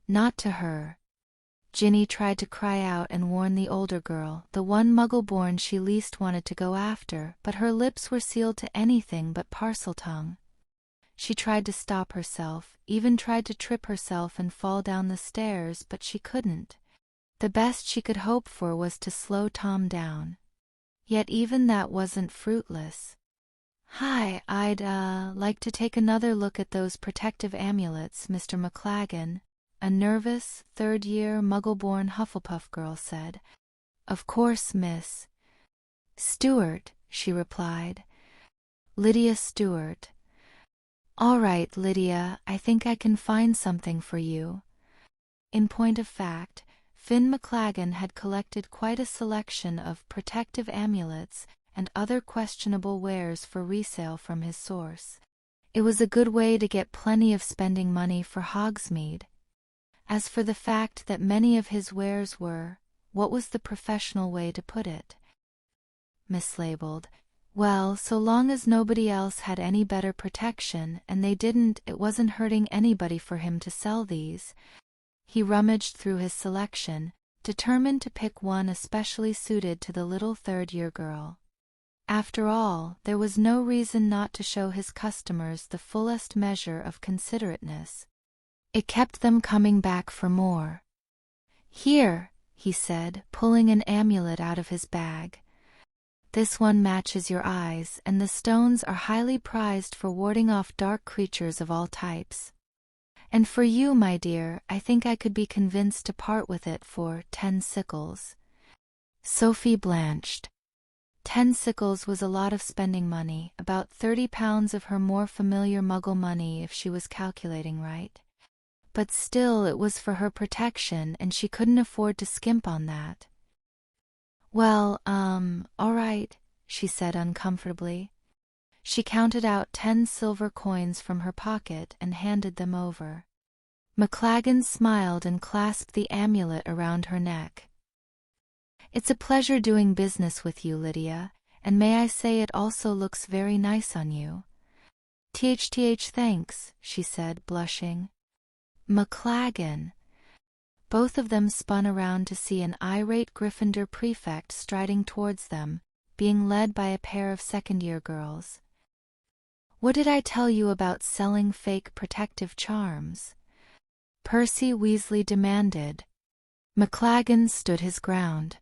Not to her." Ginny tried to cry out and warn the older girl, the one Muggle-born she least wanted to go after, but her lips were sealed to anything but Parseltongue. She tried to stop herself, even tried to trip herself and fall down the stairs, but she couldn't. The best she could hope for was to slow Tom down. Yet even that wasn't fruitless. "Hi, I'd like to take another look at those protective amulets, Mr. McLaggen," a nervous, third-year, Muggle-born Hufflepuff girl said. "Of course, Miss Stewart," she replied. "Lydia Stewart." "All right, Lydia, I think I can find something for you." In point of fact, Finn McLaggen had collected quite a selection of protective amulets and other questionable wares for resale from his source. It was a good way to get plenty of spending money for Hogsmeade. As for the fact that many of his wares were, what was the professional way to put it? Mislabeled. Well, so long as nobody else had any better protection, and they didn't, it wasn't hurting anybody for him to sell these. He rummaged through his selection, determined to pick one especially suited to the little third-year girl. After all, there was no reason not to show his customers the fullest measure of considerateness. It kept them coming back for more. "Here," he said, pulling an amulet out of his bag. "This one matches your eyes, and the stones are highly prized for warding off dark creatures of all types. And for you, my dear, I think I could be convinced to part with it for 10 sickles." Sophie blanched. 10 sickles was a lot of spending money, about 30 pounds of her more familiar muggle money if she was calculating right. But still it was for her protection and she couldn't afford to skimp on that. Well, all right, she said uncomfortably. She counted out 10 silver coins from her pocket and handed them over. McLaggen smiled and clasped the amulet around her neck. It's a pleasure doing business with you, Lydia, and may I say it also looks very nice on you. Thanks, she said, blushing. McLaggen. Both of them spun around to see an irate Gryffindor prefect striding towards them, being led by a pair of second-year girls. What did I tell you about selling fake protective charms? Percy Weasley demanded. McLaggen stood his ground.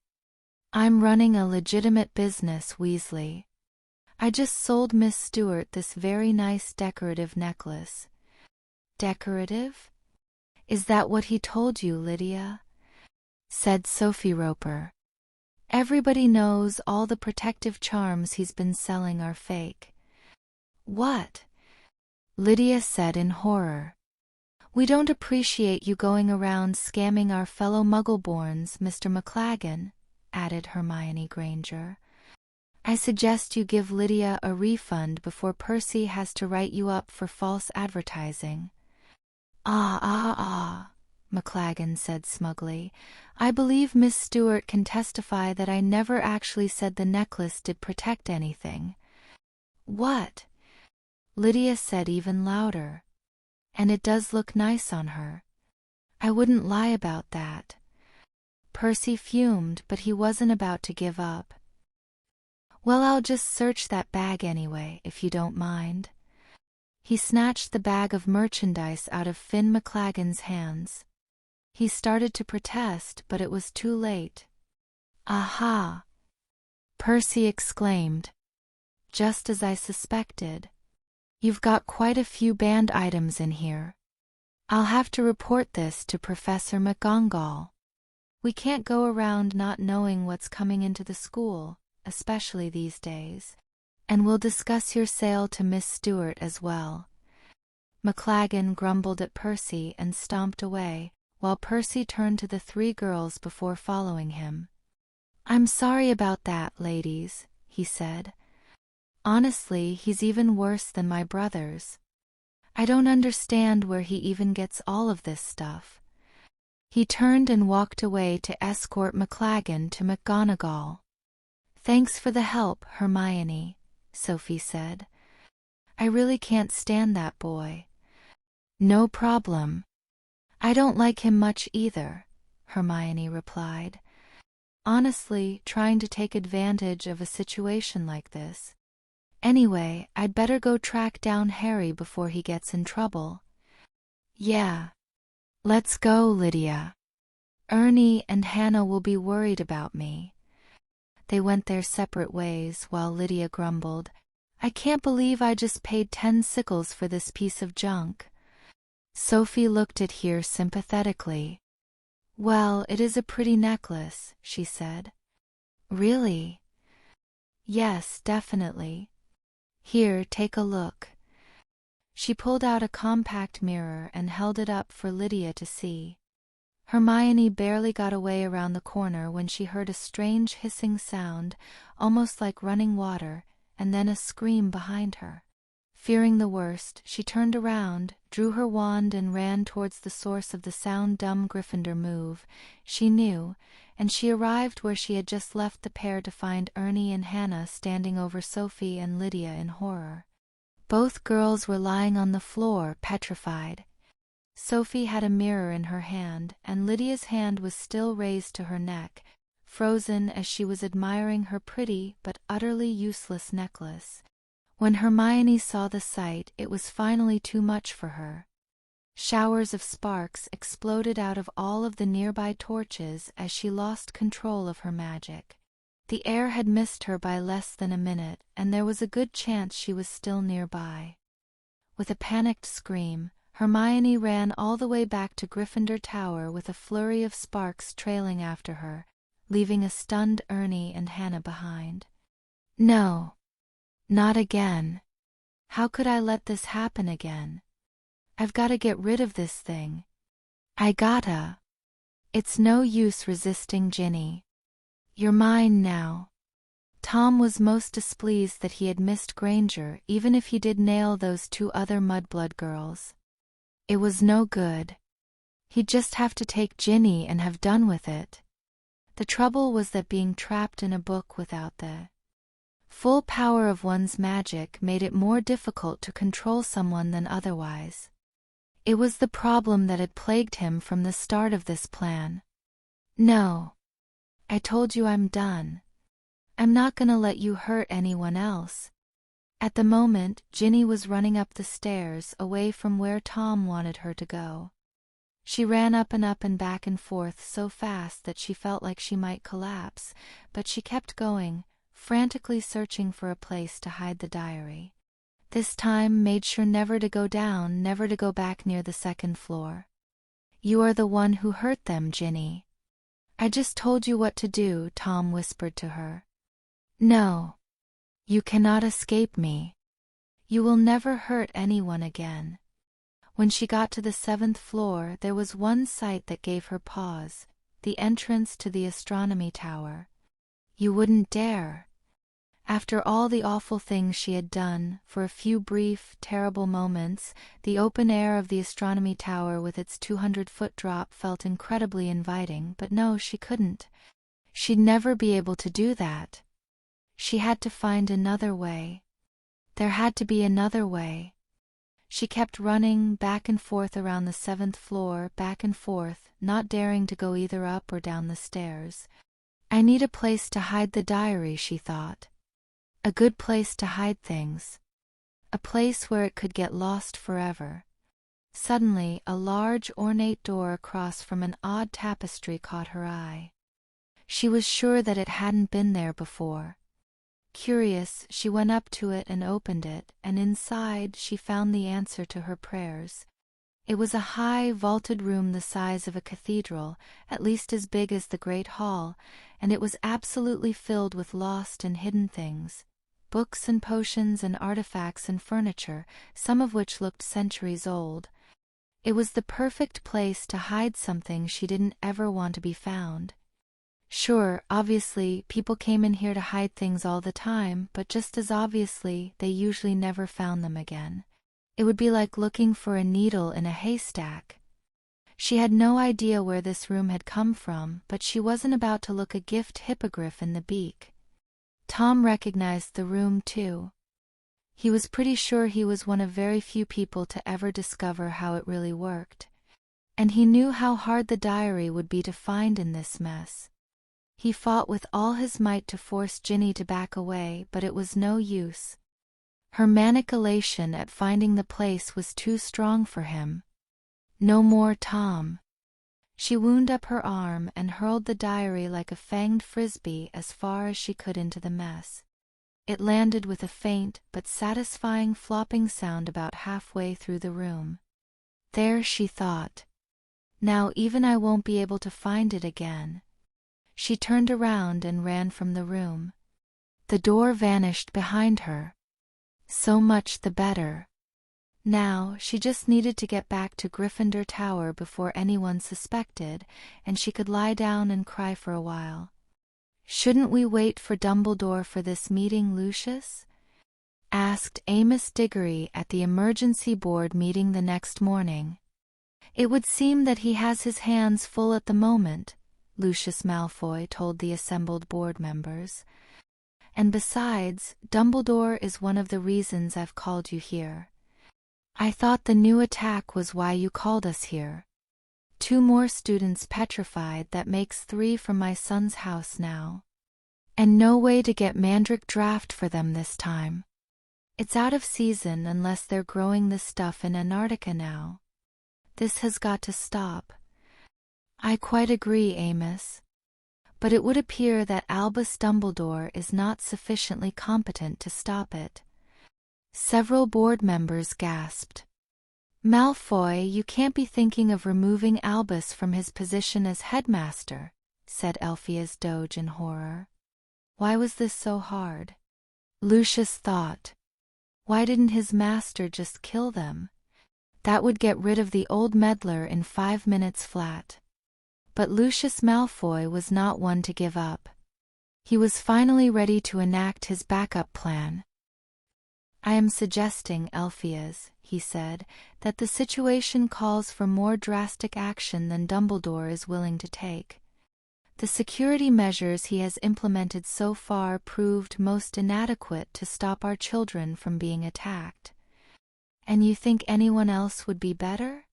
I'm running a legitimate business, Weasley. I just sold Miss Stewart this very nice decorative necklace. Decorative? Is that what he told you, Lydia? Said Sophie Roper. Everybody knows all the protective charms he's been selling are fake. What? Lydia said in horror. We don't appreciate you going around scamming our fellow Muggleborns, Mr. McLaggen, added Hermione Granger. I suggest you give Lydia a refund before Percy has to write you up for false advertising. McLaggen said smugly. I believe Miss Stewart can testify that I never actually said the necklace did protect anything. What? Lydia said even louder. And it does look nice on her. I wouldn't lie about that. Percy fumed, but he wasn't about to give up. Well, I'll just search that bag anyway, if you don't mind. He snatched the bag of merchandise out of Finn McLaggen's hands. He started to protest, but it was too late. Aha! Percy exclaimed. Just as I suspected. You've got quite a few banned items in here. I'll have to report this to Professor McGonagall. We can't go around not knowing what's coming into the school, especially these days. And we'll discuss your sale to Miss Stewart as well. McLaggen grumbled at Percy and stomped away, while Percy turned to the 3 girls before following him. I'm sorry about that, ladies, he said. Honestly, he's even worse than my brothers. I don't understand where he even gets all of this stuff. He turned and walked away to escort McLaggen to McGonagall. Thanks for the help, Hermione, Sophie said. I really can't stand that boy. No problem. I don't like him much either, Hermione replied. Honestly, trying to take advantage of a situation like this. Anyway, I'd better go track down Harry before he gets in trouble. Yeah. Let's go, Lydia. Ernie and Hannah will be worried about me. They went their separate ways while Lydia grumbled, I can't believe I just paid 10 sickles for this piece of junk. Sophie looked at her sympathetically. Well, it is a pretty necklace, she said. Really? Yes, definitely. Here, take a look. She pulled out a compact mirror and held it up for Lydia to see. Hermione barely got away around the corner when she heard a strange hissing sound, almost like running water, and then a scream behind her. Fearing the worst, she turned around, drew her wand and ran towards the source of the sound. Dumb Gryffindor move, she knew, and she arrived where she had just left the pair to find Ernie and Hannah standing over Sophie and Lydia in horror. Both girls were lying on the floor, petrified. Sophie had a mirror in her hand, and Lydia's hand was still raised to her neck, frozen as she was admiring her pretty but utterly useless necklace. When Hermione saw the sight, it was finally too much for her. Showers of sparks exploded out of all of the nearby torches as she lost control of her magic. The air had missed her by less than a minute, and there was a good chance she was still nearby. With a panicked scream, Hermione ran all the way back to Gryffindor Tower with a flurry of sparks trailing after her, leaving a stunned Ernie and Hannah behind. No. Not again. How could I let this happen again? I've gotta get rid of this thing. I gotta. It's no use resisting, Ginny. You're mine now. Tom was most displeased that he had missed Granger, even if he did nail those 2 other mudblood girls. It was no good. He'd just have to take Ginny and have done with it. The trouble was that being trapped in a book without the full power of one's magic made it more difficult to control someone than otherwise. It was the problem that had plagued him from the start of this plan. No. I told you I'm done. I'm not gonna let you hurt anyone else. At the moment, Ginny was running up the stairs away from where Tom wanted her to go. She ran up and back and forth so fast that she felt like she might collapse, but she kept going, frantically searching for a place to hide the diary. This time made sure never to go down, never to go back near the 2nd floor. You are the one who hurt them, Ginny. I just told you what to do, Tom whispered to her. No. You cannot escape me. You will never hurt anyone again. When she got to the 7th floor, there was one sight that gave her pause, the entrance to the astronomy tower. You wouldn't dare. After all the awful things she had done, for a few brief, terrible moments, the open air of the astronomy tower with its 200-foot drop felt incredibly inviting, but no, she couldn't. She'd never be able to do that. She had to find another way. There had to be another way. She kept running back and forth around the 7th floor, back and forth, not daring to go either up or down the stairs. I need a place to hide the diary, she thought. A good place to hide things. A place where it could get lost forever. Suddenly, a large ornate door across from an odd tapestry caught her eye. She was sure that it hadn't been there before. Curious, she went up to it and opened it, and inside she found the answer to her prayers. It was a high, vaulted room the size of a cathedral, at least as big as the Great Hall, and it was absolutely filled with lost and hidden things. Books and potions and artifacts and furniture, some of which looked centuries old. It was the perfect place to hide something she didn't ever want to be found. Sure, obviously, people came in here to hide things all the time, but just as obviously, they usually never found them again. It would be like looking for a needle in a haystack. She had no idea where this room had come from, but she wasn't about to look a gift hippogriff in the beak. Tom recognized the room too. He was pretty sure he was one of very few people to ever discover how it really worked. And he knew how hard the diary would be to find in this mess. He fought with all his might to force Ginny to back away, but it was no use. Her manic elation at finding the place was too strong for him. No more Tom. She wound up her arm and hurled the diary like a fanged frisbee as far as she could into the mess. It landed with a faint but satisfying flopping sound about halfway through the room. There, she thought. Now even I won't be able to find it again. She turned around and ran from the room. The door vanished behind her. So much the better. Now, she just needed to get back to Gryffindor Tower before anyone suspected, and she could lie down and cry for a while. "Shouldn't we wait for Dumbledore for this meeting, Lucius?" asked Amos Diggory at the emergency board meeting the next morning. "It would seem that he has his hands full at the moment," Lucius Malfoy told the assembled board members. "And besides, Dumbledore is one of the reasons I've called you here. I thought the new attack was why you called us here. 2 more students petrified, that makes 3 from my son's house now. And no way to get Mandrake Draft for them this time. It's out of season unless they're growing this stuff in Antarctica now. This has got to stop." "I quite agree, Amos. But it would appear that Albus Dumbledore is not sufficiently competent to stop it." Several board members gasped. "Malfoy, you can't be thinking of removing Albus from his position as headmaster," said Elphia's Doge in horror. Why was this so hard? Lucius thought. Why didn't his master just kill them? That would get rid of the old meddler in 5 minutes flat. But Lucius Malfoy was not one to give up. He was finally ready to enact his backup plan. I am suggesting, Elphias, he said, that the situation calls for more drastic action than Dumbledore is willing to take. The security measures he has implemented so far proved most inadequate to stop our children from being attacked. And you think anyone else would be better?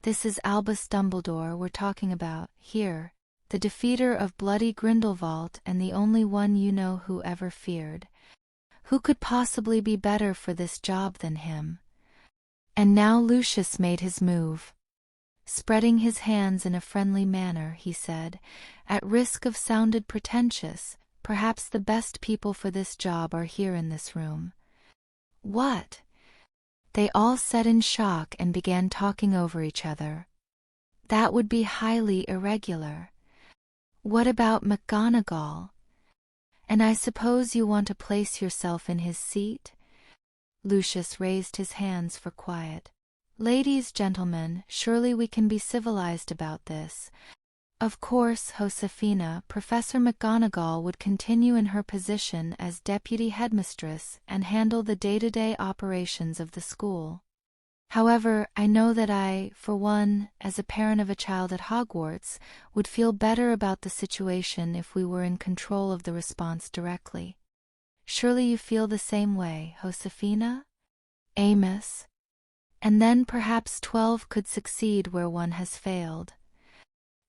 This is Albus Dumbledore we're talking about, here, the defeater of bloody Grindelwald and the only one you know who ever feared. Who could possibly be better for this job than him? And now Lucius made his move. Spreading his hands in a friendly manner, he said, at risk of sounding pretentious, perhaps the best people for this job are here in this room. What? They all said in shock and began talking over each other. That would be highly irregular. What about McGonagall? And I suppose you want to place yourself in his seat? Lucius raised his hands for quiet. Ladies, gentlemen, surely we can be civilized about this. Of course, Josefina, Professor McGonagall would continue in her position as deputy headmistress and handle the day-to-day operations of the school. However, I know that I, for one, as a parent of a child at Hogwarts, would feel better about the situation if we were in control of the response directly. Surely you feel the same way, Josefina? Amos? And then perhaps 12 could succeed where one has failed.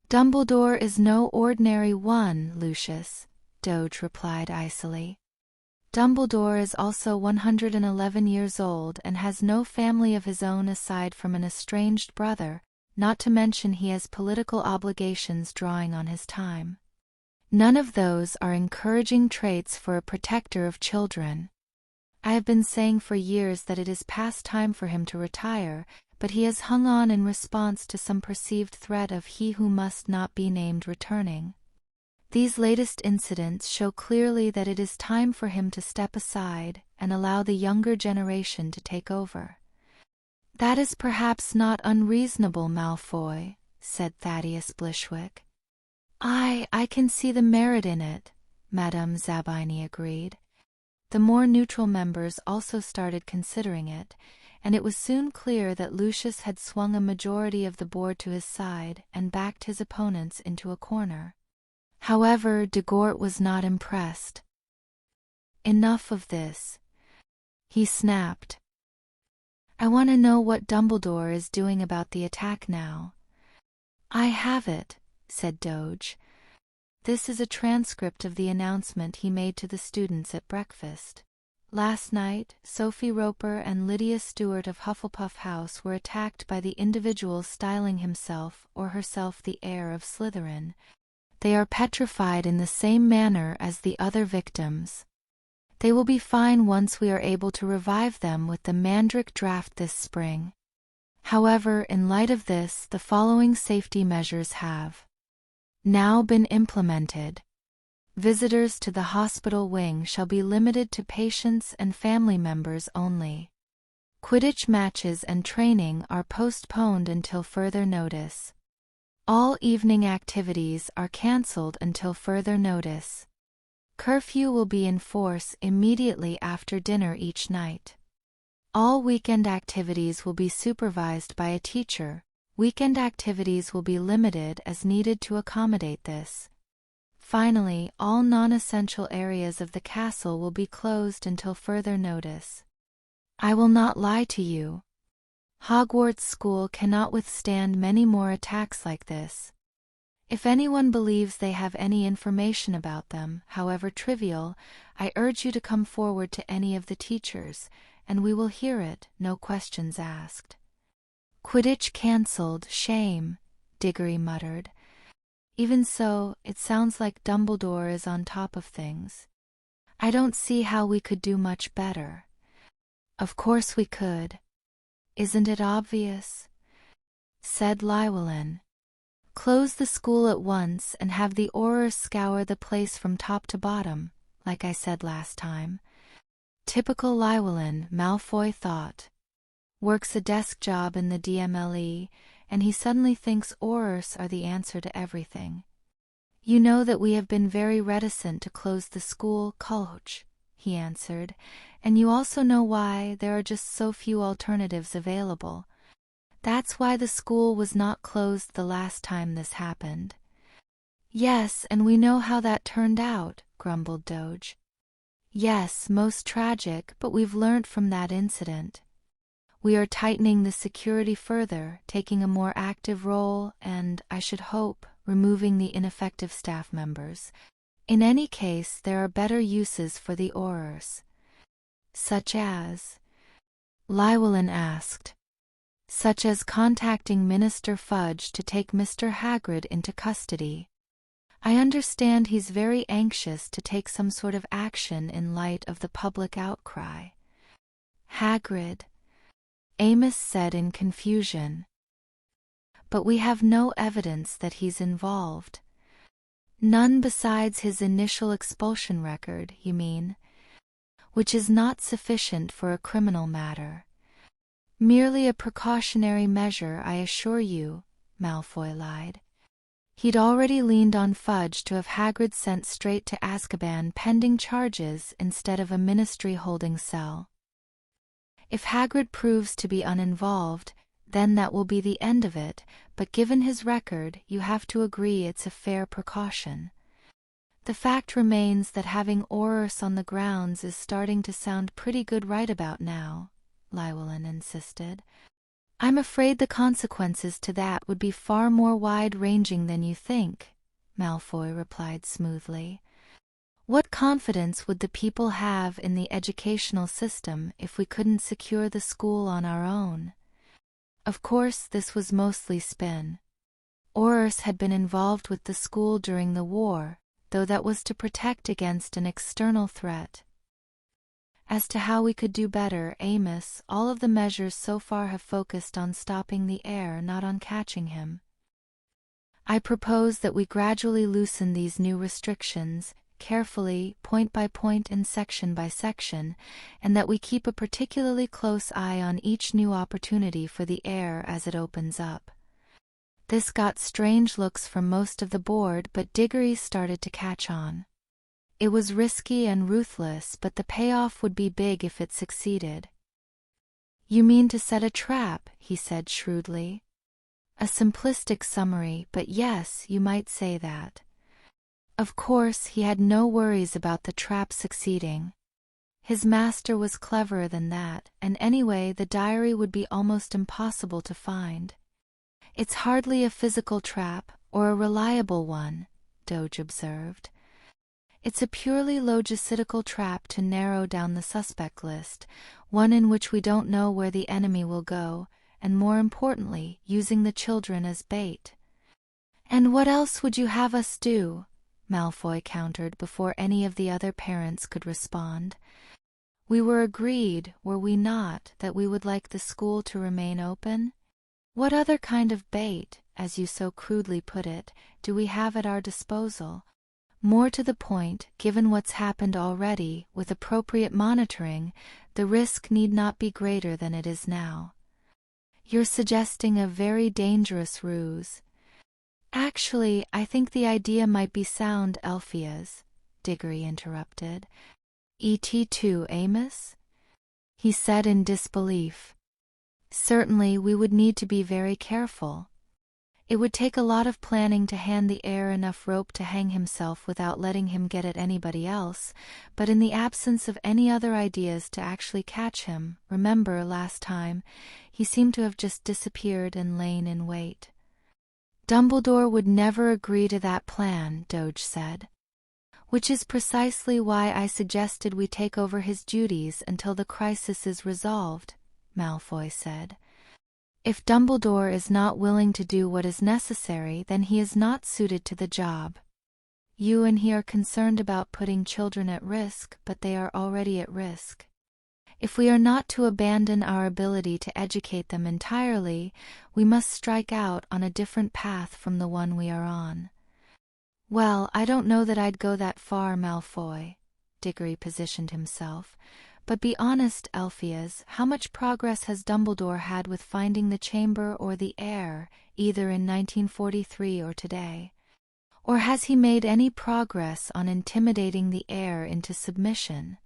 Dumbledore is no ordinary one, Lucius, Doge replied icily. Dumbledore is also 111 years old and has no family of his own aside from an estranged brother, not to mention he has political obligations drawing on his time. None of those are encouraging traits for a protector of children. I have been saying for years that it is past time for him to retire, but he has hung on in response to some perceived threat of he who must not be named returning. These latest incidents show clearly that it is time for him to step aside and allow the younger generation to take over. That is perhaps not unreasonable, Malfoy, said Thaddeus Blishwick. I can see the merit in it, Madame Zabini agreed. The more neutral members also started considering it, and it was soon clear that Lucius had swung a majority of the board to his side and backed his opponents into a corner. However, de Gort was not impressed. Enough of this, he snapped. I want to know what Dumbledore is doing about the attack now. I have it, said Doge. This is a transcript of the announcement he made to the students at breakfast. Last night, Sophie Roper and Lydia Stewart of Hufflepuff House were attacked by the individual styling himself or herself the heir of Slytherin. They are petrified in the same manner as the other victims. They will be fine once we are able to revive them with the Mandrake draft this spring. However, in light of this, the following safety measures have now been implemented. Visitors to the hospital wing shall be limited to patients and family members only. Quidditch matches and training are postponed until further notice. All evening activities are cancelled until further notice. Curfew will be in force immediately after dinner each night. All weekend activities will be supervised by a teacher. Weekend activities will be limited as needed to accommodate this. Finally, all non-essential areas of the castle will be closed until further notice. I will not lie to you. Hogwarts School cannot withstand many more attacks like this. If anyone believes they have any information about them, however trivial, I urge you to come forward to any of the teachers, and we will hear it, no questions asked. Quidditch cancelled, shame, Diggory muttered. Even so, it sounds like Dumbledore is on top of things. I don't see how we could do much better. Of course we could. Isn't it obvious? Said Llywelyn. Close the school at once and have the Aurors scour the place from top to bottom, like I said last time. Typical Llewellyn, Malfoy thought. Works a desk job in the DMLE, and he suddenly thinks Aurors are the answer to everything. You know that we have been very reticent to close the school, Culhwch, he answered, and you also know why there are just so few alternatives available. That's why the school was not closed the last time this happened. Yes, and we know how that turned out, grumbled Doge. Yes, most tragic, but we've learnt from that incident. We are tightening the security further, taking a more active role and, I should hope, removing the ineffective staff members. In any case, there are better uses for the Aurors. Such as? Llewellyn asked. Such as contacting Minister Fudge to take Mr. Hagrid into custody. I understand he's very anxious to take some sort of action in light of the public outcry. Hagrid, Amos said in confusion. But we have no evidence that he's involved. None besides his initial expulsion record, you mean? Which is not sufficient for a criminal matter. Merely a precautionary measure, I assure you, Malfoy lied. He'd already leaned on Fudge to have Hagrid sent straight to Azkaban pending charges instead of a ministry holding cell. If Hagrid proves to be uninvolved, then that will be the end of it, but given his record, you have to agree it's a fair precaution. The fact remains that having Aurors on the grounds is starting to sound pretty good right about now, Llewellyn insisted. I'm afraid the consequences to that would be far more wide-ranging than you think, Malfoy replied smoothly. What confidence would the people have in the educational system if we couldn't secure the school on our own? Of course, this was mostly spin. Aurors had been involved with the school during the war, though that was to protect against an external threat. As to how we could do better, Amos, all of the measures so far have focused on stopping the heir, not on catching him. I propose that we gradually loosen these new restrictions, carefully, point by point and section by section, and that we keep a particularly close eye on each new opportunity for the heir as it opens up. This got strange looks from most of the board, but Diggory started to catch on. It was risky and ruthless, but the payoff would be big if it succeeded. You mean to set a trap, he said shrewdly. A simplistic summary, but yes, you might say that. Of course, he had no worries about the trap succeeding. His master was cleverer than that, and anyway the diary would be almost impossible to find. It's hardly a physical trap, or a reliable one, Doge observed. It's a purely logistical trap to narrow down the suspect list, one in which we don't know where the enemy will go, and more importantly, using the children as bait. And what else would you have us do? Malfoy countered before any of the other parents could respond. We were agreed, were we not, that we would like the school to remain open? What other kind of bait, as you so crudely put it, do we have at our disposal? More to the point, given what's happened already, with appropriate monitoring, the risk need not be greater than it is now. You're suggesting a very dangerous ruse. Actually, I think the idea might be sound, Elphias, Diggory interrupted. Et tu, Amos? He said in disbelief. Certainly we would need to be very careful. It would take a lot of planning to hand the heir enough rope to hang himself without letting him get at anybody else, but in the absence of any other ideas to actually catch him, remember last time, he seemed to have just disappeared and lain in wait. Dumbledore would never agree to that plan, Doge said. Which is precisely why I suggested we take over his duties until the crisis is resolved, Malfoy said. If Dumbledore is not willing to do what is necessary, then he is not suited to the job. You and he are concerned about putting children at risk, but they are already at risk. If we are not to abandon our ability to educate them entirely, we must strike out on a different path from the one we are on. Well, I don't know that I'd go that far, Malfoy, Diggory positioned himself, But be honest, Alpheus, how much progress has Dumbledore had with finding the chamber or the heir, either in 1943 or today? Or has he made any progress on intimidating the heir into submission?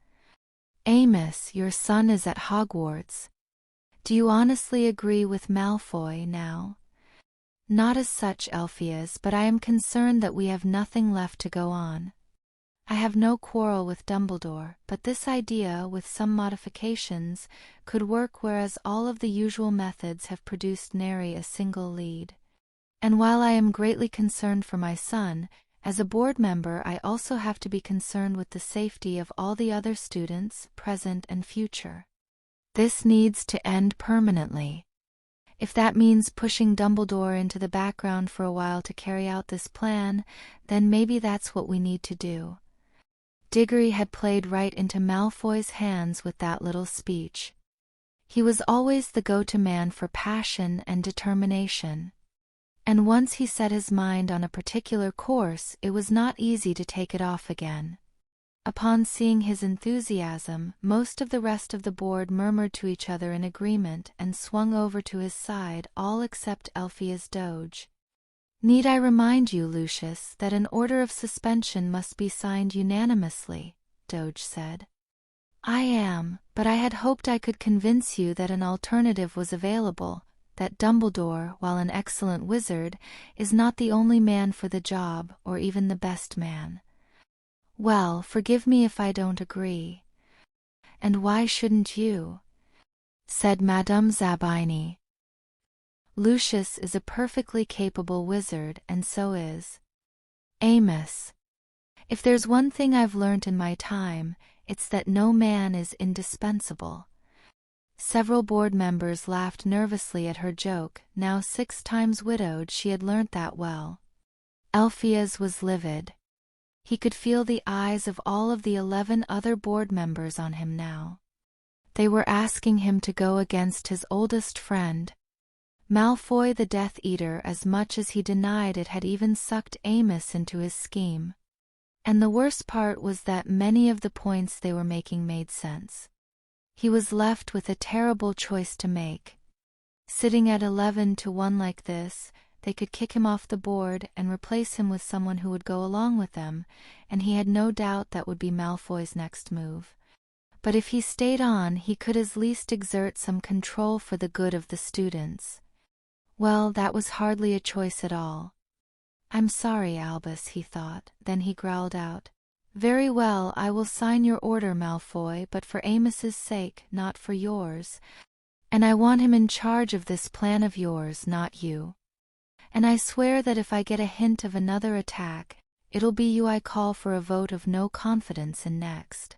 Amos, your son is at Hogwarts. Do you honestly agree with Malfoy now? Not as such, Alpheus, but I am concerned that we have nothing left to go on. I have no quarrel with Dumbledore, but this idea, with some modifications, could work, whereas all of the usual methods have produced nary a single lead. And while I am greatly concerned for my son, as a board member I also have to be concerned with the safety of all the other students, present and future. This needs to end permanently. If that means pushing Dumbledore into the background for a while to carry out this plan, then maybe that's what we need to do. Diggory had played right into Malfoy's hands with that little speech. He was always the go-to man for passion and determination. And once he set his mind on a particular course, it was not easy to take it off again. Upon seeing his enthusiasm, most of the rest of the board murmured to each other in agreement and swung over to his side, all except Alpheus Doge. Need I remind you, Lucius, that an order of suspension must be signed unanimously? Doge said. I am, but I had hoped I could convince you that an alternative was available, that Dumbledore, while an excellent wizard, is not the only man for the job, or even the best man. Well, forgive me if I don't agree. And why shouldn't you? Said Madame Zabini. Lucius is a perfectly capable wizard, and so is Amos. If there's one thing I've learnt in my time, it's that no man is indispensable. Several board members laughed nervously at her joke. Now 6 times widowed, she had learnt that well. Alpheus was livid. He could feel the eyes of all of the 11 other board members on him now. They were asking him to go against his oldest friend. Malfoy the Death Eater, as much as he denied it, had even sucked Amos into his scheme. And the worst part was that many of the points they were making made sense. He was left with a terrible choice to make. Sitting at 11-1 like this, they could kick him off the board and replace him with someone who would go along with them, and he had no doubt that would be Malfoy's next move. But if he stayed on, he could at least exert some control for the good of the students. Well, that was hardly a choice at all. I'm sorry, Albus, he thought. Then he growled out, Very well, I will sign your order, Malfoy, but for Amos's sake, not for yours. And I want him in charge of this plan of yours, not you. And I swear that if I get a hint of another attack, it'll be you I call for a vote of no confidence in next.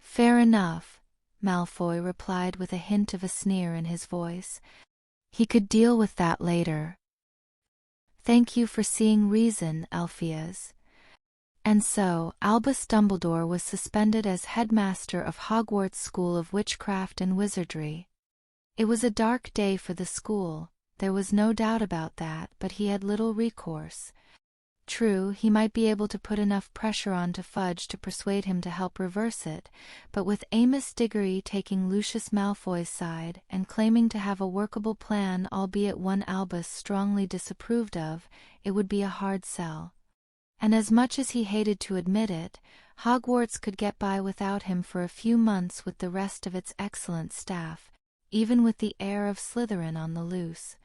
Fair enough, Malfoy replied with a hint of a sneer in his voice. He could deal with that later. Thank you for seeing reason, Alpheus. And so, Albus Dumbledore was suspended as headmaster of Hogwarts School of Witchcraft and Wizardry. It was a dark day for the school, there was no doubt about that, but he had little recourse. True, he might be able to put enough pressure on to Fudge to persuade him to help reverse it, but with Amos Diggory taking Lucius Malfoy's side and claiming to have a workable plan, albeit one Albus strongly disapproved of, it would be a hard sell. And as much as he hated to admit it, Hogwarts could get by without him for a few months with the rest of its excellent staff, even with the heir of Slytherin on the loose.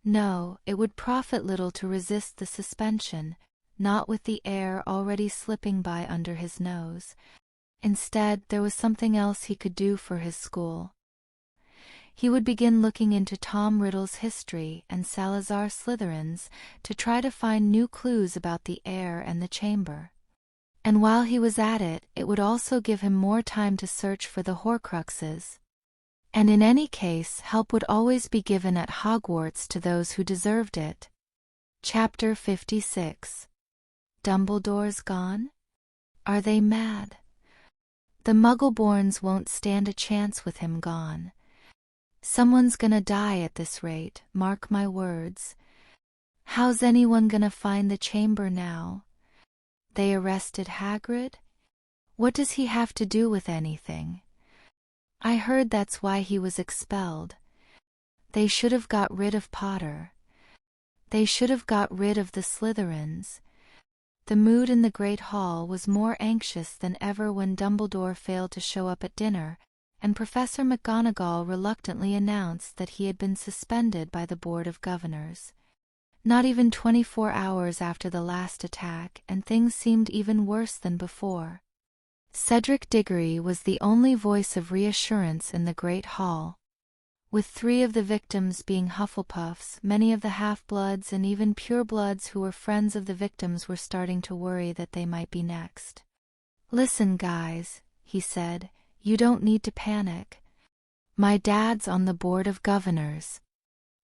No, it would profit little to resist the suspension, not with the heir already slipping by under his nose. Instead, there was something else he could do for his school. He would begin looking into Tom Riddle's history and Salazar Slytherin's to try to find new clues about the heir and the chamber. And while he was at it, it would also give him more time to search for the Horcruxes. And in any case, help would always be given at Hogwarts to those who deserved it. Chapter 56. Dumbledore's gone? Are they mad? The Muggleborns won't stand a chance with him gone. Someone's gonna die at this rate, mark my words. How's anyone gonna find the chamber now? They arrested Hagrid? What does he have to do with anything? I heard that's why he was expelled. They should have got rid of Potter. They should have got rid of the Slytherins. The mood in the Great Hall was more anxious than ever when Dumbledore failed to show up at dinner, and Professor McGonagall reluctantly announced that he had been suspended by the Board of Governors. Not even 24 hours after the last attack, and things seemed even worse than before. Cedric Diggory was the only voice of reassurance in the Great Hall. With 3 of the victims being Hufflepuffs, many of the half-bloods and even purebloods who were friends of the victims were starting to worry that they might be next. "Listen, guys," he said, "you don't need to panic. My dad's on the Board of Governors.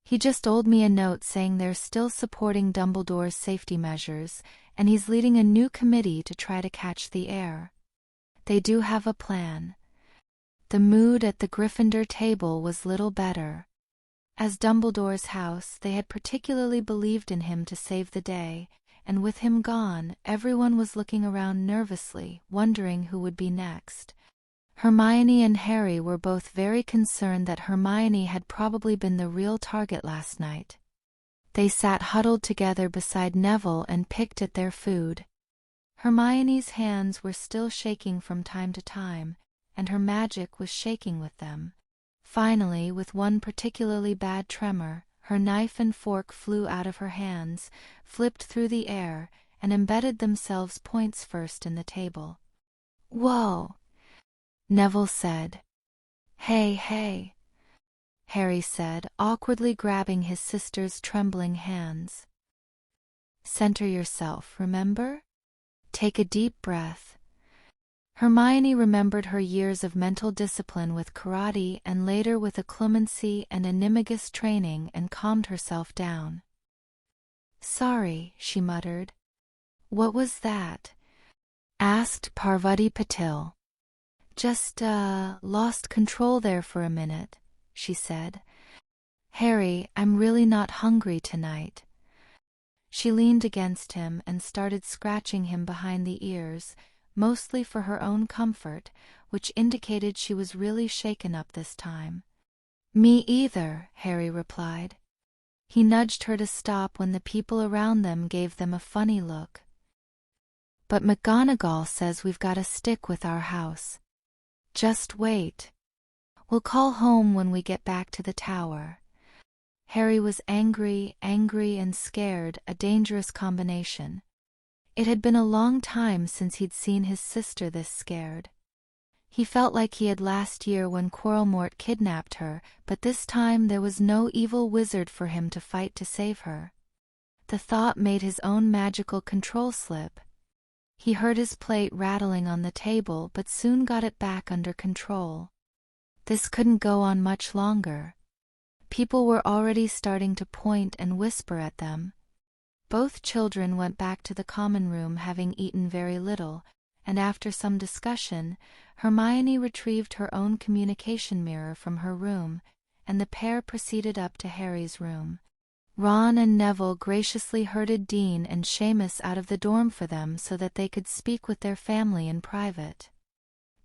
He just owed me a note saying they're still supporting Dumbledore's safety measures, and he's leading a new committee to try to catch the heir. They do have a plan." The mood at the Gryffindor table was little better. As Dumbledore's house, they had particularly believed in him to save the day, and with him gone, everyone was looking around nervously, wondering who would be next. Hermione and Harry were both very concerned that Hermione had probably been the real target last night. They sat huddled together beside Neville and picked at their food. Hermione's hands were still shaking from time to time, and her magic was shaking with them. Finally, with one particularly bad tremor, her knife and fork flew out of her hands, flipped through the air, and embedded themselves points first in the table. "Whoa!" Neville said. Hey," Harry said, awkwardly grabbing his sister's trembling hands. "Center yourself, remember? Take a deep breath." Hermione remembered her years of mental discipline with karate and later with occlumency and animagus training and calmed herself down. "Sorry," she muttered. "What was that?" asked Parvati Patil. "Just, lost control there for a minute," she said. "Harry, I'm really not hungry tonight." She leaned against him and started scratching him behind the ears, mostly for her own comfort, which indicated she was really shaken up this time. "Me either," Harry replied. He nudged her to stop when the people around them gave them a funny look. "But McGonagall says we've got to stick with our house. Just wait. We'll call home when we get back to the tower." Harry was angry and scared, a dangerous combination. It had been a long time since he'd seen his sister this scared. He felt like he had last year when Quarrelmort kidnapped her, but this time there was no evil wizard for him to fight to save her. The thought made his own magical control slip. He heard his plate rattling on the table but soon got it back under control. This couldn't go on much longer. People were already starting to point and whisper at them. Both children went back to the common room having eaten very little, and after some discussion, Hermione retrieved her own communication mirror from her room, and the pair proceeded up to Harry's room. Ron and Neville graciously herded Dean and Seamus out of the dorm for them so that they could speak with their family in private.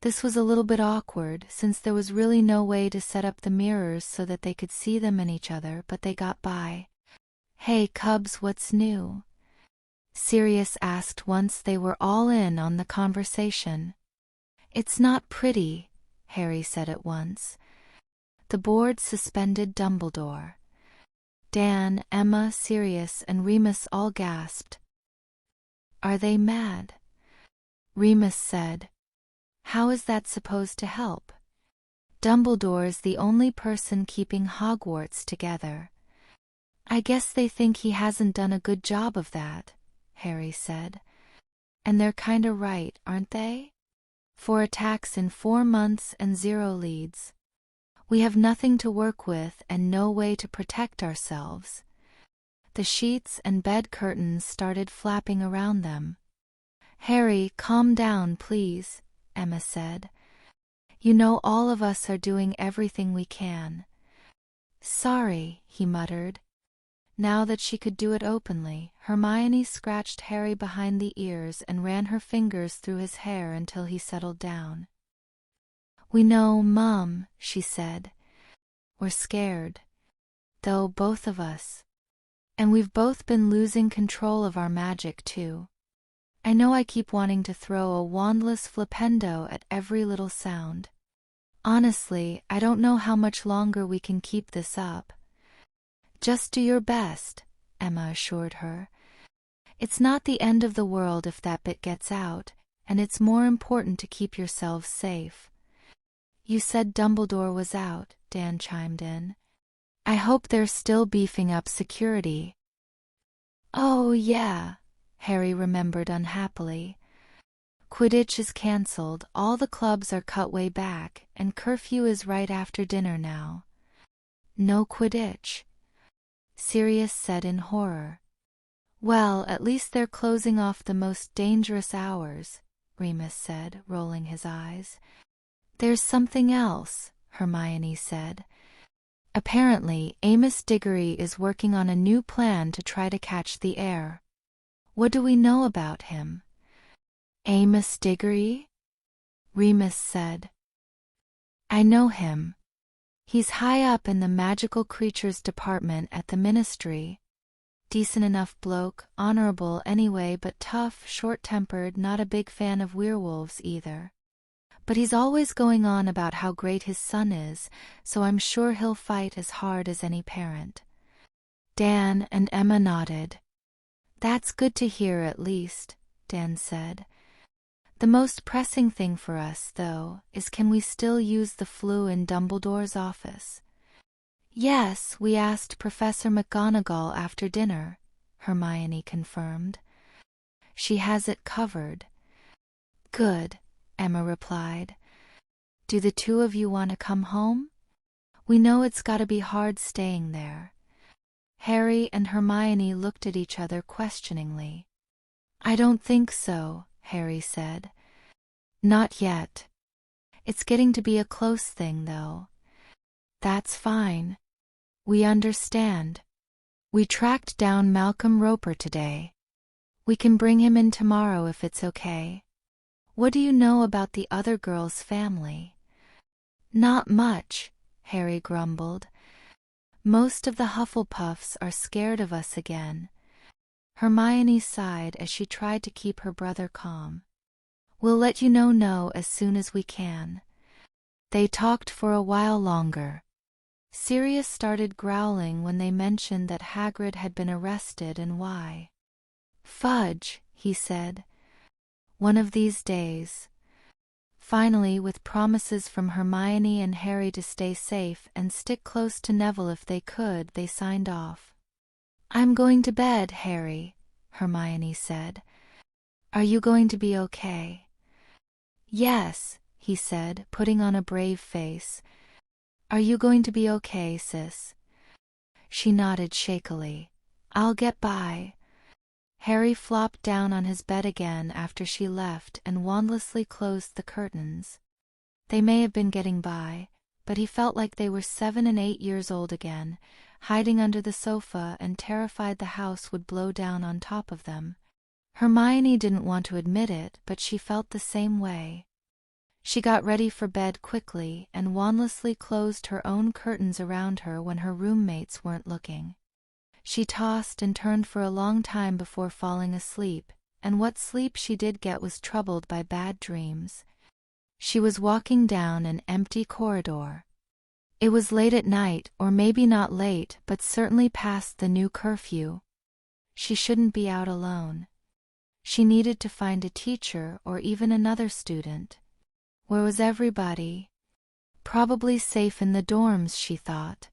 This was a little bit awkward, since there was really no way to set up the mirrors so that they could see them and each other, but they got by. "Hey, Cubs, what's new?" Sirius asked once they were all in on the conversation. "It's not pretty," Harry said at once. "The board suspended Dumbledore." Dan, Emma, Sirius, and Remus all gasped. "Are they mad?" Remus said. "How is that supposed to help? Dumbledore's the only person keeping Hogwarts together." "I guess they think he hasn't done a good job of that," Harry said. "And they're kinda right, aren't they? 4 attacks in 4 months and 0 leads. We have nothing to work with and no way to protect ourselves." The sheets and bed curtains started flapping around them. "Harry, calm down, please," Emma said. "You know all of us are doing everything we can." "Sorry," he muttered. Now that she could do it openly, Hermione scratched Harry behind the ears and ran her fingers through his hair until he settled down. "We know, Mum," she said. "We're scared. Though, both of us. And we've both been losing control of our magic, too. I know I keep wanting to throw a wandless flipendo at every little sound. Honestly, I don't know how much longer we can keep this up." "Just do your best," Emma assured her. "It's not the end of the world if that bit gets out, and it's more important to keep yourselves safe." "You said Dumbledore was out," Dan chimed in. "I hope they're still beefing up security." "Oh, yeah," Harry remembered unhappily. "Quidditch is cancelled, all the clubs are cut way back, and curfew is right after dinner now." "No Quidditch," Sirius said in horror. "Well, at least they're closing off the most dangerous hours," Remus said, rolling his eyes. "There's something else," Hermione said. "Apparently, Amos Diggory is working on a new plan to try to catch the heir." "What do we know about him?" "Amos Diggory?" Remus said. "I know him. He's high up in the magical creatures department at the ministry. Decent enough bloke, honorable anyway, but tough, short-tempered, not a big fan of werewolves either. But he's always going on about how great his son is, so I'm sure he'll fight as hard as any parent." Dan and Emma nodded. "That's good to hear at least," Dan said. "The most pressing thing for us, though, is can we still use the flue in Dumbledore's office?" "Yes, we asked Professor McGonagall after dinner," Hermione confirmed. "She has it covered." "Good," Emma replied. "Do the two of you want to come home? We know it's got to be hard staying there." Harry and Hermione looked at each other questioningly. "I don't think so," Harry said. "Not yet. It's getting to be a close thing, though." "That's fine. We understand. We tracked down Malcolm Roper today. We can bring him in tomorrow if it's okay." "What do you know about the other girl's family?" "Not much," Harry grumbled. "Most of the Hufflepuffs are scared of us again." Hermione sighed as she tried to keep her brother calm. "We'll let you know as soon as we can." They talked for a while longer. Sirius started growling when they mentioned that Hagrid had been arrested and why. "Fudge," he said. "One of these days." Finally, with promises from Hermione and Harry to stay safe and stick close to Neville if they could, they signed off. "I'm going to bed, Harry," Hermione said. "Are you going to be okay?" "Yes," he said, putting on a brave face. "Are you going to be okay, sis?" She nodded shakily. "I'll get by." Harry flopped down on his bed again after she left and wandlessly closed the curtains. They may have been getting by, but he felt like they were 7 and 8 years old again, hiding under the sofa and terrified the house would blow down on top of them. Hermione didn't want to admit it, but she felt the same way. She got ready for bed quickly and wandlessly closed her own curtains around her when her roommates weren't looking. She tossed and turned for a long time before falling asleep, and what sleep she did get was troubled by bad dreams. She was walking down an empty corridor. It was late at night, or maybe not late, but certainly past the new curfew. She shouldn't be out alone. She needed to find a teacher or even another student. Where was everybody? Probably safe in the dorms, she thought.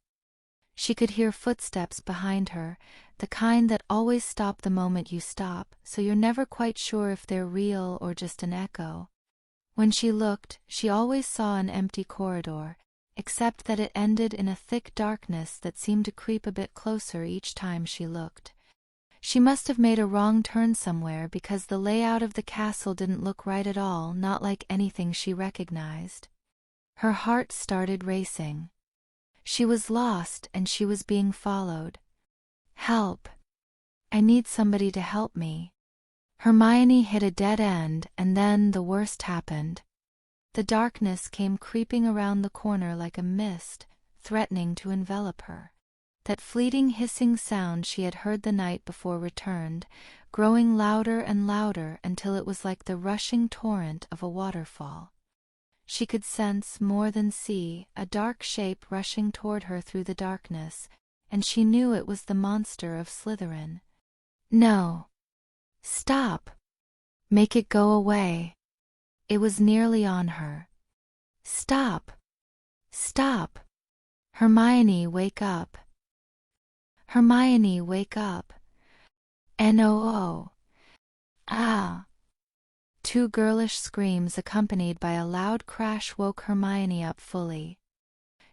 She could hear footsteps behind her, the kind that always stop the moment you stop, so you're never quite sure if they're real or just an echo. When she looked, she always saw an empty corridor, except that it ended in a thick darkness that seemed to creep a bit closer each time she looked. She must have made a wrong turn somewhere because the layout of the castle didn't look right at all, not like anything she recognized. Her heart started racing. She was lost and she was being followed. "Help! I need somebody to help me." Hermione hit a dead end and then the worst happened. The darkness came creeping around the corner like a mist, threatening to envelop her. That fleeting hissing sound she had heard the night before returned, growing louder and louder until it was like the rushing torrent of a waterfall. She could sense, more than see, a dark shape rushing toward her through the darkness, and she knew it was the monster of Slytherin. No! Stop! Make it go away! It was nearly on her. Stop! Stop! Hermione, wake up! Hermione, wake up! No! Ah! Two girlish screams accompanied by a loud crash woke Hermione up fully.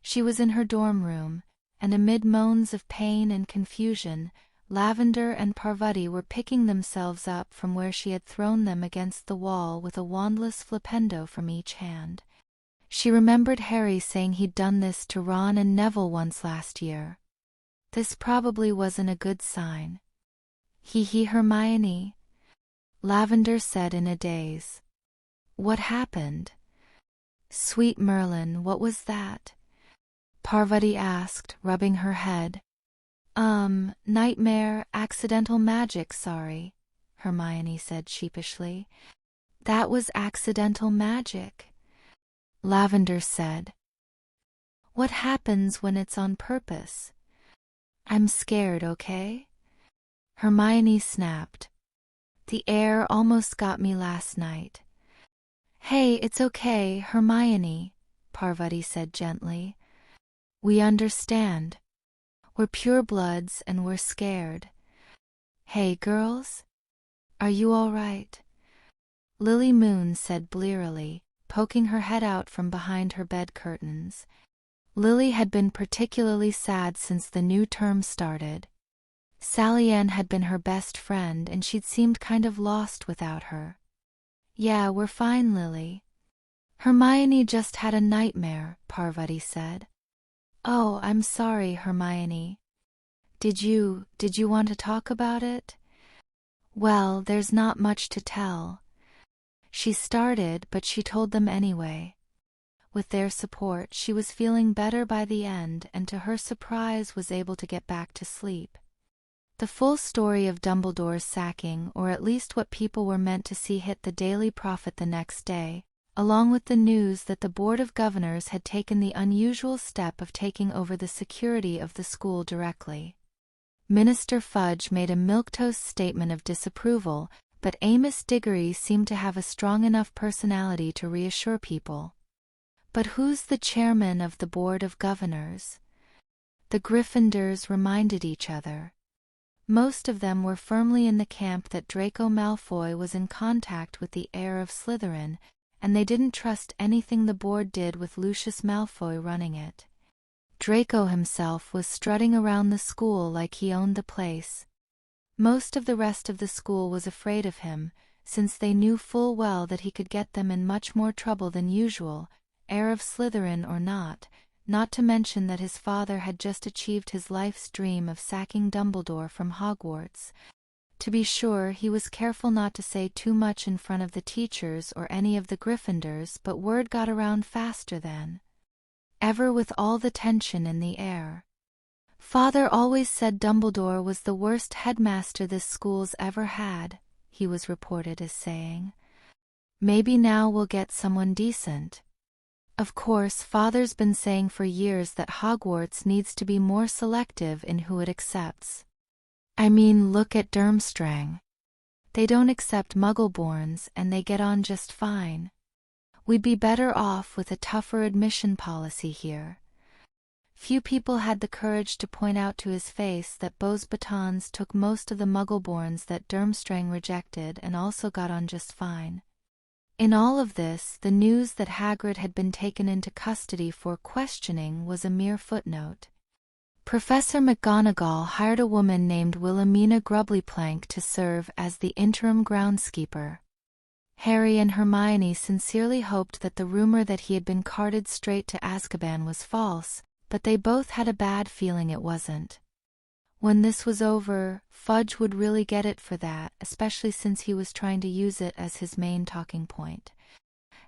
She was in her dorm room, and amid moans of pain and confusion, Lavender and Parvati were picking themselves up from where she had thrown them against the wall with a wandless flipendo from each hand. She remembered Harry saying he'd done this to Ron and Neville once last year. This probably wasn't a good sign. Hee, Hermione, Lavender said in a daze. What happened? Sweet Merlin, what was that? Parvati asked, rubbing her head. Nightmare, accidental magic, sorry, Hermione said sheepishly. That was accidental magic, Lavender said. What happens when it's on purpose? I'm scared, okay? Hermione snapped. The air almost got me last night. Hey, it's okay, Hermione, Parvati said gently. We understand. We're purebloods and we're scared. Hey, girls? Are you all right? Lily Moon said blearily, poking her head out from behind her bed curtains. Lily had been particularly sad since the new term started. Sally Ann had been her best friend and she'd seemed kind of lost without her. Yeah, we're fine, Lily. Hermione just had a nightmare, Parvati said. Oh, I'm sorry, Hermione. Did you want to talk about it? Well, there's not much to tell. She started, but she told them anyway. With their support, she was feeling better by the end and to her surprise was able to get back to sleep. The full story of Dumbledore's sacking, or at least what people were meant to see, hit the Daily Prophet the next day, along with the news that the Board of Governors had taken the unusual step of taking over the security of the school directly. Minister Fudge made a milquetoast statement of disapproval, but Amos Diggory seemed to have a strong enough personality to reassure people. But who's the chairman of the Board of Governors? The Gryffindors reminded each other. Most of them were firmly in the camp that Draco Malfoy was in contact with the heir of Slytherin, and they didn't trust anything the board did with Lucius Malfoy running it. Draco himself was strutting around the school like he owned the place. Most of the rest of the school was afraid of him, since they knew full well that he could get them in much more trouble than usual, heir of Slytherin or not to mention that his father had just achieved his life's dream of sacking Dumbledore from Hogwarts. To be sure, he was careful not to say too much in front of the teachers or any of the Gryffindors, but word got around faster than ever with all the tension in the air. Father always said Dumbledore was the worst headmaster this school's ever had, he was reported as saying. Maybe now we'll get someone decent. Of course, Father's been saying for years that Hogwarts needs to be more selective in who it accepts. I mean, look at Durmstrang. They don't accept Muggleborns and they get on just fine. We'd be better off with a tougher admission policy here. Few people had the courage to point out to his face that Beauxbatons took most of the Muggleborns that Durmstrang rejected and also got on just fine. In all of this, the news that Hagrid had been taken into custody for questioning was a mere footnote. Professor McGonagall hired a woman named Wilhelmina Grubblyplank to serve as the interim groundskeeper. Harry and Hermione sincerely hoped that the rumor that he had been carted straight to Azkaban was false, but they both had a bad feeling it wasn't. When this was over, Fudge would really get it for that, especially since he was trying to use it as his main talking point.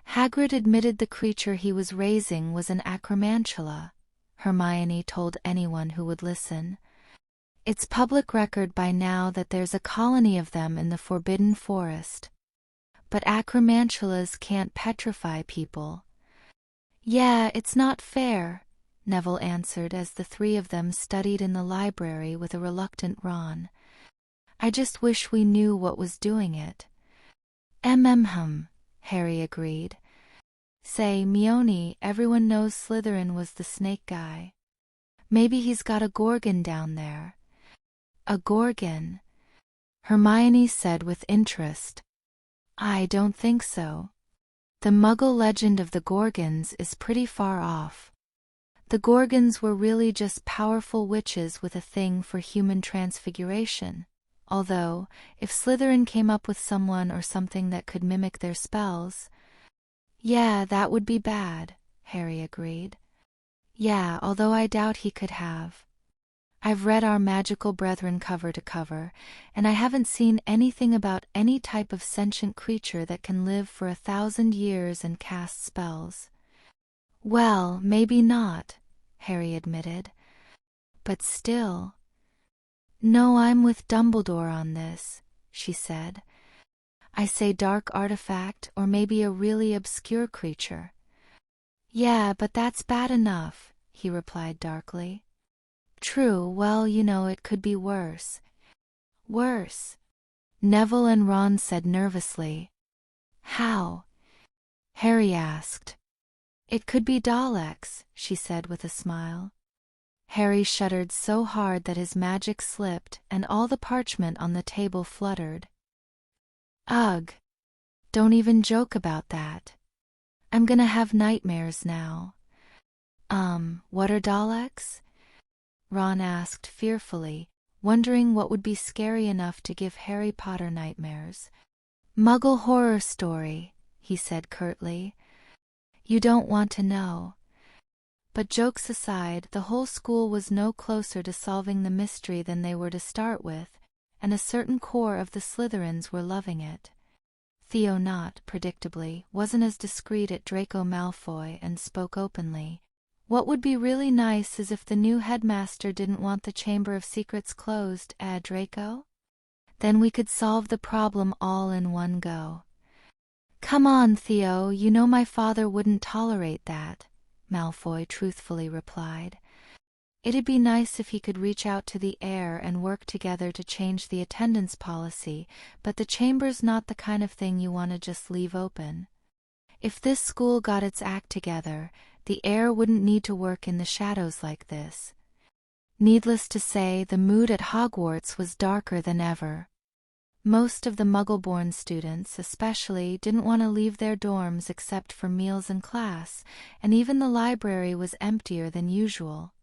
Hagrid admitted the creature he was raising was an acromantula, Hermione told anyone who would listen. It's public record by now that there's a colony of them in the Forbidden Forest. But acromantulas can't petrify people. Yeah, it's not fair, Neville answered as the three of them studied in the library with a reluctant Ron. I just wish we knew what was doing it. Harry agreed. Say, Mione, everyone knows Slytherin was the snake guy. Maybe he's got a Gorgon down there. A Gorgon? Hermione said with interest. I don't think so. The Muggle legend of the Gorgons is pretty far off. The Gorgons were really just powerful witches with a thing for human transfiguration. Although, if Slytherin came up with someone or something that could mimic their spells... Yeah, that would be bad, Harry agreed. Yeah, although I doubt he could have. I've read Our Magical Brethren cover to cover, and I haven't seen anything about any type of sentient creature that can live for 1,000 years and cast spells. Well, maybe not, Harry admitted. But still... No, I'm with Dumbledore on this, she said. I say dark artifact or maybe a really obscure creature. Yeah, but that's bad enough, he replied darkly. True, well, it could be worse. Worse? Neville and Ron said nervously. How? Harry asked. It could be Daleks, she said with a smile. Harry shuddered so hard that his magic slipped and all the parchment on the table fluttered. Ugh! Don't even joke about that. I'm gonna have nightmares now. What are Daleks? Ron asked fearfully, wondering what would be scary enough to give Harry Potter nightmares. Muggle horror story, he said curtly. You don't want to know. But jokes aside, the whole school was no closer to solving the mystery than they were to start with, and a certain core of the Slytherins were loving it. Theo Nott, predictably, wasn't as discreet at Draco Malfoy and spoke openly. What would be really nice is if the new headmaster didn't want the Chamber of Secrets closed, Draco? Then we could solve the problem all in one go. Come on, Theo, you know my father wouldn't tolerate that, Malfoy truthfully replied. It'd be nice if he could reach out to the heir and work together to change the attendance policy, but the chamber's not the kind of thing you want to just leave open. If this school got its act together, the heir wouldn't need to work in the shadows like this. Needless to say, the mood at Hogwarts was darker than ever. Most of the Muggle-born students, especially, didn't want to leave their dorms except for meals and class, and even the library was emptier than usual.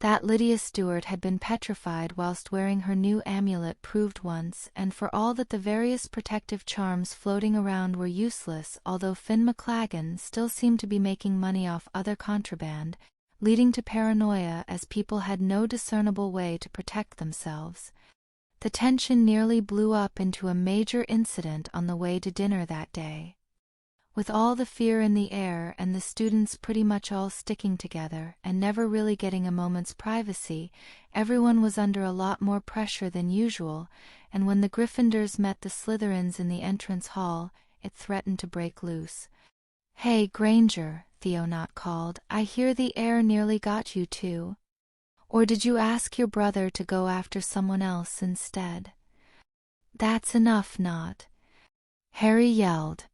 That Lydia Stewart had been petrified whilst wearing her new amulet proved once and for all that the various protective charms floating around were useless, although Finn McLagan still seemed to be making money off other contraband, leading to paranoia as people had no discernible way to protect themselves. The tension nearly blew up into a major incident on the way to dinner that day. With all the fear in the air and the students pretty much all sticking together and never really getting a moment's privacy, everyone was under a lot more pressure than usual, and when the Gryffindors met the Slytherins in the entrance hall, it threatened to break loose. Hey, Granger, Theo Nott called, I hear the heir nearly got you too. Or did you ask your brother to go after someone else instead? That's enough, Nott, Harry yelled.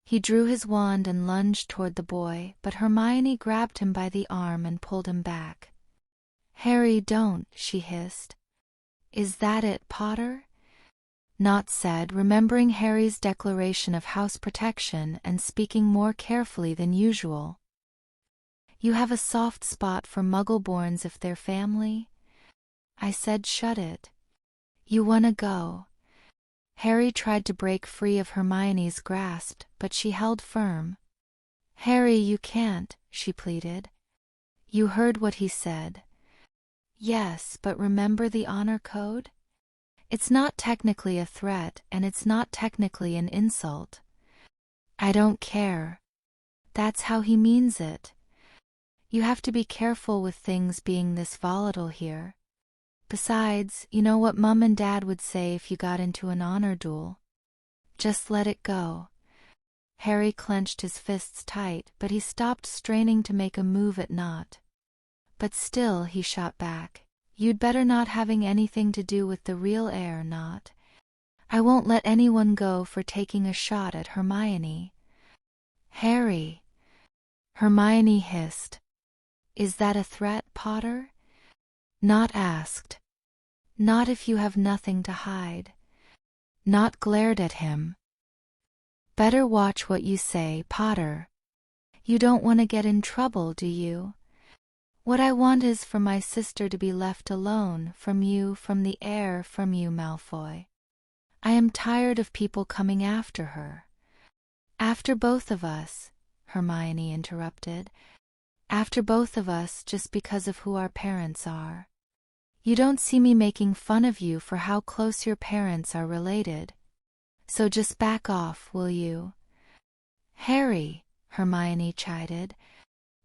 He drew his wand and lunged toward the boy, but Hermione grabbed him by the arm and pulled him back. Harry, don't, she hissed. Is that it, Potter? Nott said, remembering Harry's declaration of house protection and speaking more carefully than usual. You have a soft spot for Muggle-borns if they're family? I said shut it. You wanna go? Harry tried to break free of Hermione's grasp, but she held firm. Harry, you can't, she pleaded. You heard what he said. Yes, but remember the honor code? It's not technically a threat, and it's not technically an insult. I don't care. That's how he means it. You have to be careful with things being this volatile here. Besides, you know what Mum and Dad would say if you got into an honor duel. Just let it go. Harry clenched his fists tight, but he stopped straining to make a move at Nott. But still he shot back. You'd better not having anything to do with the real heir, Nott. I won't let anyone go for taking a shot at Hermione. Harry! Hermione hissed. Is that a threat, Potter? Nott asked. Not if you have nothing to hide. Nott glared at him. Better watch what you say, Potter. You don't want to get in trouble, do you? What I want is for my sister to be left alone, from you, from the heir, from you, Malfoy. I am tired of people coming after her. After both of us, Hermione interrupted. After both of us, just because of who our parents are. You don't see me making fun of you for how close your parents are related. So just back off, will you? Harry, Hermione chided.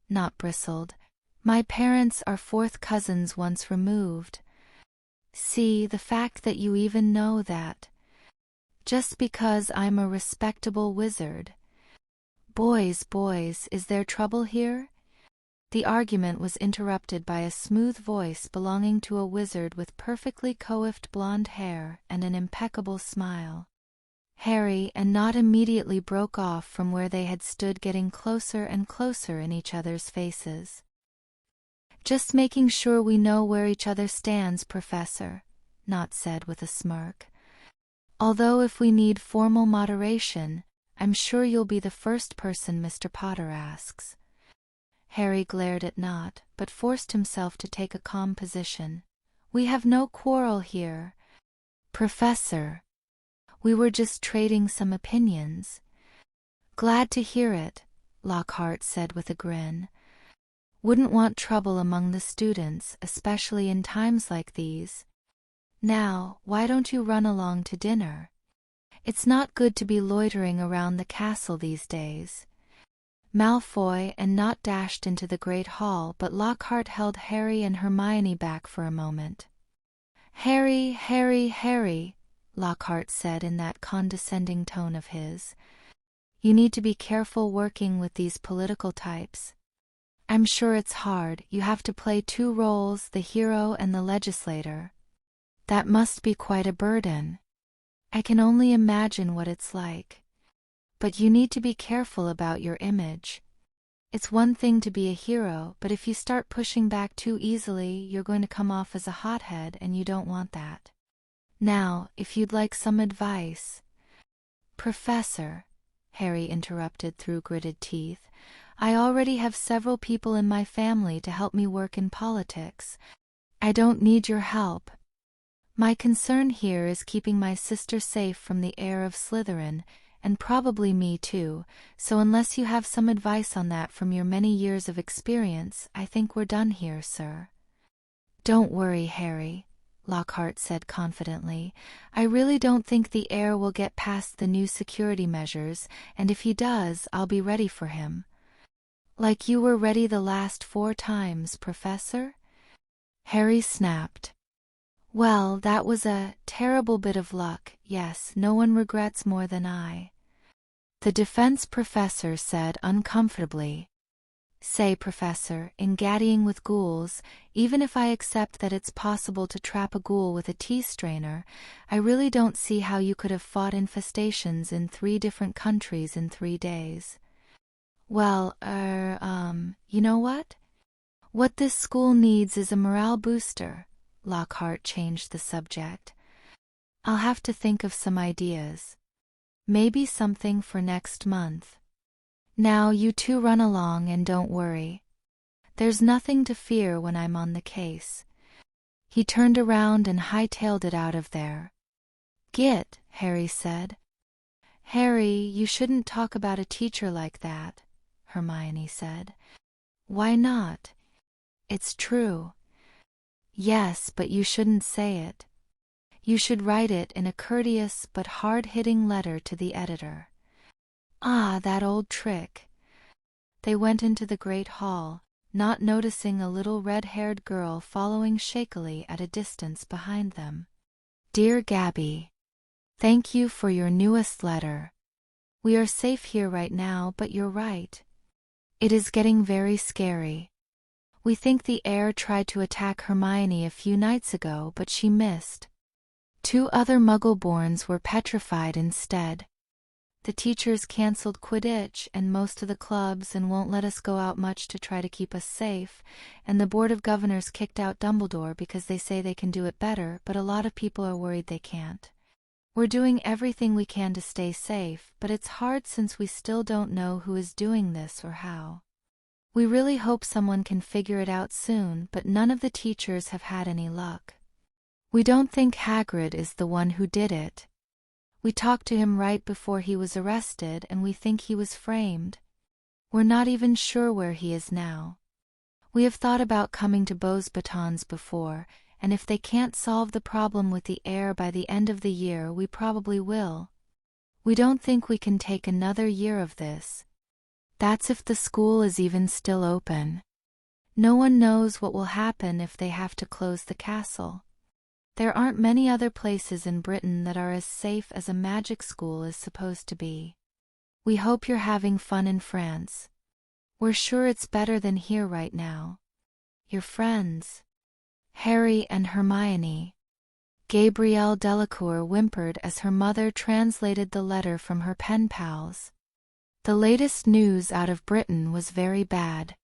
Nott bristled. My parents are fourth cousins once removed. See, the fact that you even know that. Just because I'm a respectable wizard. Boys, is there trouble here? The argument was interrupted by a smooth voice belonging to a wizard with perfectly coiffed blonde hair and an impeccable smile. Harry and Nott immediately broke off from where they had stood, getting closer and closer in each other's faces. Just making sure we know where each other stands, Professor, Nott said with a smirk. Although if we need formal moderation, I'm sure you'll be the first person Mr. Potter asks. Harry glared at Nott, but forced himself to take a calm position. We have no quarrel here. Professor. We were just trading some opinions. Glad to hear it, Lockhart said with a grin. Wouldn't want trouble among the students, especially in times like these. Now, why don't you run along to dinner? It's not good to be loitering around the castle these days. Malfoy and Nott dashed into the great hall, but Lockhart held Harry and Hermione back for a moment. Harry, Lockhart said in that condescending tone of his. You need to be careful working with these political types. I'm sure it's hard. You have to play two roles, the hero and the legislator. That must be quite a burden. I can only imagine what it's like. But you need to be careful about your image. It's one thing to be a hero, but if you start pushing back too easily, you're going to come off as a hothead, and you don't want that. Now, if you'd like some advice. Professor, Harry interrupted through gritted teeth, I already have several people in my family to help me work in politics. I don't need your help. My concern here is keeping my sister safe from the heir of Slytherin, and probably me too, so unless you have some advice on that from your many years of experience, I think we're done here, sir. Don't worry, Harry, Lockhart said confidently. I really don't think the heir will get past the new security measures, and if he does, I'll be ready for him. Like you were ready the last 4 times, Professor? Harry snapped. Well, that was a terrible bit of luck, yes, no one regrets more than I. The defense professor said uncomfortably. Say, Professor, in gaddying with ghouls, even if I accept that it's possible to trap a ghoul with a tea strainer, I really don't see how you could have fought infestations in 3 different countries in 3 days. Well, you know what? What this school needs is a morale booster. Lockhart changed the subject. I'll have to think of some ideas. Maybe something for next month. Now you two run along and don't worry. There's nothing to fear when I'm on the case. He turned around and hightailed it out of there. Git, Harry said. Harry, you shouldn't talk about a teacher like that, Hermione said. Why not? It's true. Yes, but you shouldn't say it. You should write it in a courteous but hard-hitting letter to the editor. Ah, that old trick. They went into the great hall, not noticing a little red-haired girl following shakily at a distance behind them. Dear Gabby, thank you for your newest letter. We are safe here right now, but you're right. It is getting very scary. We think the heir tried to attack Hermione a few nights ago, but she missed. 2 other Muggleborns were petrified instead. The teachers cancelled Quidditch and most of the clubs and won't let us go out much to try to keep us safe, and the Board of Governors kicked out Dumbledore because they say they can do it better, but a lot of people are worried they can't. We're doing everything we can to stay safe, but it's hard since we still don't know who is doing this or how. We really hope someone can figure it out soon, but none of the teachers have had any luck. We don't think Hagrid is the one who did it. We talked to him right before he was arrested and we think he was framed. We're not even sure where he is now. We have thought about coming to Beauxbatons before, and if they can't solve the problem with the heir by the end of the year, we probably will. We don't think we can take another year of this. That's if the school is even still open. No one knows what will happen if they have to close the castle. There aren't many other places in Britain that are as safe as a magic school is supposed to be. We hope you're having fun in France. We're sure it's better than here right now. Your friends, Harry and Hermione. Gabrielle Delacour whimpered as her mother translated the letter from her pen pals. The latest news out of Britain was very bad.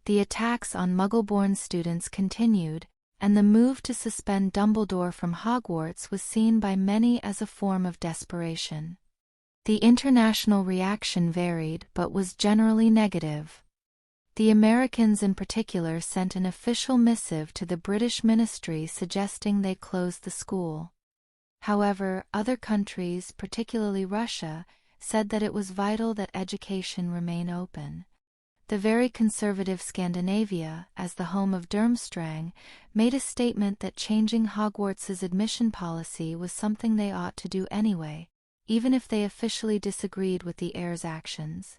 The attacks on Muggle-born students continued, and the move to suspend Dumbledore from Hogwarts was seen by many as a form of desperation. The international reaction varied but was generally negative. The Americans in particular sent an official missive to the British ministry suggesting they close the school. However, other countries, particularly Russia, said that it was vital that education remain open. The very conservative Scandinavia, as the home of Durmstrang, made a statement that changing Hogwarts's admission policy was something they ought to do anyway, even if they officially disagreed with the heir's actions.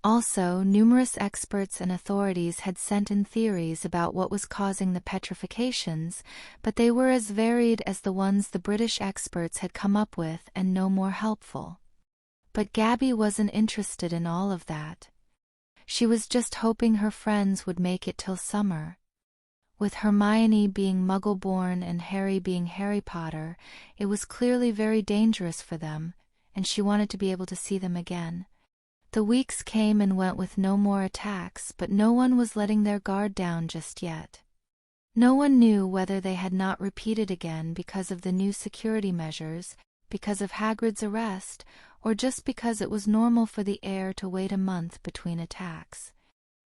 Also, numerous experts and authorities had sent in theories about what was causing the petrifications, but they were as varied as the ones the British experts had come up with and no more helpful. But Gabby wasn't interested in all of that. She was just hoping her friends would make it till summer. With Hermione being Muggle-born and Harry being Harry Potter, it was clearly very dangerous for them, and she wanted to be able to see them again. The weeks came and went with no more attacks, but no one was letting their guard down just yet. No one knew whether they had not repeated again because of the new security measures, because of Hagrid's arrest, or just because it was normal for the heir to wait a month between attacks.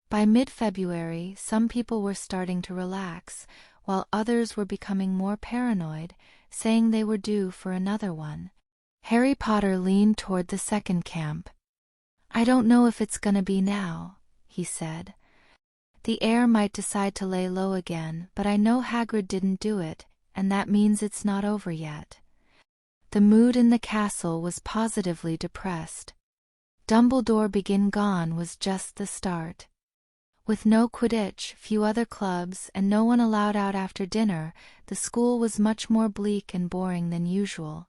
By mid-February, some people were starting to relax, while others were becoming more paranoid, saying they were due for another one. Harry Potter leaned toward the second camp. "I don't know if it's gonna be now," he said. "The heir might decide to lay low again, but I know Hagrid didn't do it, and that means it's not over yet." The mood in the castle was positively depressed. Dumbledore being gone was just the start. With no Quidditch, few other clubs, and no one allowed out after dinner, the school was much more bleak and boring than usual.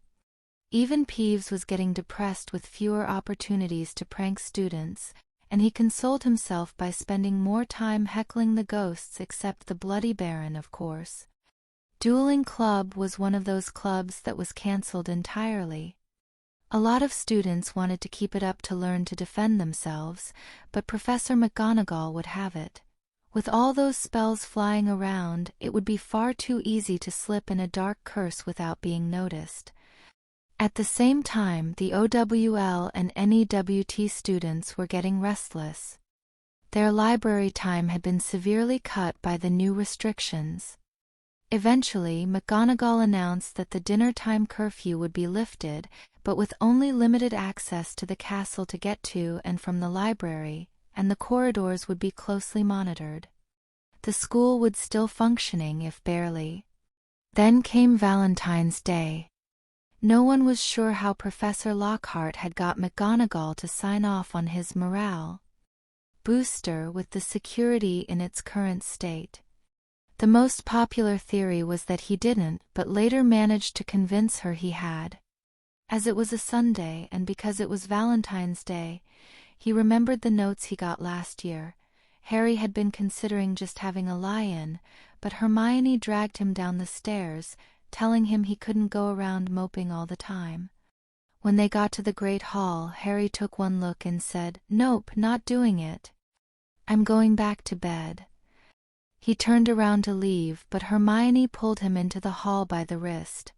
Even Peeves was getting depressed with fewer opportunities to prank students, and he consoled himself by spending more time heckling the ghosts, except the Bloody Baron, of course. Dueling Club was one of those clubs that was cancelled entirely. A lot of students wanted to keep it up to learn to defend themselves, but Professor McGonagall would have it. With all those spells flying around, it would be far too easy to slip in a dark curse without being noticed. At the same time, the OWL and NEWT students were getting restless. Their library time had been severely cut by the new restrictions. Eventually, McGonagall announced that the dinner-time curfew would be lifted, but with only limited access to the castle to get to and from the library, and the corridors would be closely monitored. The school would still functioning, if barely. Then came Valentine's Day. No one was sure how Professor Lockhart had got McGonagall to sign off on his morale booster with the security in its current state. The most popular theory was that he didn't, but later managed to convince her he had. As it was a Sunday and because it was Valentine's Day, he remembered the notes he got last year. Harry had been considering just having a lie-in, but Hermione dragged him down the stairs, telling him he couldn't go around moping all the time. When they got to the Great Hall, Harry took one look and said, "Nope, not doing it. I'm going back to bed." He turned around to leave, but Hermione pulled him into the hall by the wrist.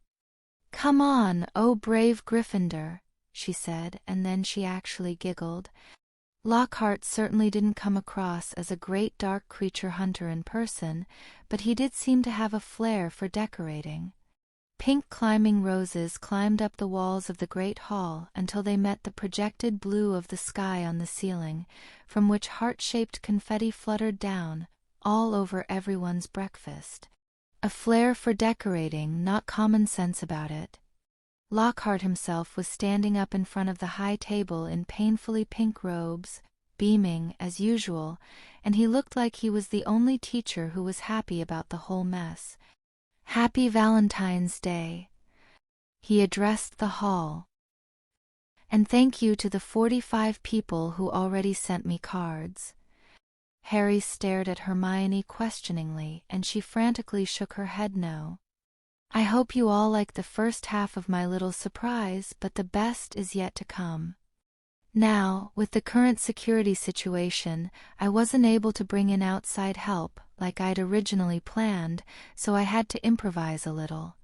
"Come on, oh brave Gryffindor," she said, and then she actually giggled. Lockhart certainly didn't come across as a great dark creature hunter in person, but he did seem to have a flair for decorating. Pink climbing roses climbed up the walls of the Great Hall until they met the projected blue of the sky on the ceiling, from which heart-shaped confetti fluttered down, all over everyone's breakfast. A flair for decorating, not common sense about it. Lockhart himself was standing up in front of the high table in painfully pink robes, beaming as usual, and he looked like he was the only teacher who was happy about the whole mess. "Happy Valentine's Day," he addressed the hall. "And thank you to the 45 people who already sent me cards." Harry stared at Hermione questioningly, and she frantically shook her head no. "I hope you all like the first half of my little surprise, but the best is yet to come. Now, with the current security situation, I wasn't able to bring in outside help, like I'd originally planned, so I had to improvise a little."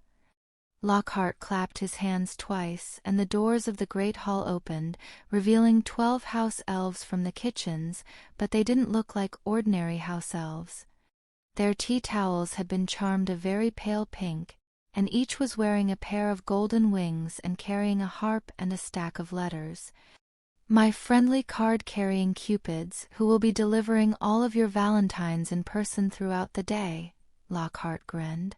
Lockhart clapped his hands twice, and the doors of the Great Hall opened, revealing 12 house elves from the kitchens, but they didn't look like ordinary house elves. Their tea towels had been charmed a very pale pink, and each was wearing a pair of golden wings and carrying a harp and a stack of letters. "My friendly card-carrying cupids, who will be delivering all of your valentines in person throughout the day," Lockhart grinned.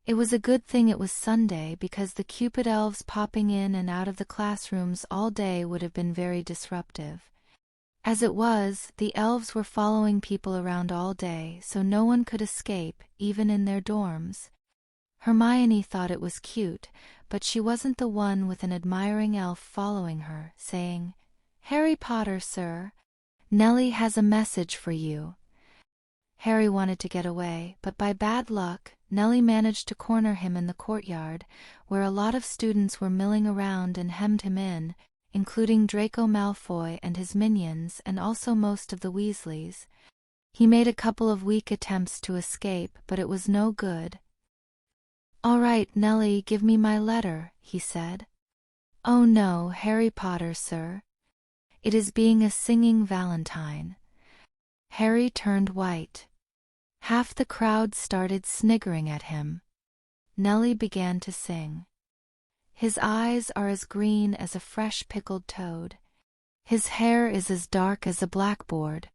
It was a good thing it was Sunday, because the Cupid elves popping in and out of the classrooms all day would have been very disruptive. As it was, the elves were following people around all day, so no one could escape, even in their dorms. Hermione thought it was cute, but she wasn't the one with an admiring elf following her, saying, "Harry Potter, sir, Nellie has a message for you." Harry wanted to get away, but by bad luck, Nellie managed to corner him in the courtyard, where a lot of students were milling around and hemmed him in, including Draco Malfoy and his minions and also most of the Weasleys. He made a couple of weak attempts to escape, but it was no good. "All right, Nellie, give me my letter," he said. "Oh no, Harry Potter, sir. It is being a singing Valentine." Harry turned white. Half the crowd started sniggering at him. Nellie began to sing. "His eyes are as green as a fresh pickled toad. His hair is as dark as a blackboard.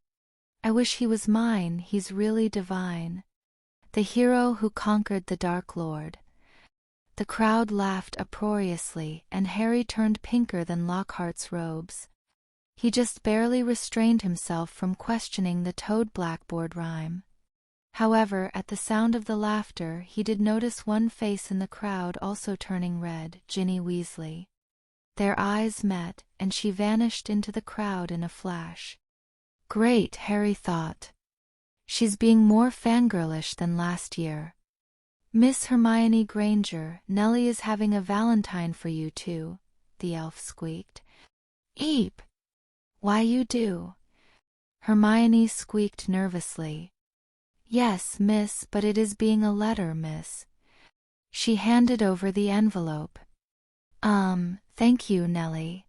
I wish he was mine, he's really divine. The hero who conquered the Dark Lord." The crowd laughed uproariously, and Harry turned pinker than Lockhart's robes. He just barely restrained himself from questioning the toad blackboard rhyme. However, at the sound of the laughter, he did notice one face in the crowd also turning red, Ginny Weasley. Their eyes met, and she vanished into the crowd in a flash. Great, Harry thought. She's being more fangirlish than last year. "Miss Hermione Granger, Nellie is having a Valentine for you too," the elf squeaked. "Eep! Why you do?" Hermione squeaked nervously. "Yes, miss, but it is being a letter, miss." She handed over the envelope. Thank you, Nellie."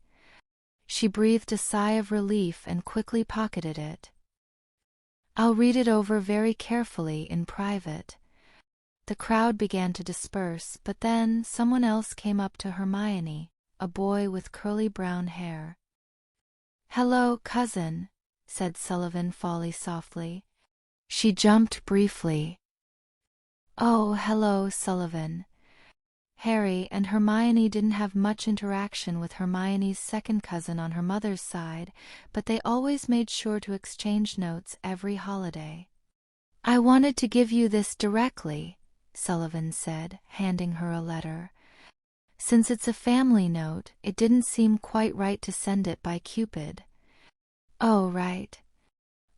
She breathed a sigh of relief and quickly pocketed it. "I'll read it over very carefully in private." The crowd began to disperse, but then someone else came up to Hermione, a boy with curly brown hair. "Hello, cousin," said Sullivan Folly softly. She jumped briefly. "Oh, hello, Sullivan." Harry and Hermione didn't have much interaction with Hermione's second cousin on her mother's side, but they always made sure to exchange notes every holiday. "I wanted to give you this directly," Sullivan said, handing her a letter. "Since it's a family note, it didn't seem quite right to send it by Cupid." "Oh, right.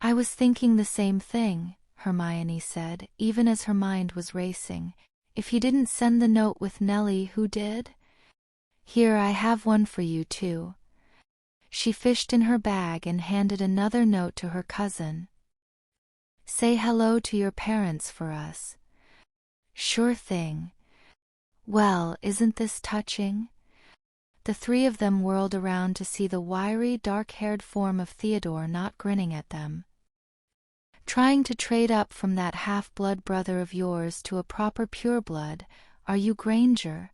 I was thinking the same thing," Hermione said, even as her mind was racing. "If he didn't send the note with Nellie, who did? Here, I have one for you, too." She fished in her bag and handed another note to her cousin. "Say hello to your parents for us." "Sure thing." "Well, isn't this touching?" The three of them whirled around to see the wiry, dark-haired form of Theodore not grinning at them. "Trying to trade up from that half-blood brother of yours to a proper pureblood, are you, Granger?"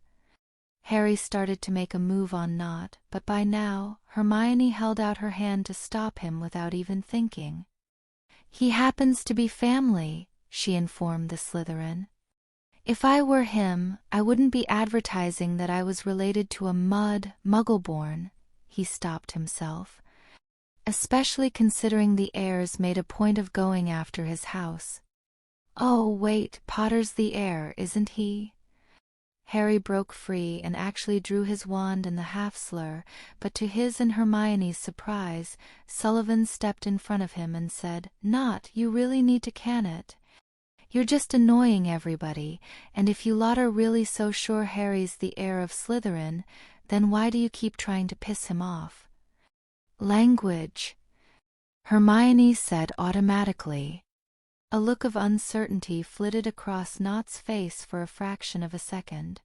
Harry started to make a move on Nott, but by now, Hermione held out her hand to stop him without even thinking. "He happens to be family," she informed the Slytherin. "If I were him, I wouldn't be advertising that I was related to a Muggleborn," he stopped himself. "Especially considering the heirs made a point of going after his house." "Oh, wait, Potter's the heir, isn't he?" Harry broke free and actually drew his wand in the half-slur, but to his and Hermione's surprise, Sullivan stepped in front of him and said, "Nott, you really need to can it. You're just annoying everybody, and if you lot are really so sure Harry's the heir of Slytherin, then why do you keep trying to piss him off?" "Language," Hermione said automatically. A look of uncertainty flitted across Nott's face for a fraction of a second.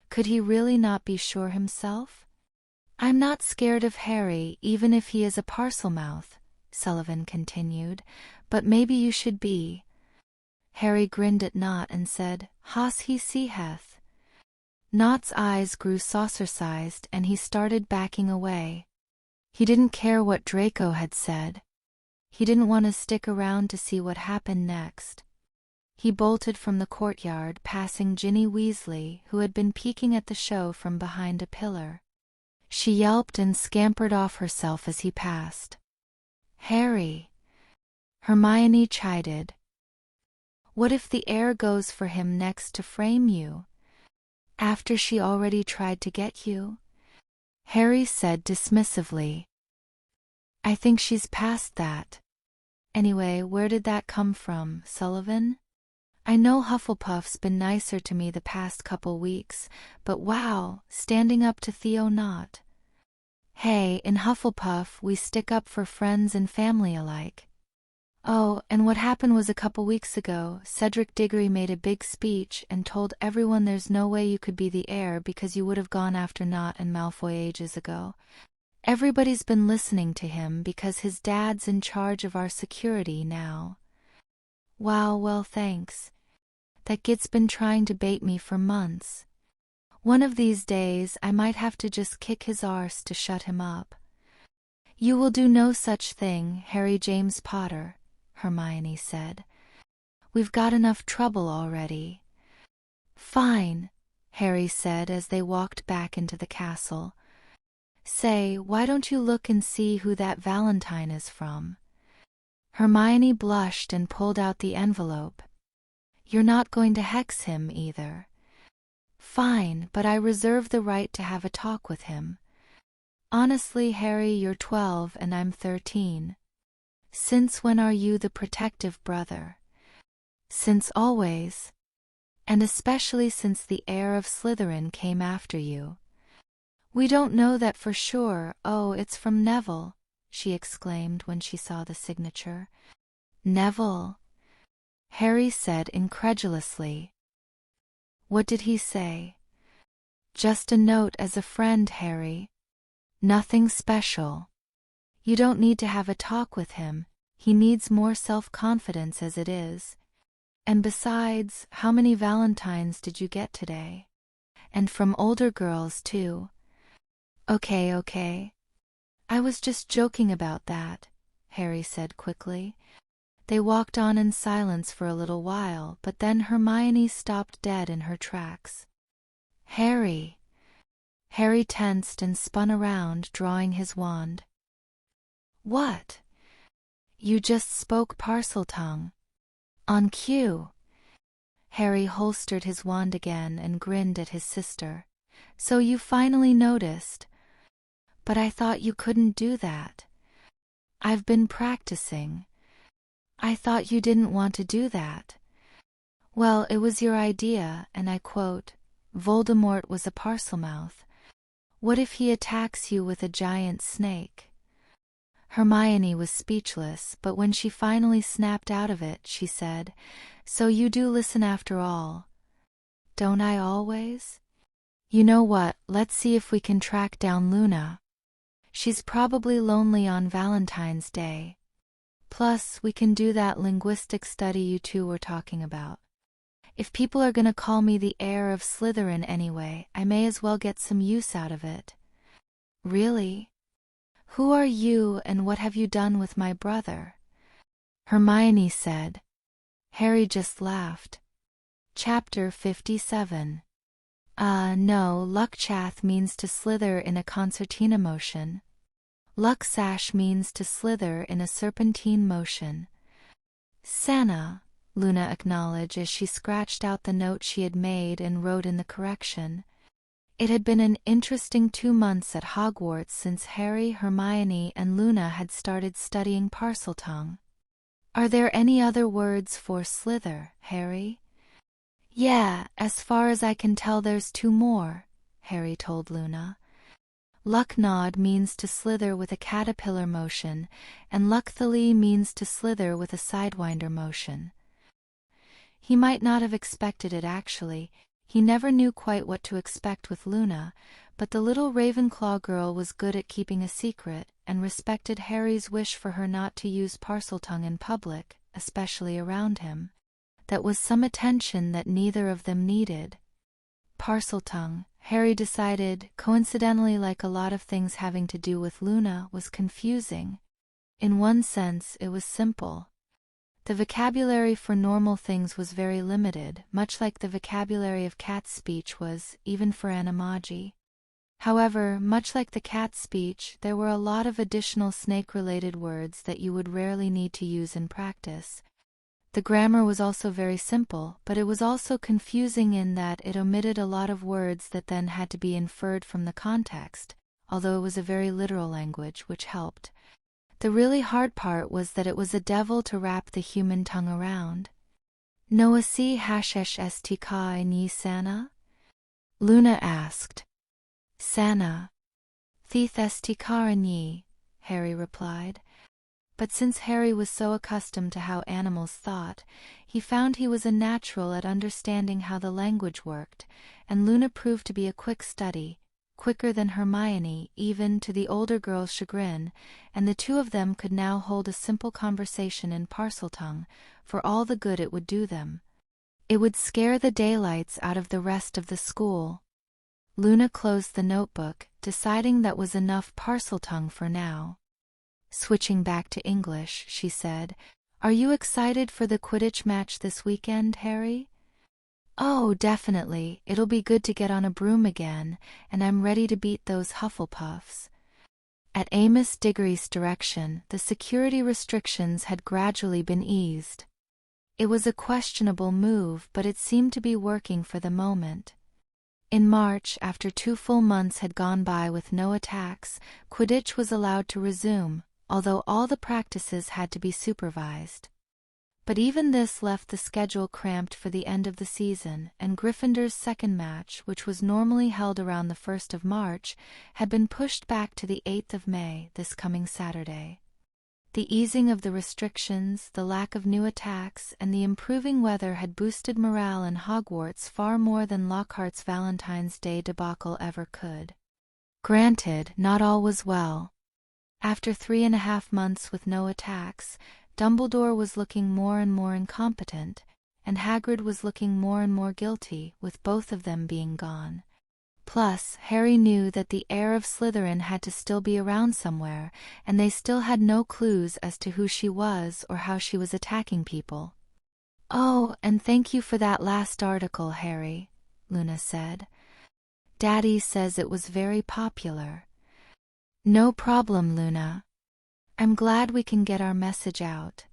Could he really not be sure himself? "I'm not scared of Harry, even if he is a Parselmouth," Sullivan continued, "but maybe you should be." Harry grinned at Nott and said, "Has he seeheth?" Nott's eyes grew saucer-sized and he started backing away. He didn't care what Draco had said. He didn't want to stick around to see what happened next. He bolted from the courtyard, passing Ginny Weasley, who had been peeking at the show from behind a pillar. She yelped and scampered off herself as he passed. "Harry," Hermione chided. "What if the heir goes for him next to frame you? After she already tried to get you?" Harry said dismissively. "I think she's past that. Anyway, where did that come from, Sullivan? I know Hufflepuff's been nicer to me the past couple weeks, but wow, standing up to Theo Nott. Hey, in Hufflepuff we stick up for friends and family alike." "Oh, and what happened was a couple weeks ago, Cedric Diggory made a big speech and told everyone there's no way you could be the heir because you would have gone after Nott and Malfoy ages ago. Everybody's been listening to him because his dad's in charge of our security now." "Wow, well thanks. That git's been trying to bait me for months. One of these days I might have to just kick his arse to shut him up." "You will do no such thing, Harry James Potter," Hermione said. "We've got enough trouble already." "Fine," Harry said as they walked back into the castle. "Say, why don't you look and see who that Valentine is from?" Hermione blushed and pulled out the envelope. "You're not going to hex him either." "Fine, but I reserve the right to have a talk with him. Honestly, Harry, you're 12 and I'm 13. Since when are you the protective brother?" "Since always. And especially since the heir of Slytherin came after you." "We don't know that for sure. Oh, it's from Neville," she exclaimed when she saw the signature. "Neville?" Harry said incredulously. "What did he say?" "Just a note as a friend, Harry. Nothing special. You don't need to have a talk with him. He needs more self-confidence as it is. And besides, how many Valentines did you get today? And from older girls, too." Okay. I was just joking about that," Harry said quickly. They walked on in silence for a little while, but then Hermione stopped dead in her tracks. Harry. Harry tensed and spun around, drawing his wand. What? You just spoke Parseltongue. On cue. Harry holstered his wand again and grinned at his sister. So you finally noticed. But I thought you couldn't do that. I've been practicing. I thought you didn't want to do that. Well, it was your idea, and I quote, Voldemort was a Parselmouth. What if he attacks you with a giant snake? Hermione was speechless, but when she finally snapped out of it, she said, So you do listen after all. Don't I always? You know what, let's see if we can track down Luna. She's probably lonely on Valentine's Day. Plus, we can do that linguistic study you two were talking about. If people are gonna call me the heir of Slytherin anyway, I may as well get some use out of it. Really? Who are you and what have you done with my brother? Hermione said. Harry just laughed. Chapter 57. No, Luckchath means to slither in a concertina motion. Lucksash means to slither in a serpentine motion. Santa, Luna acknowledged as she scratched out the note she had made and wrote in the correction. It had been an interesting 2 months at Hogwarts since Harry, Hermione, and Luna had started studying Parseltongue. Are there any other words for slither, Harry? Yeah, as far as I can tell there's 2 more, Harry told Luna. Lucknod means to slither with a caterpillar motion, and Luckthily means to slither with a sidewinder motion. He might not have expected it actually. He never knew quite what to expect with Luna, but the little Ravenclaw girl was good at keeping a secret, and respected Harry's wish for her not to use Parseltongue in public, especially around him. That was some attention that neither of them needed. Parseltongue, Harry decided, coincidentally like a lot of things having to do with Luna, was confusing. In one sense, it was simple. The vocabulary for normal things was very limited, much like the vocabulary of cat speech was, even for animagi. However, much like the cat speech, there were a lot of additional snake-related words that you would rarely need to use in practice. The grammar was also very simple, but it was also confusing in that it omitted a lot of words that then had to be inferred from the context, although it was a very literal language, which helped. The really hard part was that it was a devil to wrap the human tongue around. Noa si hashesh esti kai ni sana? Luna asked. Sana. Thieth esti karanyi, Harry replied. But since Harry was so accustomed to how animals thought, he found he was a natural at understanding how the language worked, and Luna proved to be a quick study, quicker than Hermione, even to the older girl's chagrin, and the two of them could now hold a simple conversation in Parseltongue, for all the good it would do them. It would scare the daylights out of the rest of the school. Luna closed the notebook, deciding that was enough Parseltongue for now. Switching back to English, she said, Are you excited for the Quidditch match this weekend, Harry? Oh, definitely, it'll be good to get on a broom again, and I'm ready to beat those Hufflepuffs. At Amos Diggory's direction, the security restrictions had gradually been eased. It was a questionable move, but it seemed to be working for the moment. In March, after 2 full months had gone by with no attacks, Quidditch was allowed to resume, although all the practices had to be supervised. But even this left the schedule cramped for the end of the season, and Gryffindor's second match, which was normally held around the 1st of March, had been pushed back to the 8th of May, this coming Saturday. The easing of the restrictions, the lack of new attacks, and the improving weather had boosted morale in Hogwarts far more than Lockhart's Valentine's Day debacle ever could. Granted, not all was well. After 3.5 months with no attacks, Dumbledore was looking more and more incompetent, and Hagrid was looking more and more guilty, with both of them being gone. Plus, Harry knew that the heir of Slytherin had to still be around somewhere, and they still had no clues as to who she was or how she was attacking people. Oh, and thank you for that last article, Harry, Luna said. Daddy says it was very popular. No problem, Luna. I'm glad we can get our message out.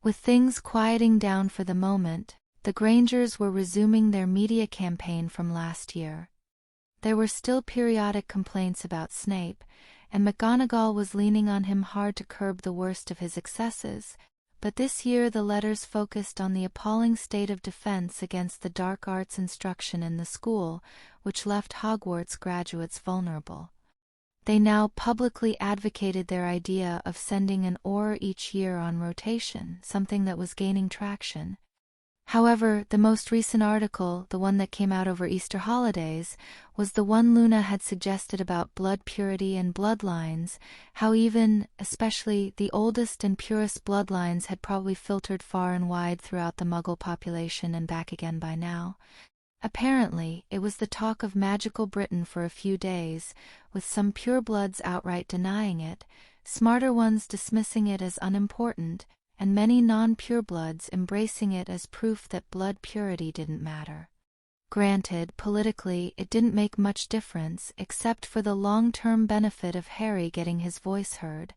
With things quieting down for the moment, the Grangers were resuming their media campaign from last year. There were still periodic complaints about Snape, and McGonagall was leaning on him hard to curb the worst of his excesses, but this year the letters focused on the appalling state of defense against the dark arts instruction in the school, which left Hogwarts graduates vulnerable. They now publicly advocated their idea of sending an Auror each year on rotation, something that was gaining traction. However, the most recent article, the one that came out over Easter holidays, was the one Luna had suggested about blood purity and bloodlines, how even, especially, the oldest and purest bloodlines had probably filtered far and wide throughout the Muggle population and back again by now. Apparently, it was the talk of magical Britain for a few days, with some purebloods outright denying it, smarter ones dismissing it as unimportant, and many non-purebloods embracing it as proof that blood purity didn't matter. Granted, politically, it didn't make much difference except for the long-term benefit of Harry getting his voice heard.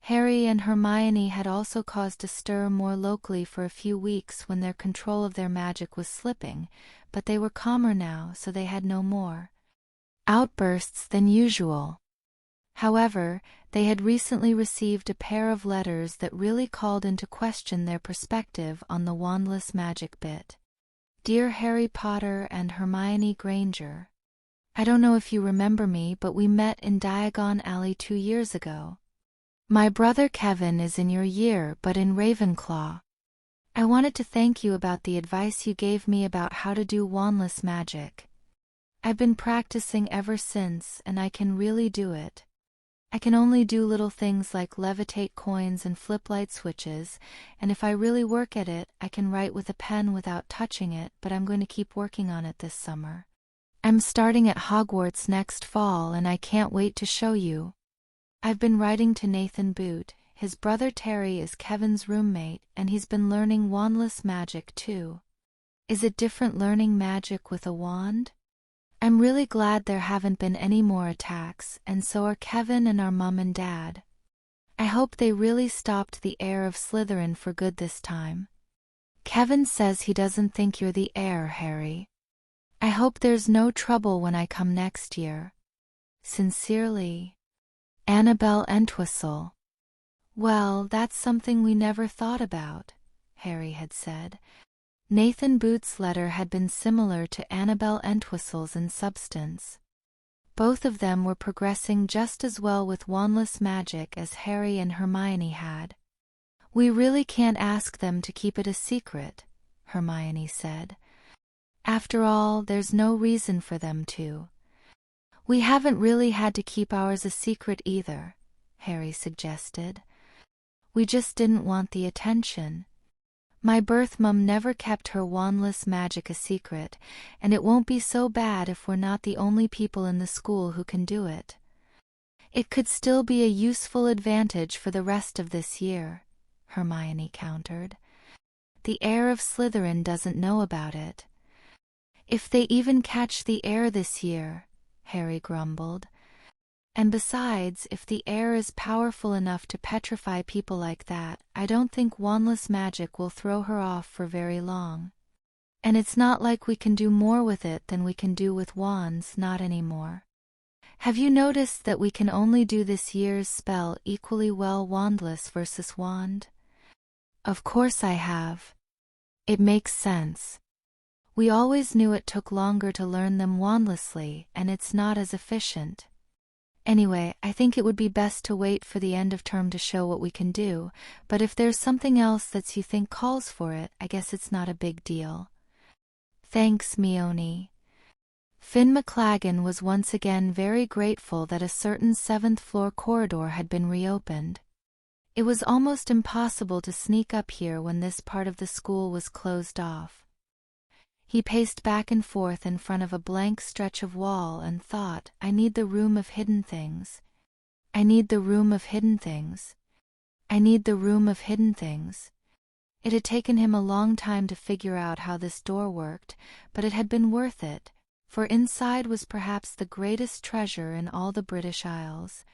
Harry and Hermione had also caused a stir more locally for a few weeks when their control of their magic was slipping, but they were calmer now, so they had no more outbursts than usual. However, they had recently received a pair of letters that really called into question their perspective on the Wandless magic bit. Dear Harry Potter and Hermione Granger, I don't know if you remember me, but we met in Diagon Alley 2 years ago. My brother Kevin is in your year but in Ravenclaw. I wanted to thank you about the advice you gave me about how to do wandless magic. I've been practicing ever since, and I can really do it. I can only do little things like levitate coins and flip light switches, and if I really work at it, I can write with a pen without touching it, but I'm going to keep working on it this summer. I'm starting at Hogwarts next fall, and I can't wait to show you. I've been writing to Nathan Boot. His brother Terry is Kevin's roommate, and he's been learning wandless magic too. Is it different learning magic with a wand? I'm really glad there haven't been any more attacks, and so are Kevin and our mum and dad. I hope they really stopped the heir of Slytherin for good this time. Kevin says he doesn't think you're the heir, Harry. I hope there's no trouble when I come next year. Sincerely, Annabelle Entwistle. Well, that's something we never thought about, Harry had said. Nathan Boot's letter had been similar to Annabelle Entwistle's in substance. Both of them were progressing just as well with wandless magic as Harry and Hermione had. We really can't ask them to keep it a secret, Hermione said. After all, there's no reason for them to. We haven't really had to keep ours a secret either, Harry suggested. We just didn't want the attention. My birth mum never kept her wandless magic a secret, and it won't be so bad if we're not the only people in the school who can do it. It could still be a useful advantage for the rest of this year, Hermione countered. The heir of Slytherin doesn't know about it. If they even catch the heir this year, Harry grumbled. And besides, if the heir is powerful enough to petrify people like that, I don't think wandless magic will throw her off for very long. And it's not like we can do more with it than we can do with wands, not anymore. Have you noticed that we can only do this year's spell equally well wandless versus wand? Of course I have. It makes sense. We always knew it took longer to learn them wandlessly, and it's not as efficient. Anyway, I think it would be best to wait for the end of term to show what we can do, but if there's something else that you think calls for it, I guess it's not a big deal. Thanks, Mione. Finn McLagan was once again very grateful that a certain 7th-floor corridor had been reopened. It was almost impossible to sneak up here when this part of the school was closed off. He paced back and forth in front of a blank stretch of wall and thought, I need the room of hidden things. I need the room of hidden things. I need the room of hidden things. It had taken him a long time to figure out how this door worked, but it had been worth it. for inside was perhaps the greatest treasure in all the British Isles.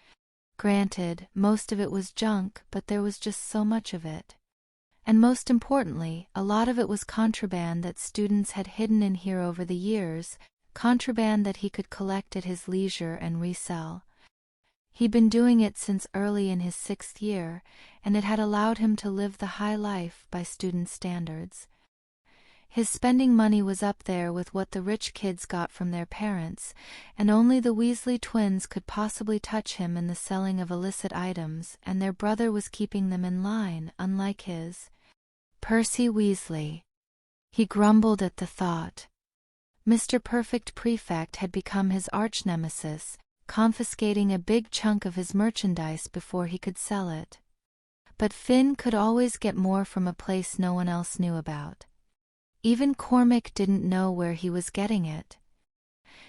Granted, most of it was junk, but there was just so much of it. And most importantly, a lot of it was contraband that students had hidden in here over the years, contraband that he could collect at his leisure and resell. He'd been doing it since early in his 6th year, and it had allowed him to live the high life by student standards. His spending money was up there with what the rich kids got from their parents, and only the Weasley twins could possibly touch him in the selling of illicit items, and their brother was keeping them in line, unlike his. Percy Weasley. He grumbled at the thought. Mr. Perfect Prefect had become his arch-nemesis, confiscating a big chunk of his merchandise before he could sell it. But Finn could always get more from a place no one else knew about. Even Cormac didn't know where he was getting it.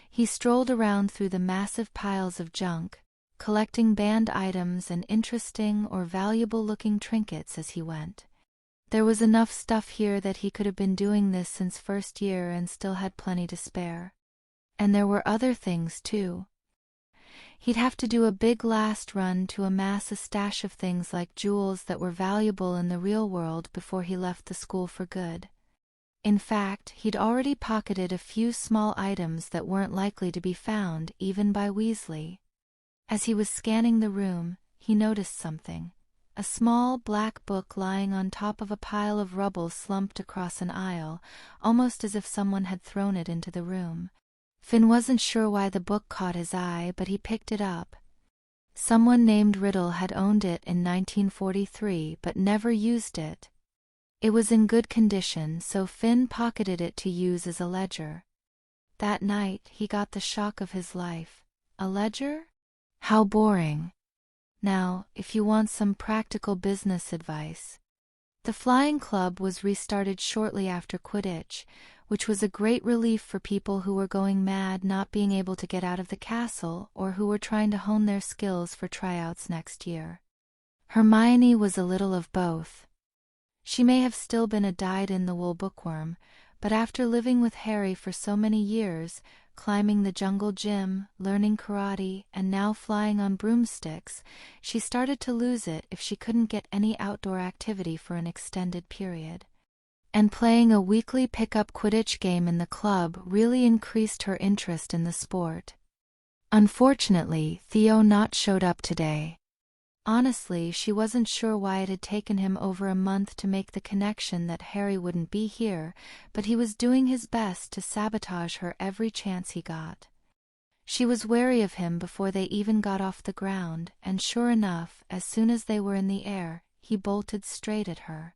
He strolled around through the massive piles of junk, collecting banned items and interesting or valuable-looking trinkets as he went. There was enough stuff here that he could have been doing this since 1st year and still had plenty to spare. And there were other things, too. He'd have to do a big last run to amass a stash of things like jewels that were valuable in the real world before he left the school for good. In fact, he'd already pocketed a few small items that weren't likely to be found even by Weasley. As he was scanning the room, he noticed something. A small black book lying on top of a pile of rubble slumped across an aisle, almost as if someone had thrown it into the room. Finn wasn't sure why the book caught his eye, but he picked it up. Someone named Riddle had owned it in 1943 but never used it. It was in good condition, so Finn pocketed it to use as a ledger. That night he got the shock of his life. A ledger? How boring. Now, if you want some practical business advice. The Flying Club was restarted shortly after Quidditch, which was a great relief for people who were going mad not being able to get out of the castle or who were trying to hone their skills for tryouts next year. Hermione was a little of both. She may have still been a dyed-in-the-wool bookworm, but after living with Harry for so many years, climbing the jungle gym, learning karate, and now flying on broomsticks, she started to lose it if she couldn't get any outdoor activity for an extended period. And playing a weekly pickup Quidditch game in the club really increased her interest in the sport. Unfortunately, Theo Nott showed up today. Honestly, she wasn't sure why it had taken him over a month to make the connection that Harry wouldn't be here, but he was doing his best to sabotage her every chance he got. She was wary of him before they even got off the ground, and sure enough, as soon as they were in the air, he bolted straight at her.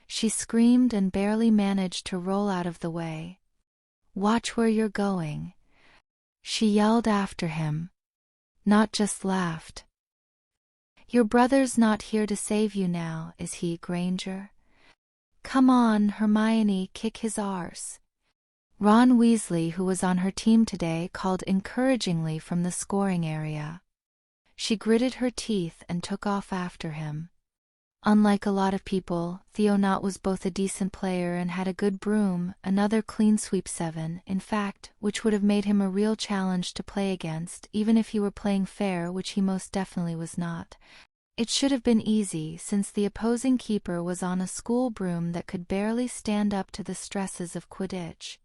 She screamed and barely managed to roll out of the way. "Watch where you're going," she yelled after him. Nott just laughed. "Your brother's not here to save you now, is he, Granger? Come on, Hermione, kick his arse." Ron Weasley, who was on her team today, called encouragingly from the scoring area. She gritted her teeth and took off after him. Unlike a lot of people, Theo Nott was both a decent player and had a good broom, another clean sweep 7, in fact, which would have made him a real challenge to play against, even if he were playing fair, which he most definitely was not. It should have been easy, since the opposing keeper was on a school broom that could barely stand up to the stresses of Quidditch.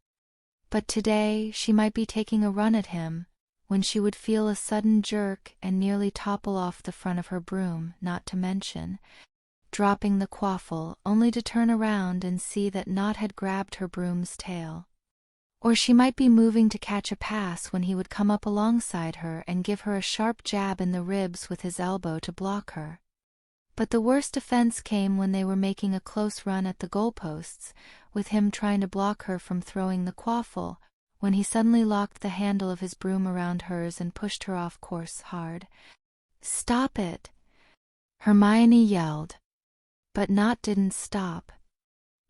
But today, she might be taking a run at him, when she would feel a sudden jerk and nearly topple off the front of her broom, not to mention dropping the quaffle, only to turn around and see that Nott had grabbed her broom's tail. Or she might be moving to catch a pass when he would come up alongside her and give her a sharp jab in the ribs with his elbow to block her. But the worst offense came when they were making a close run at the goalposts, with him trying to block her from throwing the quaffle, when he suddenly locked the handle of his broom around hers and pushed her off course hard. "Stop it!" Hermione yelled. But Nott didn't stop.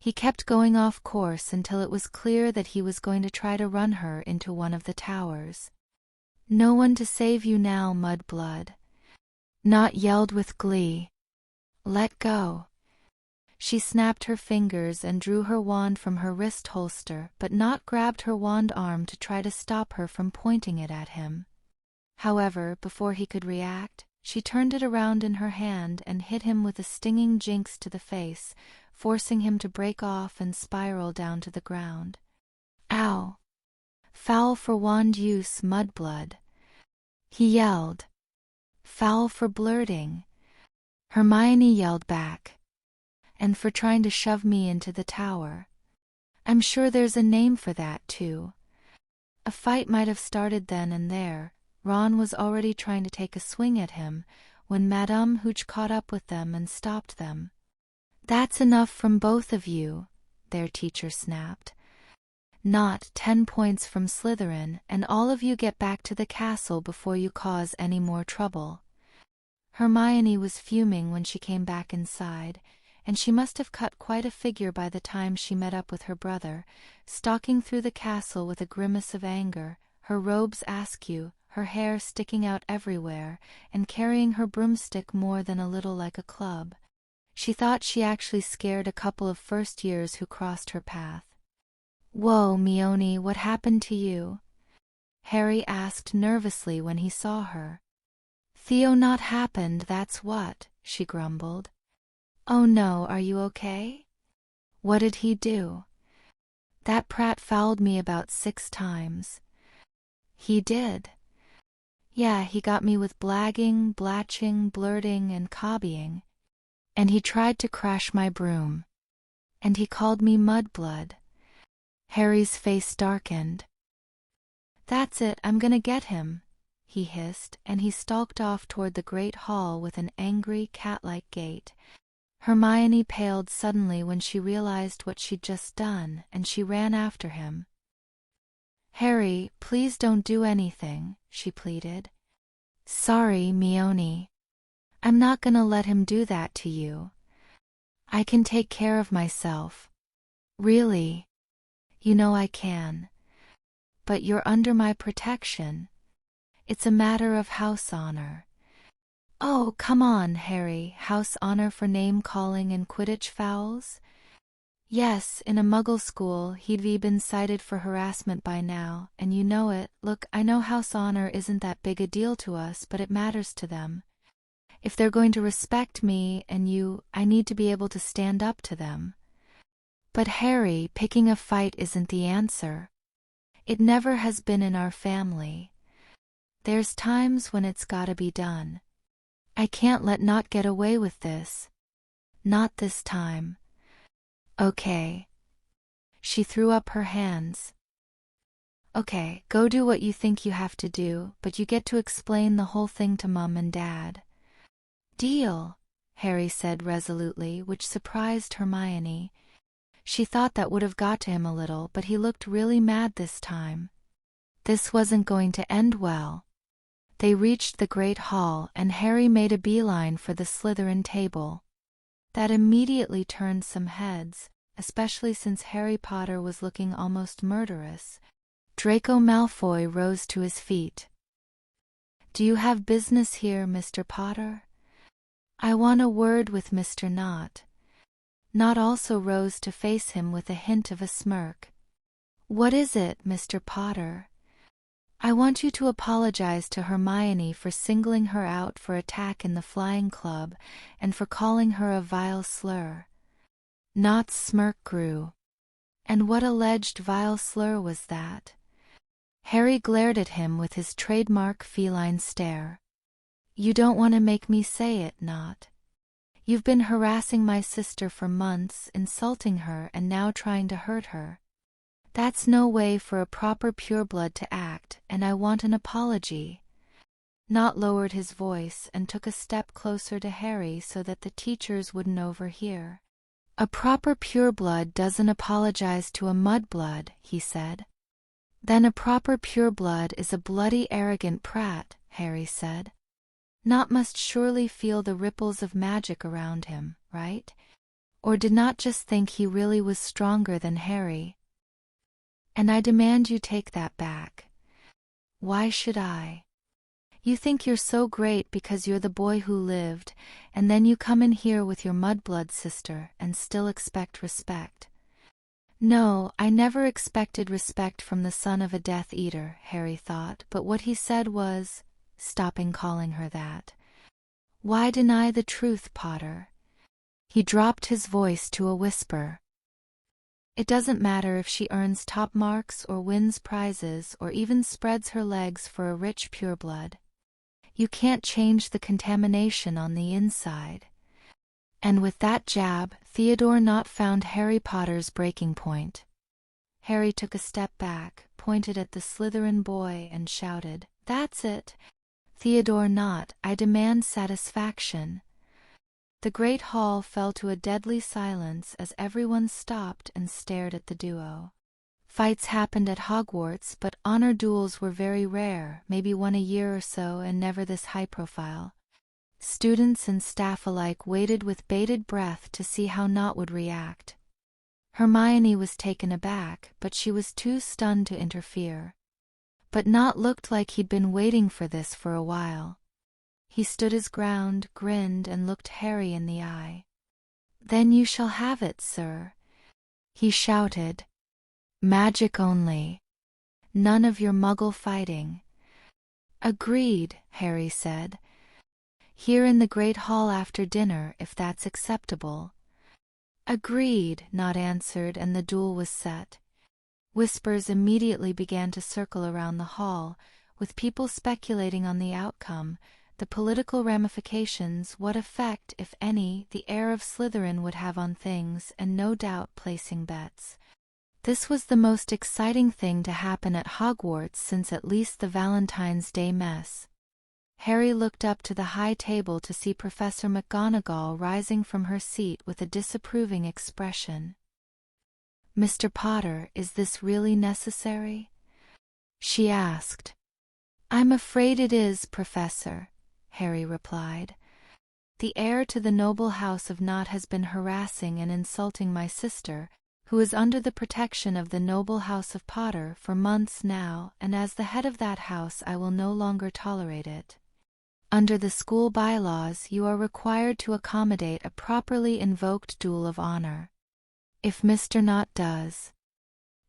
He kept going off course until it was clear that he was going to try to run her into one of the towers. "No one to save you now, Mudblood," Nott yelled with glee. "Let go." She snapped her fingers and drew her wand from her wrist holster, but Nott grabbed her wand arm to try to stop her from pointing it at him. However, before he could react, she turned it around in her hand and hit him with a stinging jinx to the face, forcing him to break off and spiral down to the ground. Ow! Foul for wand use, mudblood! He yelled. Foul for blurting! Hermione yelled back. And for trying to shove me into the tower. I'm sure there's a name for that, too. A fight might have started then and there. Ron was already trying to take a swing at him, when Madame Hooch caught up with them and stopped them. That's enough from both of you, their teacher snapped. Not 10 points from Slytherin, and all of you get back to the castle before you cause any more trouble. Hermione was fuming when she came back inside, and she must have cut quite a figure by the time she met up with her brother, stalking through the castle with a grimace of anger, her robes askew, her hair sticking out everywhere, and carrying her broomstick more than a little like a club. She thought she actually scared a couple of first years who crossed her path. Whoa, Mione, what happened to you? Harry asked nervously when he saw her. Theo, not happened, that's what, she grumbled. Oh no, are you okay? What did he do? That prat fouled me about 6 times. He did? Yeah, he got me with blagging, blatching, blurting, and copying. And he tried to crash my broom. And he called me mudblood. Harry's face darkened. That's it, I'm gonna get him, he hissed, and he stalked off toward the great hall with an angry, cat-like gait. Hermione paled suddenly when she realized what she'd just done, and she ran after him. Harry, please don't do anything, she pleaded. Sorry, Mione. I'm not gonna let him do that to you. I can take care of myself. Really? You know I can. But you're under my protection. It's a matter of house honor. Oh, come on, Harry, house honor for name-calling and Quidditch fouls? Yes, in a muggle school he'd been cited for harassment by now, and you know it. Look, I know house honor isn't that big a deal to us, but it matters to them. If they're going to respect me and you, I need to be able to stand up to them. But Harry, picking a fight isn't the answer. It never has been in our family. There's times when it's gotta be done. I can't let Nott get away with this. Not this time. Okay. She threw up her hands. Okay, go do what you think you have to do, but you get to explain the whole thing to Mum and Dad. Deal, Harry said resolutely, which surprised Hermione. She thought that would have got to him a little, but he looked really mad this time. This wasn't going to end well. They reached the great hall, and Harry made a beeline for the Slytherin table. That immediately turned some heads, especially since Harry Potter was looking almost murderous. Draco Malfoy rose to his feet. Do you have business here, Mr. Potter? I want a word with Mr. Nott. Nott also rose to face him with a hint of a smirk. What is it, Mr. Potter? I want you to apologize to Hermione for singling her out for attack in the Flying Club and for calling her a vile slur. Nott's smirk grew. And what alleged vile slur was that? Harry glared at him with his trademark feline stare. You don't want to make me say it, Nott. You've been harassing my sister for months, insulting her and now trying to hurt her. That's no way for a proper pureblood to act, and I want an apology. Nott lowered his voice and took a step closer to Harry so that the teachers wouldn't overhear. A proper pureblood doesn't apologize to a mudblood, he said. Then a proper pureblood is a bloody arrogant prat, Harry said. Nott must surely feel the ripples of magic around him, right? Or did Nott just think he really was stronger than Harry? And I demand you take that back. Why should I? You think you're so great because you're the boy who lived, and then you come in here with your mudblood sister and still expect respect. No, I never expected respect from the son of a Death Eater, Harry thought, but what he said was, stopping calling her that. Why deny the truth, Potter? He dropped his voice to a whisper. It doesn't matter if she earns top marks or wins prizes or even spreads her legs for a rich pureblood. You can't change the contamination on the inside. And with that jab, Theodore Nott found Harry Potter's breaking point. Harry took a step back, pointed at the Slytherin boy and shouted, "That's it! Theodore Nott, I demand satisfaction." The great hall fell to a deadly silence as everyone stopped and stared at the duo. Fights happened at Hogwarts, but honor duels were very rare, maybe one a year or so, and never this high profile. Students and staff alike waited with bated breath to see how Nott would react. Hermione was taken aback, but she was too stunned to interfere. But Nott looked like he'd been waiting for this for a while. He stood his ground, grinned, and looked Harry in the eye. "Then you shall have it, sir," he shouted. "Magic only. None of your muggle fighting." "Agreed," Harry said. "Here in the Great Hall after dinner, if that's acceptable." "Agreed," Nott answered, and the duel was set. Whispers immediately began to circle around the hall, with people speculating on the outcome, the political ramifications, what effect, if any, the heir of Slytherin would have on things, and no doubt placing bets. This was the most exciting thing to happen at Hogwarts since at least the Valentine's Day mess. Harry looked up to the high table to see Professor McGonagall rising from her seat with a disapproving expression. "Mr. Potter, is this really necessary?" she asked. "I'm afraid it is, Professor," Harry replied. "The heir to the noble house of Nott has been harassing and insulting my sister, who is under the protection of the noble house of Potter, for months now, and as the head of that house I will no longer tolerate it. Under the school bylaws, you are required to accommodate a properly invoked duel of honor. If Mr. Nott does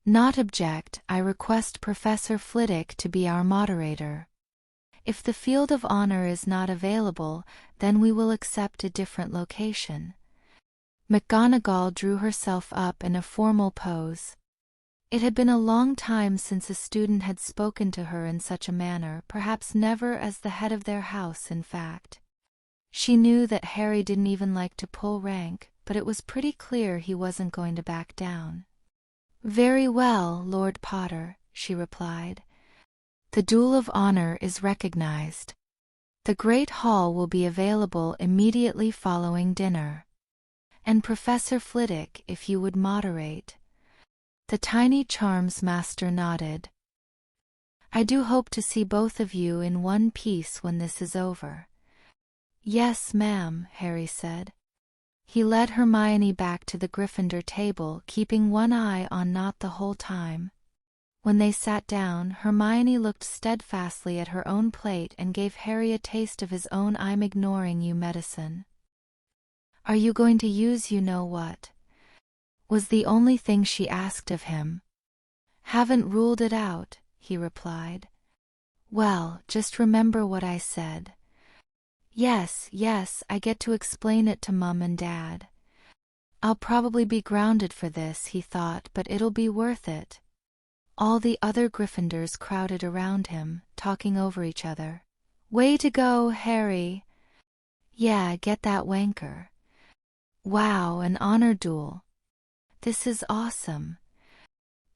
not object, I request Professor Flitwick to be our moderator. If the field of honor is not available, then we will accept a different location." McGonagall drew herself up in a formal pose. It had been a long time since a student had spoken to her in such a manner, perhaps never as the head of their house, in fact. She knew that Harry didn't even like to pull rank, but it was pretty clear he wasn't going to back down. "Very well, Lord Potter," she replied. "The duel of honor is recognized. The Great Hall will be available immediately following dinner. And Professor Flitwick, if you would moderate." The tiny Charms Master nodded. "I do hope to see both of you in one piece when this is over." "Yes, ma'am," Harry said. He led Hermione back to the Gryffindor table, keeping one eye on Nott the whole time. When they sat down, Hermione looked steadfastly at her own plate and gave Harry a taste of his own "I'm ignoring you" medicine. "Are you going to use you-know-what?" was the only thing she asked of him. "Haven't ruled it out," he replied. "Well, just remember what I said." Yes, I get to explain it to Mum and Dad. I'll probably be grounded for this, he thought, but it'll be worth it. All the other Gryffindors crowded around him, talking over each other. "Way to go, Harry!" "Yeah, get that wanker." "Wow, an honor duel. This is awesome."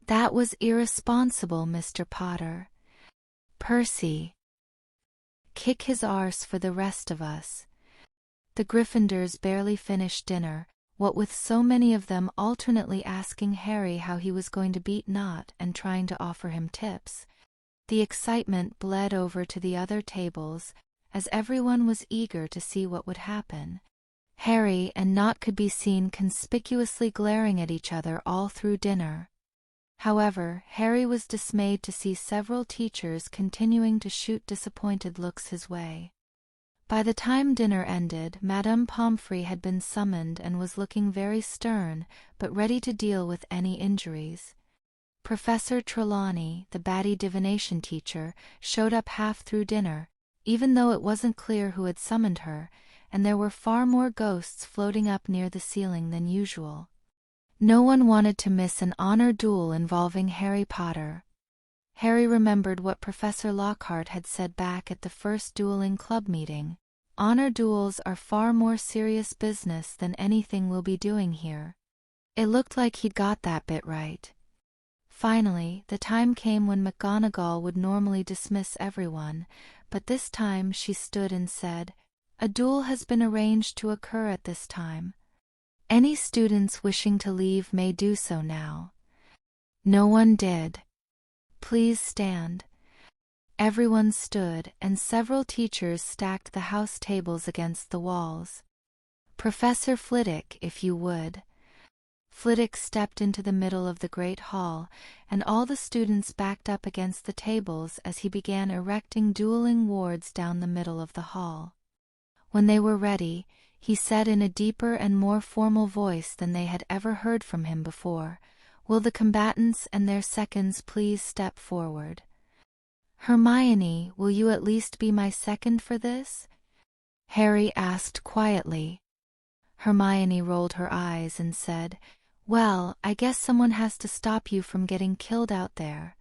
"That was irresponsible, Mr. Potter." "Percy." "Kick his arse for the rest of us." The Gryffindors barely finished dinner, what with so many of them alternately asking Harry how he was going to beat Nott and trying to offer him tips. The excitement bled over to the other tables, as everyone was eager to see what would happen. Harry and Nott could be seen conspicuously glaring at each other all through dinner. However, Harry was dismayed to see several teachers continuing to shoot disappointed looks his way. By the time dinner ended, Madame Pomfrey had been summoned and was looking very stern, but ready to deal with any injuries. Professor Trelawney, the batty divination teacher, showed up half through dinner, even though it wasn't clear who had summoned her, and there were far more ghosts floating up near the ceiling than usual. No one wanted to miss an honor duel involving Harry Potter. Harry remembered what Professor Lockhart had said back at the first Dueling Club meeting. Honor duels are far more serious business than anything we'll be doing here. It looked like he'd got that bit right. Finally, the time came when McGonagall would normally dismiss everyone, but this time she stood and said, "A duel has been arranged to occur at this time. Any students wishing to leave may do so now." No one did. "Please stand." Everyone stood, and several teachers stacked the house tables against the walls. "Professor Flitwick, if you would." Flitwick stepped into the middle of the great hall, and all the students backed up against the tables as he began erecting dueling wards down the middle of the hall. When they were ready, he said in a deeper and more formal voice than they had ever heard from him before, "Will the combatants and their seconds please step forward?" "Hermione, will you at least be my second for this?" Harry asked quietly. Hermione rolled her eyes and said, "Well, I guess someone has to stop you from getting killed out there."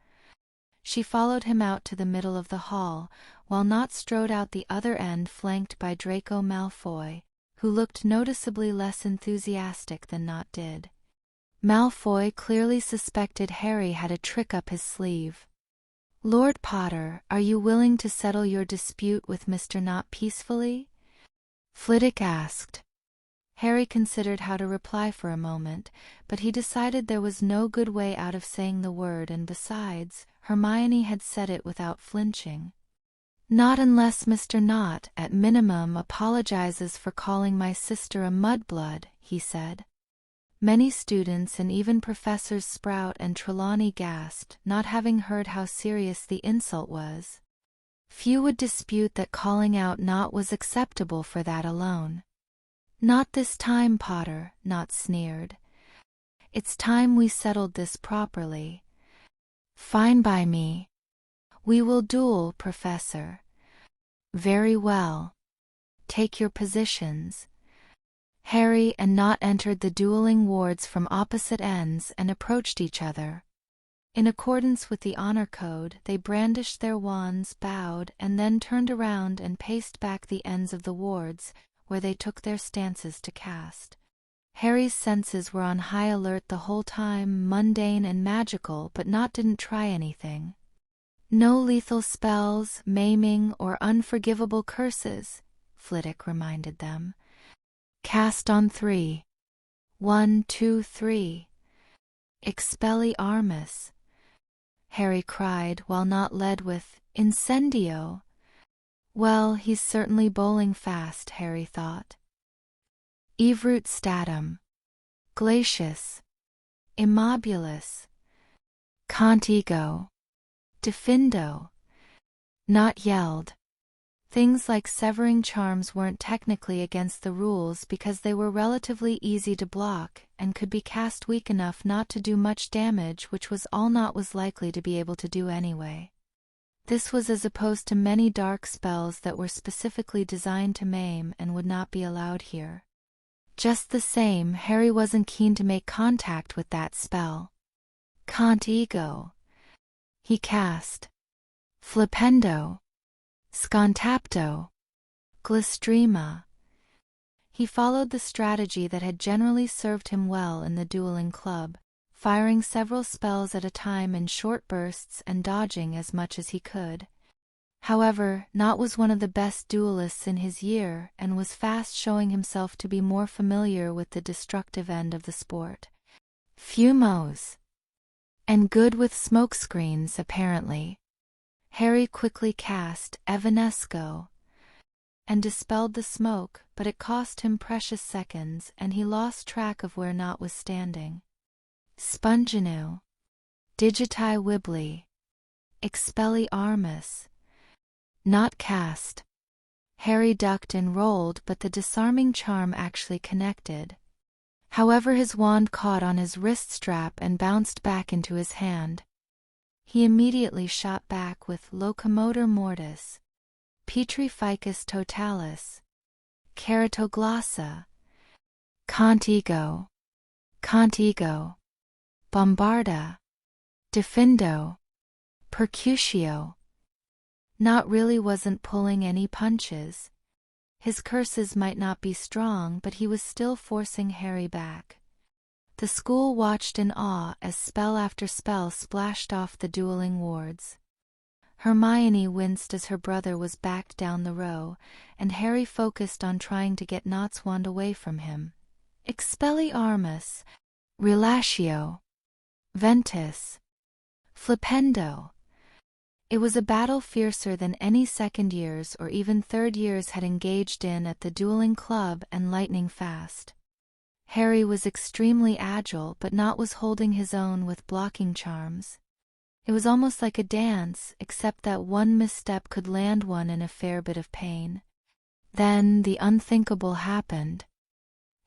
She followed him out to the middle of the hall, while Nott strode out the other end flanked by Draco Malfoy, who looked noticeably less enthusiastic than Nott did. Malfoy clearly suspected Harry had a trick up his sleeve. "Lord Potter, are you willing to settle your dispute with Mr. Nott peacefully?" Flitwick asked. Harry considered how to reply for a moment, but he decided there was no good way out of saying the word, and besides, Hermione had said it without flinching. "Not unless Mr. Nott, at minimum, apologizes for calling my sister a mudblood," he said. Many students and even Professors Sprout and Trelawney gasped, not having heard how serious the insult was. Few would dispute that calling out Nott was acceptable for that alone. "Not this time, Potter," Nott sneered. "It's time we settled this properly." "Fine by me. We will duel, Professor." "Very well. Take your positions." Harry and Nott entered the dueling wards from opposite ends and approached each other. In accordance with the honor code, they brandished their wands, bowed, and then turned around and paced back the ends of the wards, where they took their stances to cast. Harry's senses were on high alert the whole time, mundane and magical, but Nott didn't try anything. "No lethal spells, maiming, or unforgivable curses," Flitwick reminded them. "Cast on 3. 1, 2, 3. Expelliarmus," Harry cried, while Nott led with "Incendio." Well, he's certainly bowling fast, Harry thought. "Evrut statum. Glacius. Immobilis. Contigo. Defindo." Nott yelled. Things like severing charms weren't technically against the rules because they were relatively easy to block and could be cast weak enough not to do much damage, which was all Nott was likely to be able to do anyway. This was as opposed to many dark spells that were specifically designed to maim and would not be allowed here. Just the same, Harry wasn't keen to make contact with that spell. Contigo. He cast Flipendo. Scontapto. Glistrema. He followed the strategy that had generally served him well in the dueling club, firing several spells at a time in short bursts and dodging as much as he could. However, Nott was one of the best duelists in his year and was fast showing himself to be more familiar with the destructive end of the sport. Fumos. And good with smokescreens, apparently. Harry quickly cast Evanesco and dispelled the smoke, but it cost him precious seconds and he lost track of where Nott was standing. Sponginu. Digiti Wibbly. Expelliarmus. Not cast. Harry ducked and rolled, but the disarming charm actually connected. However, his wand caught on his wrist strap and bounced back into his hand. He immediately shot back with Locomotor Mortis, Petrificus Totalis, Keratoglossa, Contigo, Bombarda, Diffindo, Percutio. Nott really wasn't pulling any punches. His curses might not be strong, but he was still forcing Harry back. The school watched in awe as spell after spell splashed off the dueling wards. Hermione winced as her brother was backed down the row, and Harry focused on trying to get Nott's wand away from him. Expelliarmus, Relatio, Ventus, Flipendo. It was a battle fiercer than any second years or even third years had engaged in at the dueling club, and lightning fast. Harry was extremely agile, but Nott was holding his own with blocking charms. It was almost like a dance, except that one misstep could land one in a fair bit of pain. Then the unthinkable happened.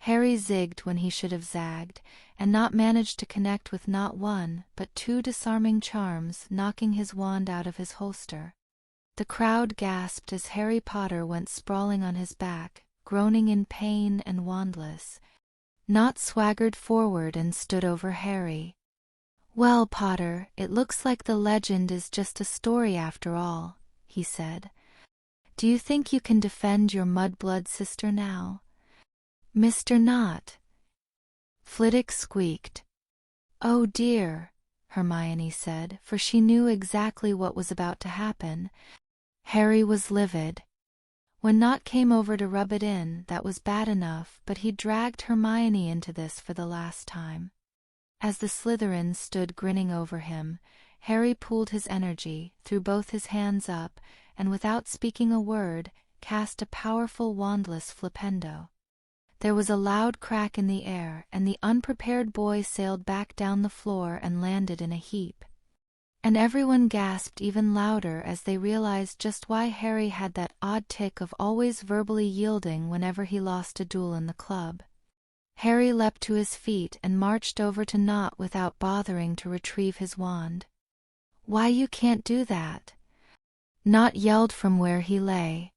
Harry zigged when he should have zagged, and Nott managed to connect with not one, but two disarming charms, knocking his wand out of his holster. The crowd gasped as Harry Potter went sprawling on his back, groaning in pain and wandless. Nott swaggered forward and stood over Harry. "Well, Potter, it looks like the legend is just a story after all," he said. "Do you think you can defend your mudblood sister now?" "Mr. Nott." Flitwick squeaked. "Oh dear," Hermione said, for she knew exactly what was about to happen. Harry was livid. When Nott came over to rub it in, that was bad enough, but he dragged Hermione into this for the last time. As the Slytherins stood grinning over him, Harry pooled his energy, threw both his hands up, and without speaking a word, cast a powerful wandless Flipendo. There was a loud crack in the air, and the unprepared boy sailed back down the floor and landed in a heap. And everyone gasped even louder as they realized just why Harry had that odd tick of always verbally yielding whenever he lost a duel in the club. Harry leapt to his feet and marched over to Nott without bothering to retrieve his wand. "Why, you can't do that!" Nott yelled from where he lay.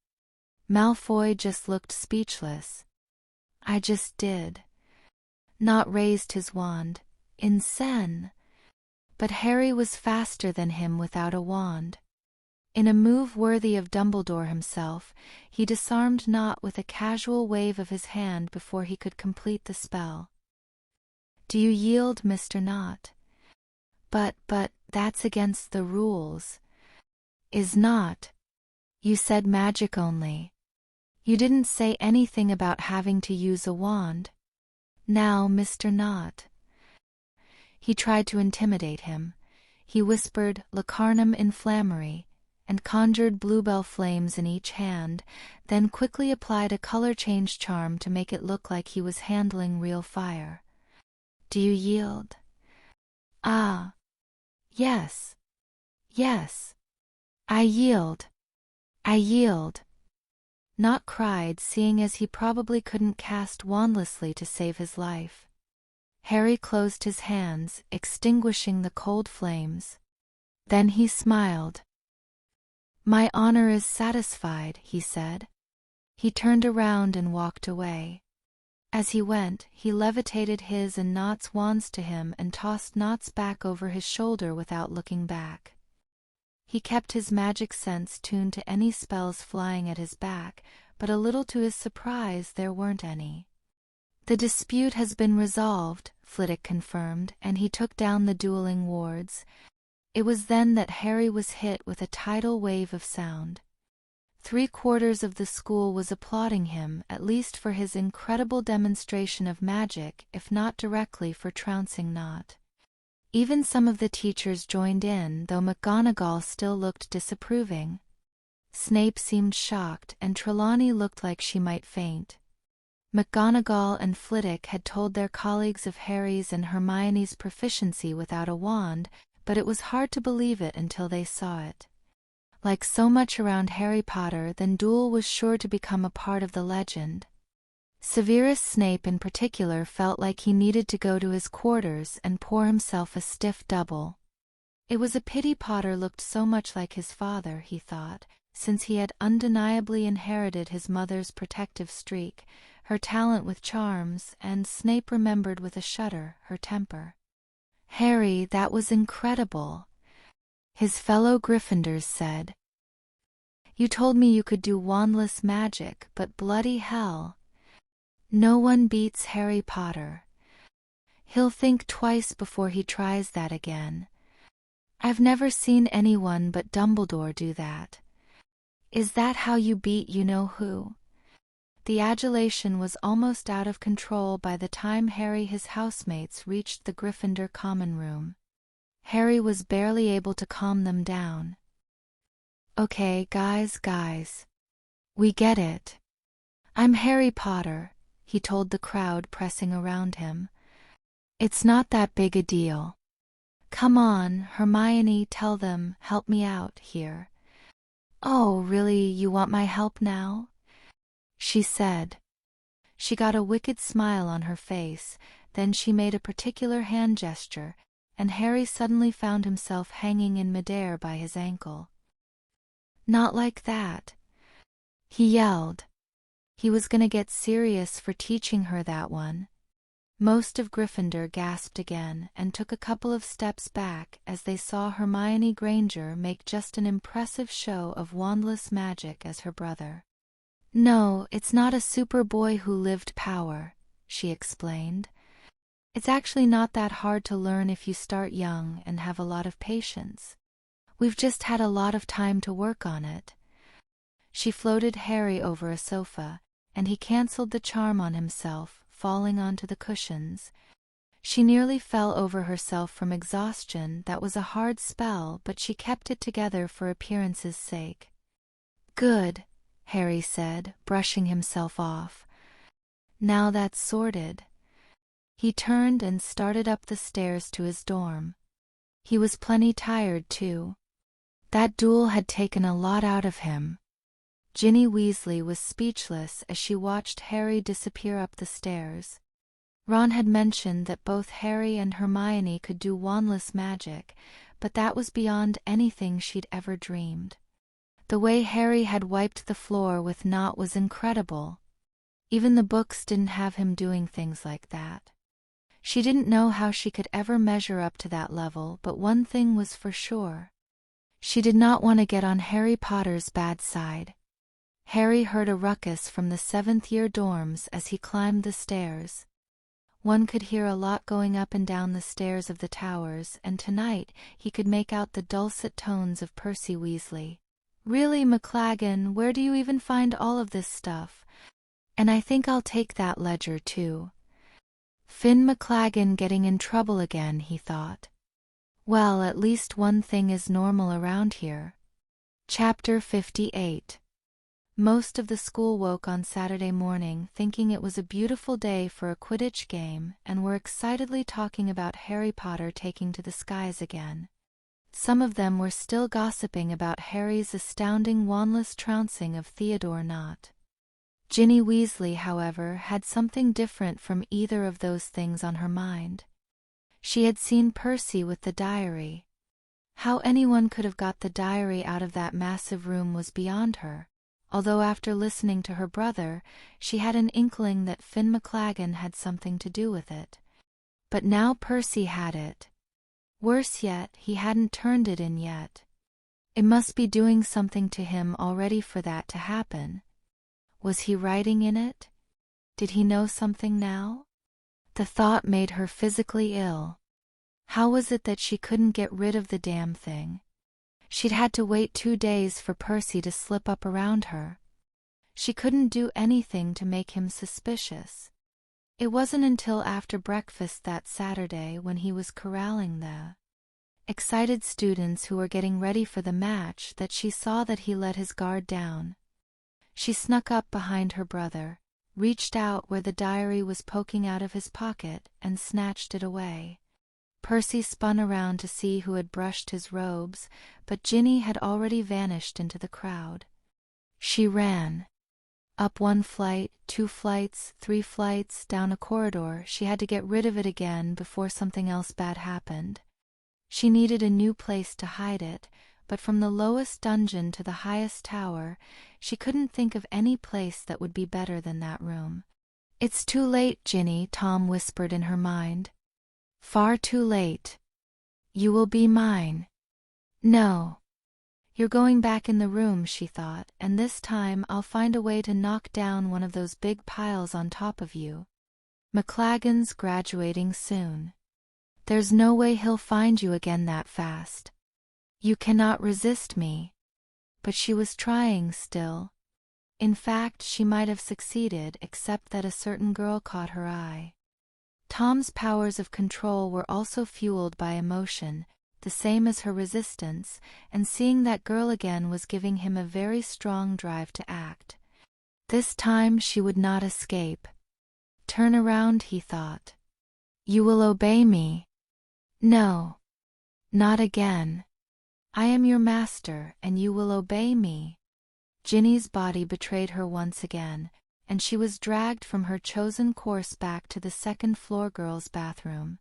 Malfoy just looked speechless. "I just did." Nott raised his wand. "Insane!" But Harry was faster than him without a wand. In a move worthy of Dumbledore himself, he disarmed Nott with a casual wave of his hand before he could complete the spell. "Do you yield, Mr. Nott?" But that's against the rules." "Is not. You said magic only. You didn't say anything about having to use a wand. Now, Mr. Nott." He tried to intimidate him. He whispered Lacarnum Inflammary, and conjured bluebell flames in each hand, then quickly applied a color change charm to make it look like he was handling real fire. "Do you yield?" "Ah. Yes. Yes. I yield. I yield." Nott cried, seeing as he probably couldn't cast wandlessly to save his life. Harry closed his hands, extinguishing the cold flames. Then he smiled. "My honor is satisfied," he said. He turned around and walked away. As he went, he levitated his and Nott's wands to him and tossed Nott's back over his shoulder without looking back. He kept his magic sense tuned to any spells flying at his back, but a little to his surprise there weren't any. "The dispute has been resolved," Flitwick confirmed, and he took down the dueling wards. It was then that Harry was hit with a tidal wave of sound. 3/4 of the school was applauding him, at least for his incredible demonstration of magic, if not directly for trouncing Nott. Even some of the teachers joined in, though McGonagall still looked disapproving. Snape seemed shocked, and Trelawney looked like she might faint. McGonagall and Flitwick had told their colleagues of Harry's and Hermione's proficiency without a wand, but it was hard to believe it until they saw it. Like so much around Harry Potter, then Duel was sure to become a part of the legend. Severus Snape in particular felt like he needed to go to his quarters and pour himself a stiff double. It was a pity Potter looked so much like his father, he thought, since he had undeniably inherited his mother's protective streak, her talent with charms, and Snape remembered with a shudder her temper. "Harry, that was incredible," his fellow Gryffindors said. "You told me you could do wandless magic, but bloody hell. No one beats Harry Potter. He'll think twice before he tries that again. I've never seen anyone but Dumbledore do that. Is that how you beat you-know-who?" The adulation was almost out of control by the time Harry and his housemates reached the Gryffindor common room. Harry was barely able to calm them down. "Okay, guys. We get it. I'm Harry Potter," he told the crowd pressing around him. "It's not that big a deal. Come on, Hermione, tell them, help me out here." "Oh, really, you want my help now?" she said. She got a wicked smile on her face, then she made a particular hand gesture, and Harry suddenly found himself hanging in midair by his ankle. "Not like that," he yelled. He was gonna get Sirius for teaching her that one. Most of Gryffindor gasped again and took a couple of steps back as they saw Hermione Granger make just an impressive show of wandless magic as her brother. "No, it's not a Superboy who lived power," she explained. "It's actually not that hard to learn if you start young and have a lot of patience. We've just had a lot of time to work on it." She floated Harry over a sofa, and he cancelled the charm on himself, falling onto the cushions. She nearly fell over herself from exhaustion. That was a hard spell, but she kept it together for appearance's sake. "Good," Harry said, brushing himself off. "Now that's sorted." He turned and started up the stairs to his dorm. He was plenty tired, too. That duel had taken a lot out of him. Ginny Weasley was speechless as she watched Harry disappear up the stairs. Ron had mentioned that both Harry and Hermione could do wandless magic, but that was beyond anything she'd ever dreamed. The way Harry had wiped the floor with Nott was incredible. Even the books didn't have him doing things like that. She didn't know how she could ever measure up to that level, but one thing was for sure. She did not want to get on Harry Potter's bad side. Harry heard a ruckus from the 7th-year dorms as he climbed the stairs. One could hear a lot going up and down the stairs of the towers, and tonight he could make out the dulcet tones of Percy Weasley. "Really, McLaggen, where do you even find all of this stuff? And I think I'll take that ledger too." Finn McLaggen getting in trouble again, he thought. Well, at least one thing is normal around here. Chapter 58. Most of the school woke on Saturday morning thinking it was a beautiful day for a Quidditch game and were excitedly talking about Harry Potter taking to the skies again. Some of them were still gossiping about Harry's astounding wandless trouncing of Theodore Nott. Ginny Weasley, however, had something different from either of those things on her mind. She had seen Percy with the diary. How anyone could have got the diary out of that massive room was beyond her, although after listening to her brother, she had an inkling that Finn McLaggen had something to do with it. But now Percy had it. Worse yet, he hadn't turned it in yet. It must be doing something to him already for that to happen. Was he writing in it? Did he know something now? The thought made her physically ill. How was it that she couldn't get rid of the damn thing? She'd had to wait 2 days for Percy to slip up around her. She couldn't do anything to make him suspicious. It wasn't until after breakfast that Saturday, when he was corralling the excited students who were getting ready for the match, that she saw that he let his guard down. She snuck up behind her brother, reached out where the diary was poking out of his pocket, and snatched it away. Percy spun around to see who had brushed his robes, but Ginny had already vanished into the crowd. She ran. Up 1 flight, 2 flights, 3 flights, down a corridor. She had to get rid of it again before something else bad happened. She needed a new place to hide it, but from the lowest dungeon to the highest tower, she couldn't think of any place that would be better than that room. "It's too late, Ginny," Tom whispered in her mind. "Far too late. You will be mine." "No. You're going back in the room," she thought, "and this time I'll find a way to knock down one of those big piles on top of you. McLagan's graduating soon. There's no way he'll find you again that fast. You cannot resist me." But she was trying still. In fact, she might have succeeded, except that a certain girl caught her eye. Tom's powers of control were also fueled by emotion, the same as her resistance, and seeing that girl again was giving him a very strong drive to act. This time she would not escape. "Turn around," he thought. "You will obey me." "No. Not again. I am your master, and you will obey me." Ginny's body betrayed her once again, and she was dragged from her chosen course back to the second-floor girls' bathroom.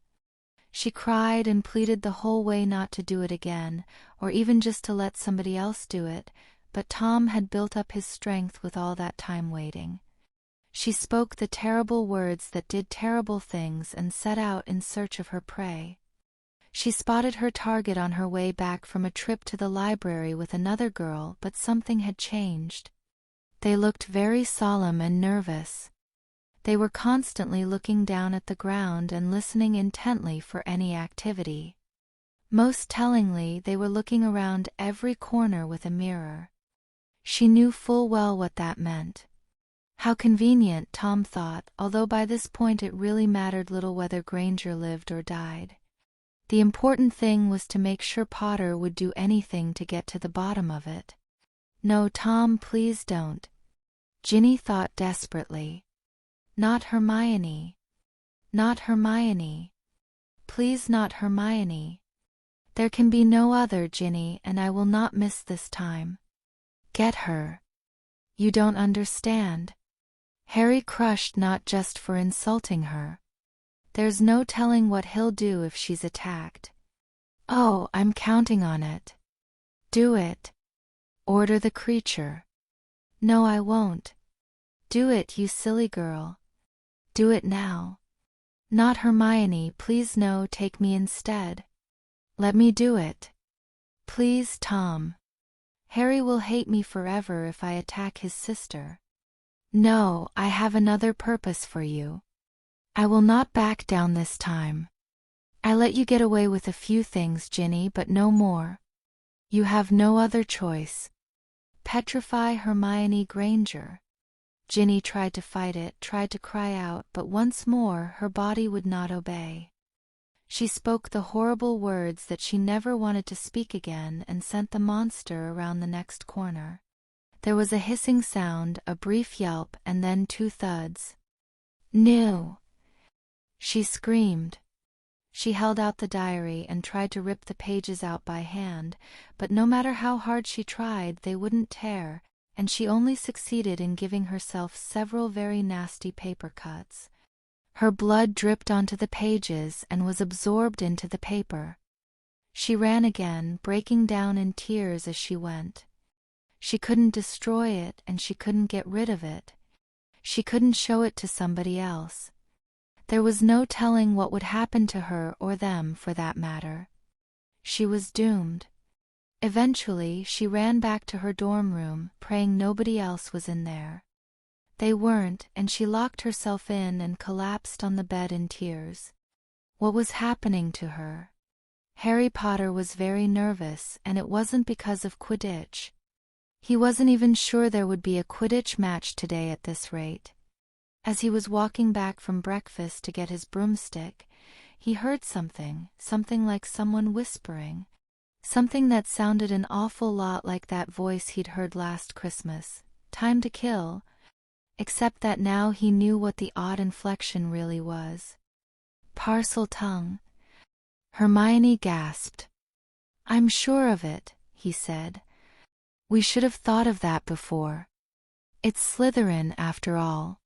She cried and pleaded the whole way not to do it again, or even just to let somebody else do it, but Tom had built up his strength with all that time waiting. She spoke the terrible words that did terrible things and set out in search of her prey. She spotted her target on her way back from a trip to the library with another girl, but something had changed. They looked very solemn and nervous. They were constantly looking down at the ground and listening intently for any activity. Most tellingly, they were looking around every corner with a mirror. She knew full well what that meant. How convenient, Tom thought, although by this point it really mattered little whether Granger lived or died. The important thing was to make sure Potter would do anything to get to the bottom of it. "No, Tom, please don't." Ginny thought desperately. "Not Hermione. Not Hermione. Please, not Hermione. There can be no other, Ginny, and I will not miss this time. Get her. You don't understand." Harry crushed not just for insulting her. "There's no telling what he'll do if she's attacked." "Oh, I'm counting on it." "Do it. Order the creature." "No, I won't." "Do it, you silly girl. Do it now." "Not Hermione, please, no, take me instead." "Let me do it." "Please, Tom. Harry will hate me forever if I attack his sister." "No, I have another purpose for you. I will not back down this time. I let you get away with a few things, Ginny, but no more. You have no other choice. Petrify Hermione Granger." Ginny tried to fight it, tried to cry out, but once more her body would not obey. She spoke the horrible words that she never wanted to speak again and sent the monster around the next corner. There was a hissing sound, a brief yelp, and then 2 thuds. "No!" She screamed. She held out the diary and tried to rip the pages out by hand, but no matter how hard she tried, they wouldn't tear, and she only succeeded in giving herself several very nasty paper cuts. Her blood dripped onto the pages and was absorbed into the paper. She ran again, breaking down in tears as she went. She couldn't destroy it, and she couldn't get rid of it. She couldn't show it to somebody else. There was no telling what would happen to her or them, for that matter. She was doomed. Eventually, she ran back to her dorm room, praying nobody else was in there. They weren't, and she locked herself in and collapsed on the bed in tears. What was happening to her? Harry Potter was very nervous, and it wasn't because of Quidditch. He wasn't even sure there would be a Quidditch match today at this rate. As he was walking back from breakfast to get his broomstick, he heard something like someone whispering. Something that sounded an awful lot like that voice he'd heard last Christmas, "Time to kill," except that now he knew what the odd inflection really was. Parcel tongue. Hermione gasped. "I'm sure of it," he said. "We should have thought of that before. It's Slytherin after all.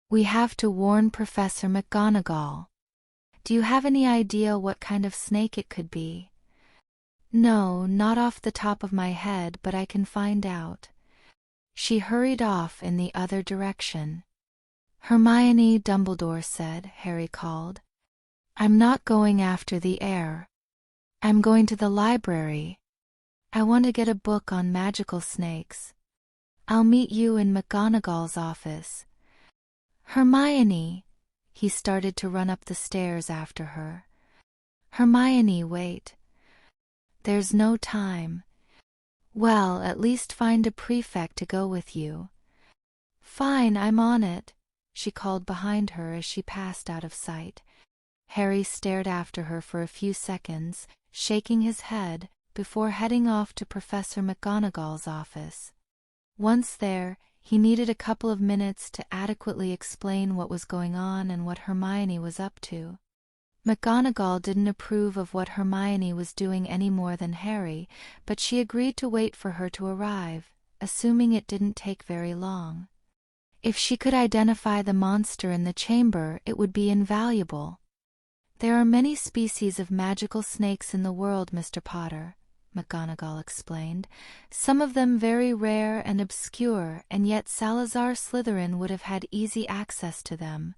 We have to warn Professor McGonagall. Do you have any idea what kind of snake it could be?" "No, not off the top of my head, but I can find out." She hurried off in the other direction. "Hermione," Dumbledore said, Harry called. "I'm not going after the heir. I'm going to the library. I want to get a book on magical snakes. I'll meet you in McGonagall's office." "Hermione!" He started to run up the stairs after her. "Hermione, wait. There's no time." "Well, at least find a prefect to go with you." "Fine, I'm on it," she called behind her as she passed out of sight. Harry stared after her for a few seconds, shaking his head, before heading off to Professor McGonagall's office. Once there, he needed a couple of minutes to adequately explain what was going on and what Hermione was up to. McGonagall didn't approve of what Hermione was doing any more than Harry, but she agreed to wait for her to arrive, assuming it didn't take very long. If she could identify the monster in the chamber, it would be invaluable. "There are many species of magical snakes in the world, Mr. Potter," McGonagall explained, "some of them very rare and obscure, and yet Salazar Slytherin would have had easy access to them.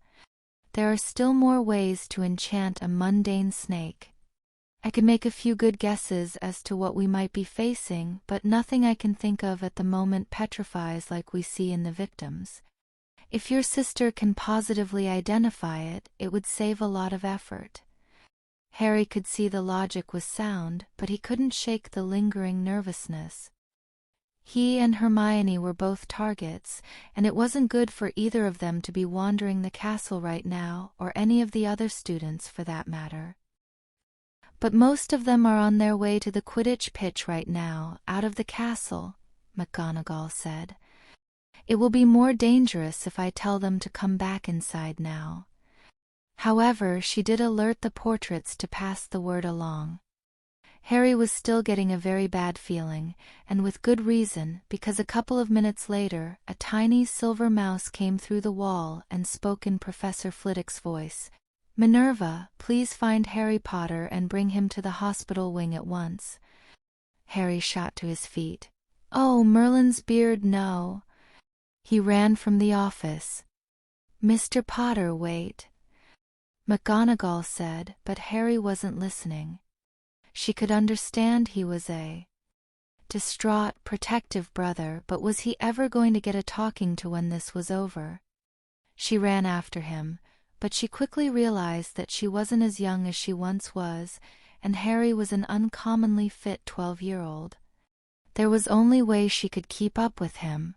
There are still more ways to enchant a mundane snake. I could make a few good guesses as to what we might be facing, but nothing I can think of at the moment petrifies like we see in the victims. If your sister can positively identify it, it would save a lot of effort." Harry could see the logic was sound, but he couldn't shake the lingering nervousness. He and Hermione were both targets, and it wasn't good for either of them to be wandering the castle right now, or any of the other students for that matter. "But most of them are on their way to the Quidditch pitch right now, out of the castle," McGonagall said. "It will be more dangerous if I tell them to come back inside now." However, she did alert the portraits to pass the word along. Harry was still getting a very bad feeling, and with good reason, because a couple of minutes later, a tiny silver mouse came through the wall and spoke in Professor Flitwick's voice. "Minerva, please find Harry Potter and bring him to the hospital wing at once." Harry shot to his feet. "Oh, Merlin's beard, no." He ran from the office. "Mr. Potter, wait," McGonagall said, but Harry wasn't listening. She could understand he was a distraught, protective brother, but was he ever going to get a talking to when this was over? She ran after him, but she quickly realized that she wasn't as young as she once was, and Harry was an uncommonly fit 12-year-old. There was only way she could keep up with him.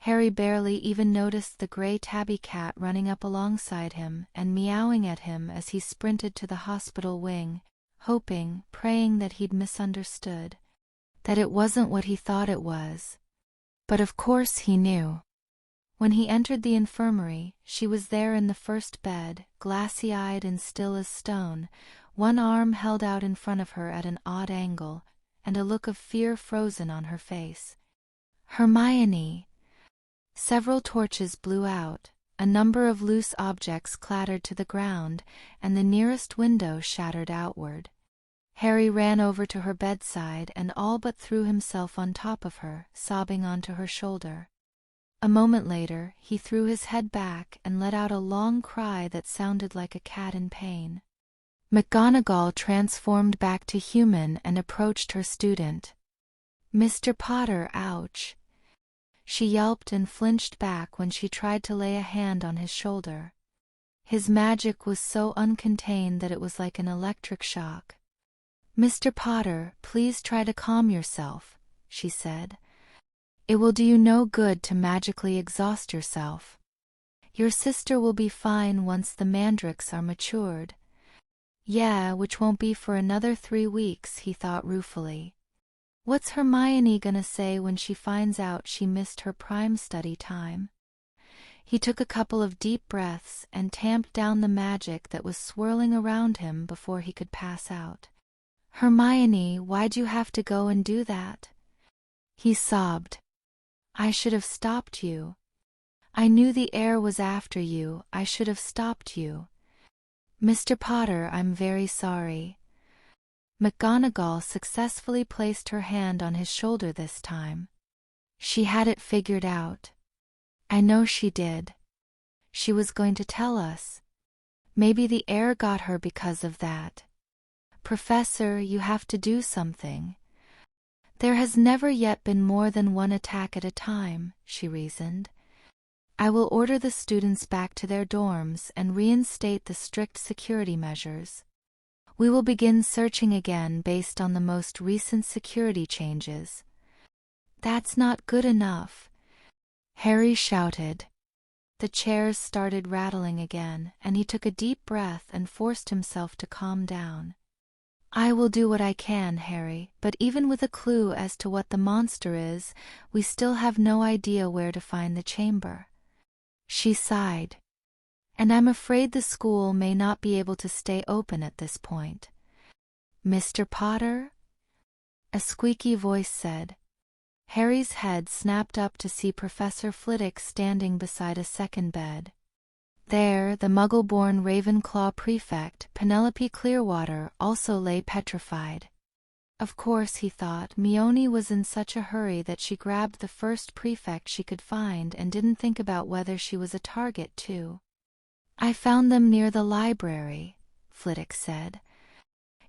Harry barely even noticed the gray tabby cat running up alongside him and meowing at him as he sprinted to the hospital wing, hoping, praying that he'd misunderstood, that it wasn't what he thought it was. But of course he knew. When he entered the infirmary, she was there in the first bed, glassy-eyed and still as stone, one arm held out in front of her at an odd angle, and a look of fear frozen on her face. "Hermione!" Several torches blew out, a number of loose objects clattered to the ground, and the nearest window shattered outward. Harry ran over to her bedside and all but threw himself on top of her, sobbing onto her shoulder. A moment later, he threw his head back and let out a long cry that sounded like a cat in pain. McGonagall transformed back to human and approached her student. "Mr. Potter, ouch!" She yelped and flinched back when she tried to lay a hand on his shoulder. His magic was so uncontained that it was like an electric shock. "Mr. Potter, please try to calm yourself," she said. "It will do you no good to magically exhaust yourself. Your sister will be fine once the mandrakes are matured." "Yeah, which won't be for another 3 weeks," he thought ruefully. What's Hermione gonna say when she finds out she missed her prime study time? He took a couple of deep breaths and tamped down the magic that was swirling around him before he could pass out. "Hermione, why'd you have to go and do that?" He sobbed. "I should have stopped you. I knew the air was after you. I should have stopped you. Mr. Potter, I'm very sorry." McGonagall successfully placed her hand on his shoulder this time. She had it figured out. "I know she did. She was going to tell us. Maybe the air got her because of that. Professor, you have to do something. There has never yet been more than one attack at a time," she reasoned. "I will order the students back to their dorms and reinstate the strict security measures. We will begin searching again based on the most recent security changes." "That's not good enough," Harry shouted. The chairs started rattling again, and he took a deep breath and forced himself to calm down. "I will do what I can, Harry, but even with a clue as to what the monster is, we still have no idea where to find the chamber." She sighed. "And I'm afraid the school may not be able to stay open at this point." "Mr. Potter?" a squeaky voice said. Harry's head snapped up to see Professor Flitwick standing beside a second bed. There, the Muggle-born Ravenclaw prefect, Penelope Clearwater, also lay petrified. Of course, he thought, Mione was in such a hurry that she grabbed the first prefect she could find and didn't think about whether she was a target too. "I found them near the library," Flitwick said.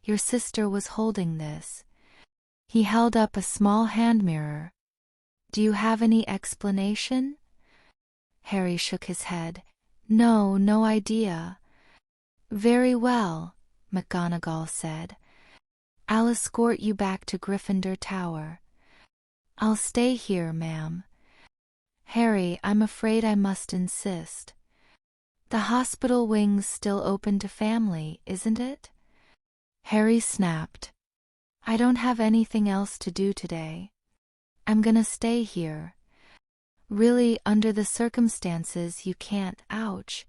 "Your sister was holding this." He held up a small hand mirror. "Do you have any explanation?" Harry shook his head. No idea." "Very well," McGonagall said. "I'll escort you back to Gryffindor Tower." "I'll stay here, ma'am." "Harry, I'm afraid I must insist. The hospital wing's still open to family, isn't it?" Harry snapped. "I don't have anything else to do today. I'm gonna stay here. Really, under the circumstances, you can't. Ouch.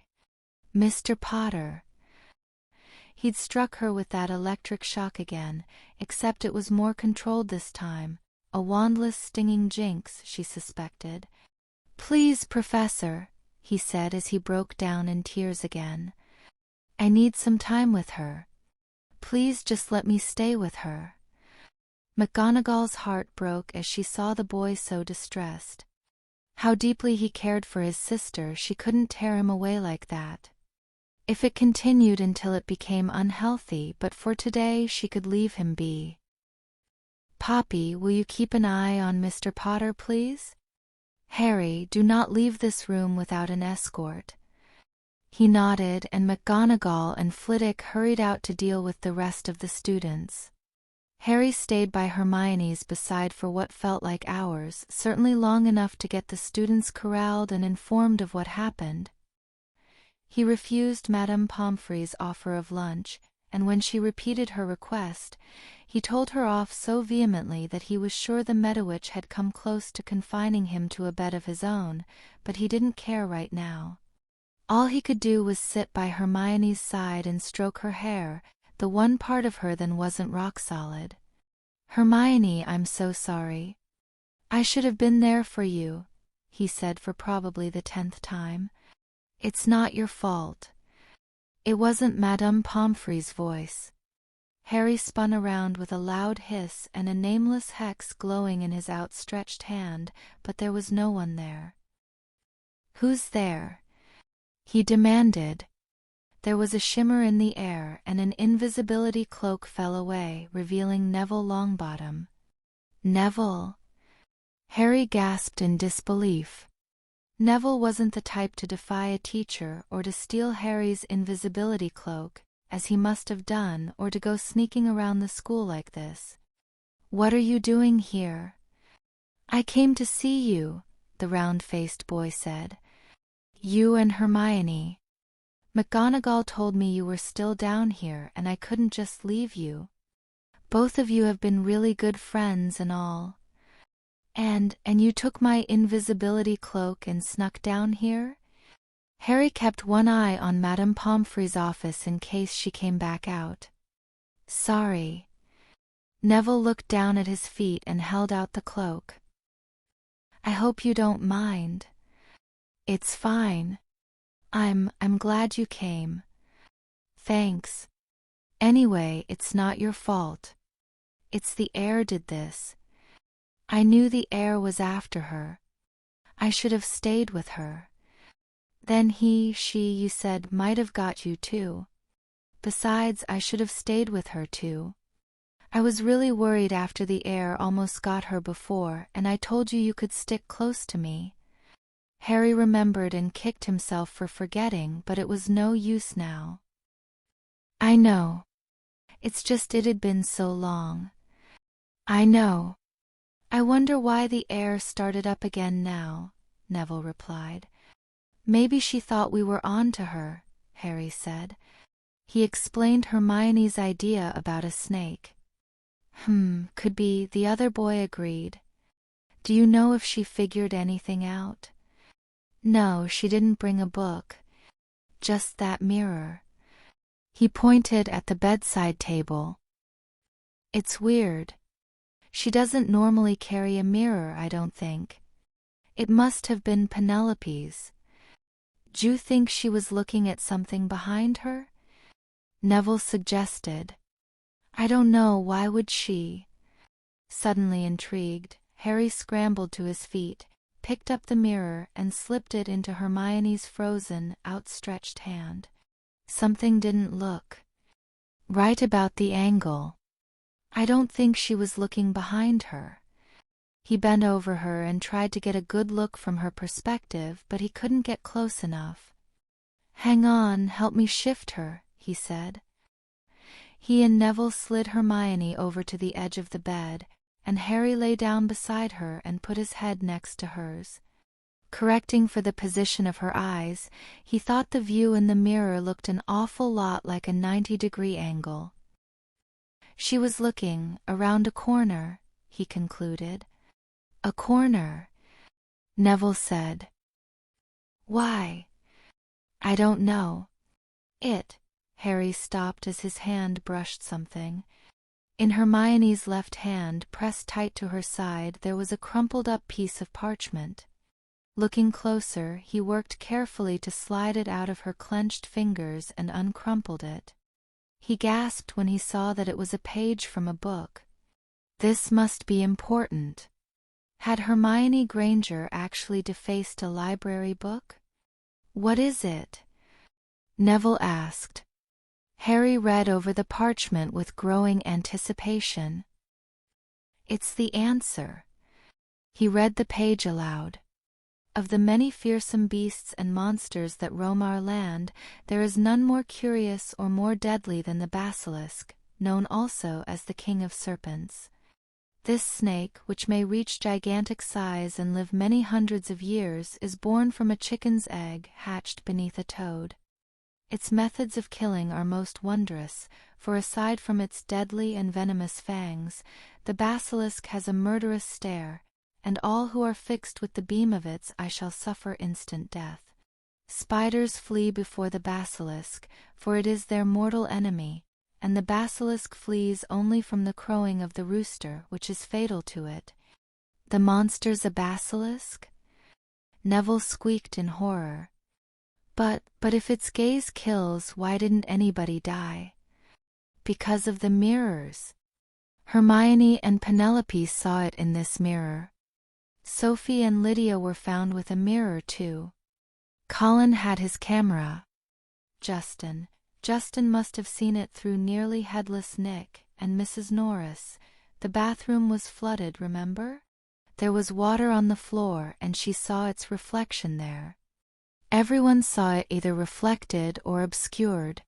Mr. Potter." He'd struck her with that electric shock again, except it was more controlled this time. A wandless stinging jinx, she suspected. "Please, Professor," he said as he broke down in tears again. "I need some time with her. Please just let me stay with her." McGonagall's heart broke as she saw the boy so distressed. How deeply he cared for his sister, she couldn't tear him away like that. If it continued until it became unhealthy, but for today she could leave him be. "Poppy, will you keep an eye on Mr. Potter, please? Harry, do not leave this room without an escort." He nodded, and McGonagall and Flitwick hurried out to deal with the rest of the students. Harry stayed by Hermione's beside for what felt like hours, certainly long enough to get the students corralled and informed of what happened. He refused Madame Pomfrey's offer of lunch, and when she repeated her request, he told her off so vehemently that he was sure the Medowitch had come close to confining him to a bed of his own, but he didn't care right now. All he could do was sit by Hermione's side and stroke her hair, the one part of her that wasn't rock solid. "Hermione, I'm so sorry. I should have been there for you," he said for probably the 10th time. "It's not your fault." It wasn't Madame Pomfrey's voice. Harry spun around with a loud hiss and a nameless hex glowing in his outstretched hand, but there was no one there. "Who's there?" he demanded. There was a shimmer in the air, and an invisibility cloak fell away, revealing Neville Longbottom. "Neville?" Harry gasped in disbelief. Neville wasn't the type to defy a teacher or to steal Harry's invisibility cloak, as he must have done, or to go sneaking around the school like this. "What are you doing here?" "I came to see you," the round-faced boy said. "You and Hermione. McGonagall told me you were still down here and I couldn't just leave you. Both of you have been really good friends and all. And you took my invisibility cloak and snuck down here?" Harry kept one eye on Madame Pomfrey's office in case she came back out. Sorry. Neville looked down at his feet and held out the cloak. I hope you don't mind. It's fine. I'm glad you came. Thanks. Anyway, it's not your fault. It's the heir did this. I knew the heir was after her. I should have stayed with her. Then she you said might have got you too. Besides, I should have stayed with her too. I was really worried after the heir almost got her before, and I told you could stick close to me. Harry remembered and kicked himself for forgetting, but it was no use now. I know. It's just it had been so long. I know. I wonder why the heir started up again now, Neville replied. Maybe she thought we were on to her, Harry said. He explained Hermione's idea about a snake. Could be, the other boy agreed. Do you know if she figured anything out? No, she didn't bring a book. Just that mirror. He pointed at the bedside table. It's weird. She doesn't normally carry a mirror, I don't think. It must have been Penelope's. Do you think she was looking at something behind her? Neville suggested. I don't know, why would she? Suddenly intrigued, Harry scrambled to his feet, picked up the mirror and slipped it into Hermione's frozen, outstretched hand. Something didn't look right about the angle. I don't think she was looking behind her. He bent over her and tried to get a good look from her perspective, but he couldn't get close enough. Hang on, help me shift her, he said. He and Neville slid Hermione over to the edge of the bed, and Harry lay down beside her and put his head next to hers. Correcting for the position of her eyes, he thought the view in the mirror looked an awful lot like a 90-degree angle. She was looking around a corner, he concluded. A corner, Neville said. Why? I don't know. Harry stopped as his hand brushed something. In Hermione's left hand, pressed tight to her side, there was a crumpled-up piece of parchment. Looking closer, he worked carefully to slide it out of her clenched fingers and uncrumpled it. He gasped when he saw that it was a page from a book. This must be important. Had Hermione Granger actually defaced a library book? What is it? Neville asked. Harry read over the parchment with growing anticipation. It's the answer. He read the page aloud. Of the many fearsome beasts and monsters that roam our land, there is none more curious or more deadly than the basilisk, known also as the king of serpents. This snake, which may reach gigantic size and live many hundreds of years, is born from a chicken's egg hatched beneath a toad. Its methods of killing are most wondrous, for aside from its deadly and venomous fangs, the basilisk has a murderous stare, and all who are fixed with the beam of its eye shall suffer instant death. Spiders flee before the basilisk, for it is their mortal enemy, and the basilisk flees only from the crowing of the rooster, which is fatal to it. The monster's a basilisk? Neville squeaked in horror. But if its gaze kills, why didn't anybody die? Because of the mirrors. Hermione and Penelope saw it in this mirror. Sophie and Lydia were found with a mirror too. Colin had his camera. Justin must have seen it through nearly headless Nick, and Mrs. Norris. The bathroom was flooded, remember? There was water on the floor and she saw its reflection there. Everyone saw it either reflected or obscured.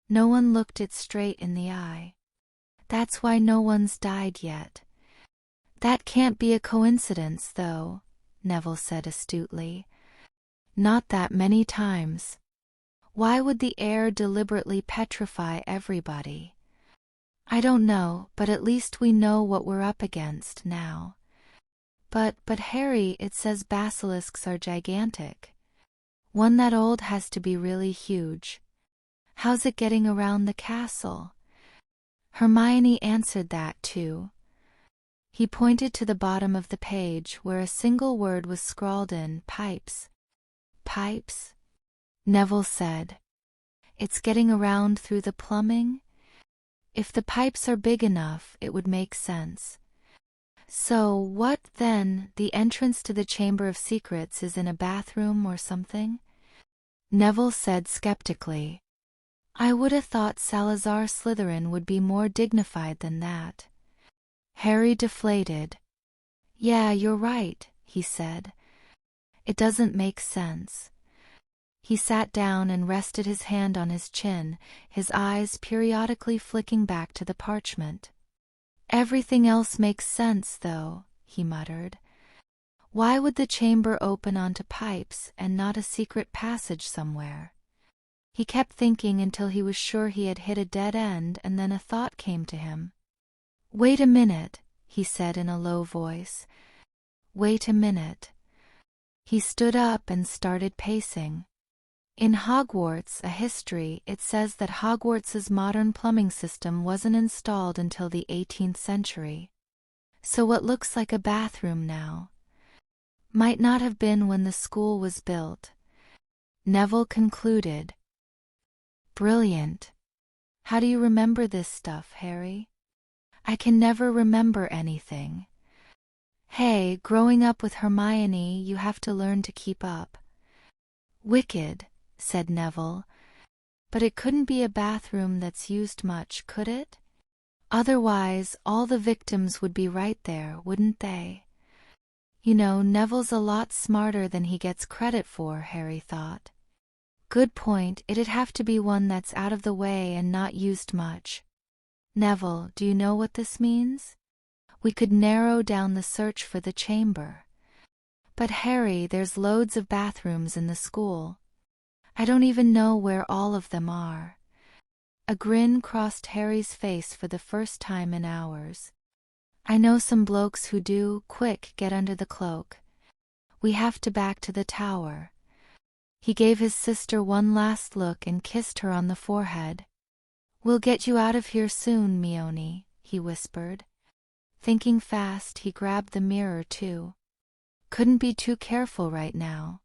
No one looked it straight in the eye. That's why no one's died yet. That can't be a coincidence, though, Neville said astutely. Not that many times. Why would the heir deliberately petrify everybody? I don't know, but at least we know what we're up against now. But Harry, it says basilisks are gigantic. One that old has to be really huge. How's it getting around the castle? Hermione answered that too. He pointed to the bottom of the page where a single word was scrawled in pipes. Pipes? Neville said. It's getting around through the plumbing? If the pipes are big enough, it would make sense. So what, then, the entrance to the Chamber of Secrets is in a bathroom or something? Neville said skeptically. I would have thought Salazar Slytherin would be more dignified than that. Harry deflated. Yeah, you're right, he said. It doesn't make sense. He sat down and rested his hand on his chin, his eyes periodically flicking back to the parchment. Everything else makes sense, though, he muttered. Why would the chamber open onto pipes and not a secret passage somewhere? He kept thinking until he was sure he had hit a dead end, and then a thought came to him. Wait a minute, he said in a low voice. Wait a minute. He stood up and started pacing. In Hogwarts, a history, it says that Hogwarts's modern plumbing system wasn't installed until the 18th century. So what looks like a bathroom now might not have been when the school was built. Neville concluded. Brilliant. How do you remember this stuff, Harry? I can never remember anything. Hey, growing up with Hermione, you have to learn to keep up. Wicked, said Neville. But it couldn't be a bathroom that's used much, could it? Otherwise, all the victims would be right there, wouldn't they? You know, Neville's a lot smarter than he gets credit for, Harry thought. Good point, it'd have to be one that's out of the way and not used much. Neville, do you know what this means? We could narrow down the search for the chamber. But Harry, there's loads of bathrooms in the school. I don't even know where all of them are. A grin crossed Harry's face for the first time in hours. I know some blokes who do. Quick, get under the cloak. We have to back to the tower. He gave his sister one last look and kissed her on the forehead. We'll get you out of here soon, Mione, he whispered. Thinking fast, he grabbed the mirror too. Couldn't be too careful right now.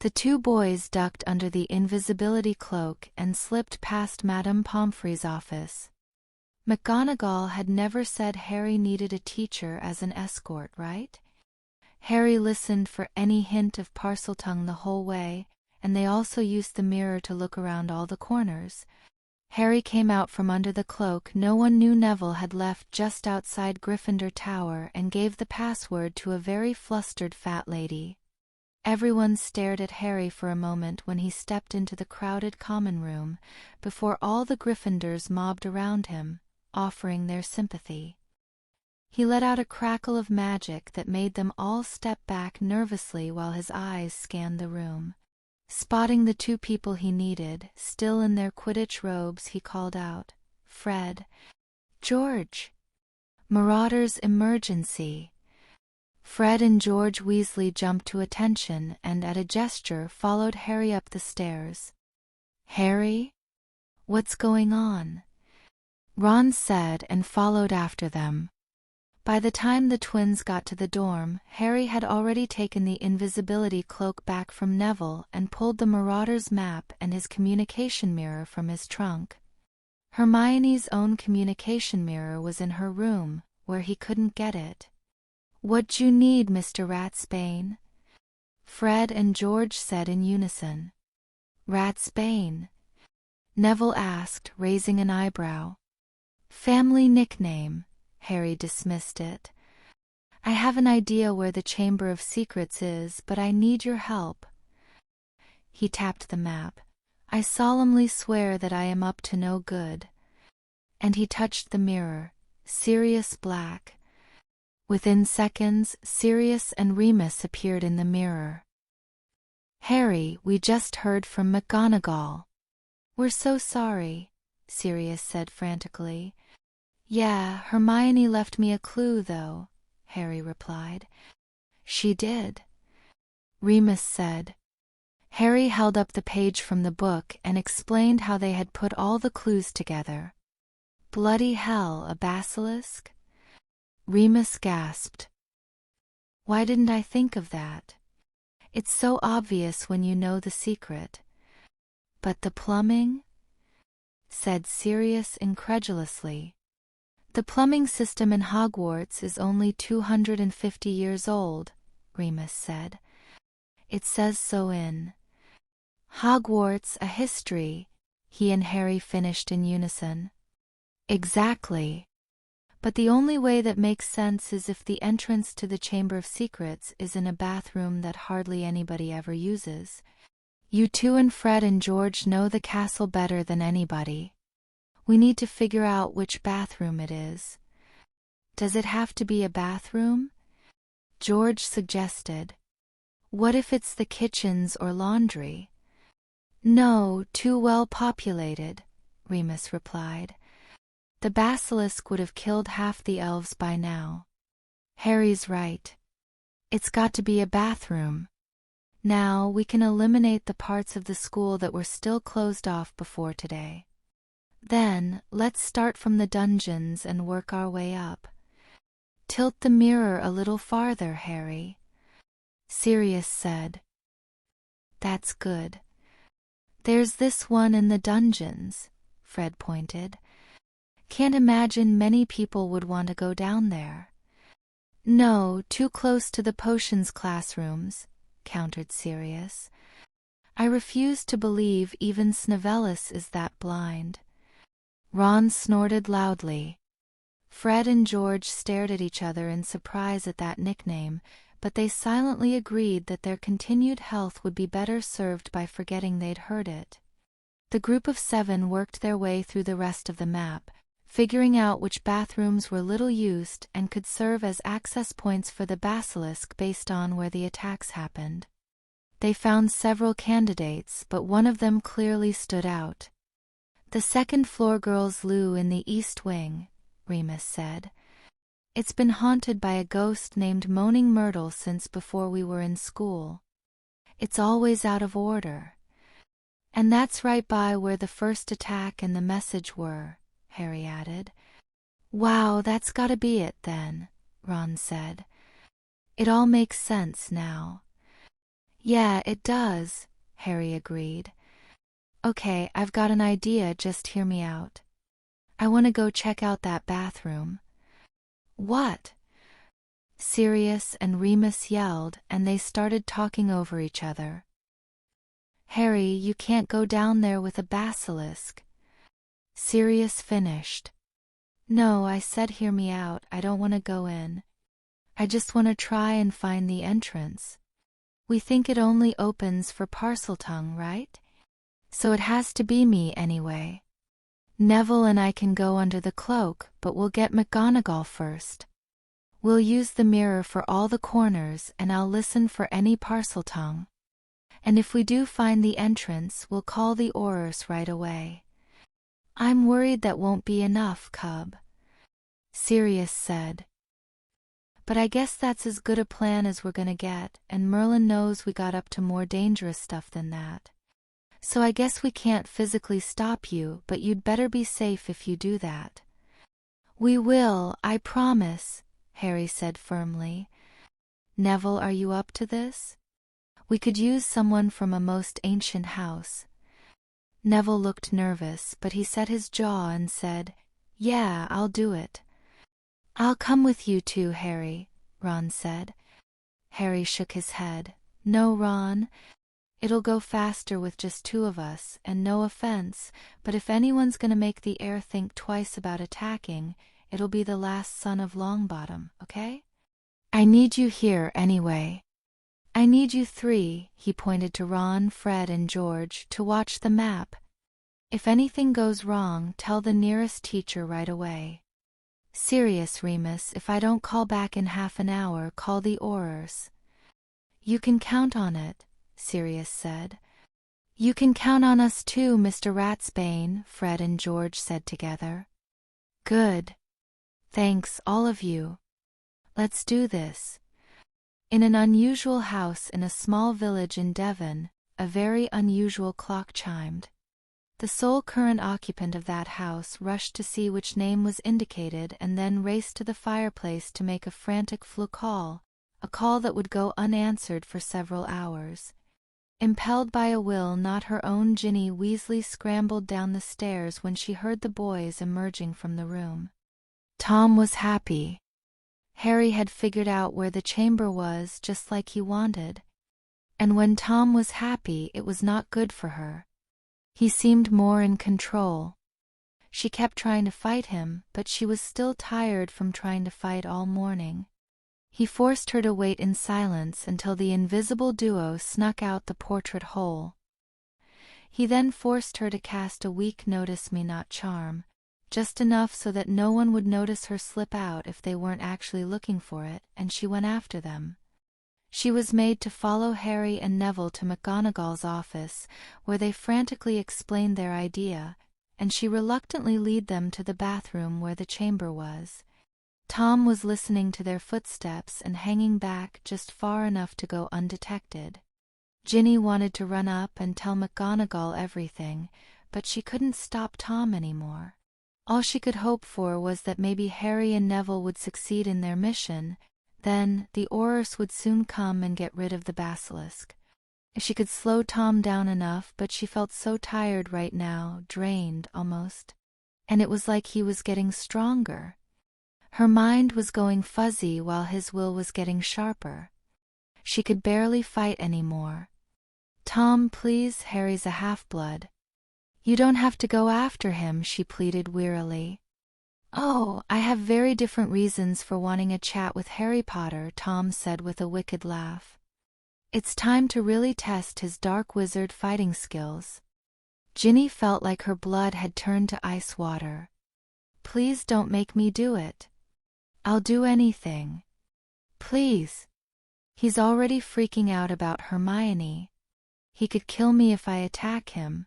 The two boys ducked under the invisibility cloak and slipped past Madame Pomfrey's office. McGonagall had never said Harry needed a teacher as an escort, right? Harry listened for any hint of Parseltongue the whole way, and they also used the mirror to look around all the corners. Harry came out from under the cloak no one knew Neville had left just outside Gryffindor Tower and gave the password to a very flustered fat lady. Everyone stared at Harry for a moment when he stepped into the crowded common room, before all the Gryffindors mobbed around him, offering their sympathy. He let out a crackle of magic that made them all step back nervously while his eyes scanned the room. Spotting the two people he needed, still in their Quidditch robes, he called out, Fred. George. Marauders emergency. Fred and George Weasley jumped to attention and at a gesture followed Harry up the stairs. Harry? What's going on? Ron said and followed after them. By the time the twins got to the dorm, Harry had already taken the invisibility cloak back from Neville and pulled the Marauder's map and his communication mirror from his trunk. Hermione's own communication mirror was in her room, where he couldn't get it. What'd you need, Mr. Ratsbane? Fred and George said in unison. Ratsbane? Neville asked, raising an eyebrow. Family nickname. Harry dismissed it. I have an idea where the Chamber of Secrets is, but I need your help. He tapped the map. I solemnly swear that I am up to no good. And he touched the mirror. Sirius black. Within seconds, Sirius and Remus appeared in the mirror. Harry, we just heard from McGonagall. We're so sorry, Sirius said frantically. Yeah, Hermione left me a clue, though, Harry replied. She did, Remus said. Harry held up the page from the book and explained how they had put all the clues together. Bloody hell, a basilisk? Remus gasped. Why didn't I think of that? It's so obvious when you know the secret. But the plumbing? Said Sirius incredulously. The plumbing system in Hogwarts is only 250 years old, Remus said. It says so in Hogwarts, a History, he and Harry finished in unison. Exactly. But the only way that makes sense is if the entrance to the Chamber of Secrets is in a bathroom that hardly anybody ever uses. You two and Fred and George know the castle better than anybody. We need to figure out which bathroom it is. Does it have to be a bathroom? George suggested. What if it's the kitchens or laundry? No, too well populated, Remus replied. The basilisk would have killed half the elves by now. Harry's right. It's got to be a bathroom. Now we can eliminate the parts of the school that were still closed off before today. Then, let's start from the dungeons and work our way up. Tilt the mirror a little farther, Harry, Sirius said. That's good. There's this one in the dungeons, Fred pointed. Can't imagine many people would want to go down there. No, too close to the potions classrooms, countered Sirius. I refuse to believe even Snevellis is that blind. Ron snorted loudly. Fred and George stared at each other in surprise at that nickname, but they silently agreed that their continued health would be better served by forgetting they'd heard it. The group of 7 worked their way through the rest of the map, figuring out which bathrooms were little used and could serve as access points for the basilisk based on where the attacks happened. They found several candidates, but one of them clearly stood out. The second-floor girls' loo in the East Wing, Remus said. It's been haunted by a ghost named Moaning Myrtle since before we were in school. It's always out of order. And that's right by where the first attack and the message were, Harry added. Wow, that's gotta be it then, Ron said. It all makes sense now. Yeah, it does, Harry agreed. Okay, I've got an idea, just hear me out. I want to go check out that bathroom. What? Sirius and Remus yelled, and they started talking over each other. Harry, you can't go down there with a basilisk. Sirius finished. No, I said hear me out, I don't want to go in. I just want to try and find the entrance. We think it only opens for Parseltongue, right? So it has to be me anyway. Neville and I can go under the cloak, but we'll get McGonagall first. We'll use the mirror for all the corners and I'll listen for any Parseltongue. And if we do find the entrance, we'll call the Aurors right away. I'm worried that won't be enough, Cub, Sirius said. But I guess that's as good a plan as we're gonna get, and Merlin knows we got up to more dangerous stuff than that. So I guess we can't physically stop you, but you'd better be safe if you do that. We will, I promise, Harry said firmly. Neville, are you up to this? We could use someone from a most ancient house. Neville looked nervous, but he set his jaw and said, Yeah, I'll do it. I'll come with you too, Harry, Ron said. Harry shook his head. No, Ron. It'll go faster with just 2 of us, and no offense, but if anyone's gonna make the heir think twice about attacking, it'll be the last son of Longbottom, okay? I need you here anyway. I need you 3, he pointed to Ron, Fred, and George, to watch the map. If anything goes wrong, tell the nearest teacher right away. Serious, Remus, if I don't call back in half an hour, call the Aurors. You can count on it, Sirius said. You can count on us too, Mr. Ratsbane, Fred and George said together. Good. Thanks, all of you. Let's do this. In an unusual house in a small village in Devon, a very unusual clock chimed. The sole current occupant of that house rushed to see which name was indicated and then raced to the fireplace to make a frantic call, a call that would go unanswered for several hours. Impelled by a will not her own, Ginny Weasley scrambled down the stairs when she heard the boys emerging from the room. Tom was happy. Harry had figured out where the chamber was just like he wanted. And when Tom was happy, it was not good for her. He seemed more in control. She kept trying to fight him, but she was still tired from trying to fight all morning. He forced her to wait in silence until the invisible duo snuck out the portrait hole. He then forced her to cast a weak Notice Me Not charm, just enough so that no one would notice her slip out if they weren't actually looking for it, and she went after them. She was made to follow Harry and Neville to McGonagall's office, where they frantically explained their idea, and she reluctantly led them to the bathroom where the chamber was. Tom was listening to their footsteps and hanging back just far enough to go undetected. Ginny wanted to run up and tell McGonagall everything, but she couldn't stop Tom anymore. All she could hope for was that maybe Harry and Neville would succeed in their mission. Then, the Aurors would soon come and get rid of the basilisk. If she could slow Tom down enough, but she felt so tired right now, drained almost. And it was like he was getting stronger. Her mind was going fuzzy while his will was getting sharper. She could barely fight anymore. Tom, please, Harry's a half-blood. You don't have to go after him, she pleaded wearily. Oh, I have very different reasons for wanting a chat with Harry Potter, Tom said with a wicked laugh. It's time to really test his dark wizard fighting skills. Ginny felt like her blood had turned to ice water. Please don't make me do it. I'll do anything. Please. He's already freaking out about Hermione. He could kill me if I attack him.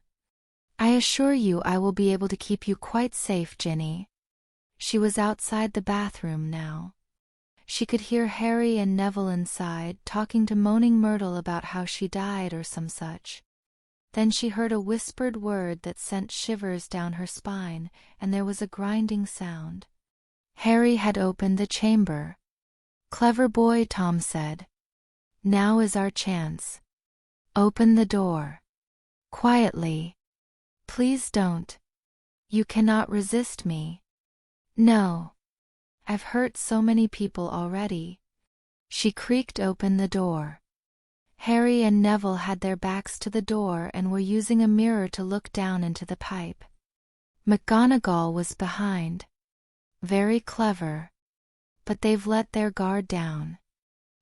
I assure you I will be able to keep you quite safe, Ginny. She was outside the bathroom now. She could hear Harry and Neville inside talking to Moaning Myrtle about how she died or some such. Then she heard a whispered word that sent shivers down her spine, and there was a grinding sound. Harry had opened the chamber. Clever boy, Tom said. Now is our chance. Open the door. Quietly. Please don't. You cannot resist me. No. I've hurt so many people already. She creaked open the door. Harry and Neville had their backs to the door and were using a mirror to look down into the pipe. McGonagall was behind. Very clever. But they've let their guard down.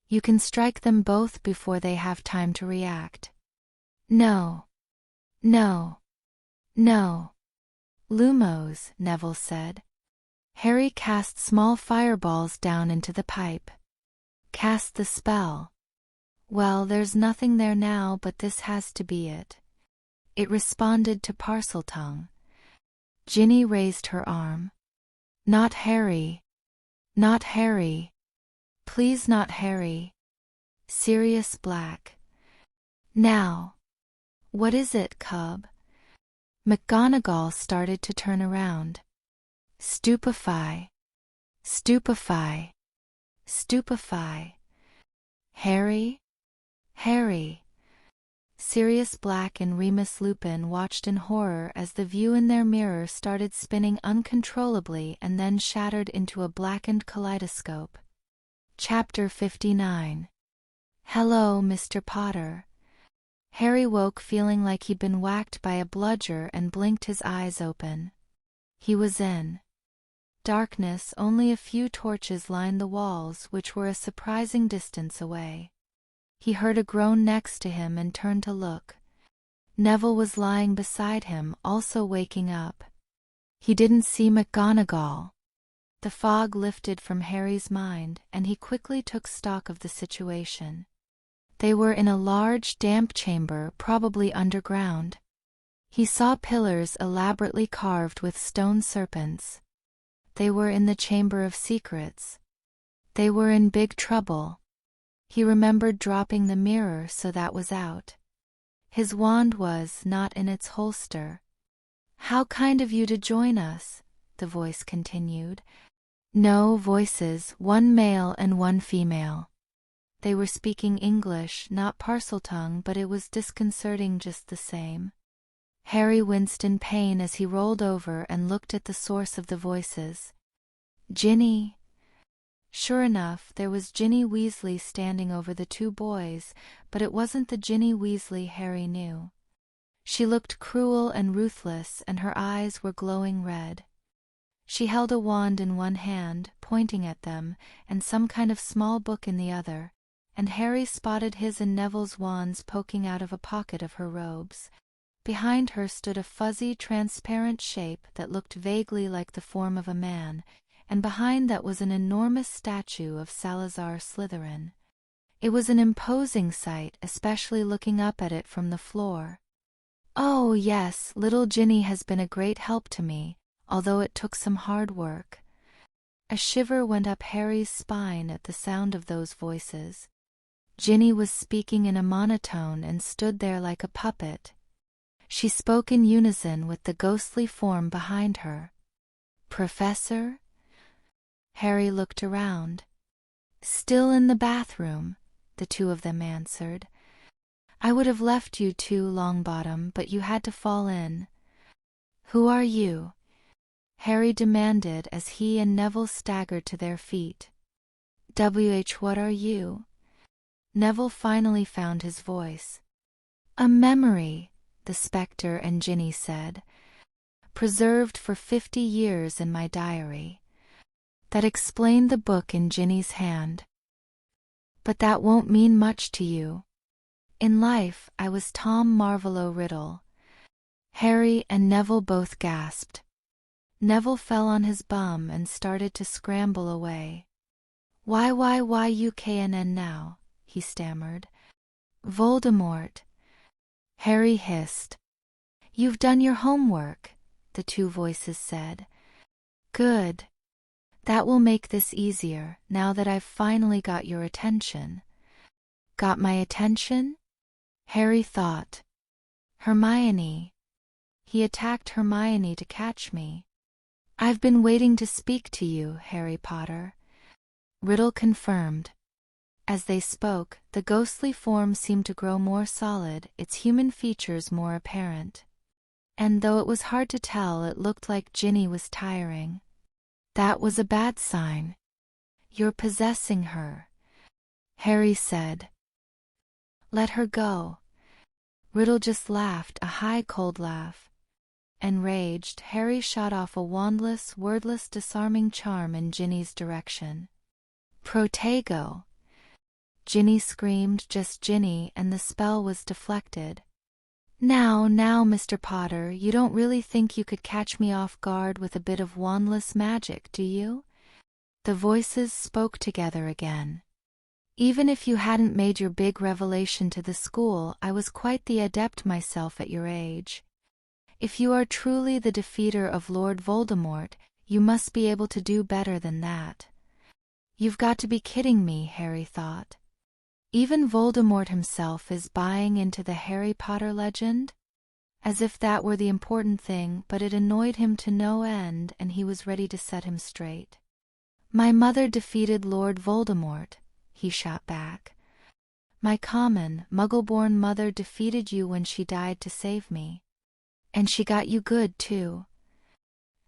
You can strike them both before they have time to react. No. No. No. Lumos, Neville said. Harry cast small fireballs down into the pipe. Cast the spell. Well, there's nothing there now, but this has to be it. It responded to Parseltongue. Ginny raised her arm. Not Harry. Not Harry. Please not Harry. Sirius Black. Now. What is it, cub? McGonagall started to turn around. Stupefy. Stupefy. Stupefy. Harry? Harry. Sirius Black and Remus Lupin watched in horror as the view in their mirror started spinning uncontrollably and then shattered into a blackened kaleidoscope. Chapter 59. Hello, Mr. Potter. Harry woke feeling like he'd been whacked by a bludger and blinked his eyes open. He was in darkness. Only a few torches lined the walls, which were a surprising distance away. He heard a groan next to him and turned to look. Neville was lying beside him, also waking up. He didn't see McGonagall. The fog lifted from Harry's mind, and he quickly took stock of the situation. They were in a large, damp chamber, probably underground. He saw pillars elaborately carved with stone serpents. They were in the Chamber of Secrets. They were in big trouble. He remembered dropping the mirror, so that was out. His wand was not in its holster. "How kind of you to join us," the voice continued. No voices, one male and one female. They were speaking English, not Parseltongue, but it was disconcerting just the same. Harry winced in pain as he rolled over and looked at the source of the voices. Ginny. Sure enough, there was Ginny Weasley standing over the two boys, but it wasn't the Ginny Weasley Harry knew. She looked cruel and ruthless, and her eyes were glowing red. She held a wand in one hand, pointing at them, and some kind of small book in the other, and Harry spotted his and Neville's wands poking out of a pocket of her robes. Behind her stood a fuzzy, transparent shape that looked vaguely like the form of a man, and behind that was an enormous statue of Salazar Slytherin. It was an imposing sight, especially looking up at it from the floor. "Oh yes, little Ginny has been a great help to me, although it took some hard work." A shiver went up Harry's spine at the sound of those voices. Ginny was speaking in a monotone and stood there like a puppet. She spoke in unison with the ghostly form behind her. "Professor?" Harry looked around. "Still in the bathroom," the two of them answered. "I would have left you two, Longbottom, but you had to fall in." "Who are you?" Harry demanded as he and Neville staggered to their feet. What are you?" Neville finally found his voice. "A memory," the Spectre and Ginny said. "Preserved for 50 years in my diary." That explained the book in Ginny's hand. "But that won't mean much to you. In life, I was Tom Marvolo Riddle." Harry and Neville both gasped. Neville fell on his bum and started to scramble away. Why you KNN now?" he stammered. "Voldemort." Harry hissed. "You've done your homework," the two voices said. "Good. That will make this easier, now that I've finally got your attention." "Got my attention?" Harry thought. "Hermione." He attacked Hermione to catch me. "I've been waiting to speak to you, Harry Potter." Riddle confirmed. As they spoke, the ghostly form seemed to grow more solid, its human features more apparent. And though it was hard to tell, it looked like Ginny was tiring. "That was a bad sign. You're possessing her," Harry said. "Let her go." Riddle just laughed, a high cold laugh. Enraged, Harry shot off a wandless, wordless disarming charm in Ginny's direction. "Protego!" Ginny screamed, just Ginny, and the spell was deflected. Now, Mr. Potter, you don't really think you could catch me off guard with a bit of wandless magic, do you?" The voices spoke together again. "Even if you hadn't made your big revelation to the school, I was quite the adept myself at your age. If you are truly the defeater of Lord Voldemort, you must be able to do better than that." "You've got to be kidding me," Harry thought. "Even Voldemort himself is buying into the Harry Potter legend?" As if that were the important thing, but it annoyed him to no end, and he was ready to set him straight. "My mother defeated Lord Voldemort," he shot back. "My common, muggle-born mother defeated you when she died to save me. And she got you good, too."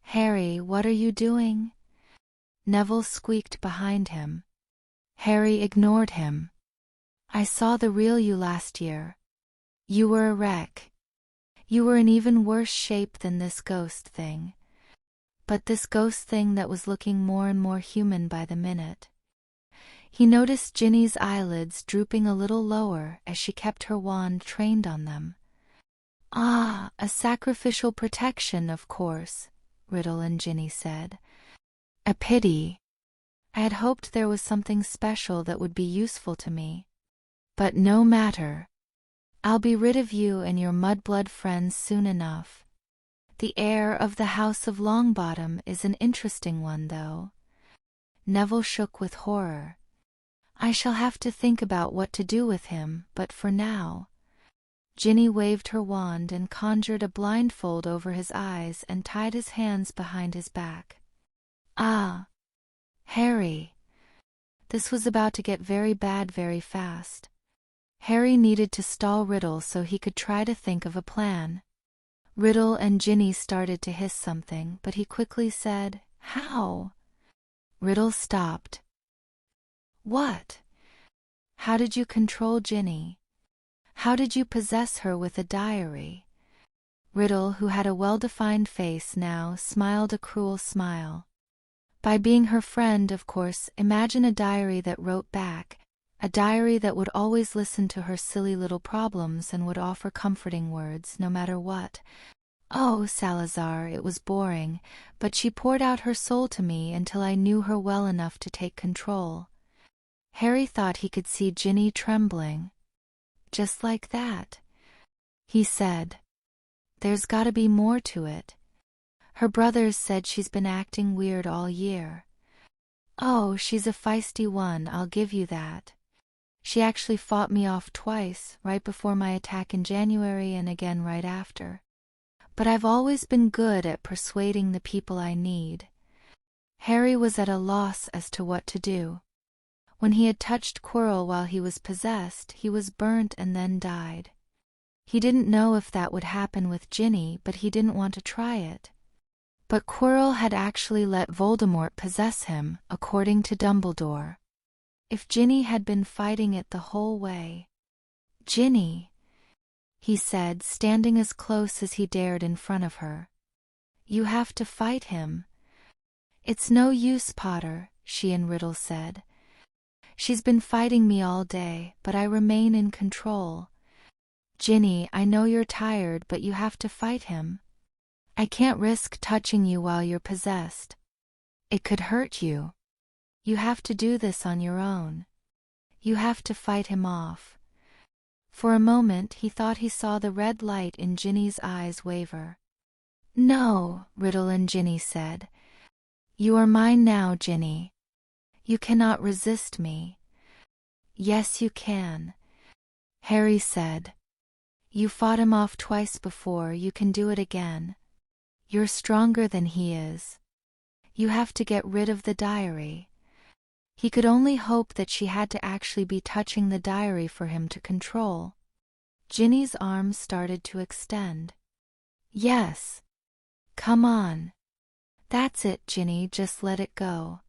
"Harry, what are you doing?" Neville squeaked behind him. Harry ignored him. "I saw the real you last year. You were a wreck. You were in even worse shape than this ghost thing." But this ghost thing that was looking more and more human by the minute. He noticed Ginny's eyelids drooping a little lower as she kept her wand trained on them. "Ah, a sacrificial protection, of course," Riddle and Ginny said. "A pity. I had hoped there was something special that would be useful to me. But no matter. I'll be rid of you and your mudblood friends soon enough. The heir of the House of Longbottom is an interesting one, though." Neville shook with horror. "I shall have to think about what to do with him, but for now." Ginny waved her wand and conjured a blindfold over his eyes and tied his hands behind his back. Ah! Harry! This was about to get very bad very fast. Harry needed to stall Riddle so he could try to think of a plan. Riddle and Ginny started to hiss something, but he quickly said, "How?" Riddle stopped. "What? How did you control Ginny? How did you possess her with a diary?" Riddle, who had a well-defined face now, smiled a cruel smile. "By being her friend, of course. Imagine a diary that wrote back, a diary that would always listen to her silly little problems and would offer comforting words, no matter what. Oh, Salazar, it was boring, but she poured out her soul to me until I knew her well enough to take control." Harry thought he could see Ginny trembling. "Just like that," he said. "There's gotta be more to it. Her brothers said she's been acting weird all year." "Oh, she's a feisty one, I'll give you that. She actually fought me off twice, right before my attack in January and again right after. But I've always been good at persuading the people I need." Harry was at a loss as to what to do. When he had touched Squirrel while he was possessed, he was burnt and then died. He didn't know if that would happen with Ginny, but he didn't want to try it. But Squirrel had actually let Voldemort possess him, according to Dumbledore. If Ginny had been fighting it the whole way... "Ginny," he said, standing as close as he dared in front of her. "You have to fight him." "It's no use, Potter," she and Riddle said. "She's been fighting me all day, but I remain in control. Ginny, I know you're tired, but you have to fight him. I can't risk touching you while you're possessed. It could hurt you. You have to do this on your own. You have to fight him off." For a moment he thought he saw the red light in Ginny's eyes waver. "No," Riddle and Ginny said. "You are mine now, Ginny. You cannot resist me." "Yes, you can," Harry said. "You fought him off twice before, you can do it again. You're stronger than he is. You have to get rid of the diary." He could only hope that she had to actually be touching the diary for him to control. Ginny's arms started to extend. "Yes. Come on. That's it, Ginny, just let it go.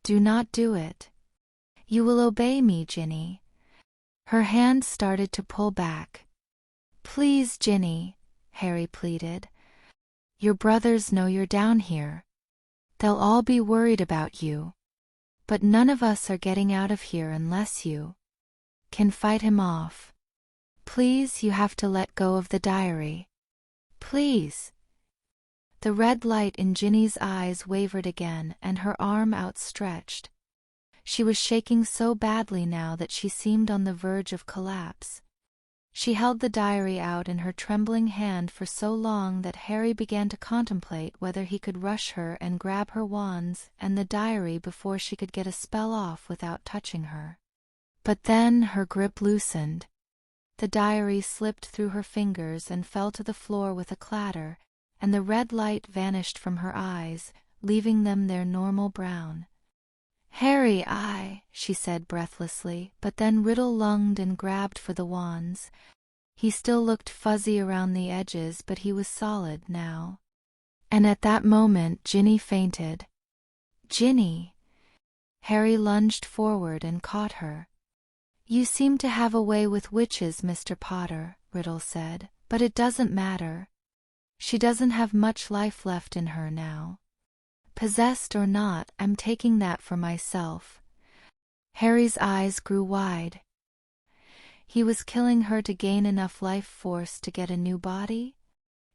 Do not do it. You will obey me, Ginny." Her hand started to pull back. "Please, Ginny," Harry pleaded. "Your brothers know you're down here. They'll all be worried about you. But none of us are getting out of here unless you can fight him off. Please, you have to let go of the diary. Please." The red light in Ginny's eyes wavered again, and her arm outstretched. She was shaking so badly now that she seemed on the verge of collapse. She held the diary out in her trembling hand for so long that Harry began to contemplate whether he could rush her and grab her wands and the diary before she could get a spell off without touching her. But then her grip loosened. The diary slipped through her fingers and fell to the floor with a clatter, and the red light vanished from her eyes, leaving them their normal brown. "Harry, she said breathlessly, but then Riddle lunged and grabbed for the wands. He still looked fuzzy around the edges, but he was solid now. And at that moment Ginny fainted. "Ginny!" Harry lunged forward and caught her. "You seem to have a way with witches, Mr. Potter," Riddle said, "but it doesn't matter. She doesn't have much life left in her now. Possessed or not, I'm taking that for myself." Harry's eyes grew wide. He was killing her to gain enough life force to get a new body?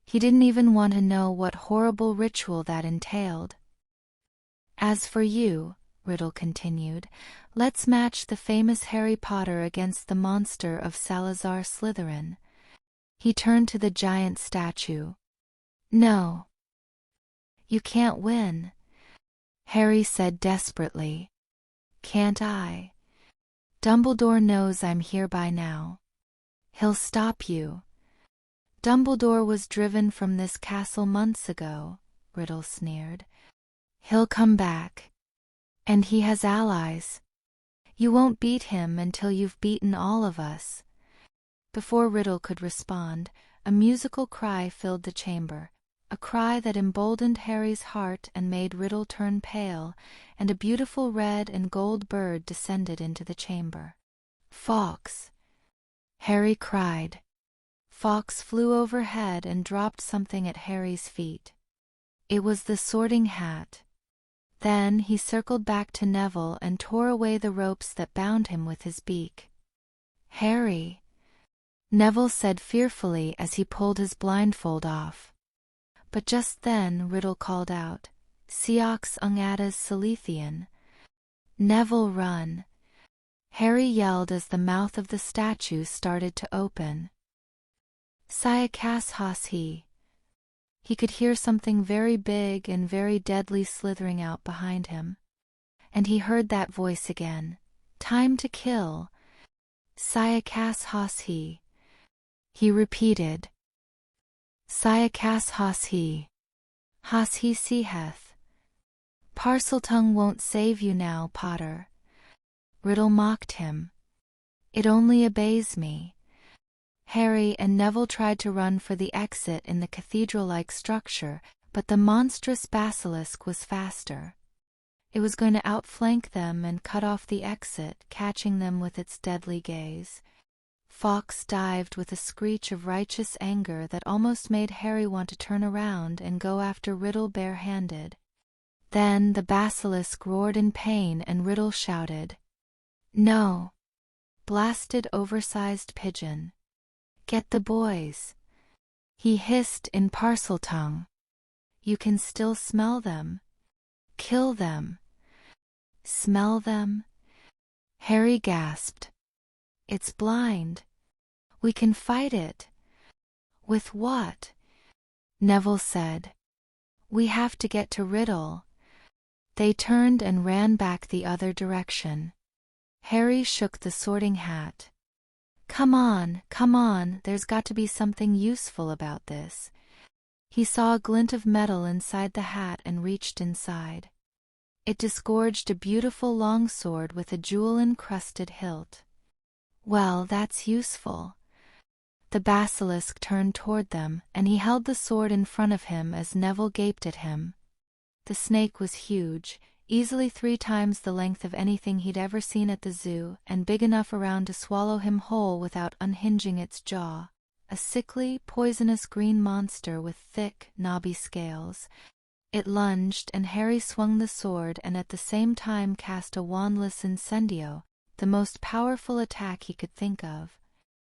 He didn't even want to know what horrible ritual that entailed. "As for you," Riddle continued, "let's match the famous Harry Potter against the monster of Salazar Slytherin." He turned to the giant statue. "No. You can't win," Harry said desperately. "Can't I? Dumbledore knows I'm here by now. He'll stop you. Dumbledore was driven from this castle months ago, Riddle sneered. He'll come back. And he has allies. You won't beat him until you've beaten all of us. Before Riddle could respond, a musical cry filled the chamber, a cry that emboldened Harry's heart and made Riddle turn pale, and a beautiful red and gold bird descended into the chamber. Fawkes! Harry cried. Fawkes flew overhead and dropped something at Harry's feet. It was the Sorting Hat. Then he circled back to Neville and tore away the ropes that bound him with his beak. Harry! Neville said fearfully as he pulled his blindfold off. But just then Riddle called out, Seox Ungadas Silithian. Neville, run! Harry yelled as the mouth of the statue started to open. Siakas Has he. He could hear something very big and very deadly slithering out behind him. And he heard that voice again. Time to kill. Siakas Has he. He repeated. Siakas Has he. Has he seeheth. Parseltongue won't save you now, Potter. Riddle mocked him. It only obeys me. Harry and Neville tried to run for the exit in the cathedral-like structure, but the monstrous basilisk was faster. It was going to outflank them and cut off the exit, catching them with its deadly gaze. Fawkes dived with a screech of righteous anger that almost made Harry want to turn around and go after Riddle bare-handed. Then the basilisk roared in pain and Riddle shouted, No! Blasted oversized pigeon. Get the boys. He hissed in Parseltongue. You can still smell them. Kill them. Smell them? Harry gasped. It's blind. We can fight it. With what? Neville said. We have to get to Riddle. They turned and ran back the other direction. Harry shook the Sorting Hat. Come on, there's got to be something useful about this. He saw a glint of metal inside the hat and reached inside. It disgorged a beautiful longsword with a jewel-encrusted hilt. Well, that's useful. The basilisk turned toward them, and he held the sword in front of him as Neville gaped at him. The snake was huge, easily 3 times the length of anything he'd ever seen at the zoo, and big enough around to swallow him whole without unhinging its jaw. A sickly, poisonous green monster with thick, knobby scales. It lunged, and Harry swung the sword and at the same time cast a Wandless Incendio, the most powerful attack he could think of.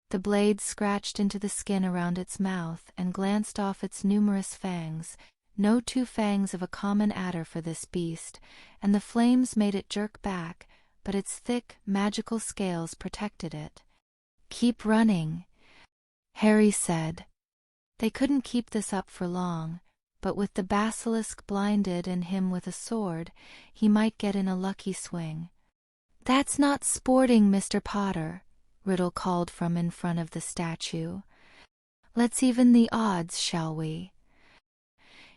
The blade scratched into the skin around its mouth and glanced off its numerous fangs, no 2 fangs of a common adder for this beast, and the flames made it jerk back, but its thick, magical scales protected it. Keep running, Harry said. They couldn't keep this up for long, but with the basilisk blinded and him with a sword, he might get in a lucky swing. That's not sporting, Mr. Potter, Riddle called from in front of the statue. Let's even the odds, shall we?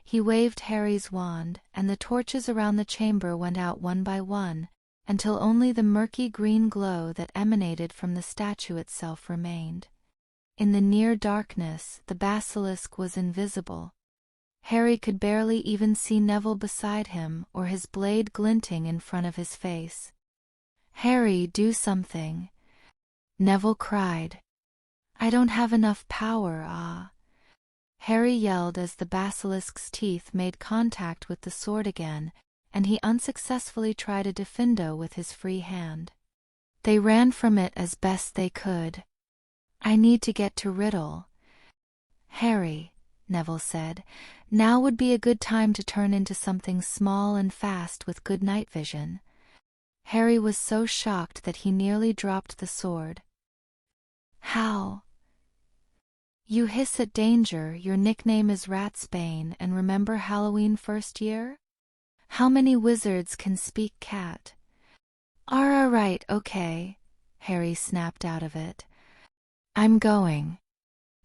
He waved Harry's wand, and the torches around the chamber went out one by one, until only the murky green glow that emanated from the statue itself remained. In the near darkness, the basilisk was invisible. Harry could barely even see Neville beside him or his blade glinting in front of his face. Harry, do something! Neville cried. I don't have enough power, ah! Harry yelled as the basilisk's teeth made contact with the sword again, and he unsuccessfully tried a diffindo with his free hand. They ran from it as best they could. I need to get to Riddle. Harry, Neville said, now would be a good time to turn into something small and fast with good night vision. Harry was so shocked that he nearly dropped the sword. How? You hiss at danger, your nickname is Ratsbane, and remember Halloween first year? How many wizards can speak cat? Right, okay, Harry snapped out of it. I'm going.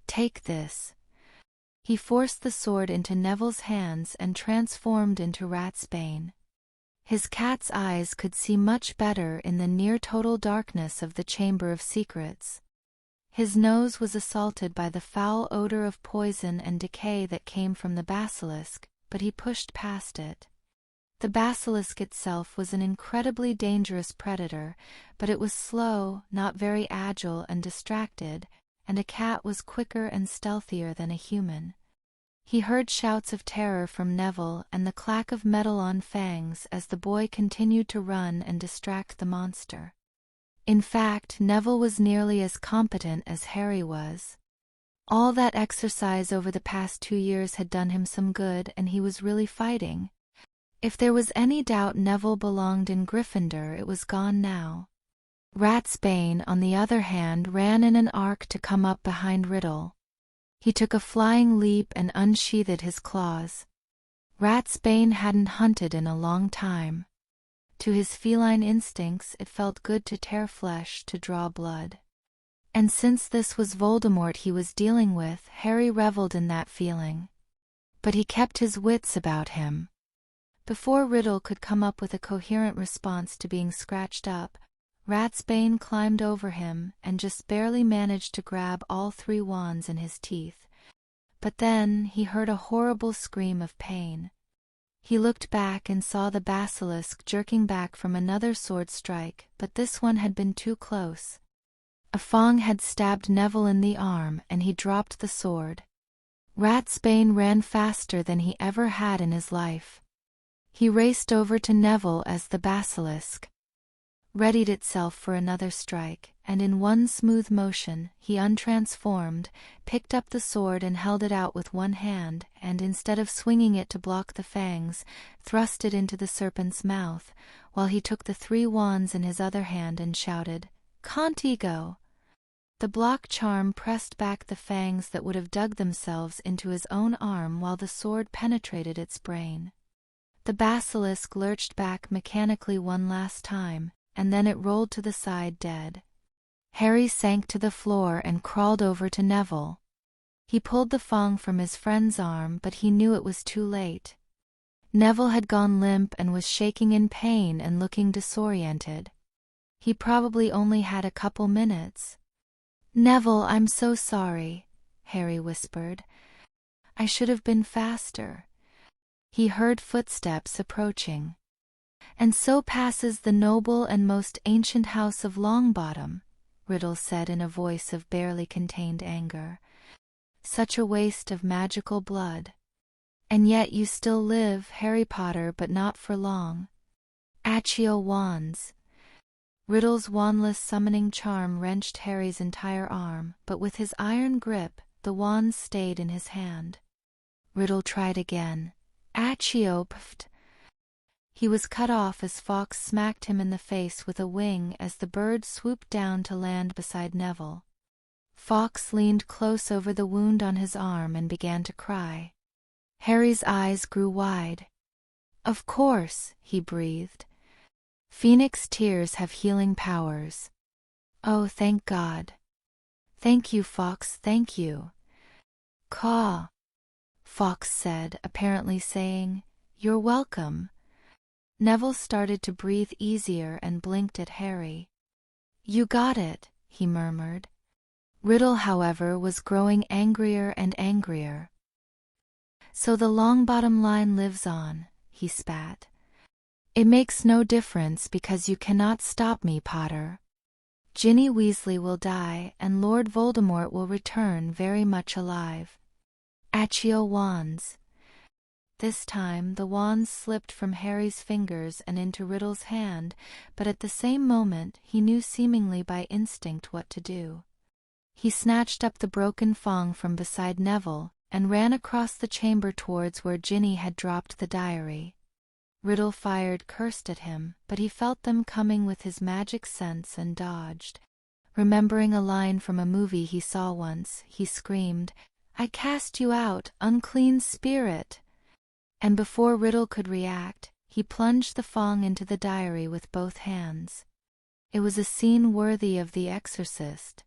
Take this. He forced the sword into Neville's hands and transformed into Ratsbane. His cat's eyes could see much better in the near-total darkness of the Chamber of Secrets. His nose was assaulted by the foul odor of poison and decay that came from the basilisk, but he pushed past it. The basilisk itself was an incredibly dangerous predator, but it was slow, not very agile, and distracted, and a cat was quicker and stealthier than a human. He heard shouts of terror from Neville and the clack of metal on fangs as the boy continued to run and distract the monster. In fact, Neville was nearly as competent as Harry was. All that exercise over the past 2 years had done him some good, and he was really fighting. If there was any doubt Neville belonged in Gryffindor, it was gone now. Ratsbane, on the other hand, ran in an arc to come up behind Riddle. He took a flying leap and unsheathed his claws. Ratsbane hadn't hunted in a long time. To his feline instincts, it felt good to tear flesh, to draw blood. And since this was Voldemort he was dealing with, Harry reveled in that feeling. But he kept his wits about him. Before Riddle could come up with a coherent response to being scratched up, Ratsbane climbed over him and just barely managed to grab all 3 wands in his teeth. But then he heard a horrible scream of pain. He looked back and saw the basilisk jerking back from another sword strike, but this one had been too close. A fang had stabbed Neville in the arm, and he dropped the sword. Ratsbane ran faster than he ever had in his life. He raced over to Neville as the basilisk readied itself for another strike, and in one smooth motion he untransformed, picked up the sword and held it out with one hand, and instead of swinging it to block the fangs, thrust it into the serpent's mouth, while he took the 3 wands in his other hand and shouted, "Contigo!" The block charm pressed back the fangs that would have dug themselves into his own arm while the sword penetrated its brain. The basilisk lurched back mechanically one last time, and then it rolled to the side dead. Harry sank to the floor and crawled over to Neville. He pulled the fang from his friend's arm, but he knew it was too late. Neville had gone limp and was shaking in pain and looking disoriented. He probably only had a couple minutes. "Neville, I'm so sorry," Harry whispered. "I should have been faster." He heard footsteps approaching. "And so passes the noble and most ancient house of Longbottom," Riddle said in a voice of barely contained anger. "Such a waste of magical blood. And yet you still live, Harry Potter, but not for long. Accio wands." Riddle's wandless summoning charm wrenched Harry's entire arm, but with his iron grip, the wands stayed in his hand. Riddle tried again. "Accio pft." He was cut off as Fawkes smacked him in the face with a wing as the bird swooped down to land beside Neville. Fawkes leaned close over the wound on his arm and began to cry. Harry's eyes grew wide. "Of course," he breathed. "Phoenix tears have healing powers. Oh, thank God. Thank you, Fawkes, thank you." "Caw," Fawkes said, apparently saying, "You're welcome." Neville started to breathe easier and blinked at Harry. "You got it," he murmured. Riddle, however, was growing angrier and angrier. "So the Longbottom line lives on," he spat. "It makes no difference because you cannot stop me, Potter. Ginny Weasley will die and Lord Voldemort will return very much alive. Accio wands." This time the wands slipped from Harry's fingers and into Riddle's hand, but at the same moment he knew seemingly by instinct what to do. He snatched up the broken fang from beside Neville and ran across the chamber towards where Ginny had dropped the diary. Riddle fired cursed at him, but he felt them coming with his magic sense and dodged. Remembering a line from a movie he saw once, he screamed, "I cast you out, unclean spirit!" And before Riddle could react, he plunged the fang into the diary with both hands. It was a scene worthy of The Exorcist.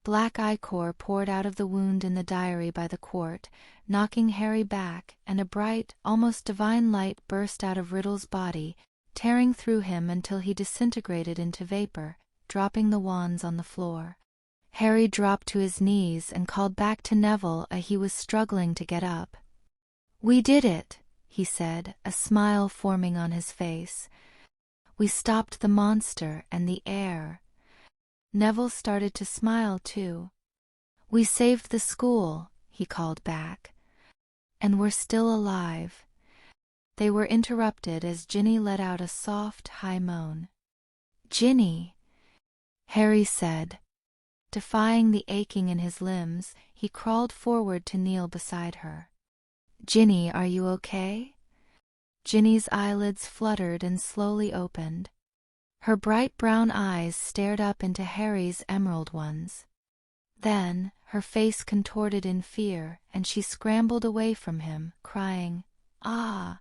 Black ichor poured out of the wound in the diary by the quart, knocking Harry back, and a bright, almost divine light burst out of Riddle's body, tearing through him until he disintegrated into vapor, dropping the wands on the floor. Harry dropped to his knees and called back to Neville as he was struggling to get up. "We did it," he said, a smile forming on his face. "We stopped the monster and the air." Neville started to smile too. "We saved the school," he called back. "And we're still alive." They were interrupted as Ginny let out a soft, high moan. "Ginny," Harry said. Defying the aching in his limbs, he crawled forward to kneel beside her. "Ginny, are you okay?" Ginny's eyelids fluttered and slowly opened. Her bright brown eyes stared up into Harry's emerald ones. Then, her face contorted in fear, and she scrambled away from him, crying, "Ah!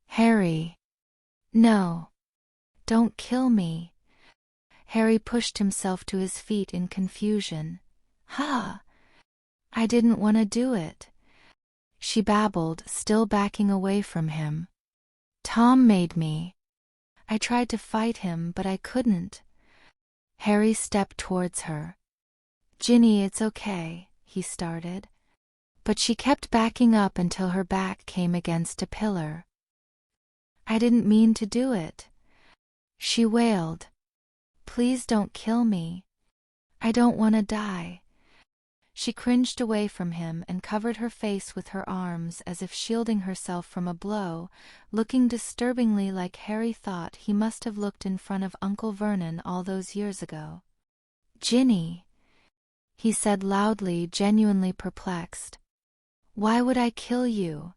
Harry! No! Don't kill me!" Harry pushed himself to his feet in confusion. "Ha! I didn't want to do it," she babbled, still backing away from him. "Tom made me. I tried to fight him, but I couldn't." Harry stepped towards her. "Ginny, it's okay," he started. But she kept backing up until her back came against a pillar. "I didn't mean to do it," she wailed. "Please don't kill me. I don't want to die." She cringed away from him and covered her face with her arms as if shielding herself from a blow, looking disturbingly like Harry thought he must have looked in front of Uncle Vernon all those years ago. "Ginny," he said loudly, genuinely perplexed. "Why would I kill you?"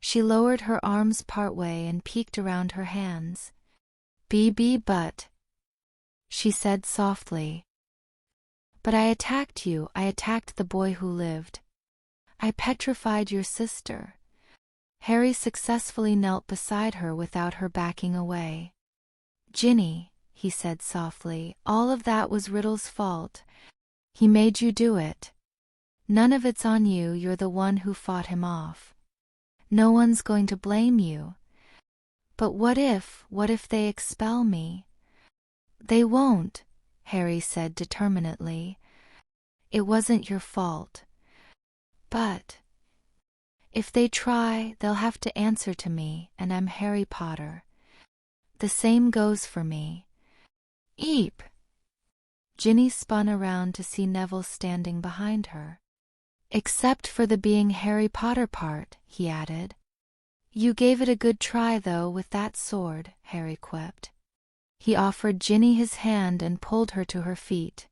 She lowered her arms partway and peeked around her hands. But," she said softly. "But I attacked you. I attacked the boy who lived. I petrified your sister." Harry successfully knelt beside her without her backing away. "Ginny," he said softly, "all of that was Riddle's fault. He made you do it. None of it's on you, you're the one who fought him off. No one's going to blame you." "But what if they expel me?" "They won't," Harry said determinedly. "It wasn't your fault. But if they try, they'll have to answer to me, and I'm Harry Potter. The same goes for me." "Eep!" Ginny spun around to see Neville standing behind her. "Except for the being Harry Potter part," he added. "You gave it a good try, though, with that sword," Harry quipped. He offered Ginny his hand and pulled her to her feet.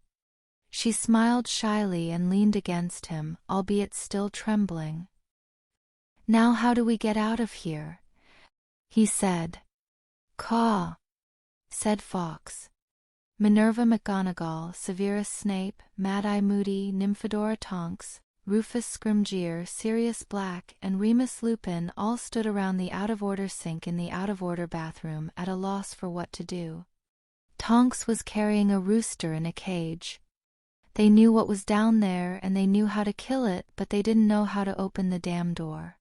She smiled shyly and leaned against him, albeit still trembling. "Now how do we get out of here?" he said. "Caw," said Fawkes. Minerva McGonagall, Severus Snape, Mad-Eye Moody, Nymphadora Tonks, Rufus Scrimgeour, Sirius Black, and Remus Lupin all stood around the out-of-order sink in the out-of-order bathroom at a loss for what to do. Tonks was carrying a rooster in a cage. They knew what was down there and they knew how to kill it, but they didn't know how to open the damn door.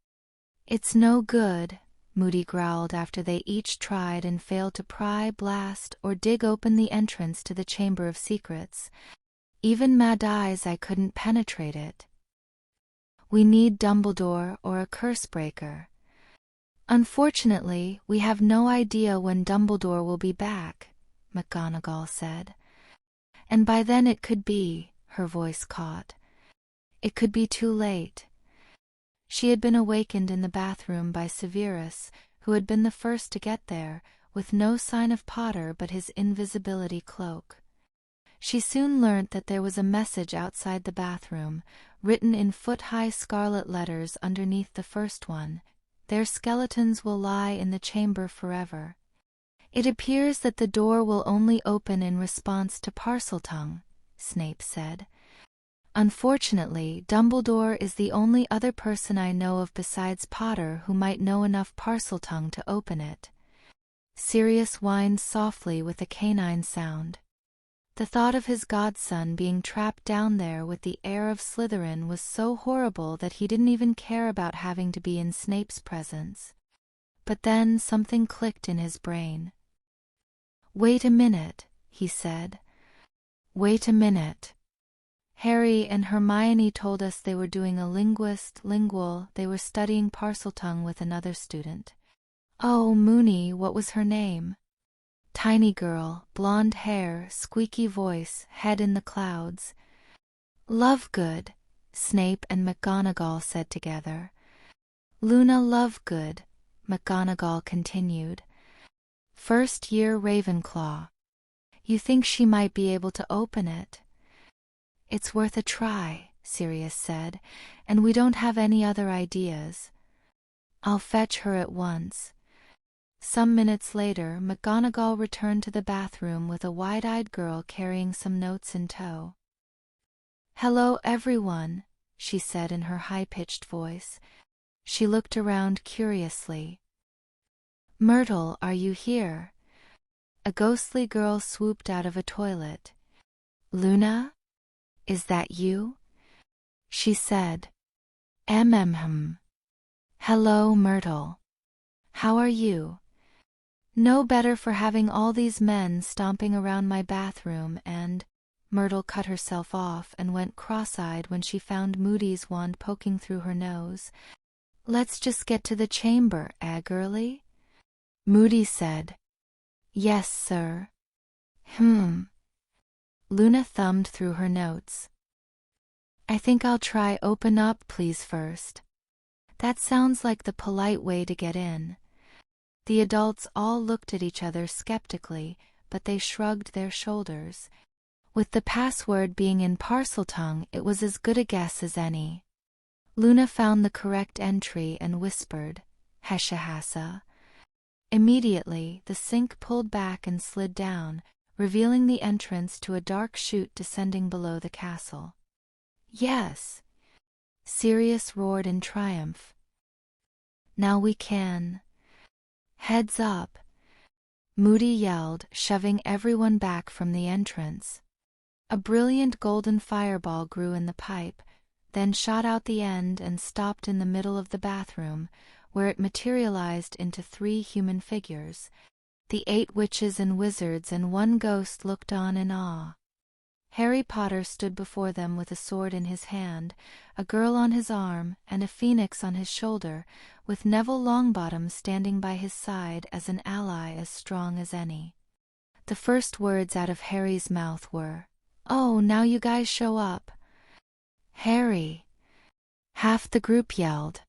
"It's no good," Moody growled after they each tried and failed to pry, blast, or dig open the entrance to the Chamber of Secrets. "Even Mad-Eye's I couldn't penetrate it. We need Dumbledore or a curse-breaker. Unfortunately, we have no idea when Dumbledore will be back," McGonagall said. "And by then it could be," her voice caught. "It could be too late." She had been awakened in the bathroom by Severus, who had been the first to get there, with no sign of Potter but his invisibility cloak. She soon learnt that there was a message outside the bathroom, written in foot-high scarlet letters underneath the first one: "Their skeletons will lie in the chamber forever. It appears that the door will only open in response to Parseltongue," Snape said. "Unfortunately, Dumbledore is the only other person I know of besides Potter who might know enough Parseltongue to open it." Sirius whined softly with a canine sound. The thought of his godson being trapped down there with the heir of Slytherin was so horrible that he didn't even care about having to be in Snape's presence. But then something clicked in his brain. "Wait a minute," he said. "Wait a minute. Harry and Hermione told us they were doing a lingual, they were studying Parseltongue with another student. Oh, Moony, what was her name? Tiny girl, blonde hair, squeaky voice, head in the clouds." "Lovegood," Snape and McGonagall said together. "Luna Lovegood," McGonagall continued. "First year Ravenclaw. You think she might be able to open it?" "It's worth a try," Sirius said, "and we don't have any other ideas." "I'll fetch her at once." Some minutes later, McGonagall returned to the bathroom with a wide-eyed girl carrying some notes in tow. "Hello, everyone," she said in her high-pitched voice. She looked around curiously. "Myrtle, are you here?" A ghostly girl swooped out of a toilet. "Luna? Is that you?" she said. Hello, Myrtle. How are you?" "No better for having all these men stomping around my bathroom and—" Myrtle cut herself off and went cross-eyed when she found Moody's wand poking through her nose. "Let's just get to the chamber, girlie?" Moody said. "Yes, sir." Luna thumbed through her notes. "I think I'll try open up please first. That sounds like the polite way to get in." The adults all looked at each other skeptically, but they shrugged their shoulders. With the password being in Parseltongue, it was as good a guess as any. Luna found the correct entry and whispered, "Heshahassa." Immediately, the sink pulled back and slid down, revealing the entrance to a dark chute descending below the castle. "Yes!" Sirius roared in triumph. "Now we can." "Heads up!" Moody yelled, shoving everyone back from the entrance. A brilliant golden fireball grew in the pipe, then shot out the end and stopped in the middle of the bathroom, where it materialized into 3 human figures. The 8 witches and wizards and 1 ghost looked on in awe. Harry Potter stood before them with a sword in his hand, a girl on his arm, and a phoenix on his shoulder, with Neville Longbottom standing by his side as an ally as strong as any. The first words out of Harry's mouth were, "Oh, now you guys show up." "Harry!" Half the group yelled.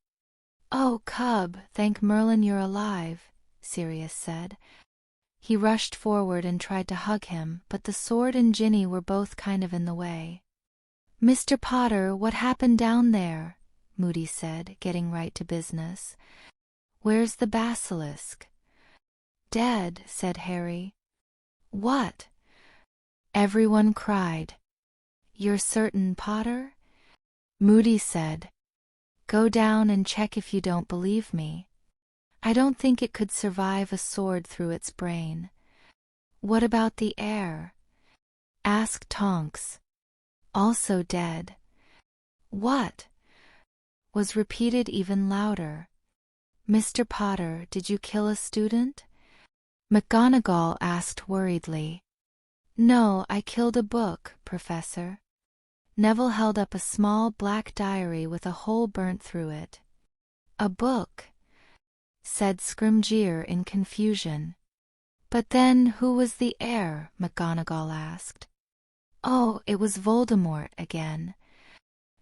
"Oh, Cub, thank Merlin you're alive," Sirius said. He rushed forward and tried to hug him, but the sword and Ginny were both kind of in the way. "Mr. Potter, what happened down there?" Moody said, getting right to business. "Where's the basilisk?" "Dead," said Harry. "What?" Everyone cried. "You're certain, Potter?" Moody said. "Go down and check if you don't believe me. I don't think it could survive a sword through its brain." "What about the heir?" asked Tonks. "Also dead." "What?" was repeated even louder. "Mr. Potter, did you kill a student?" McGonagall asked worriedly. "No, I killed a book, Professor." Neville held up a small black diary with a hole burnt through it. "A book?" said Scrimgeour in confusion. "But then who was the heir?" McGonagall asked. "Oh, it was Voldemort again."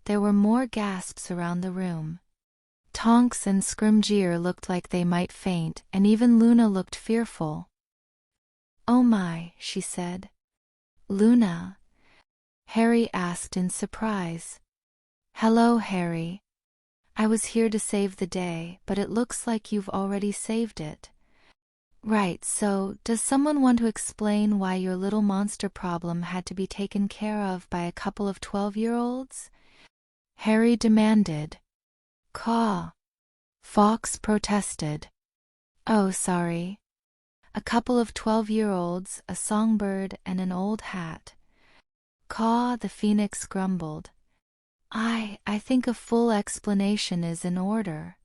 There were more gasps around the room. Tonks and Scrimgeour looked like they might faint, and even Luna looked fearful. "Oh my," she said. "Luna?" Harry asked in surprise. "Hello, Harry. I was here to save the day, but it looks like you've already saved it." "Right, so does someone want to explain why your little monster problem had to be taken care of by a couple of 12-year-olds? Harry demanded. "Caw." Fawkes protested. "Oh, sorry. A couple of 12-year-olds, a songbird, and an old hat," Caw, the phoenix grumbled. I think a full explanation is in order.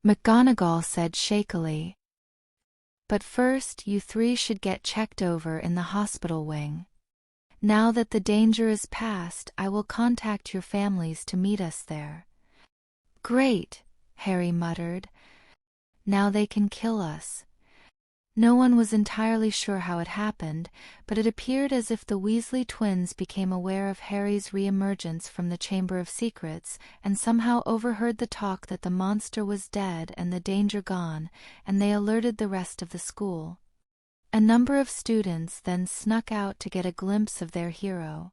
McGonagall said shakily. But first you three should get checked over in the hospital wing. Now that the danger is past, I will contact your families to meet us there. Great, Harry muttered. Now they can kill us. No one was entirely sure how it happened, but it appeared as if the Weasley twins became aware of Harry's re-emergence from the Chamber of Secrets, and somehow overheard the talk that the monster was dead and the danger gone, and they alerted the rest of the school. A number of students then snuck out to get a glimpse of their hero.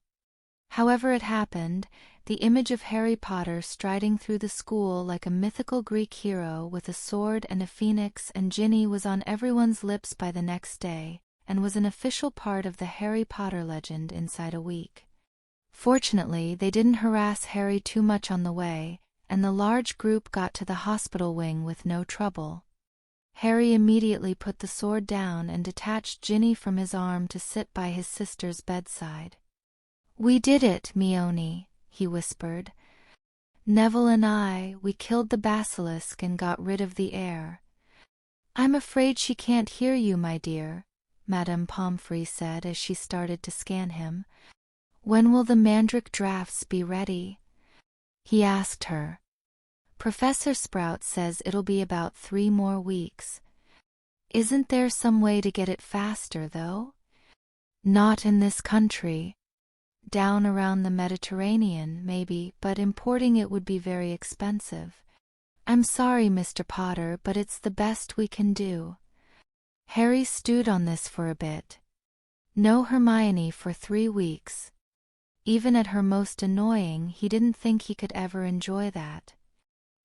However it happened, the image of Harry Potter striding through the school like a mythical Greek hero with a sword and a phoenix and Ginny was on everyone's lips by the next day, and was an official part of the Harry Potter legend inside a week. Fortunately, they didn't harass Harry too much on the way, and the large group got to the hospital wing with no trouble. Harry immediately put the sword down and detached Ginny from his arm to sit by his sister's bedside. "We did it, Mione," he whispered. "Neville and we killed the basilisk and got rid of the heir." "I'm afraid she can't hear you, my dear," Madame Pomfrey said as she started to scan him. "When will the Mandrake drafts be ready?" he asked her. "Professor Sprout says it'll be about 3 more weeks. Isn't there some way to get it faster, though?" "Not in this country. Down around the Mediterranean, maybe, but importing it would be very expensive. I'm sorry, Mr. Potter, but it's the best we can do." Harry stewed on this for a bit. No Hermione for 3 weeks. Even at her most annoying, he didn't think he could ever enjoy that.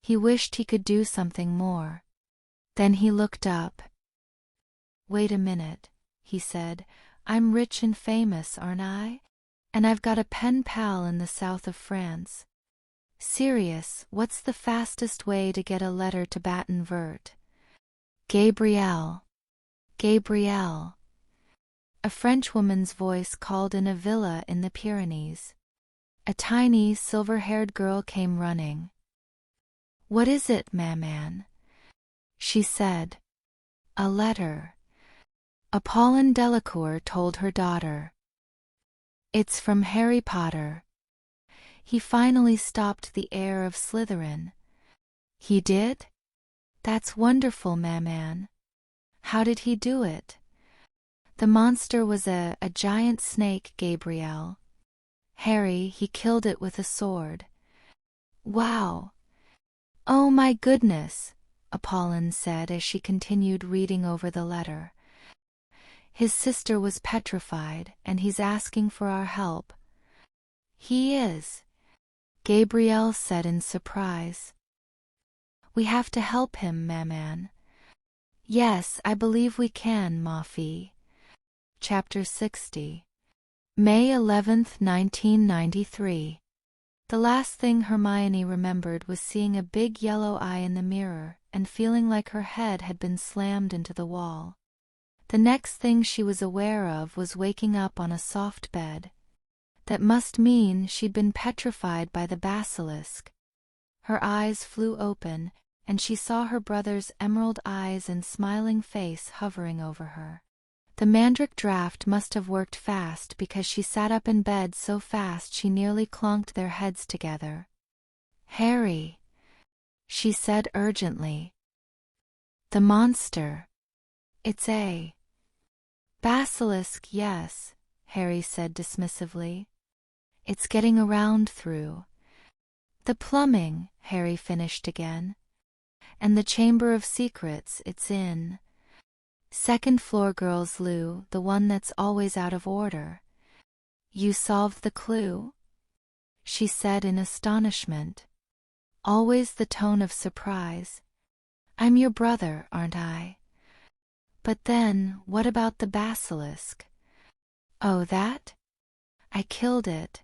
He wished he could do something more. Then he looked up. "Wait a minute," he said. "I'm rich and famous, aren't I? And I've got a pen pal in the south of France. Sirius, what's the fastest way to get a letter to Baton Vert?" "Gabrielle. Gabrielle." A Frenchwoman's voice called in a villa in the Pyrenees. A tiny, silver-haired girl came running. "What is it, Maman?" she said. "A letter." Apollon Delacour told her daughter. "It's from Harry Potter. He finally stopped the heir of Slytherin." "He did? That's wonderful, Maman. How did he do it?" "The monster was a giant snake, Gabrielle. Harry, he killed it with a sword." "Wow. Oh my goodness," Apollon said as she continued reading over the letter. "His sister was petrified, and he's asking for our help." "He is?" Gabrielle said in surprise. "We have to help him, Maman." "Yes, I believe we can, Ma Fee." Chapter 60. May 11th, 1993. The last thing Hermione remembered was seeing a big yellow eye in the mirror and feeling like her head had been slammed into the wall. The next thing she was aware of was waking up on a soft bed. That must mean she'd been petrified by the basilisk. Her eyes flew open, and she saw her brother's emerald eyes and smiling face hovering over her. The Mandrake draft must have worked fast because she sat up in bed so fast she nearly clonked their heads together. "Harry," she said urgently. "The monster. It's a basilisk, yes," Harry said dismissively. "It's getting around through the plumbing," Harry finished again. "And the Chamber of Secrets it's in. Second floor, girls' loo, the one that's always out of order." "You solved the clue?" she said in astonishment. Always the tone of surprise. "I'm your brother, aren't I?" "But then, what about the basilisk?" "Oh, that? I killed it."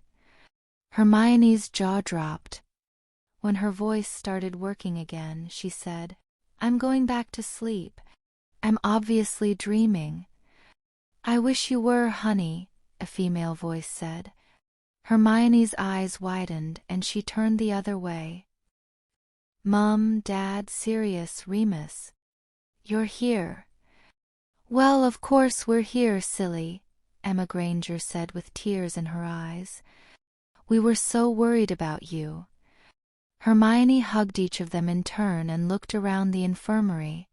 Hermione's jaw dropped. When her voice started working again, she said, "I'm going back to sleep. I'm obviously dreaming." "I wish you were, honey," a female voice said. Hermione's eyes widened and she turned the other way. Mum, Dad, Sirius, Remus. You're here. Well, of course we're here, silly, Emma Granger said with tears in her eyes. We were so worried about you. Hermione hugged each of them in turn and looked around the infirmary.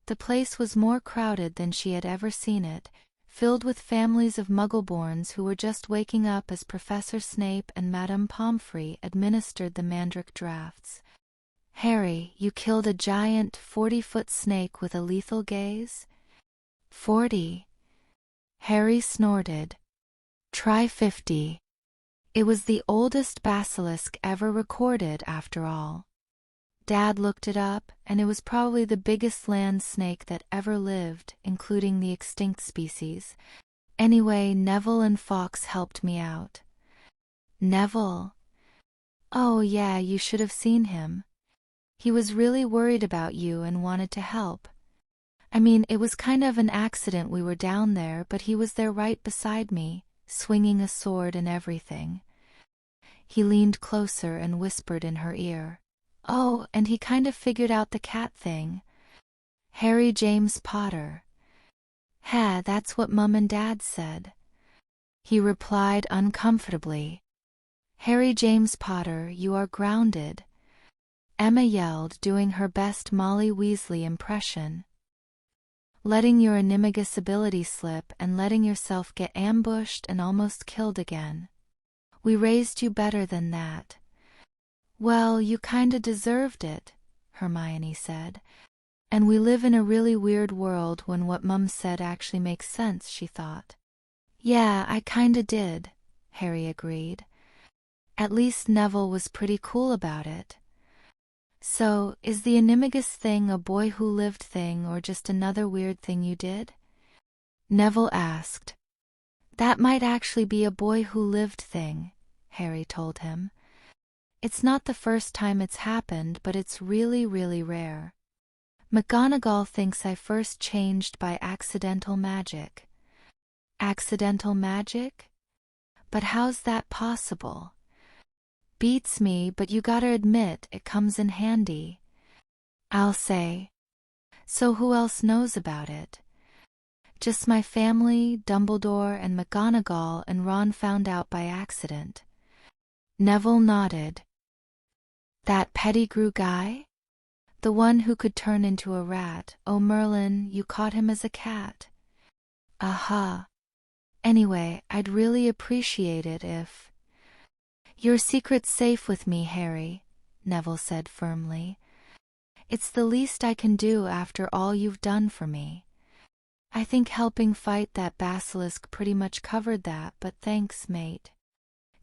The place was more crowded than she had ever seen it, filled with families of Muggleborns who were just waking up as Professor Snape and Madame Pomfrey administered the Mandrake drafts. Harry, you killed a giant 40-foot snake with a lethal gaze? 40. Harry snorted. Try 50. It was the oldest basilisk ever recorded, after all. Dad looked it up, and it was probably the biggest land snake that ever lived, including the extinct species. Anyway, Neville and Fawkes helped me out. Neville? Oh yeah, you should have seen him. He was really worried about you and wanted to help. I mean, it was kind of an accident we were down there, but he was there right beside me, swinging a sword and everything. He leaned closer and whispered in her ear. Oh, and he kind of figured out the cat thing. Harry James Potter. That's what Mum and Dad said. He replied uncomfortably. Harry James Potter, you are grounded. Emma yelled, doing her best Molly Weasley impression. Letting your animagus ability slip and letting yourself get ambushed and almost killed again. We raised you better than that. Well, you kinda deserved it, Hermione said. And we live in a really weird world when what Mum said actually makes sense, she thought. Yeah, I kinda did, Harry agreed. At least Neville was pretty cool about it. So, is the animagus thing a boy who lived thing or just another weird thing you did? Neville asked. That might actually be a boy who lived thing, Harry told him. It's not the first time it's happened, but it's really, really rare. McGonagall thinks I first changed by accidental magic. Accidental magic? But how's that possible? Beats me, but you gotta admit it comes in handy. I'll say. So who else knows about it? Just my family, Dumbledore, and McGonagall, and Ron found out by accident. Neville nodded. That Pettigrew guy? The one who could turn into a rat. Oh, Merlin, you caught him as a cat. Aha. Anyway, I'd really appreciate it if... Your secret's safe with me, Harry, Neville said firmly. It's the least I can do after all you've done for me. I think helping fight that basilisk pretty much covered that, but thanks, mate.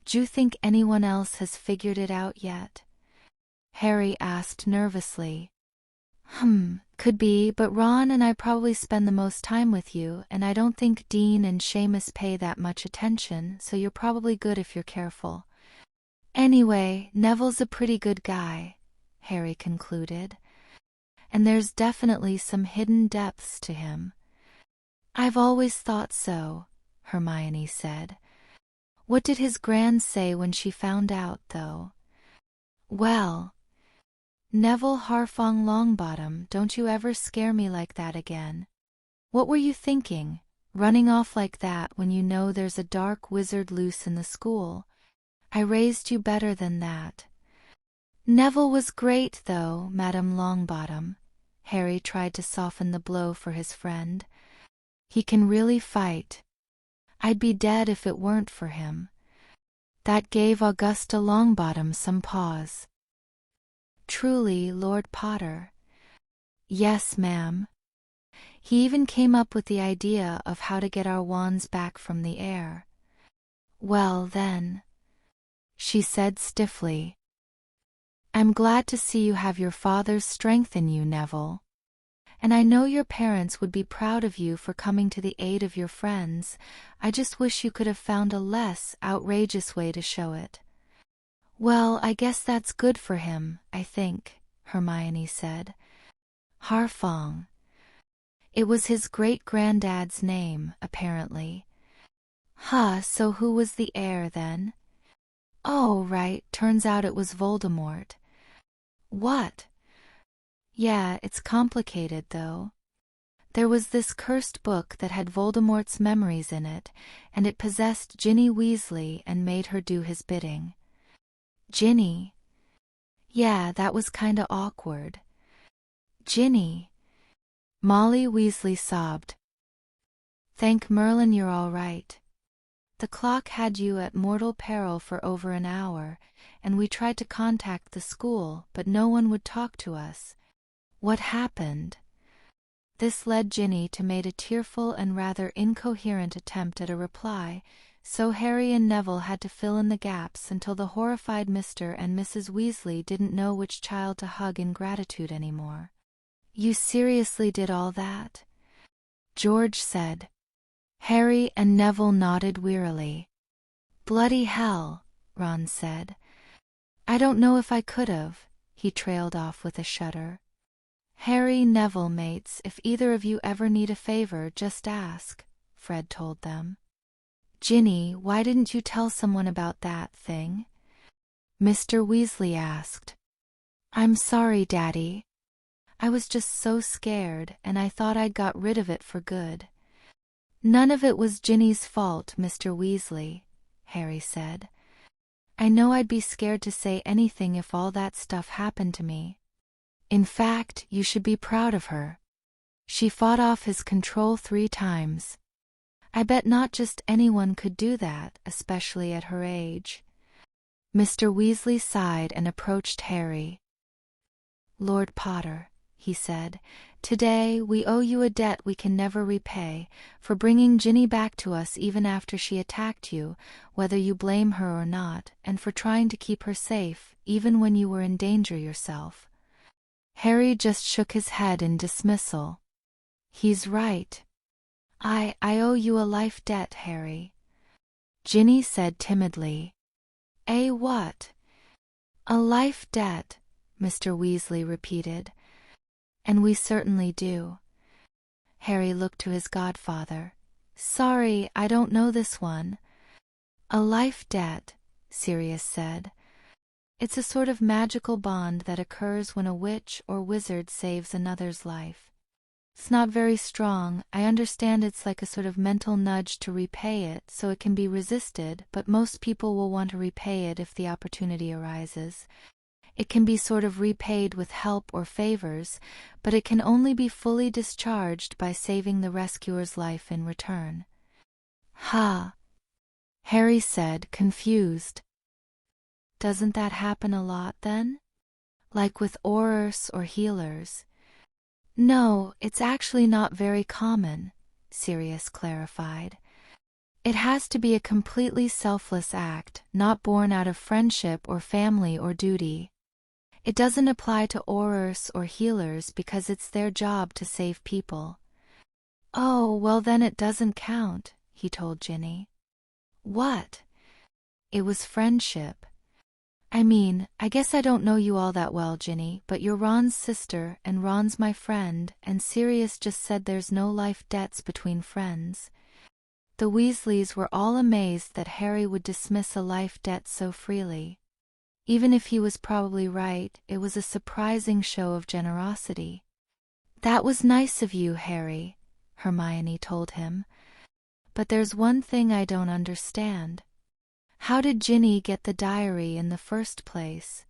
D'you think anyone else has figured it out yet? Harry asked nervously. Could be, but Ron and I probably spend the most time with you, and I don't think Dean and Seamus pay that much attention, so you're probably good if you're careful. Anyway, Neville's a pretty good guy, Harry concluded. And there's definitely some hidden depths to him. I've always thought so, Hermione said. What did his gran say when she found out, though? Well, Neville Harfong Longbottom, don't you ever scare me like that again. What were you thinking, running off like that when you know there's a dark wizard loose in the school? I raised you better than that. Neville was great, though, Madame Longbottom. Harry tried to soften the blow for his friend. He can really fight. I'd be dead if it weren't for him. That gave Augusta Longbottom some pause. Truly, Lord Potter. Yes, ma'am. He even came up with the idea of how to get our wands back from the air. Well, then, she said stiffly. I'm glad to see you have your father's strength in you, Neville. And I know your parents would be proud of you for coming to the aid of your friends. I just wish you could have found a less outrageous way to show it. Well, I guess that's good for him, I think, Hermione said. Harfong. It was his great-granddad's name, apparently. So who was the heir, then? Oh, right, turns out it was Voldemort. What? Yeah, it's complicated though. There was this cursed book that had Voldemort's memories in it, and it possessed Ginny Weasley and made her do his bidding. Ginny? Yeah, that was kinda awkward. Ginny? Molly Weasley sobbed. Thank Merlin you're all right. The clock had you at mortal peril for over an hour, and we tried to contact the school, but no one would talk to us. What happened? This led Ginny to make a tearful and rather incoherent attempt at a reply, so Harry and Neville had to fill in the gaps until the horrified Mr. and Mrs. Weasley didn't know which child to hug in gratitude anymore. You seriously did all that? George said. Harry and Neville nodded wearily. Bloody hell, Ron said. I don't know if I could've, he trailed off with a shudder. Harry, Neville mates, if either of you ever need a favor, just ask, Fred told them. Ginny, why didn't you tell someone about that thing? Mr. Weasley asked. I'm sorry, Daddy. I was just so scared, and I thought I'd got rid of it for good. None of it was Ginny's fault, Mr. Weasley, Harry said. I know I'd be scared to say anything if all that stuff happened to me. In fact, you should be proud of her. She fought off his control 3 times. I bet not just anyone could do that, especially at her age. Mr. Weasley sighed and approached Harry. Lord Potter, he said, today we owe you a debt we can never repay, for bringing Ginny back to us even after she attacked you, whether you blame her or not, and for trying to keep her safe, even when you were in danger yourself. Harry just shook his head in dismissal. He's right. I owe you a life debt, Harry. Ginny said timidly. A what? A life debt, Mr. Weasley repeated. And we certainly do. Harry looked to his godfather. Sorry, I don't know this one. A life debt, Sirius said. It's a sort of magical bond that occurs when a witch or wizard saves another's life. It's not very strong. I understand it's like a sort of mental nudge to repay it, so it can be resisted, but most people will want to repay it if the opportunity arises. It can be sort of repaid with help or favors, but it can only be fully discharged by saving the rescuer's life in return. Ha! Harry said, confused. Doesn't that happen a lot then? Like with aurors or healers? No, it's actually not very common, Sirius clarified. It has to be a completely selfless act, not born out of friendship or family or duty. It doesn't apply to aurors or healers because it's their job to save people. Oh, well then it doesn't count, he told Ginny. What? It was friendship. I mean, I guess I don't know you all that well, Ginny, but you're Ron's sister and Ron's my friend, and Sirius just said there's no life debts between friends. The Weasleys were all amazed that Harry would dismiss a life debt so freely. Even if he was probably right, it was a surprising show of generosity. That was nice of you, Harry, Hermione told him. But there's one thing I don't understand. How did Ginny get the diary in the first place?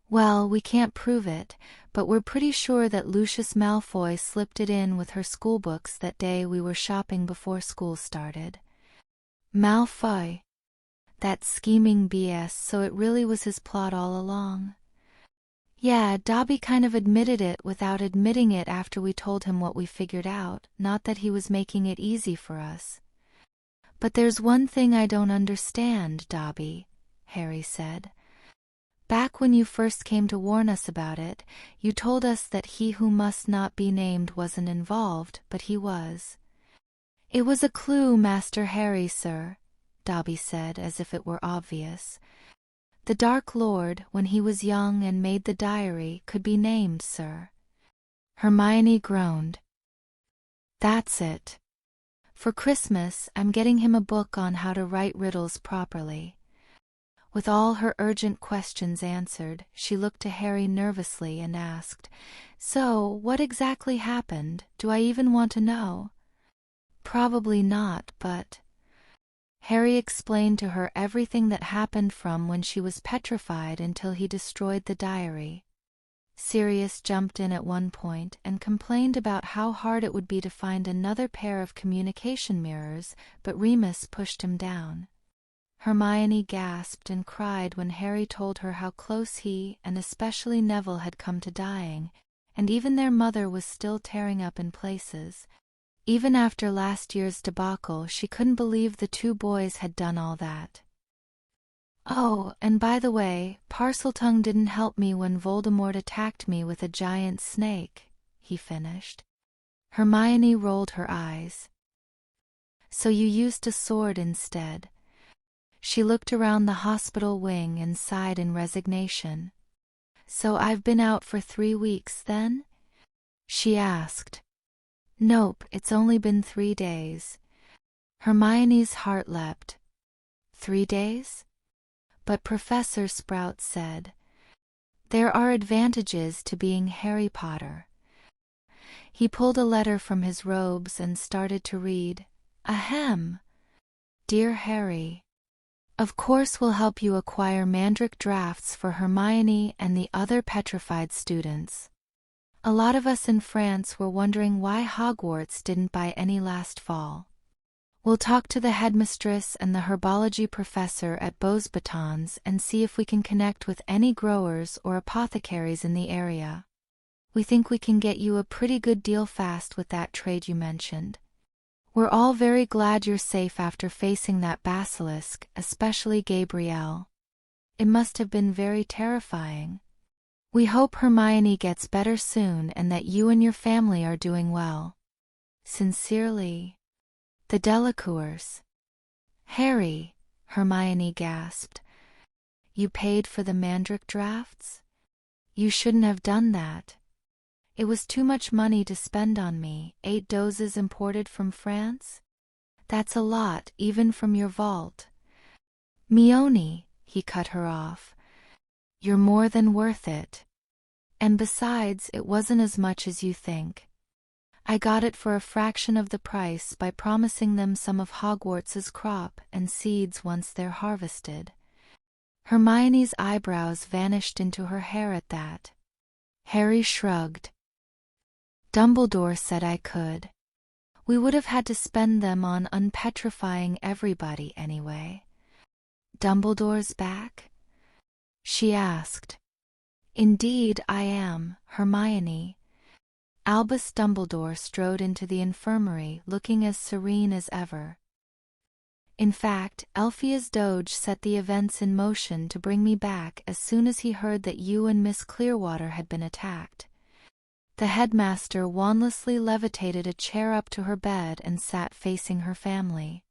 Well, we can't prove it, but we're pretty sure that Lucius Malfoy slipped it in with her schoolbooks that day we were shopping before school started. Malfoy? That scheming BS, so it really was his plot all along. Yeah, Dobby kind of admitted it without admitting it after we told him what we figured out, not that he was making it easy for us. But there's one thing I don't understand, Dobby, Harry said. Back when you first came to warn us about it, you told us that he who must not be named wasn't involved, but he was. It was a clue, Master Harry, sir, Dobby said as if it were obvious. The Dark Lord, when he was young and made the diary, could be named, sir. Hermione groaned. That's it. For Christmas, I'm getting him a book on how to write riddles properly. With all her urgent questions answered, she looked to Harry nervously and asked, "So, what exactly happened? Do I even want to know?" "Probably not, but—" Harry explained to her everything that happened from when she was petrified until he destroyed the diary. Sirius jumped in at one point and complained about how hard it would be to find another pair of communication mirrors, but Remus pushed him down. Hermione gasped and cried when Harry told her how close he and especially Neville had come to dying, and even their mother was still tearing up in places. Even after last year's debacle, she couldn't believe the two boys had done all that. "Oh, and by the way, Parseltongue didn't help me when Voldemort attacked me with a giant snake," he finished. Hermione rolled her eyes. "So you used a sword instead?" She looked around the hospital wing and sighed in resignation. "So I've been out for 3 weeks, then?" she asked. "Nope, it's only been 3 days. Hermione's heart leapt. 3 days? But Professor Sprout said, "There are advantages to being Harry Potter." He pulled a letter from his robes and started to read. Ahem! "Dear Harry, of course we'll help you acquire Mandrake drafts for Hermione and the other petrified students. A lot of us in France were wondering why Hogwarts didn't buy any last fall. We'll talk to the headmistress and the herbology professor at Beauxbatons and see if we can connect with any growers or apothecaries in the area. We think we can get you a pretty good deal fast with that trade you mentioned. We're all very glad you're safe after facing that basilisk, especially Gabrielle. It must have been very terrifying. We hope Hermione gets better soon and that you and your family are doing well. Sincerely, the Delacours." "Harry," Hermione gasped, "you paid for the Mandrake drafts? You shouldn't have done that. It was too much money to spend on me, 8 doses imported from France? That's a lot, even from your vault." "Mione," he cut her off, "you're more than worth it. And besides, it wasn't as much as you think. I got it for a fraction of the price by promising them some of Hogwarts's crop and seeds once they're harvested." Hermione's eyebrows vanished into her hair at that. Harry shrugged. "Dumbledore said I could. We would have had to spend them on unpetrifying everybody anyway." "Dumbledore's back?" she asked. "Indeed I am, Hermione." Albus Dumbledore strode into the infirmary looking as serene as ever. "In fact, Elphia's Doge set the events in motion to bring me back as soon as he heard that you and Miss Clearwater had been attacked." The headmaster wandlessly levitated a chair up to her bed and sat facing her family.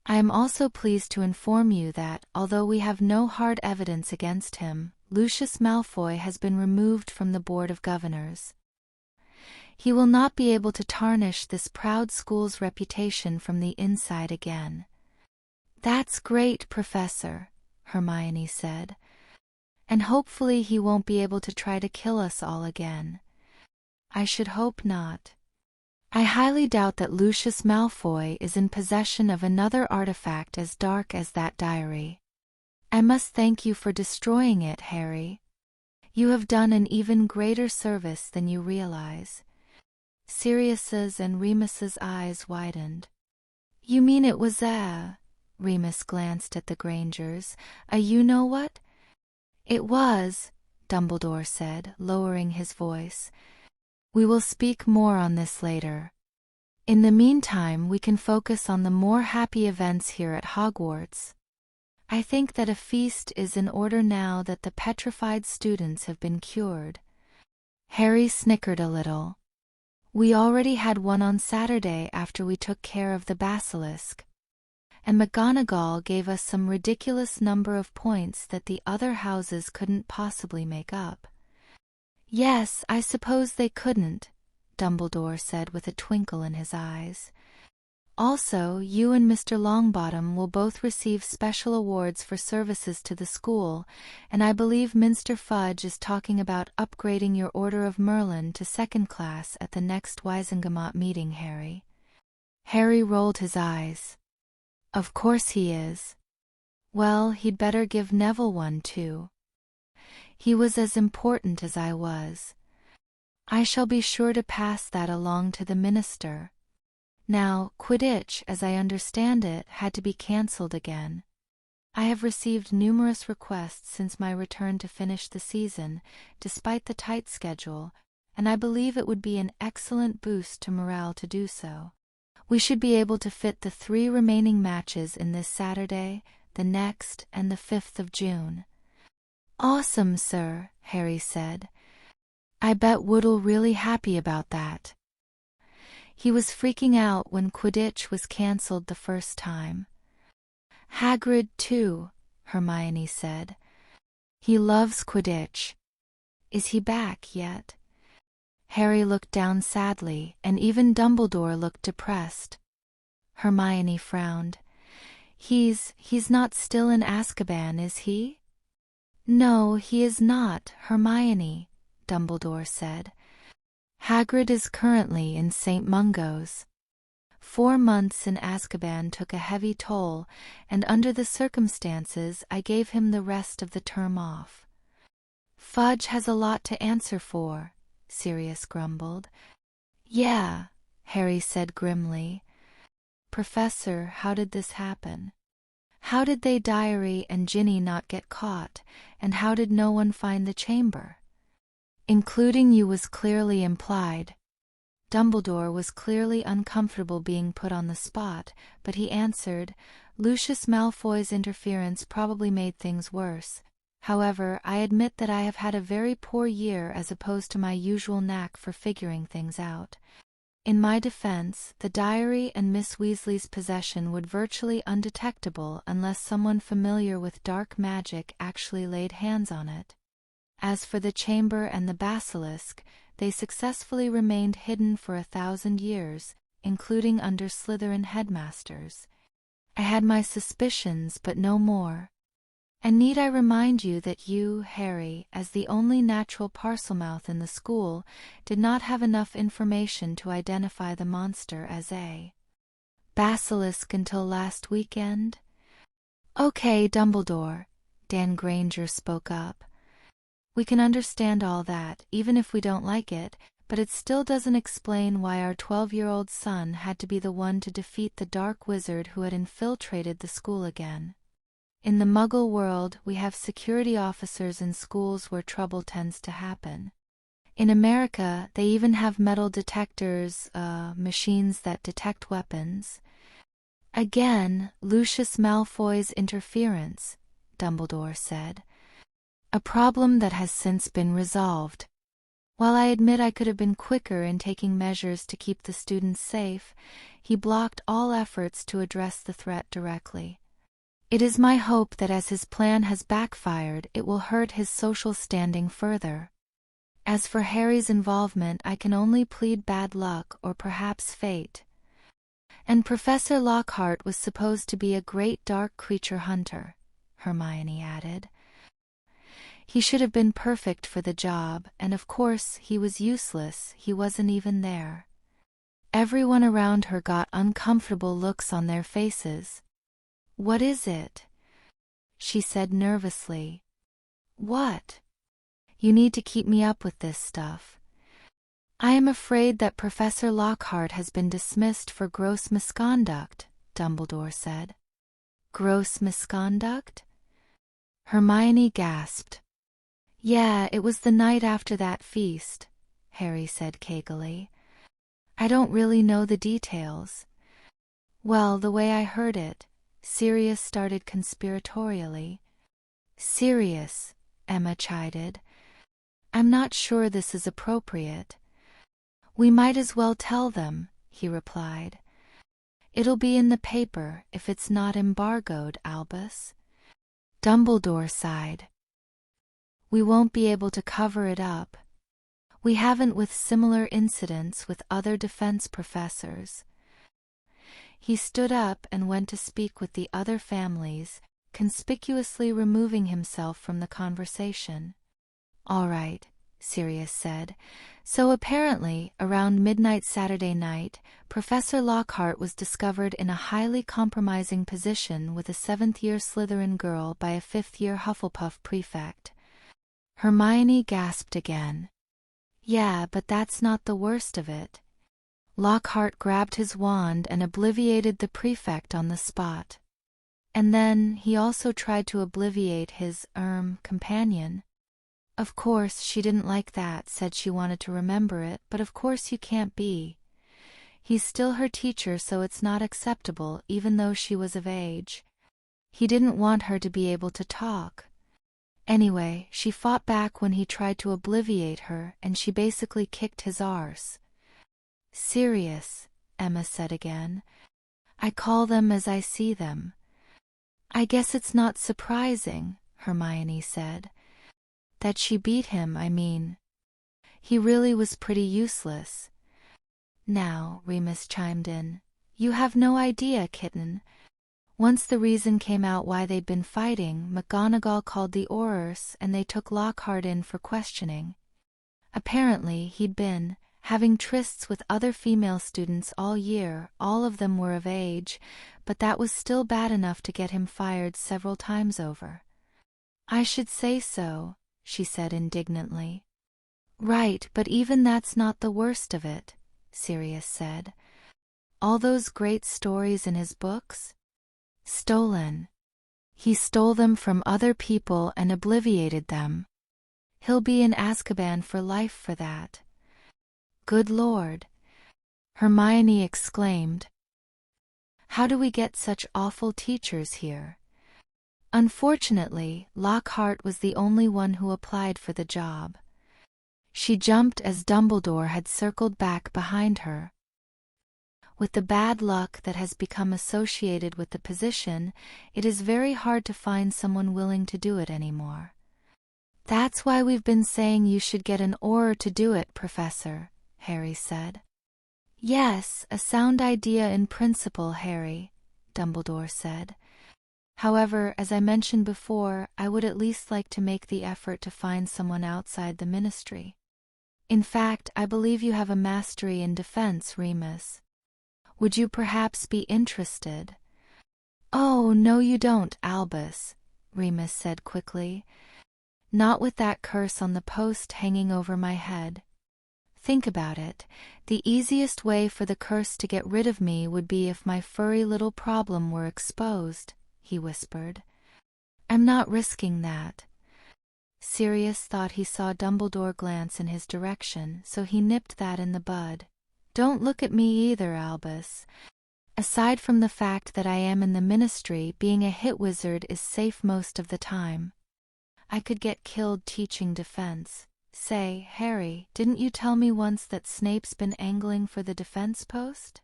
"I am also pleased to inform you that, although we have no hard evidence against him, Lucius Malfoy has been removed from the Board of Governors. He will not be able to tarnish this proud school's reputation from the inside again." "That's great, Professor," Hermione said. "And hopefully he won't be able to try to kill us all again." "I should hope not. I highly doubt that Lucius Malfoy is in possession of another artifact as dark as that diary. I must thank you for destroying it, Harry. You have done an even greater service than you realize." Sirius's and Remus's eyes widened. "You mean it was Remus glanced at the Grangers. You-know-what?" "It was," Dumbledore said, lowering his voice. "We will speak more on this later. In the meantime, we can focus on the more happy events here at Hogwarts. I think that a feast is in order now that the petrified students have been cured." Harry snickered a little. "We already had one on Saturday after we took care of the basilisk. And McGonagall gave us some ridiculous number of points that the other houses couldn't possibly make up." "Yes, I suppose they couldn't," Dumbledore said with a twinkle in his eyes. Also, you and Mr. Longbottom will both receive special awards for services to the school, and I believe Minster Fudge is talking about upgrading your Order of Merlin to 2nd class at the next Wisengamot meeting, Harry. Harry rolled his eyes. Of course he is. Well, he'd better give Neville one too. He was as important as I was. I shall be sure to pass that along to the minister. Now, Quidditch, as I understand it, had to be cancelled again. I have received numerous requests since my return to finish the season, despite the tight schedule, and I believe it would be an excellent boost to morale to do so. We should be able to fit the 3 remaining matches in this Saturday, the next, and the 5th of June. Awesome, sir, Harry said. I bet Wood'll really happy about that. He was freaking out when Quidditch was cancelled the first time. Hagrid too, Hermione said. He loves Quidditch. Is he back yet? Harry looked down sadly, and even Dumbledore looked depressed. Hermione frowned. He's not still in Azkaban, is he? No, he is not, Hermione, Dumbledore said. Hagrid is currently in St. Mungo's. 4 months in Azkaban took a heavy toll, and under the circumstances I gave him the rest of the term off. Fudge has a lot to answer for, Sirius grumbled. Yeah, Harry said grimly. Professor, how did this happen? How did they Diary and Ginny not get caught, and how did no one find the chamber? Including you was clearly implied. Dumbledore was clearly uncomfortable being put on the spot, but he answered, Lucius Malfoy's interference probably made things worse. However, I admit that I have had a very poor year as opposed to my usual knack for figuring things out. In my defense, the diary and Miss Weasley's possession would virtually undetectable unless someone familiar with dark magic actually laid hands on it. As for the chamber and the basilisk, they successfully remained hidden for 1,000 years, including under Slytherin headmasters. I had my suspicions, but no more. And need I remind you that you, Harry, as the only natural Parselmouth in the school, did not have enough information to identify the monster as a basilisk until last weekend? Okay, Dumbledore, Dan Granger spoke up. We can understand all that, even if we don't like it, but it still doesn't explain why our 12-year-old son had to be the one to defeat the dark wizard who had infiltrated the school again. In the Muggle world, we have security officers in schools where trouble tends to happen. In America, they even have metal detectors, machines that detect weapons. Again, Lucius Malfoy's interference, Dumbledore said. A problem that has since been resolved. While I admit I could have been quicker in taking measures to keep the students safe, he blocked all efforts to address the threat directly. It is my hope that as his plan has backfired, it will hurt his social standing further. As for Harry's involvement, I can only plead bad luck or perhaps fate. And Professor Lockhart was supposed to be a great dark creature hunter, Hermione added. He should have been perfect for the job, and of course he was useless, he wasn't even there. Everyone around her got uncomfortable looks on their faces. What is it? She said nervously. What? You need to keep me up with this stuff. I am afraid that Professor Lockhart has been dismissed for gross misconduct, Dumbledore said. Gross misconduct? Hermione gasped. Yeah, it was the night after that feast, Harry said cagily. I don't really know the details. Well, the way I heard it, Sirius started conspiratorially. Sirius, Emma chided. I'm not sure this is appropriate. We might as well tell them, he replied. It'll be in the paper if it's not embargoed, Albus. Dumbledore sighed. We won't be able to cover it up. We haven't with similar incidents with other defense professors. He stood up and went to speak with the other families, conspicuously removing himself from the conversation. "All right," Sirius said. So apparently, around midnight Saturday night, Professor Lockhart was discovered in a highly compromising position with a 7th-year Slytherin girl by a 5th-year Hufflepuff prefect. Hermione gasped again. "Yeah, but that's not the worst of it." Lockhart grabbed his wand and obliviated the prefect on the spot. And then he also tried to obliviate his, companion. Of course she didn't like that, said she wanted to remember it, but of course you can't be. He's still her teacher, so it's not acceptable, even though she was of age. He didn't want her to be able to talk. Anyway, she fought back when he tried to obliviate her, and she basically kicked his arse. "Sirius," Emma said again. "I call them as I see them." "I guess it's not surprising," Hermione said. "That she beat him, I mean. He really was pretty useless." "Now," Remus chimed in, "you have no idea, kitten. Once the reason came out why they'd been fighting, McGonagall called the Aurors and they took Lockhart in for questioning. Apparently he'd been having trysts with other female students all year. All of them were of age, but that was still bad enough to get him fired several times over." "I should say so," she said indignantly. "Right, but even that's not the worst of it," Sirius said. "All those great stories in his books? Stolen. He stole them from other people and obliviated them. He'll be in Azkaban for life for that." "Good Lord!" Hermione exclaimed. "How do we get such awful teachers here?" Unfortunately, Lockhart was the only one who applied for the job. She jumped as Dumbledore had circled back behind her. With the bad luck that has become associated with the position, it is very hard to find someone willing to do it anymore. "That's why we've been saying you should get an Auror to do it, Professor," Harry said. "Yes, a sound idea in principle, Harry," Dumbledore said. "However, as I mentioned before, I would at least like to make the effort to find someone outside the ministry. In fact, I believe you have a mastery in defense, Remus. Would you perhaps be interested?" "Oh, no you don't, Albus," Remus said quickly. "Not with that curse on the post hanging over my head. Think about it. The easiest way for the curse to get rid of me would be if my furry little problem were exposed," he whispered. "I'm not risking that." Sirius thought he saw Dumbledore glance in his direction, so he nipped that in the bud. "Don't look at me either, Albus. Aside from the fact that I am in the ministry, being a hit wizard is safe most of the time. I could get killed teaching defense. Say, Harry, didn't you tell me once that Snape's been angling for the defense post?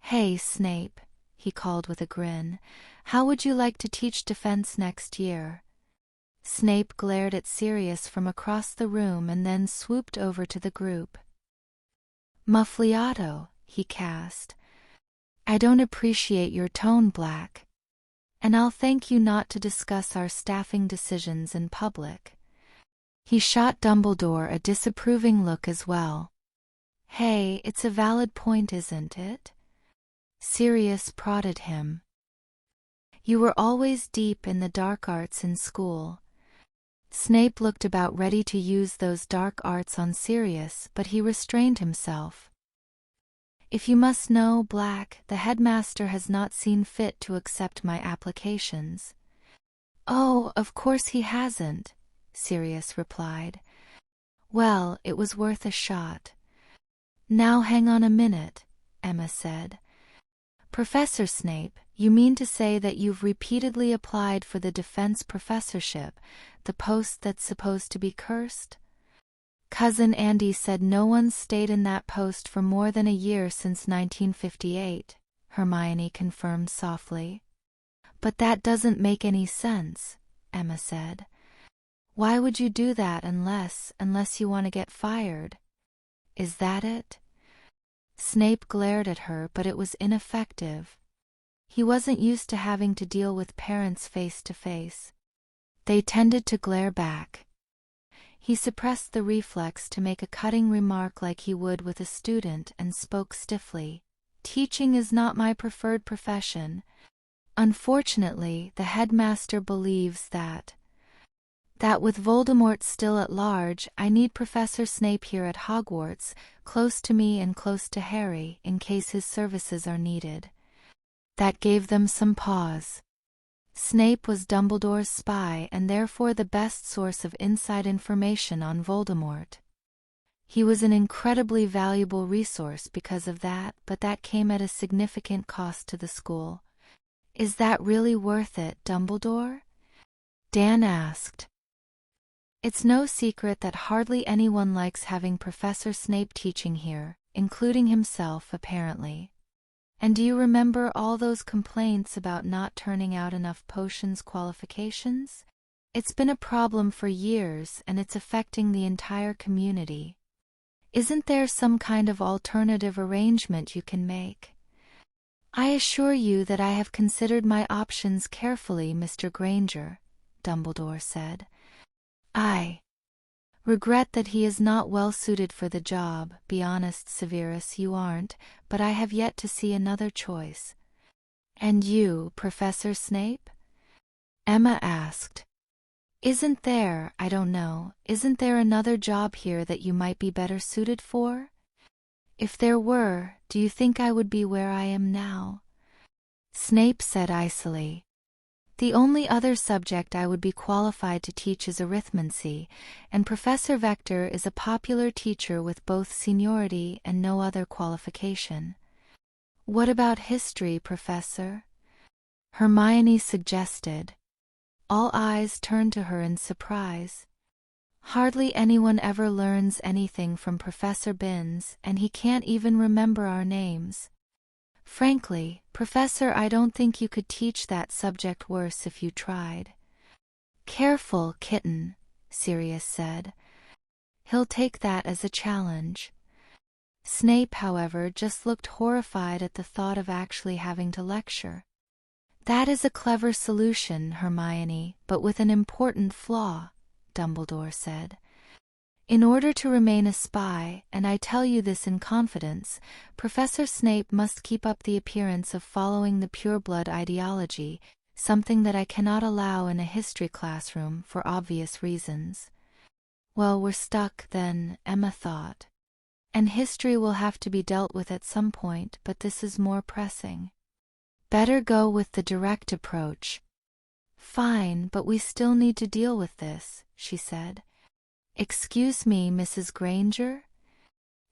Hey, Snape," he called with a grin, "how would you like to teach defense next year?" Snape glared at Sirius from across the room and then swooped over to the group. "Muffliato," he cast. "I don't appreciate your tone, Black. And I'll thank you not to discuss our staffing decisions in public." He shot Dumbledore a disapproving look as well. "Hey, it's a valid point, isn't it?" Sirius prodded him. "You were always deep in the dark arts in school." Snape looked about ready to use those dark arts on Sirius, but he restrained himself. "If you must know, Black, the headmaster has not seen fit to accept my applications." "Oh, of course he hasn't," Sirius replied. "Well, it was worth a shot." "Now hang on a minute," Emma said. "Professor Snape, you mean to say that you've repeatedly applied for the defense professorship, the post that's supposed to be cursed?" "Cousin Andy said no one's stayed in that post for more than a year since 1958, Hermione confirmed softly. "But that doesn't make any sense," Emma said. "Why would you do that unless you want to get fired? Is that it?" Snape glared at her, but it was ineffective. He wasn't used to having to deal with parents face to face. They tended to glare back. He suppressed the reflex to make a cutting remark like he would with a student and spoke stiffly. Teaching is not my preferred profession. Unfortunately, the headmaster believes that with Voldemort still at large, I need Professor Snape here at Hogwarts, close to me and close to Harry, in case his services are needed. That gave them some pause. Snape was Dumbledore's spy and therefore the best source of inside information on Voldemort. He was an incredibly valuable resource because of that, but that came at a significant cost to the school. Is that really worth it, Dumbledore? Dan asked. It's no secret that hardly anyone likes having Professor Snape teaching here, including himself apparently. And do you remember all those complaints about not turning out enough potions qualifications? It's been a problem for years and it's affecting the entire community. Isn't there some kind of alternative arrangement you can make? I assure you that I have considered my options carefully, Mr. Granger, Dumbledore said. I regret that he is not well suited for the job. Be honest, Severus, you aren't, but I have yet to see another choice. And you, Professor Snape? Emma asked. Isn't there, I don't know, isn't there another job here that you might be better suited for? If there were, do you think I would be where I am now? Snape said icily. The only other subject I would be qualified to teach is arithmancy, and Professor Vector is a popular teacher with both seniority and no other qualification. What about history, Professor? Hermione suggested. All eyes turned to her in surprise. Hardly anyone ever learns anything from Professor Binns, and he can't even remember our names. Frankly, Professor, I don't think you could teach that subject worse if you tried. Careful, kitten, Sirius said. He'll take that as a challenge. Snape, however, just looked horrified at the thought of actually having to lecture. That is a clever solution, Hermione, but with an important flaw, Dumbledore said. In order to remain a spy, and I tell you this in confidence, Professor Snape must keep up the appearance of following the pureblood ideology, something that I cannot allow in a history classroom for obvious reasons. Well, we're stuck then, Emma thought. And history will have to be dealt with at some point, but this is more pressing. Better go with the direct approach. Fine, but we still need to deal with this, she said. Excuse me, Mrs. Granger?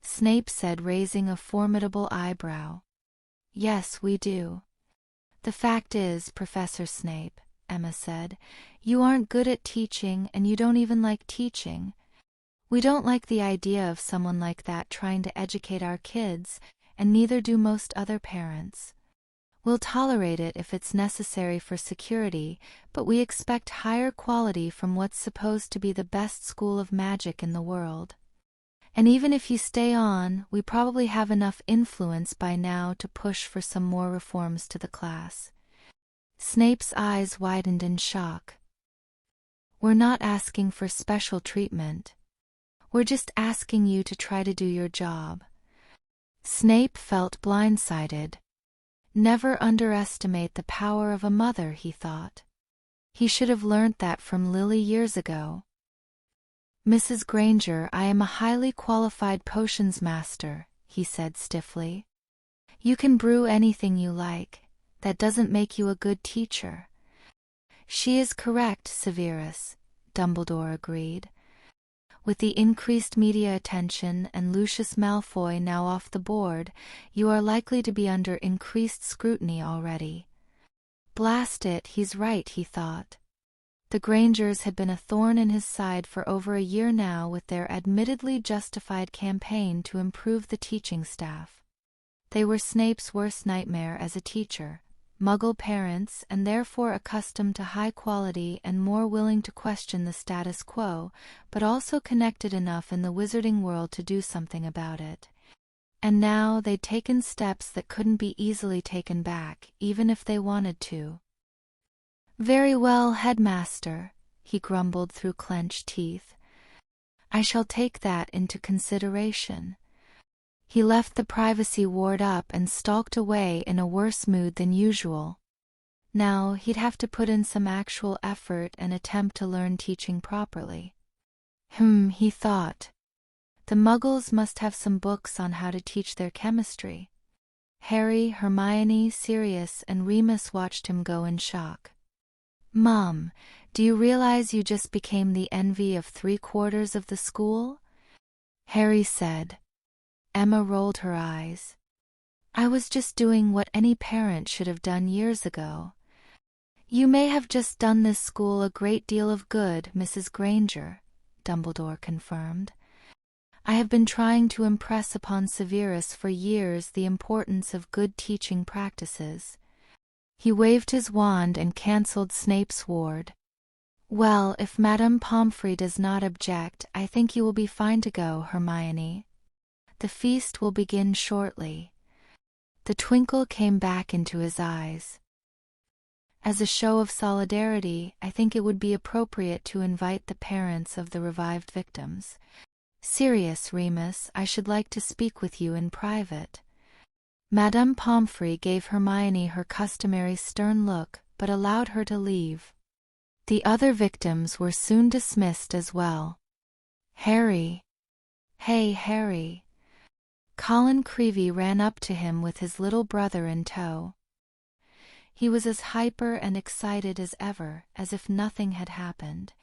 Snape said, raising a formidable eyebrow. Yes, we do. The fact is, Professor Snape, Emma said, you aren't good at teaching and you don't even like teaching. We don't like the idea of someone like that trying to educate our kids, and neither do most other parents. We'll tolerate it if it's necessary for security, but we expect higher quality from what's supposed to be the best school of magic in the world. And even if you stay on, we probably have enough influence by now to push for some more reforms to the class. Snape's eyes widened in shock. We're not asking for special treatment. We're just asking you to try to do your job. Snape felt blindsided. Never underestimate the power of a mother, he thought. He should have learnt that from Lily years ago. Mrs. Granger, I am a highly qualified potions master, he said stiffly. You can brew anything you like. That doesn't make you a good teacher. She is correct, Severus, Dumbledore agreed. With the increased media attention and Lucius Malfoy now off the board, you are likely to be under increased scrutiny already. Blast it, he's right, he thought. The Grangers had been a thorn in his side for over a year now with their admittedly justified campaign to improve the teaching staff. They were Snape's worst nightmare as a teacher. Muggle parents and therefore accustomed to high quality and more willing to question the status quo, but also connected enough in the wizarding world to do something about it. and now they'd taken steps that couldn't be easily taken back, even if they wanted to. "Very well, headmaster," he grumbled through clenched teeth. "I shall take that into consideration." He left the privacy ward up and stalked away in a worse mood than usual. Now he'd have to put in some actual effort and attempt to learn teaching properly. He thought. The Muggles must have some books on how to teach their chemistry. Harry, Hermione, Sirius, and Remus watched him go in shock. "Mom, do you realize you just became the envy of 3/4 of the school?" Harry said. Emma rolled her eyes. "I was just doing what any parent should have done years ago." "You may have just done this school a great deal of good, Mrs. Granger," Dumbledore confirmed. "I have been trying to impress upon Severus for years the importance of good teaching practices." He waved his wand and cancelled Snape's ward. "Well, if Madame Pomfrey does not object, I think you will be fine to go, Hermione. The feast will begin shortly." The twinkle came back into his eyes. "As a show of solidarity, I think it would be appropriate to invite the parents of the revived victims. Sirius, Remus, I should like to speak with you in private." Madame Pomfrey gave Hermione her customary stern look, but allowed her to leave. The other victims were soon dismissed as well. "Harry." "Hey, Harry." Colin Creevey ran up to him with his little brother in tow. He was as hyper and excited as ever, as if nothing had happened.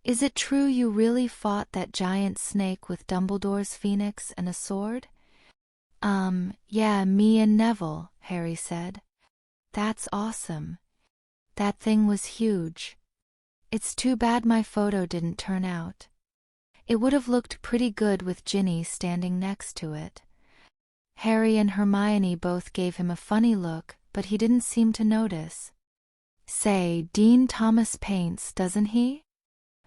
"Is it true you really fought that giant snake with Dumbledore's phoenix and a sword?" Yeah, me and Neville," Harry said. "That's awesome. That thing was huge. It's too bad my photo didn't turn out. It would have looked pretty good with Ginny standing next to it." Harry and Hermione both gave him a funny look, but he didn't seem to notice. "Say, Dean Thomas paints, doesn't he?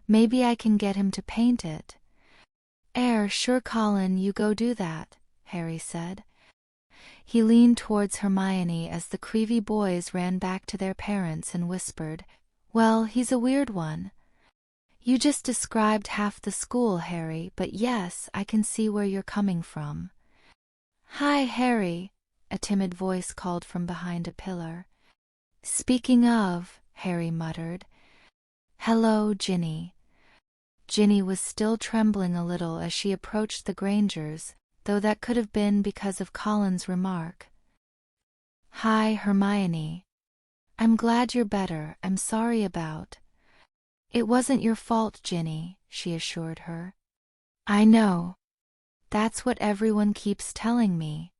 Maybe I can get him to paint it." Sure, Colin, you go do that," Harry said. He leaned towards Hermione as the Creevey boys ran back to their parents and whispered, "Well, he's a weird one." "You just described half the school, Harry, but yes, I can see where you're coming from." "Hi, Harry," a timid voice called from behind a pillar. "Speaking of," Harry muttered. "Hello, Ginny." Ginny was still trembling a little as she approached the Grangers, though that could have been because of Colin's remark. "Hi, Hermione. I'm glad you're better. I'm sorry about—" "It wasn't your fault, Ginny," she assured her. "I know. That's what everyone keeps telling me.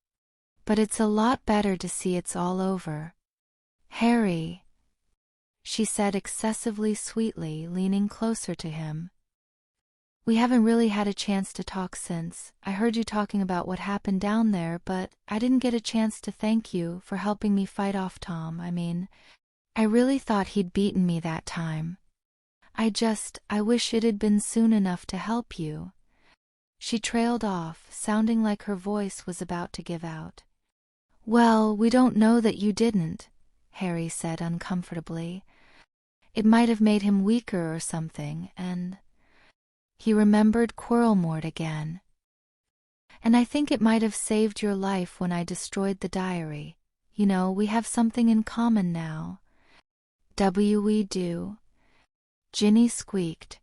But it's a lot better to see it's all over. Harry," she said excessively sweetly, leaning closer to him. "We haven't really had a chance to talk since. I heard you talking about what happened down there, but I didn't get a chance to thank you for helping me fight off Tom. I really thought he'd beaten me that time. I wish it had been soon enough to help you." She trailed off, sounding like her voice was about to give out. "Well, we don't know that you didn't," Harry said uncomfortably. "It might have made him weaker or something, and—" He remembered Quirrellmort again. "And I think it might have saved your life when I destroyed the diary. You know, we have something in common now." "We do?" Ginny squeaked.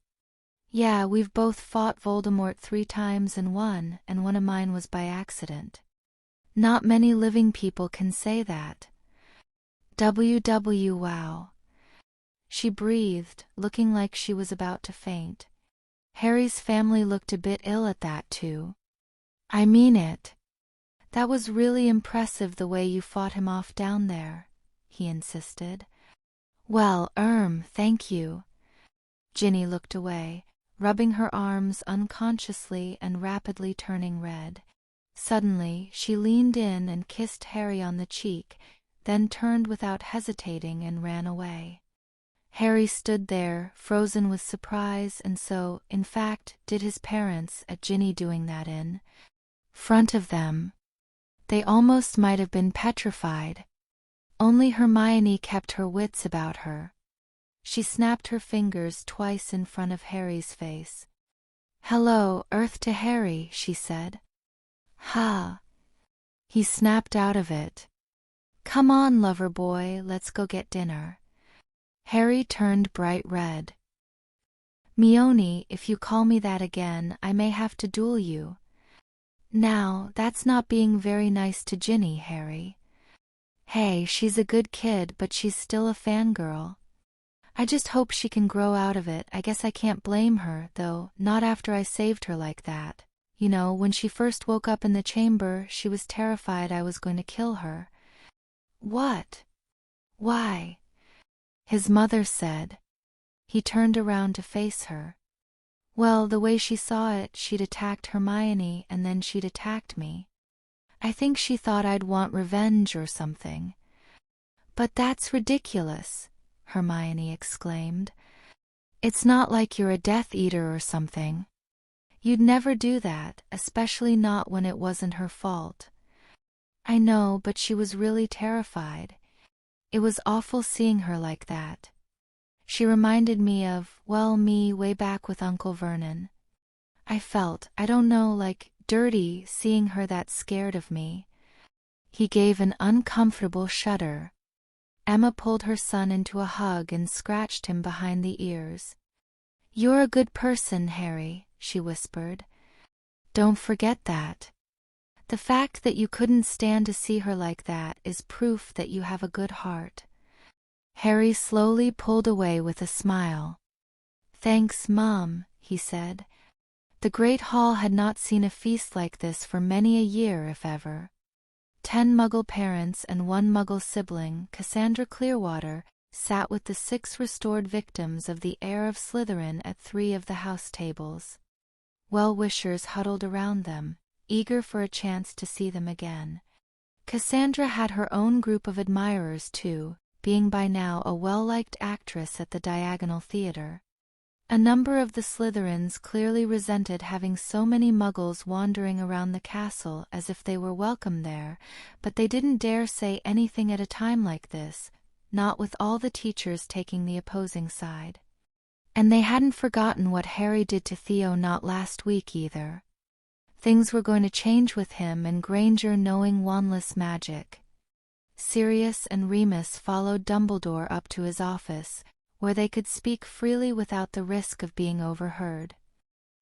"Yeah, we've both fought Voldemort 3 times and won, and one of mine was by accident. Not many living people can say that." Wow." She breathed, looking like she was about to faint. Harry's family looked a bit ill at that too. "I mean it. That was really impressive the way you fought him off down there," he insisted. "Well, thank you." Ginny looked away, rubbing her arms unconsciously and rapidly turning red. Suddenly, she leaned in and kissed Harry on the cheek, then turned without hesitating and ran away. Harry stood there, frozen with surprise, and so, in fact, did his parents at Ginny doing that in front of them. They almost might have been petrified. Only Hermione kept her wits about her. She snapped her fingers twice in front of Harry's face. "Hello, Earth to Harry," she said. "Ha!" He snapped out of it. "Come on, lover boy, let's go get dinner." Harry turned bright red. "Mione, if you call me that again, I may have to duel you." "Now, that's not being very nice to Ginny, Harry." "Hey, she's a good kid, but she's still a fangirl. I just hope she can grow out of it. I guess I can't blame her, though, not after I saved her like that. You know, when she first woke up in the chamber, she was terrified I was going to kill her." "What? Why?" his mother said. He turned around to face her. "Well, the way she saw it, she'd attacked Hermione and then she'd attacked me. I think she thought I'd want revenge or something." "But that's ridiculous," Hermione exclaimed. "It's not like you're a Death Eater or something. You'd never do that, especially not when it wasn't her fault." "I know, but she was really terrified. It was awful seeing her like that. She reminded me of, well, me way back with Uncle Vernon. I felt, I don't know, like dirty seeing her that scared of me." He gave an uncomfortable shudder. Emma pulled her son into a hug and scratched him behind the ears. "You're a good person, Harry," she whispered. "Don't forget that. The fact that you couldn't stand to see her like that is proof that you have a good heart." Harry slowly pulled away with a smile. "Thanks, Mom," he said. The Great Hall had not seen a feast like this for many a year, if ever. 10 Muggle parents and 1 Muggle sibling, Cassandra Clearwater, sat with the 6 restored victims of the heir of Slytherin at 3 of the house tables. Well-wishers huddled around them, eager for a chance to see them again. Cassandra had her own group of admirers too, being by now a well-liked actress at the Diagonal Theatre. A number of the Slytherins clearly resented having so many Muggles wandering around the castle as if they were welcome there, but they didn't dare say anything at a time like this, not with all the teachers taking the opposing side. And they hadn't forgotten what Harry did to Theo not last week either. Things were going to change with him and Granger knowing Wandless magic. Sirius and Remus followed Dumbledore up to his office, where they could speak freely without the risk of being overheard.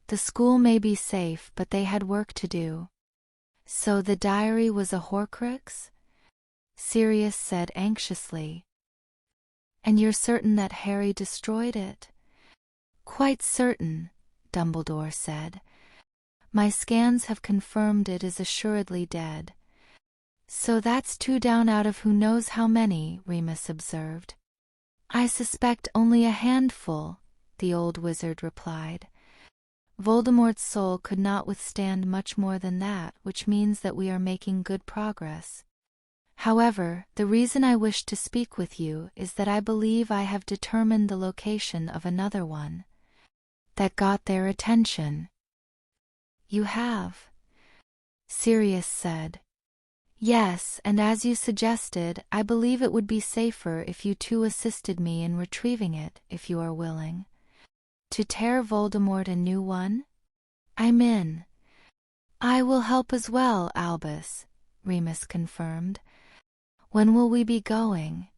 The school may be safe, but they had work to do. "So the diary was a Horcrux?" Sirius said anxiously. "And you're certain that Harry destroyed it?" "Quite certain," Dumbledore said. "My scans have confirmed it is assuredly dead." "So that's 2 down out of who knows how many," Remus observed. "I suspect only a handful," the old wizard replied. "Voldemort's soul could not withstand much more than that, which means that we are making good progress. However, the reason I wish to speak with you is that I believe I have determined the location of another one. That got their attention." "You have?" Sirius said. "Yes, and as you suggested, I believe it would be safer if you two assisted me in retrieving it, if you are willing." "To tear Voldemort a new one?" "I'm in." "I will help as well, Albus," Remus confirmed. "When will we be going?"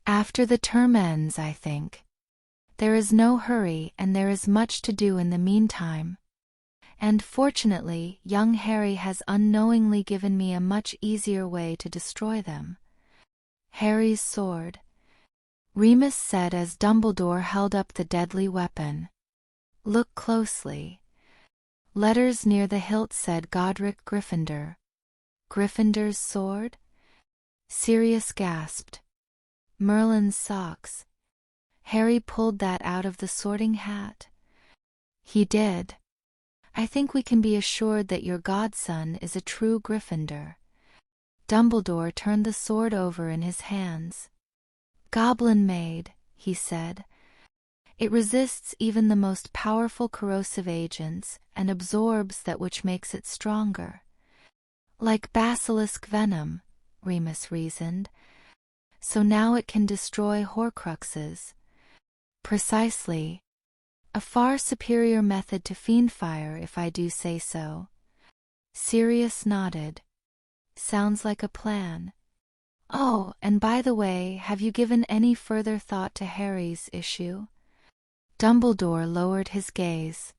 "After the term ends, I think. There is no hurry and there is much to do in the meantime. And fortunately, young Harry has unknowingly given me a much easier way to destroy them." "Harry's sword," Remus said as Dumbledore held up the deadly weapon. "Look closely." Letters near the hilt said Godric Gryffindor. "Gryffindor's sword?" Sirius gasped. "Merlin's socks." Harry pulled that out of the sorting hat. "He did. I think we can be assured that your godson is a true Gryffindor." Dumbledore turned the sword over in his hands. "Goblin-made," he said. "It resists even the most powerful corrosive agents and absorbs that which makes it stronger." Like basilisk venom, Remus reasoned. So now it can destroy Horcruxes. Precisely. A far superior method to fiendfire, if I do say so. Sirius nodded. Sounds like a plan. Oh, and by the way, have you given any further thought to Harry's issue? Dumbledore lowered his gaze.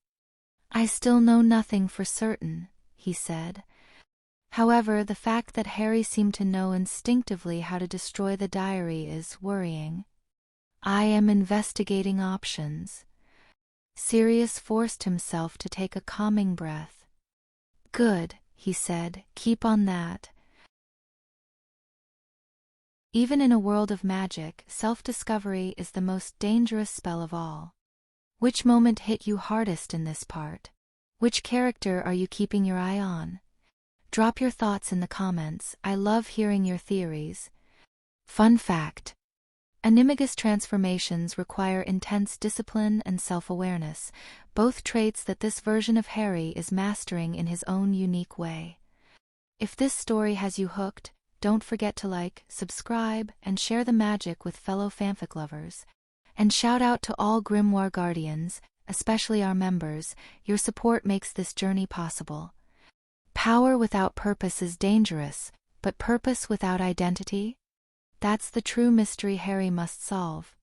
I still know nothing for certain, he said. However, the fact that Harry seemed to know instinctively how to destroy the diary is worrying. I am investigating options. Sirius forced himself to take a calming breath. Good, he said, keep on that. Even in a world of magic, self-discovery is the most dangerous spell of all. Which moment hit you hardest in this part? Which character are you keeping your eye on? Drop your thoughts in the comments. I love hearing your theories. Fun fact: Animagus transformations require intense discipline and self-awareness, both traits that this version of Harry is mastering in his own unique way. If this story has you hooked, don't forget to like, subscribe, and share the magic with fellow fanfic lovers. And shout out to all Grimoire Guardians, especially our members. Your support makes this journey possible. Power without purpose is dangerous, but purpose without identity? That's the true mystery Harry must solve.